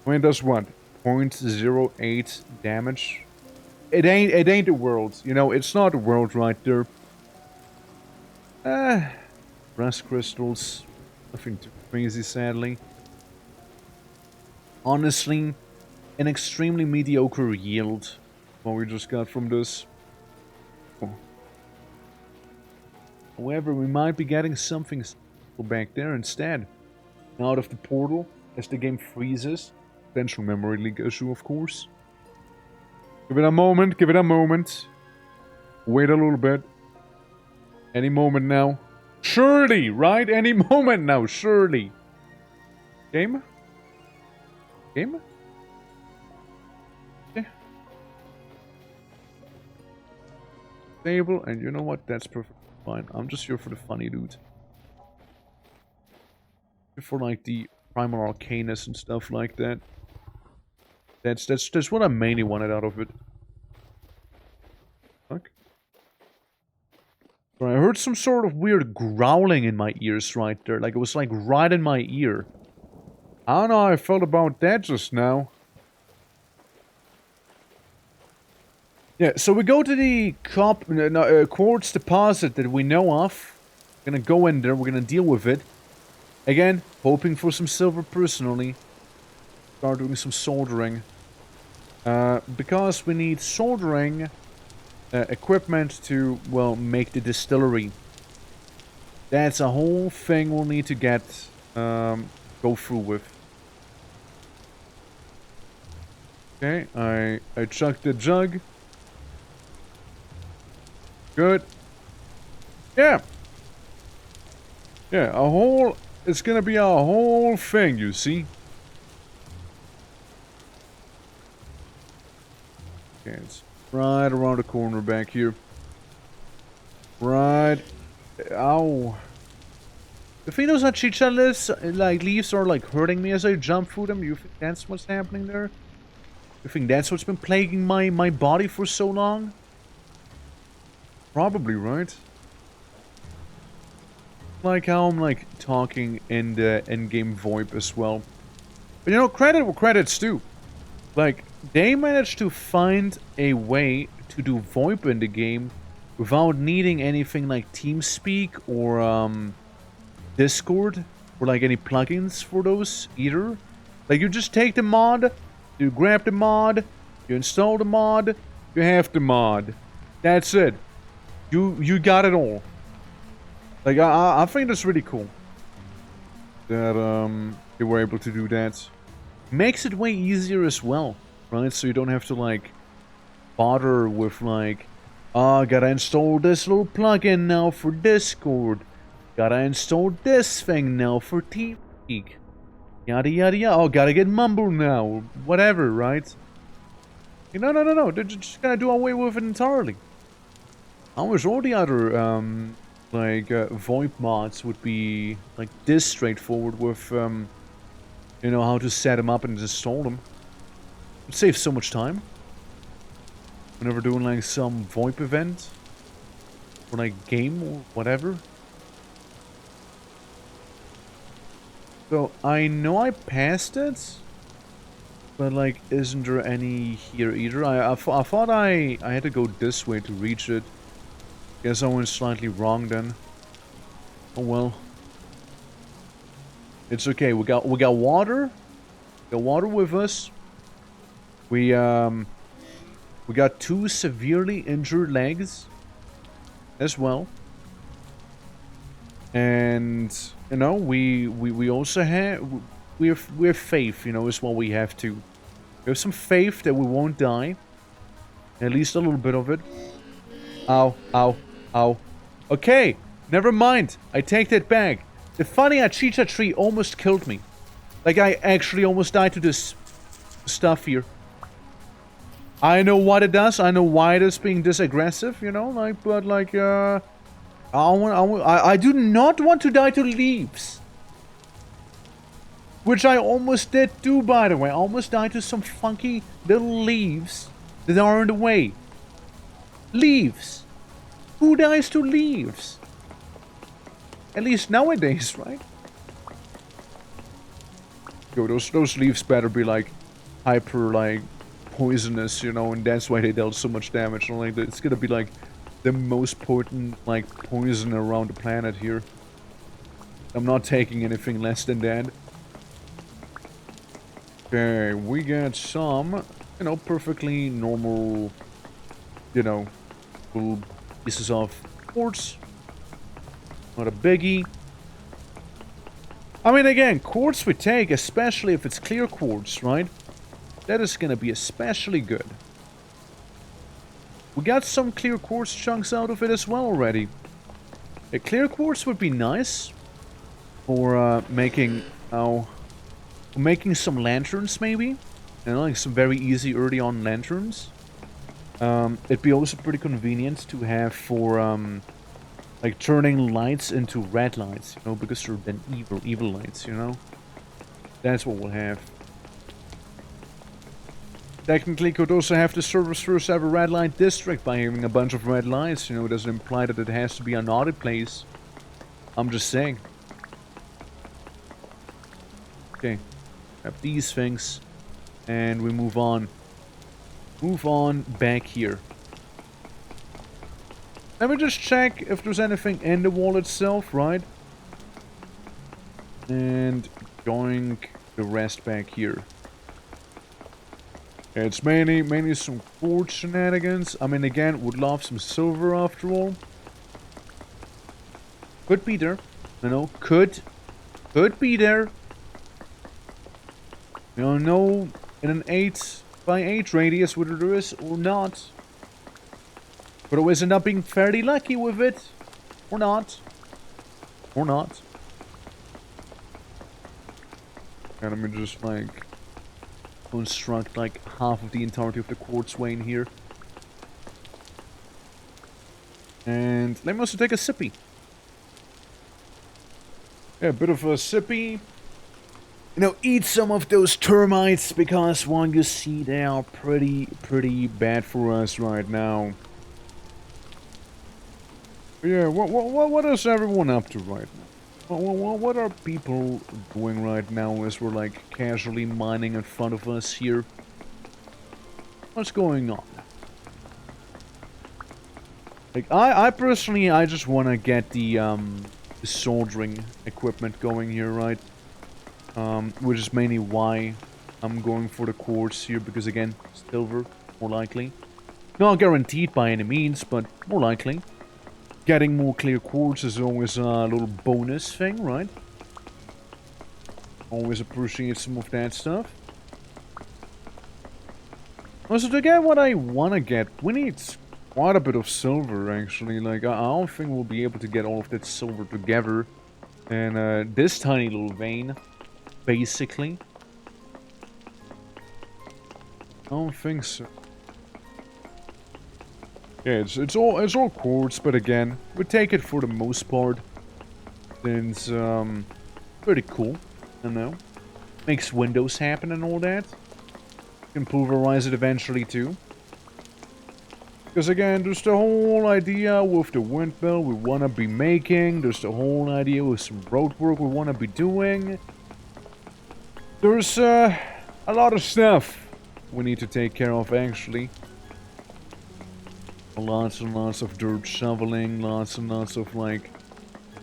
I mean, that's what? 0.08 damage. It ain't the world. You know, it's not the world right there. Brass crystals. Nothing too crazy, sadly. Honestly, an extremely mediocre yield. What we just got from this. Oh. However, we might be getting something back there instead. Out of the portal, as the game freezes. Potential memory leak issue, of course. Give it a moment, give it a moment. Wait a little bit. Any moment now. Surely, right? Any moment now, surely. Game? Game? Yeah. Stable, and you know what? That's perfectly fine. I'm just here for the funny dude. For like the primal arcanus and stuff like that. That's what I mainly wanted out of it. Fuck. But I heard some sort of weird growling in my ears right there. Like it was like right in my ear. I don't know how I felt about that just now. Yeah, so we go to the quartz deposit that we know of. We're gonna go in there, we're gonna deal with it. Again, hoping for some silver personally. Start doing some soldering. Because we need soldering equipment to, well, make the distillery. That's a whole thing we'll need to get, go through with. Okay, I chucked the jug. Good. Yeah. Yeah, it's gonna be a whole thing, you see. Okay, it's right around the corner back here. Right. Ow. The thing is that chicha leaves are like hurting me as I jump through them. You think that's what's happening there? You think that's what's been plaguing my body for so long? Probably, right? Like how I'm like talking in the in-game VoIP as well. But you know, credit where credit's due. Like, they managed to find a way to do VoIP in the game without needing anything like TeamSpeak or Discord or like any plugins for those either. Like, you just take the mod, you grab the mod, you install the mod, you have the mod. That's it. You got it all. Like, I think that's really cool that they were able to do that. Makes it way easier as well, right? So you don't have to like bother with like, oh, gotta install this little plugin now for Discord. Gotta install this thing now for TeamSpeak. Yada yada yada. Oh, gotta get Mumble now. Whatever, right? No. They're just gonna do away with it entirely. I wish all the other VoIP mods would be like this straightforward with you know how to set them up and install them. It would save so much time. Whenever doing like some VoIP event or like game or whatever. So I know I passed it, but like isn't there any here either? I thought I had to go this way to reach it. Guess I went slightly wrong then. Oh well. It's okay. We got water. We got water with us. We got 2 severely injured legs as well. And you know, we also have we have faith, you know, is what we have to. We have some faith that we won't die. At least a little bit of it. Ow, ow, ow. Okay, never mind. I take that back. The funny Achicha tree almost killed me. Like, I actually almost died to this stuff here. I know what it does. I know why it is being this aggressive, you know? Like, but like, I do not want to die to leaves. Which I almost did do, by the way. I almost died to some funky little leaves that are in the way. Leaves. Who dies to leaves? At least nowadays, right? Yo, those leaves better be like hyper like poisonous, you know, and that's why they dealt so much damage. And, like, it's gonna be like the most potent like poison around the planet here. I'm not taking anything less than that. Okay, we got some, you know, perfectly normal, you know, little pieces of quartz. Not a biggie. I mean, again, quartz we take, especially if it's clear quartz, right? That is gonna be especially good. We got some clear quartz chunks out of it as well already. A clear quartz would be nice for making some lanterns, maybe. You know, like some very easy early on lanterns. It'd be also pretty convenient to have for like turning lights into red lights, you know, because they're then evil lights, you know. That's what we'll have. Technically, could also have the server's first ever red light district by having a bunch of red lights, you know. It doesn't imply that it has to be an audit place. I'm just saying. Okay, have these things, and we move on. Move on back here. Let me just check if there's anything in the wall itself, right? And going the rest back here. Yeah, it's mainly some quartz shenanigans. I mean, again, would love some silver after all. Could be there, you know. Could be there. You don't know in an 8x8 radius whether there is or not. But always end up being fairly lucky with it. Or not. Or not. And let me just like construct like half of the entirety of the quartz vein here. And let me also take a sippy. Yeah, a bit of a sippy. You know, eat some of those termites because, well, you see, they are pretty bad for us right now. But yeah, what is everyone up to right now? What are people doing right now as we're like casually mining in front of us here? What's going on? Like, I personally, I just want to get the soldering equipment going here, right? Which is mainly why I'm going for the quartz here, because again, silver, more likely. Not guaranteed by any means, but more likely. Getting more clear quartz is always a little bonus thing, right? Always appreciate some of that stuff. Also, to get what I want to get, we need quite a bit of silver, actually. Like, I don't think we'll be able to get all of that silver together in this tiny little vein. Basically. I don't think so. Yeah, it's all quartz, but again, we take it for the most part. Since pretty cool, you know. Makes windows happen and all that. Can pulverize it eventually too. Because again, there's the whole idea with the windmill we wanna be making. There's the whole idea with some road work we wanna be doing. There's a lot of stuff we need to take care of, actually. Lots and lots of dirt shoveling, lots and lots of, like,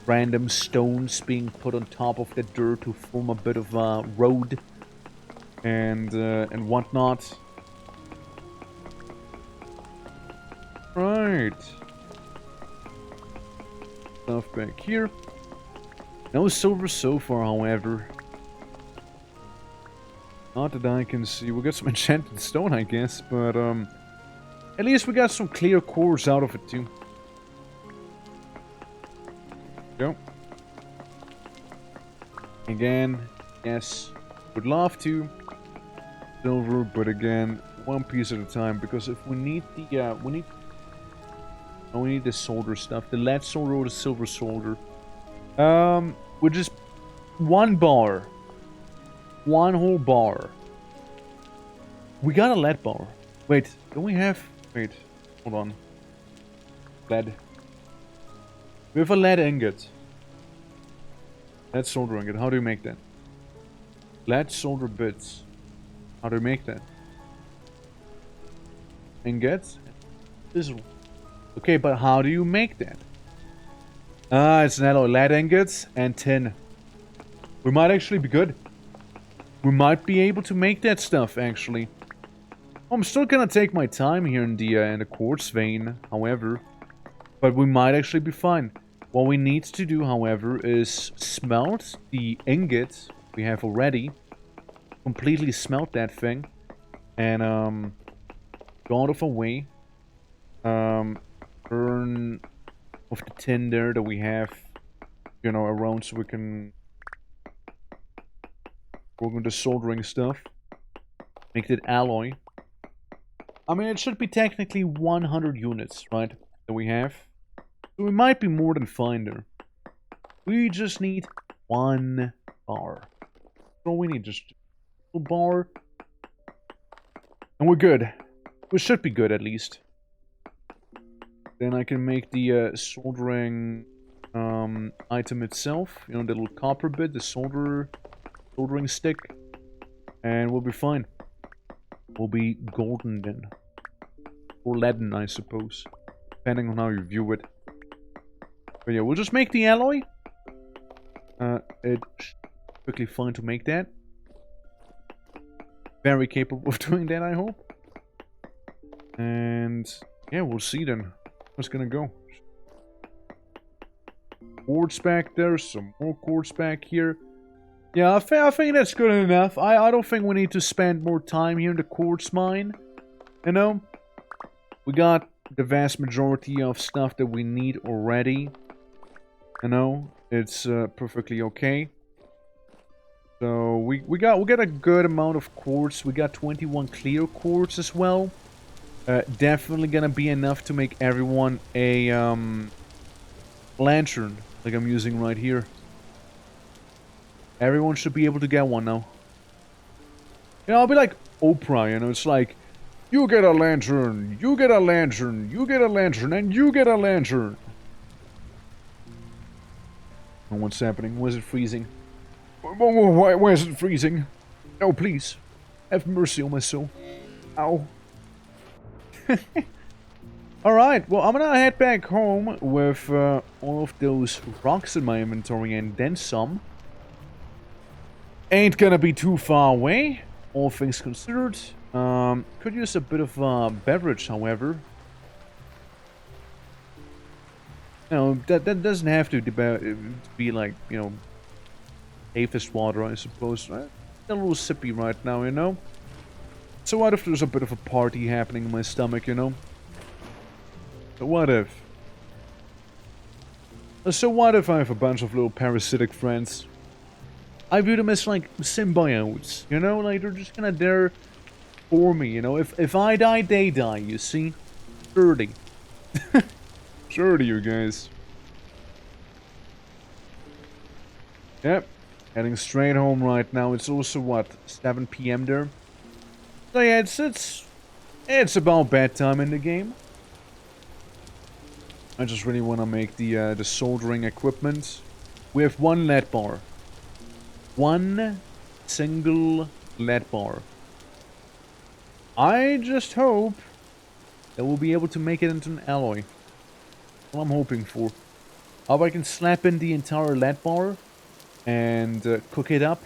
random stones being put on top of the dirt to form a bit of a road and whatnot. Right. Stuff back here. No silver so far, however. Not that I can see. We got some enchanted stone, I guess, but at least we got some clear cores out of it too. Go. Again, yes, would love to silver, but again, one piece at a time. Because if we need the we need the solder stuff, the lead solder or the silver solder. We're just one bar. 1 whole bar. We got a lead bar. Wait, don't we have... Wait, hold on. Lead. We have a lead ingot. Lead solder ingot. How do you make that? Lead solder bits. How do you make that? Ingot. Fizzle. Okay, but how do you make that? Ah, it's an alloy. Lead ingots and tin. We might actually be good. We might be able to make that stuff, actually. I'm still gonna take my time here in the quartz vein, however. But we might actually be fine. What we need to do, however, is smelt the ingot we have already. Completely smelt that thing. And, go out of our way. Burn off the tin there that we have, you know, around so we can work on the soldering stuff. Make that alloy. I mean, it should be technically 100 units, right, that we have. So we might be more than fine there. We just need 1 bar. So we need just 1 bar. And we're good. We should be good, at least. Then I can make the soldering item itself. You know, the little copper bit, the soldering stick. And we'll be fine. We'll be golden then. Or leaden, I suppose. Depending on how you view it. But yeah, we'll just make the alloy. It's quickly fine to make that. Very capable of doing that, I hope. And yeah, we'll see then. What's gonna go? Quartz back there, some more quartz back here. Yeah, I think that's good enough. I don't think we need to spend more time here in the quartz mine. You know? We got the vast majority of stuff that we need already. You know? It's perfectly okay. So we got a good amount of quartz. We got 21 clear quartz as well. Definitely gonna be enough to make everyone a lantern, like I'm using right here. Everyone should be able to get one now. You know, I'll be like Oprah, you know, it's like, you get a lantern, you get a lantern, you get a lantern, and you get a lantern. Oh, what's happening? Why is it freezing? Why is it freezing? No, please. Have mercy on my soul. Ow. Alright, well, I'm gonna head back home with all of those rocks in my inventory and then some. Ain't gonna be too far away, all things considered. Could use a bit of beverage, however. You know, that doesn't have to be like, you know, safest water, I suppose. A little sippy right now, you know? So what if there's a bit of a party happening in my stomach, you know? So what if? So what if I have a bunch of little parasitic friends? I view them as like symbiotes, you know? Like they're just kinda there for me, you know? If I die, they die, you see? Sturdy. Sturdy, you guys. Yep. Heading straight home right now. It's also, what, 7 PM there? So yeah, it's about bedtime in the game. I just really want to make the soldering equipment. We have 1 lead bar. 1 single lead bar. I just hope that we'll be able to make it into an alloy. That's what I'm hoping for. How I can slap in the entire lead bar and cook it up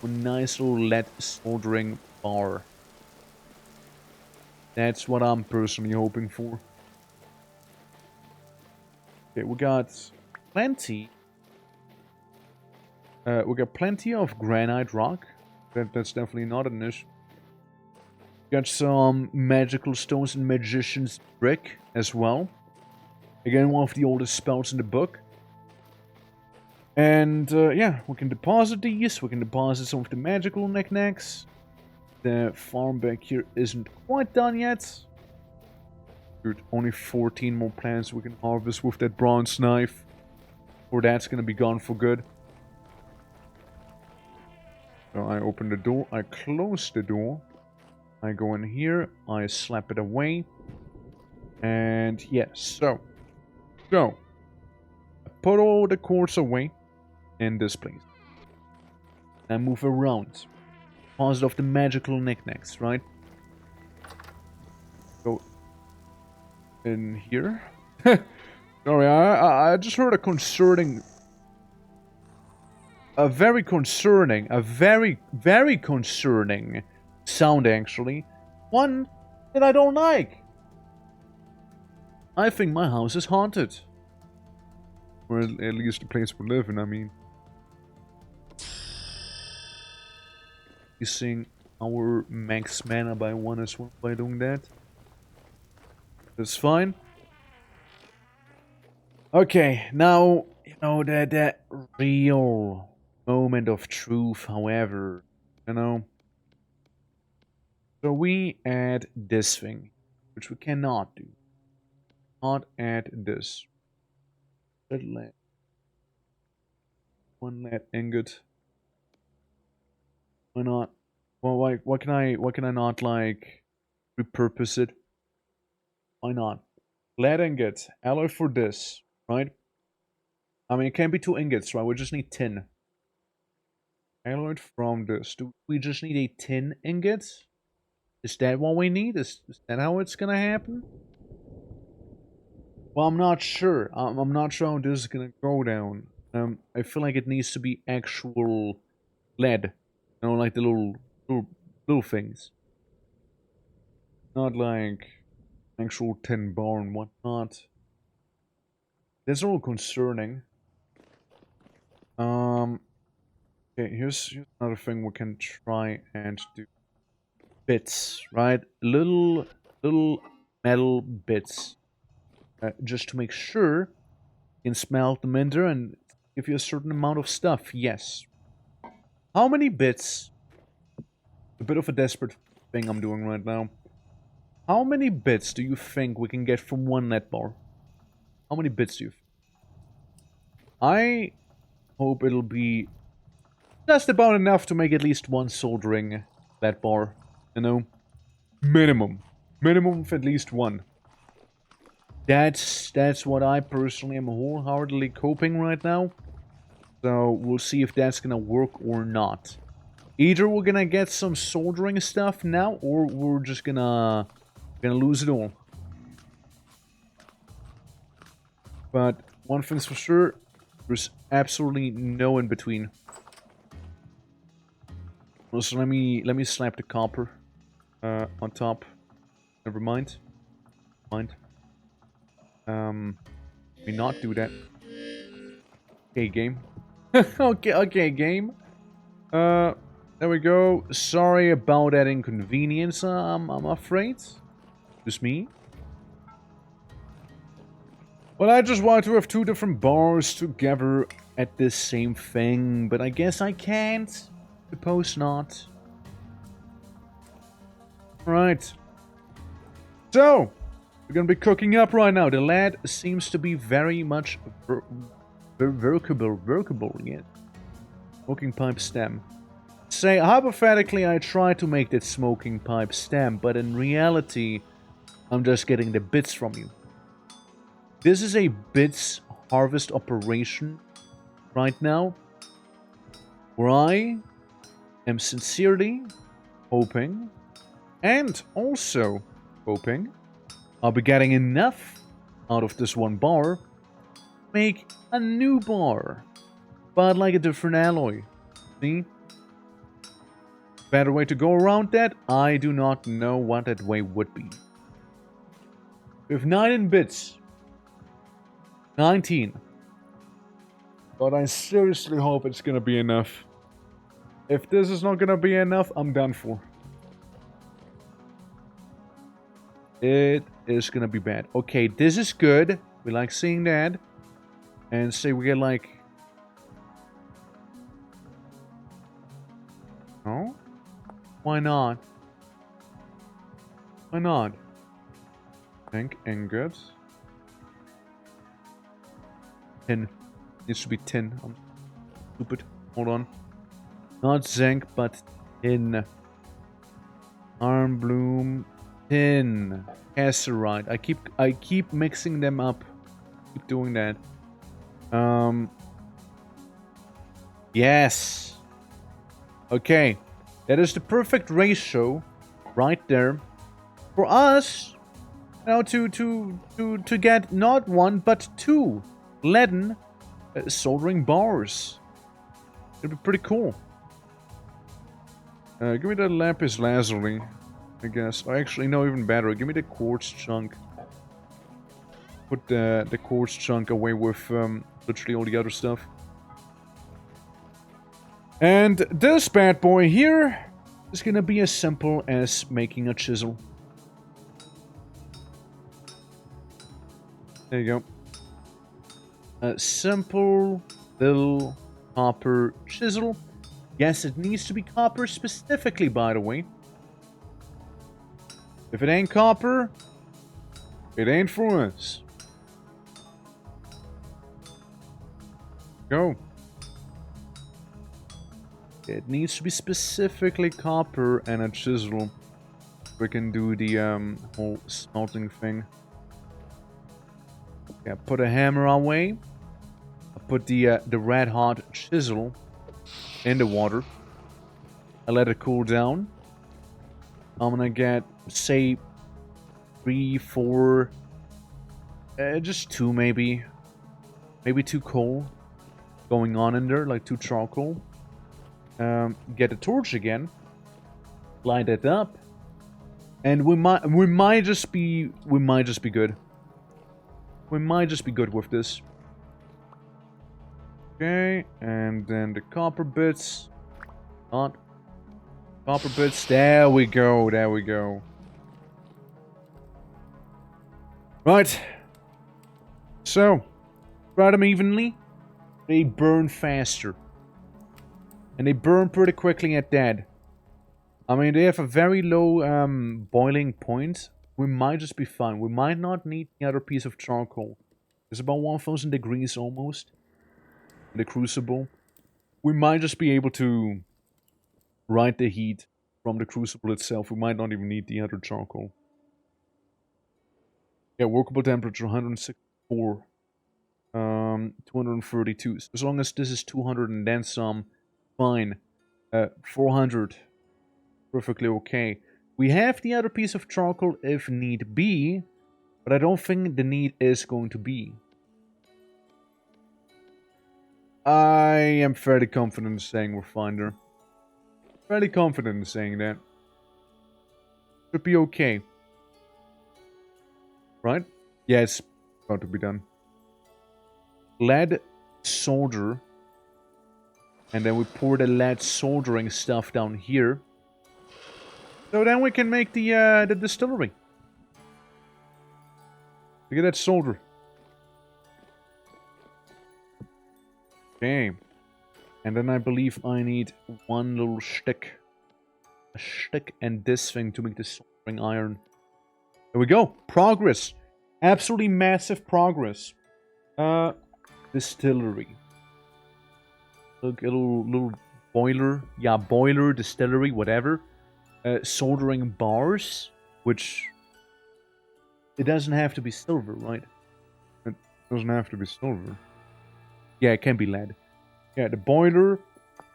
with a nice little lead soldering bar. That's what I'm personally hoping for. Okay, we got plenty. We got plenty of granite rock. That's definitely not an issue. Got some magical stones and magician's brick as well. Again, one of the oldest spells in the book. And yeah, we can deposit these. We can deposit some of the magical knickknacks. The farm back here isn't quite done yet. Dude, only 14 more plants we can harvest with that bronze knife. Or that's gonna be gone for good. So I open the door, I close the door, I go in here, I slap it away, and yes, so, I put all the quartz away in this place. I move around, deposit of the magical knickknacks, right? Go in here. Sorry, I just heard a very concerning sound, actually. One that I don't like. I think my house is haunted. Or at least the place we live in, I mean. Increasing our max mana by 1 as well by doing that. That's fine. Okay, now, you know, that real moment of truth, however, you know. So we add this thing, which we cannot do. Not add this. Lead. One lead ingot. Why not? Well, like, why can I not, like, repurpose it? Why not? Lead ingot, alloy for this, right? I mean, it can't be 2 ingots, right? We just need tin. Alloyed from this. Do we just need a tin ingot? Is that what we need? Is that how it's gonna happen? Well, I'm not sure. I'm not sure how this is gonna go down. I feel like it needs to be actual lead. You know, like the little things. Not like actual tin bar and whatnot. That's all concerning. Okay, here's another thing we can try and do. Bits, right? Little metal bits. Just to make sure you can smelt them in there and give you a certain amount of stuff. Yes. How many bits? A bit of a desperate thing I'm doing right now. How many bits do you think we can get from 1 net bar? How many bits do you think? I hope it'll be just about enough to make at least 1 soldering net bar. You know? Minimum. Minimum of at least 1. That's what I personally am wholeheartedly hoping right now. So we'll see if that's gonna work or not. Either we're gonna get some soldering stuff now, or we're just gonna lose it all. But one thing's for sure, there's absolutely no in between. So let me slap the copper on top. Never mind. Let me not do that. Okay, game. okay, game. There we go. Sorry about that inconvenience, I'm afraid. Just me. Well, I just want to have 2 different bars together at this same thing, but I guess I can't. Suppose not. Alright. So, we're gonna be cooking up right now. The lead seems to be very much workable, yeah. Smoking pipe stem. Say, hypothetically, I try to make that smoking pipe stem, but in reality, I'm just getting the bits from you. This is a bits harvest operation right now, where I am sincerely hoping, and also hoping, I'll be getting enough out of this 1 bar to make a new bar, but like a different alloy. See? Better way to go around that? I do not know what that way would be. We have 9 in bits. 19. But I seriously hope it's gonna be enough. If this is not gonna be enough, I'm done for. It is gonna be bad. Okay, this is good. We like seeing that. And say we get like... No? Why not? Why not? Tank ingots. Tin. Needs to be tin. I'm stupid. Hold on. Not zinc, but tin. Iron bloom, tin, cassiterite. I keep mixing them up. Keep doing that. Yes. Okay. That is the perfect ratio right there for us now to get not one but two leaden soldering bars. It'd be pretty cool. Give me the lapis lazuli, I guess. Oh, actually, no, even better. Give me the quartz chunk. Put the quartz chunk away with literally all the other stuff. And this bad boy here is gonna be as simple as making a chisel. There you go. A simple little copper chisel. Yes, it needs to be copper specifically, by the way. If it ain't copper, it ain't for us. Go. It needs to be specifically copper and a chisel. We can do the whole smelting thing. Okay, put a hammer away. I put the red hot chisel in the water. I let it cool down. I'm gonna get, say, 3, 4, just 2 maybe. Maybe 2 coal going on in there, like 2 charcoal. Get a torch again. Light it up. And we might just be good. We might just be good with this. Okay, and then the copper bits. Not copper bits. There we go. There we go. Right. So, spread them evenly. They burn faster. And they burn pretty quickly at that. I mean, they have a very low boiling point. We might just be fine. We might not need the other piece of charcoal. It's about 1000 degrees almost. In the crucible. We might just be able to ride the heat from the crucible itself. We might not even need the other charcoal. Yeah, workable temperature 164. 232. So as long as this is 200 and then some, fine. 400. Perfectly okay. We have the other piece of charcoal if need be, but I don't think the need is going to be. I am fairly confident in saying we're fine there. Fairly confident in saying that. Should be okay. Right? Yeah, it's about to be done. Lead solder. And then we pour the lead soldering stuff down here. So then we can make the distillery. Look at that solder. Okay. And then I believe I need one little stick. A stick and this thing to make the soldering iron. There we go. Progress. Absolutely massive progress. Distillery. Look, a little boiler. Yeah, boiler, distillery, whatever. Soldering bars, which it doesn't have to be silver, right? It doesn't have to be silver. Yeah, it can be lead. Yeah, the boiler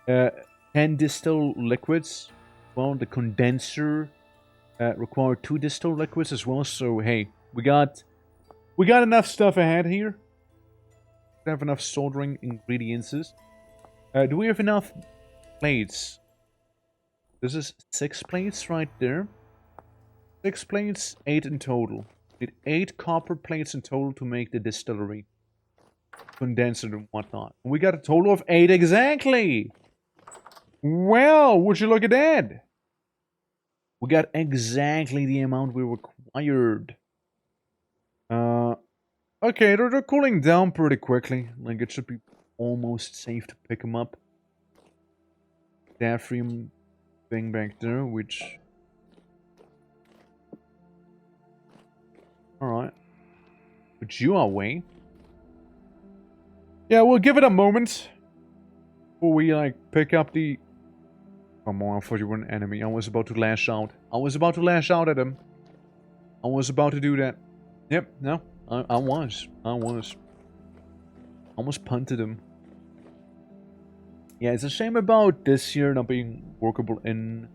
can distill liquids. Well, the condenser require 2 distilled liquids as well. So hey, we got enough stuff ahead here. We have enough soldering ingredients. Do we have enough plates? This is 6 plates right there. 6 plates, 8 in total. We need 8 copper plates in total to make the distillery. Condenser and whatnot. We got a total of 8 exactly! Well, would you look at that? We got exactly the amount we required. Okay, they're cooling down pretty quickly. Like, it should be almost safe to pick them up. Diaphragm thing back there, which... Alright. Put you away. Yeah, we'll give it a moment. Before we, like, pick up the Come on, I thought you were an enemy. I was about to lash out. I was about to lash out at him. I was about to do that. Yep, no. I was. Almost punted him. Yeah, it's a shame about this year not being workable in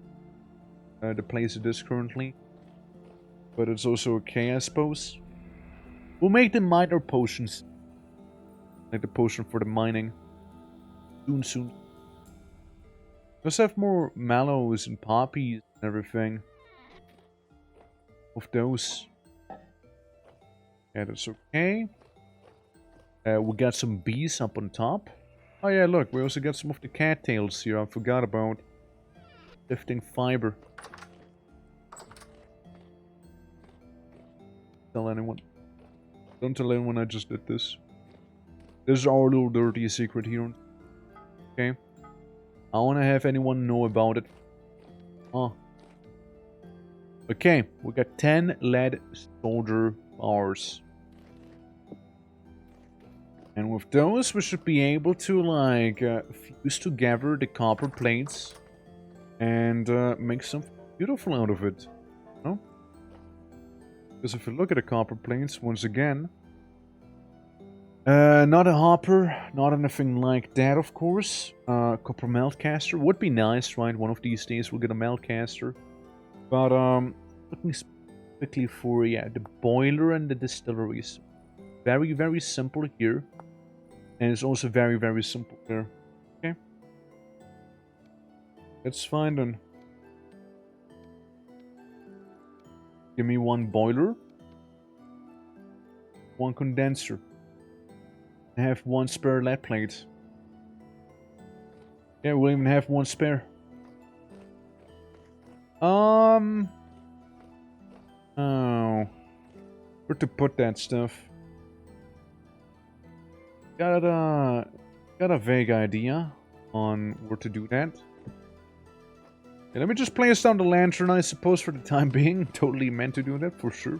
the place it is currently. But it's also okay, I suppose. We'll make the miner potions. Like the potion for the mining. Soon. Let's have more mallows and poppies and everything. Of those. Yeah, that's okay. We got some bees up on top. Oh yeah, look, we also got some of the cattails here. I forgot about. Lifting fiber. Tell anyone. Don't tell anyone I just did this. This is our little dirty secret here. Okay. I want to have anyone know about it. Oh. Okay, we got 10 lead soldier bars. And with those, we should be able to, like, fuse together the copper plates and make something beautiful out of it. No? Because if you look at the copper plates, once again, not a hopper, not anything like that, of course. Copper meltcaster would be nice, right? One of these days we'll get a meltcaster. But, looking specifically for, yeah, the boiler and the distilleries. Very, very simple here. And it's also very, very simple there. Okay. That's fine then. Give me one boiler. One condenser. I have one spare lead plate. Yeah, we'll even have one spare. Oh. Where to put that stuff? Got a vague idea on where to do that. Yeah, let me just place down the lantern, I suppose, for the time being. Totally meant to do that, for sure.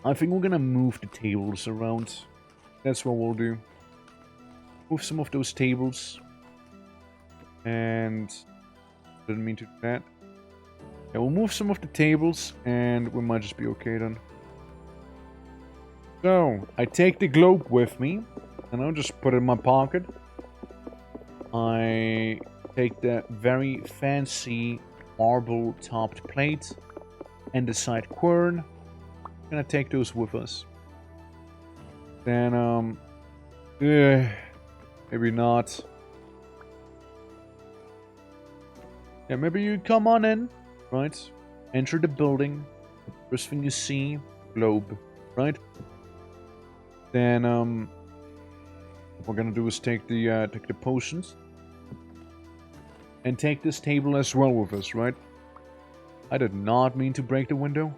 I think we're gonna move the tables around. That's what we'll do. Move some of those tables. And... didn't mean to do that. Yeah, we'll move some of the tables, and we might just be okay then. So, I take the globe with me, and I'll just put it in my pocket. I take the very fancy marble-topped plate and the side quern. I'm gonna take those with us. Then, maybe not. Yeah, maybe you come on in, right? Enter the building. First thing you see, globe, right? Then, what we're gonna do is take the potions. And take this table as well with us, right? I did not mean to break the window.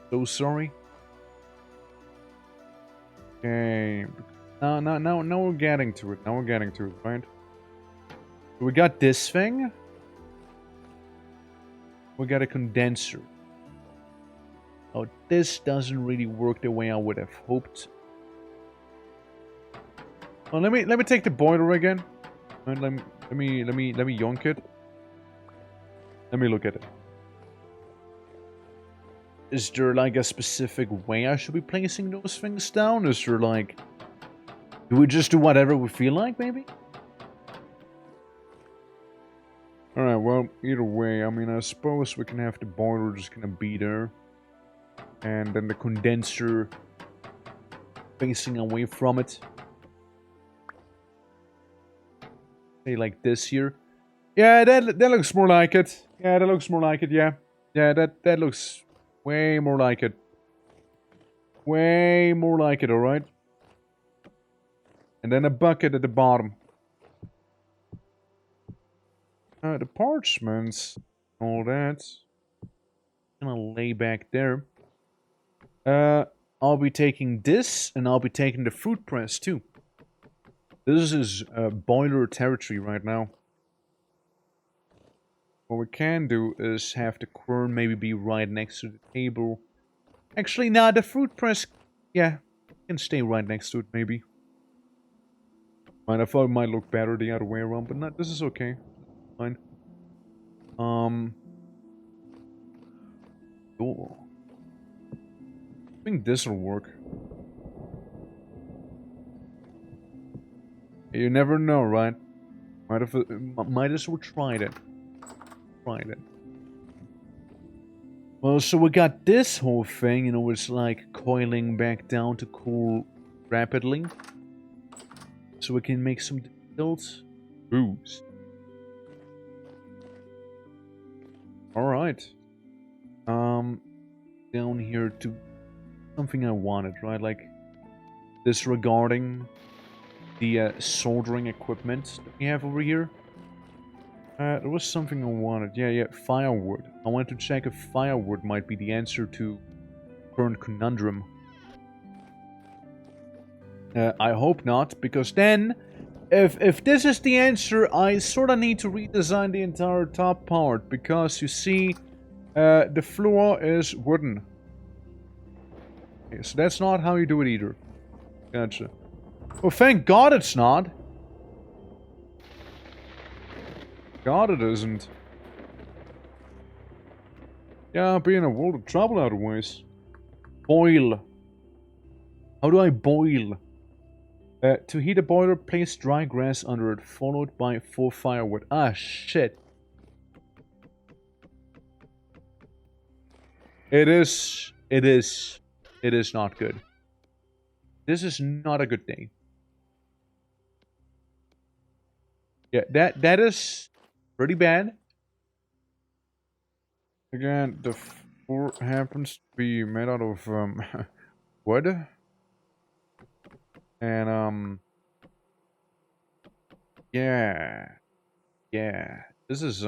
So sorry. Okay. Now we're getting to it. Now we're getting to it, right? So we got this thing. We got a condenser. Oh, this doesn't really work the way I would have hoped. Well, let me take the boiler again. Let me yonk it. Let me look at it. Is there like a specific way I should be placing those things down? Is there like... do we just do whatever we feel like, maybe? Alright, well, either way, I mean, I suppose we can have the boiler just gonna be there. And then the condenser facing away from it. Say like this here. Yeah, that looks more like it. Yeah, that looks more like it, yeah. Yeah, that looks way more like it. Way more like it, alright? And then a bucket at the bottom. The parchments, all that. Gonna lay back there. I'll be taking this, and I'll be taking the fruit press too. This is boiler territory right now. What we can do is have the quern maybe be right next to the table. Actually, nah, the fruit press, yeah, can stay right next to it maybe. Right, I thought it might look better the other way around, but not. This is okay. Fine. Cool. I think this will work. You never know, right? Might as well try it. Well, so we got this whole thing, you know, it's like coiling back down to cool rapidly. So we can make some distilled booze. Alright. Down here to something I wanted, right? Like disregarding the soldering equipment that we have over here. There was something I wanted. Yeah, firewood. I wanted to check if firewood might be the answer to current conundrum. I hope not, because then, if this is the answer, I sort of need to redesign the entire top part, because you see, the floor is wooden. Okay, so that's not how you do it either. Gotcha. Well, thank God it's not. God it isn't. Yeah, be in a world of trouble otherwise. Boil. How do I boil? To heat a boiler, place dry grass under it, followed by 4 firewood. Ah, shit. It is not good. This is not a good day. Yeah, that is pretty bad. Again, the floor happens to be made out of wood. And yeah. This is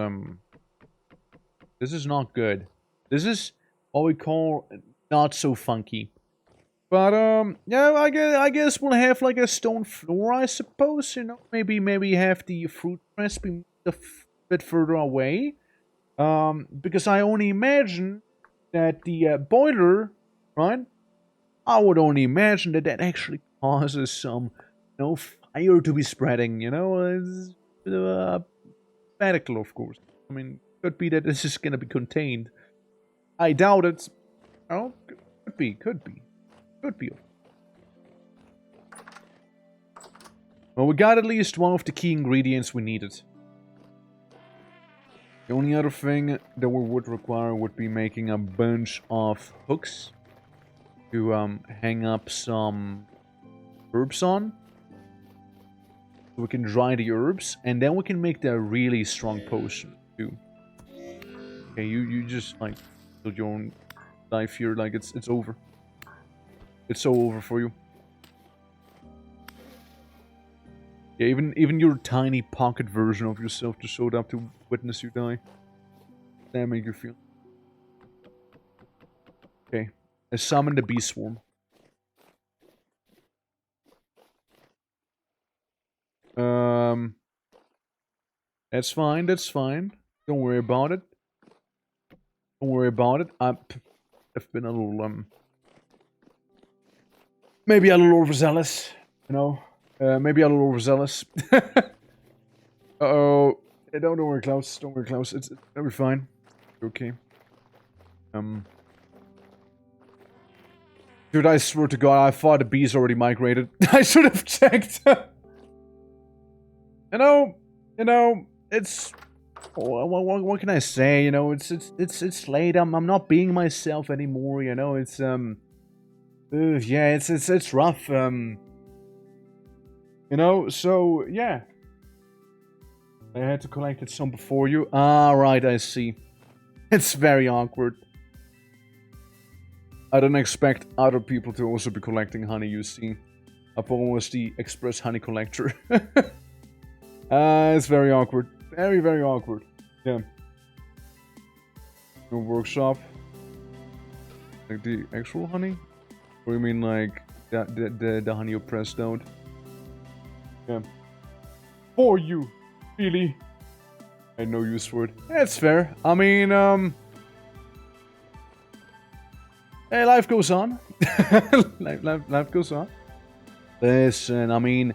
not good. This is what we call not so funky. But yeah, I guess we'll have like a stone floor, I suppose. You know, maybe have the fruit press be a bit further away. Because I only imagine that the boiler, right? I would only imagine that actually causes some, you know, fire to be spreading. You know, it's medical, of course. I mean, could be that this is gonna be contained. I doubt it. Oh, could be. Well, we got at least one of the key ingredients we needed. The only other thing that we would require would be making a bunch of hooks to hang up some herbs on. So we can dry the herbs, and then we can make the really strong potion too. Okay, you just like build your own life here, like it's over. It's so over for you. Yeah, even your tiny pocket version of yourself just showed up to witness you die. That make you feel. Okay, I summon the bee swarm. That's fine. Don't worry about it. I've been a little maybe a little overzealous, you know. Maybe a little overzealous. Uh-oh. Don't worry, Klaus. It'll be fine. Okay. Dude, I swear to God, I thought the bees already migrated. I should have checked. You know, it's... What can I say? You know, it's late. I'm not being myself anymore. You know, it's yeah, it's rough. You know, so yeah. I had to collect some before you. Ah, right, I see. It's very awkward. I don't expect other people to also be collecting honey, you see. I'm always the express honey collector. It's very awkward. Very, very awkward. Yeah. No workshop. Like the actual honey? Or you mean like the honey you pressed out? Yeah. For you! Really? I had no use for it. That's fair. I mean, hey, life goes on. life goes on. Listen, I mean,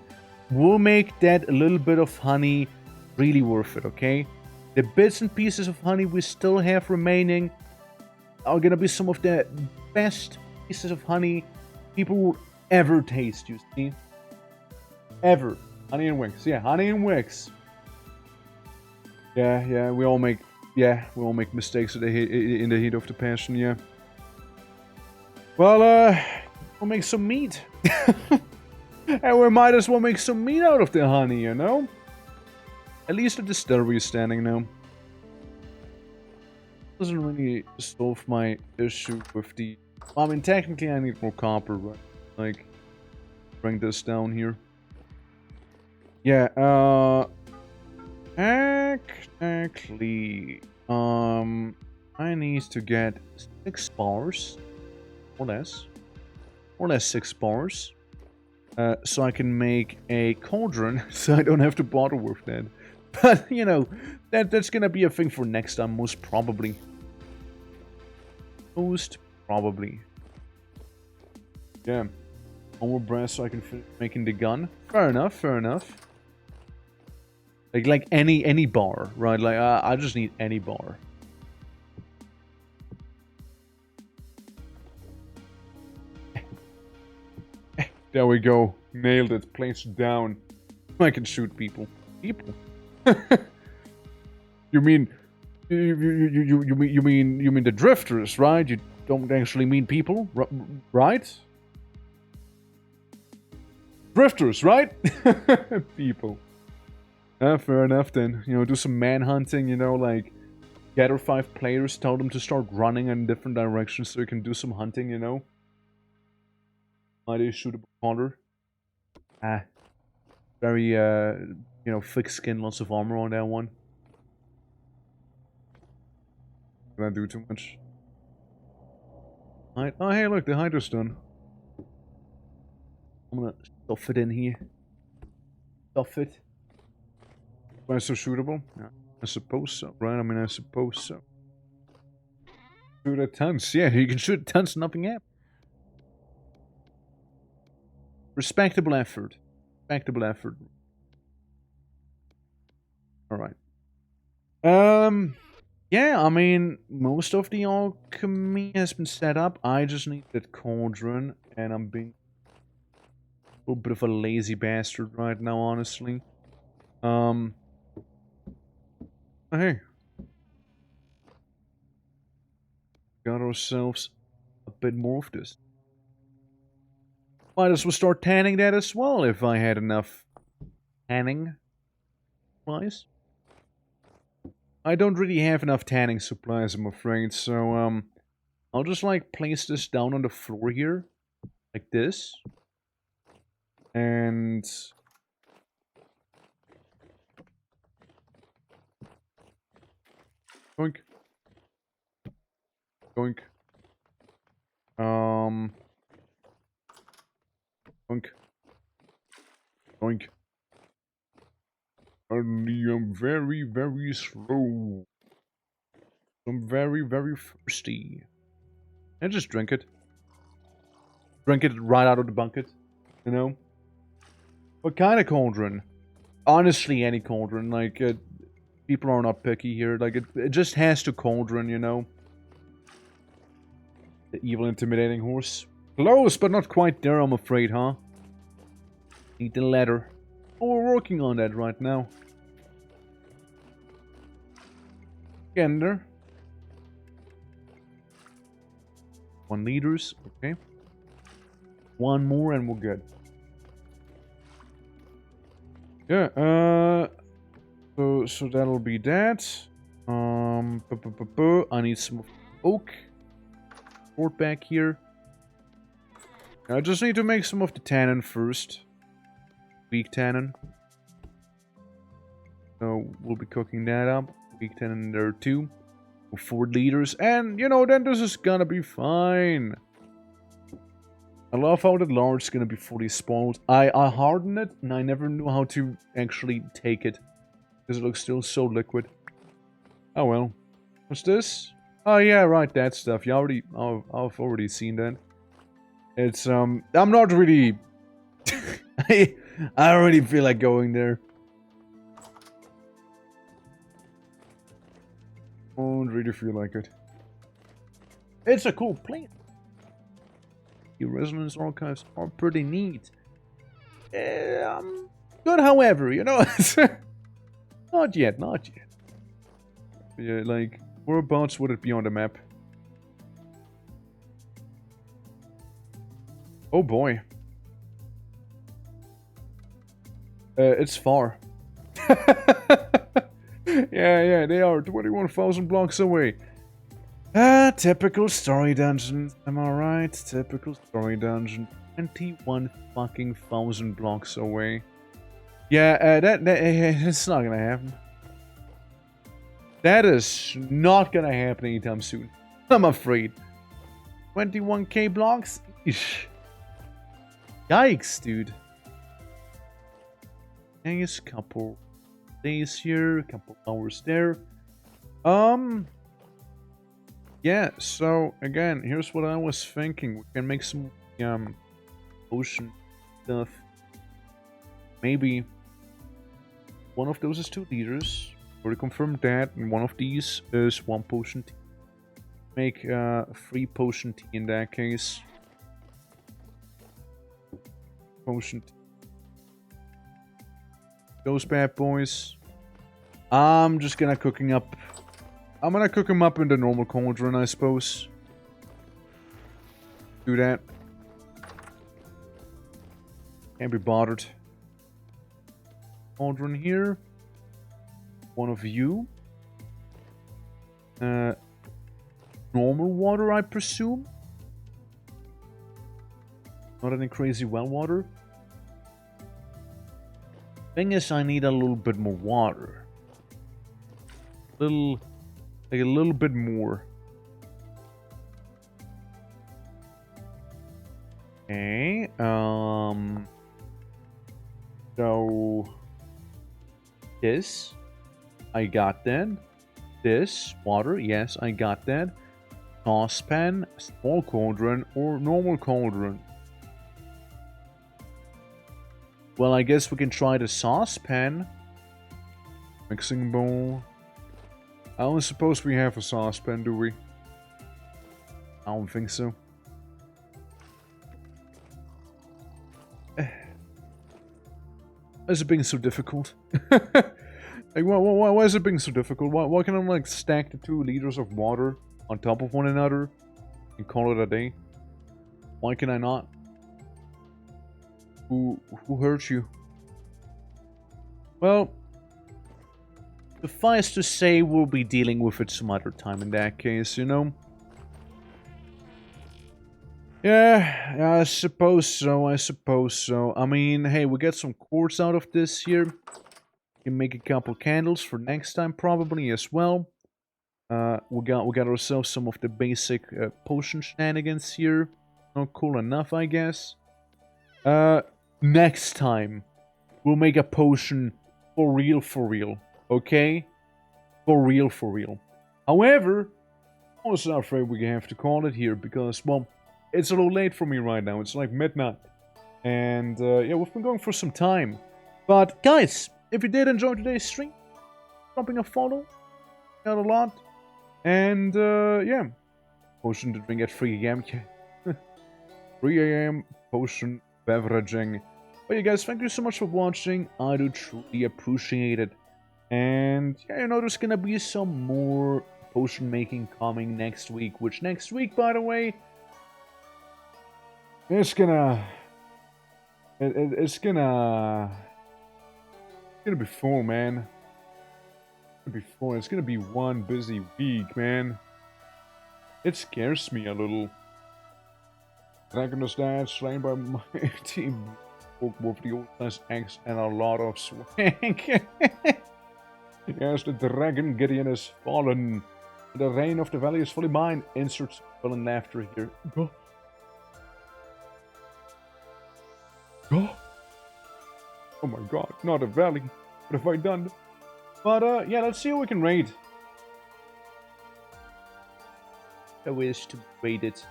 will make that a little bit of honey really worth it, okay? The bits and pieces of honey we still have remaining are gonna be some of the best pieces of honey people will ever taste, you see? Ever. Honey and wicks. Yeah, honey and wicks. Yeah, we all make mistakes in the heat of the passion, yeah. Well, we'll make some meat. And we might as well make some meat out of the honey, you know? At least the distillery is standing now. Doesn't really solve my issue with the... I mean, technically I need more copper, but... Like, bring this down here. Yeah, actually... I need to get 6 bars. Or less. Or less 6 bars. So I can make a cauldron, so I don't have to bother with that. But, you know, that's gonna be a thing for next time, most probably. Most probably. Yeah. One more brass so I can finish making the gun. Fair enough, fair enough. Like any bar, right? Like, I just need any bar. There we go. Nailed it. Place it down. I can shoot people. People? You mean you mean the drifters, right? You don't actually mean people, right? Drifters, right? People. Fair enough then. You know, do some manhunting, you know, like gather 5 players, tell them to start running in different directions so you can do some hunting, you know. Might a shootable corner. Very, you know, thick skin, lots of armor on that one. Did I do too much? Oh, hey, look, the hydra's done. I'm gonna stuff it in here. Stuff it. Am I so shootable? Yeah, I suppose so, right? I mean, I suppose so. Shoot at tons. Yeah, you can shoot at tons, nothing happens. Respectable effort. Respectable effort. Alright. Yeah, I mean, most of the alchemy has been set up. I just need that cauldron, and I'm being a little bit of a lazy bastard right now, honestly. Hey. Got ourselves a bit more of this. Might as well start tanning that as well if I had enough tanning supplies. I don't really have enough tanning supplies, I'm afraid, so I'll just like place this down on the floor here, like this, and boink, boink, boink, boink. Only I'm very, very slow. I'm very, very thirsty. And just drink it. Drink it right out of the bucket, you know? What kind of cauldron? Honestly, any cauldron. Like, people are not picky here. Like, it just has to cauldron, you know? The evil, intimidating horse. Close, but not quite there, I'm afraid, huh? Need the ladder. Oh, we're working on that right now. Getting there. 1 liters, okay. 1 more and we're good. Yeah, so that'll be that. I need some oak. Board back here. I just need to make some of the tannin first. Weak tannin. So we'll be cooking that up. Weak tannin there too. 4 liters. And, you know, then this is gonna be fine. I love how the large is gonna be fully spoiled. I hardened it, and I never knew how to actually take it. Because it looks still so liquid. Oh well. What's this? Oh yeah, right, that stuff. I've already seen that. It's, I'm not really... I don't really feel like going there. I don't really feel like it. It's a cool place. The Resonance Archives are pretty neat. Good, however, you know. Not yet, not yet. Yeah, like, whereabouts would it be on the map? Oh boy. It's far. Yeah, they are 21,000 blocks away. Typical story dungeon. Am I right? Typical story dungeon. 21 fucking thousand blocks away. Yeah, that's not gonna happen. That is not gonna happen anytime soon. I'm afraid. 21k blocks? Eesh. Yikes, dude. Nice couple days here, couple hours there. Yeah, so again, here's what I was thinking. We can make some ocean stuff. Maybe one of those is 2 liters. Already confirmed that, and one of these is 1 potion tea. Make 3 potion tea in that case. Potion tea. Those bad boys. I'm just gonna cooking up. I'm gonna cook them up in the normal cauldron, I suppose. Do that. Can't be bothered. Cauldron here. One of you. Normal water, I presume. Not any crazy well water. Thing is, I need a little bit more water. Like a little bit more. Okay. So this I got that. This water, yes, I got that. Saucepan, small cauldron, or normal cauldron. Well, I guess we can try the saucepan. Mixing bowl. I don't suppose we have a saucepan, do we? I don't think so. Why is it being so difficult? Like, why is it being so difficult? Why can I, like, stack the 2 liters of water on top of one another and call it a day? Why can I not? Who hurt you? Well, suffice to say, we'll be dealing with it some other time in that case, you know? Yeah, I suppose so, I mean, hey, we get some quartz out of this here. We can make a couple candles for next time, probably, as well. We got ourselves some of the basic potion shenanigans here. Not cool enough, I guess. Next time, we'll make a potion for real, okay? For real. However, I'm also afraid we have to call it here because, well, it's a little late for me right now. It's like midnight. And, yeah, we've been going for some time. But, guys, if you did enjoy today's stream, dropping a follow, got a lot. And, yeah, potion to drink at 3 AM. 3 AM, potion, beveraging. But you guys, thank you so much for watching. I do truly appreciate it. And yeah, you know, there's gonna be some more potion making coming next week. Which next week, by the way, it's gonna be full, man. It's gonna be full. It's gonna be one busy week, man. It scares me a little. Dragon is dead, slain by my team. With the old X and a lot of swag. Yes, the dragon Gideon is fallen. The reign of the valley is fully mine. Insert villain laughter here. Go. Oh my god, not a valley. What have I done? But yeah, let's see how we can raid. I wish to raid it.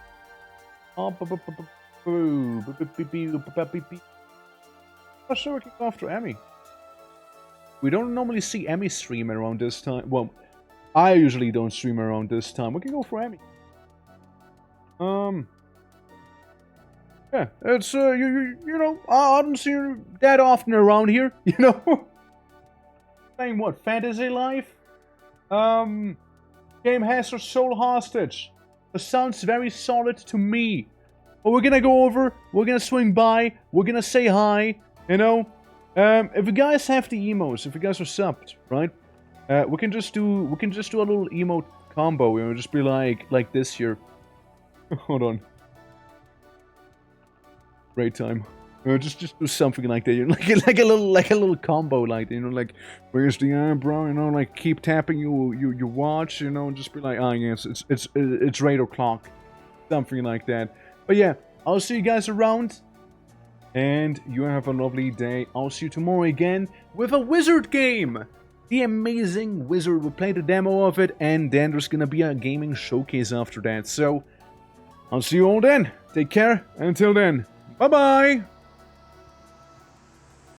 Oh, sure, we can go after Emmy. We don't normally see Emmy stream around this time. Well, I usually don't stream around this time. We can go for Emmy. Yeah, it's, you know, I don't see her that often around here, you know? Playing what, Fantasy Life? Game has her soul hostage. It sounds very solid to me. But we're gonna go over, we're gonna swing by, we're gonna say hi, you know? If you guys have the emotes, if you guys are subbed, right? We can just do a little emote combo, you know, just be like this here. Hold on. Great time. Just do something like that, you know, like a little combo, like, you know, like, where's the eyebrow, you know, like keep tapping your watch, you know, and just be like, ah, yes, it's 8 o'clock, something like that. But yeah, I'll see you guys around, and you have a lovely day. I'll see you tomorrow again with a wizard game. The Amazing Wizard. We'll play the demo of it, and then there's gonna be a gaming showcase after that. So I'll see you all then. Take care. Until then, bye bye.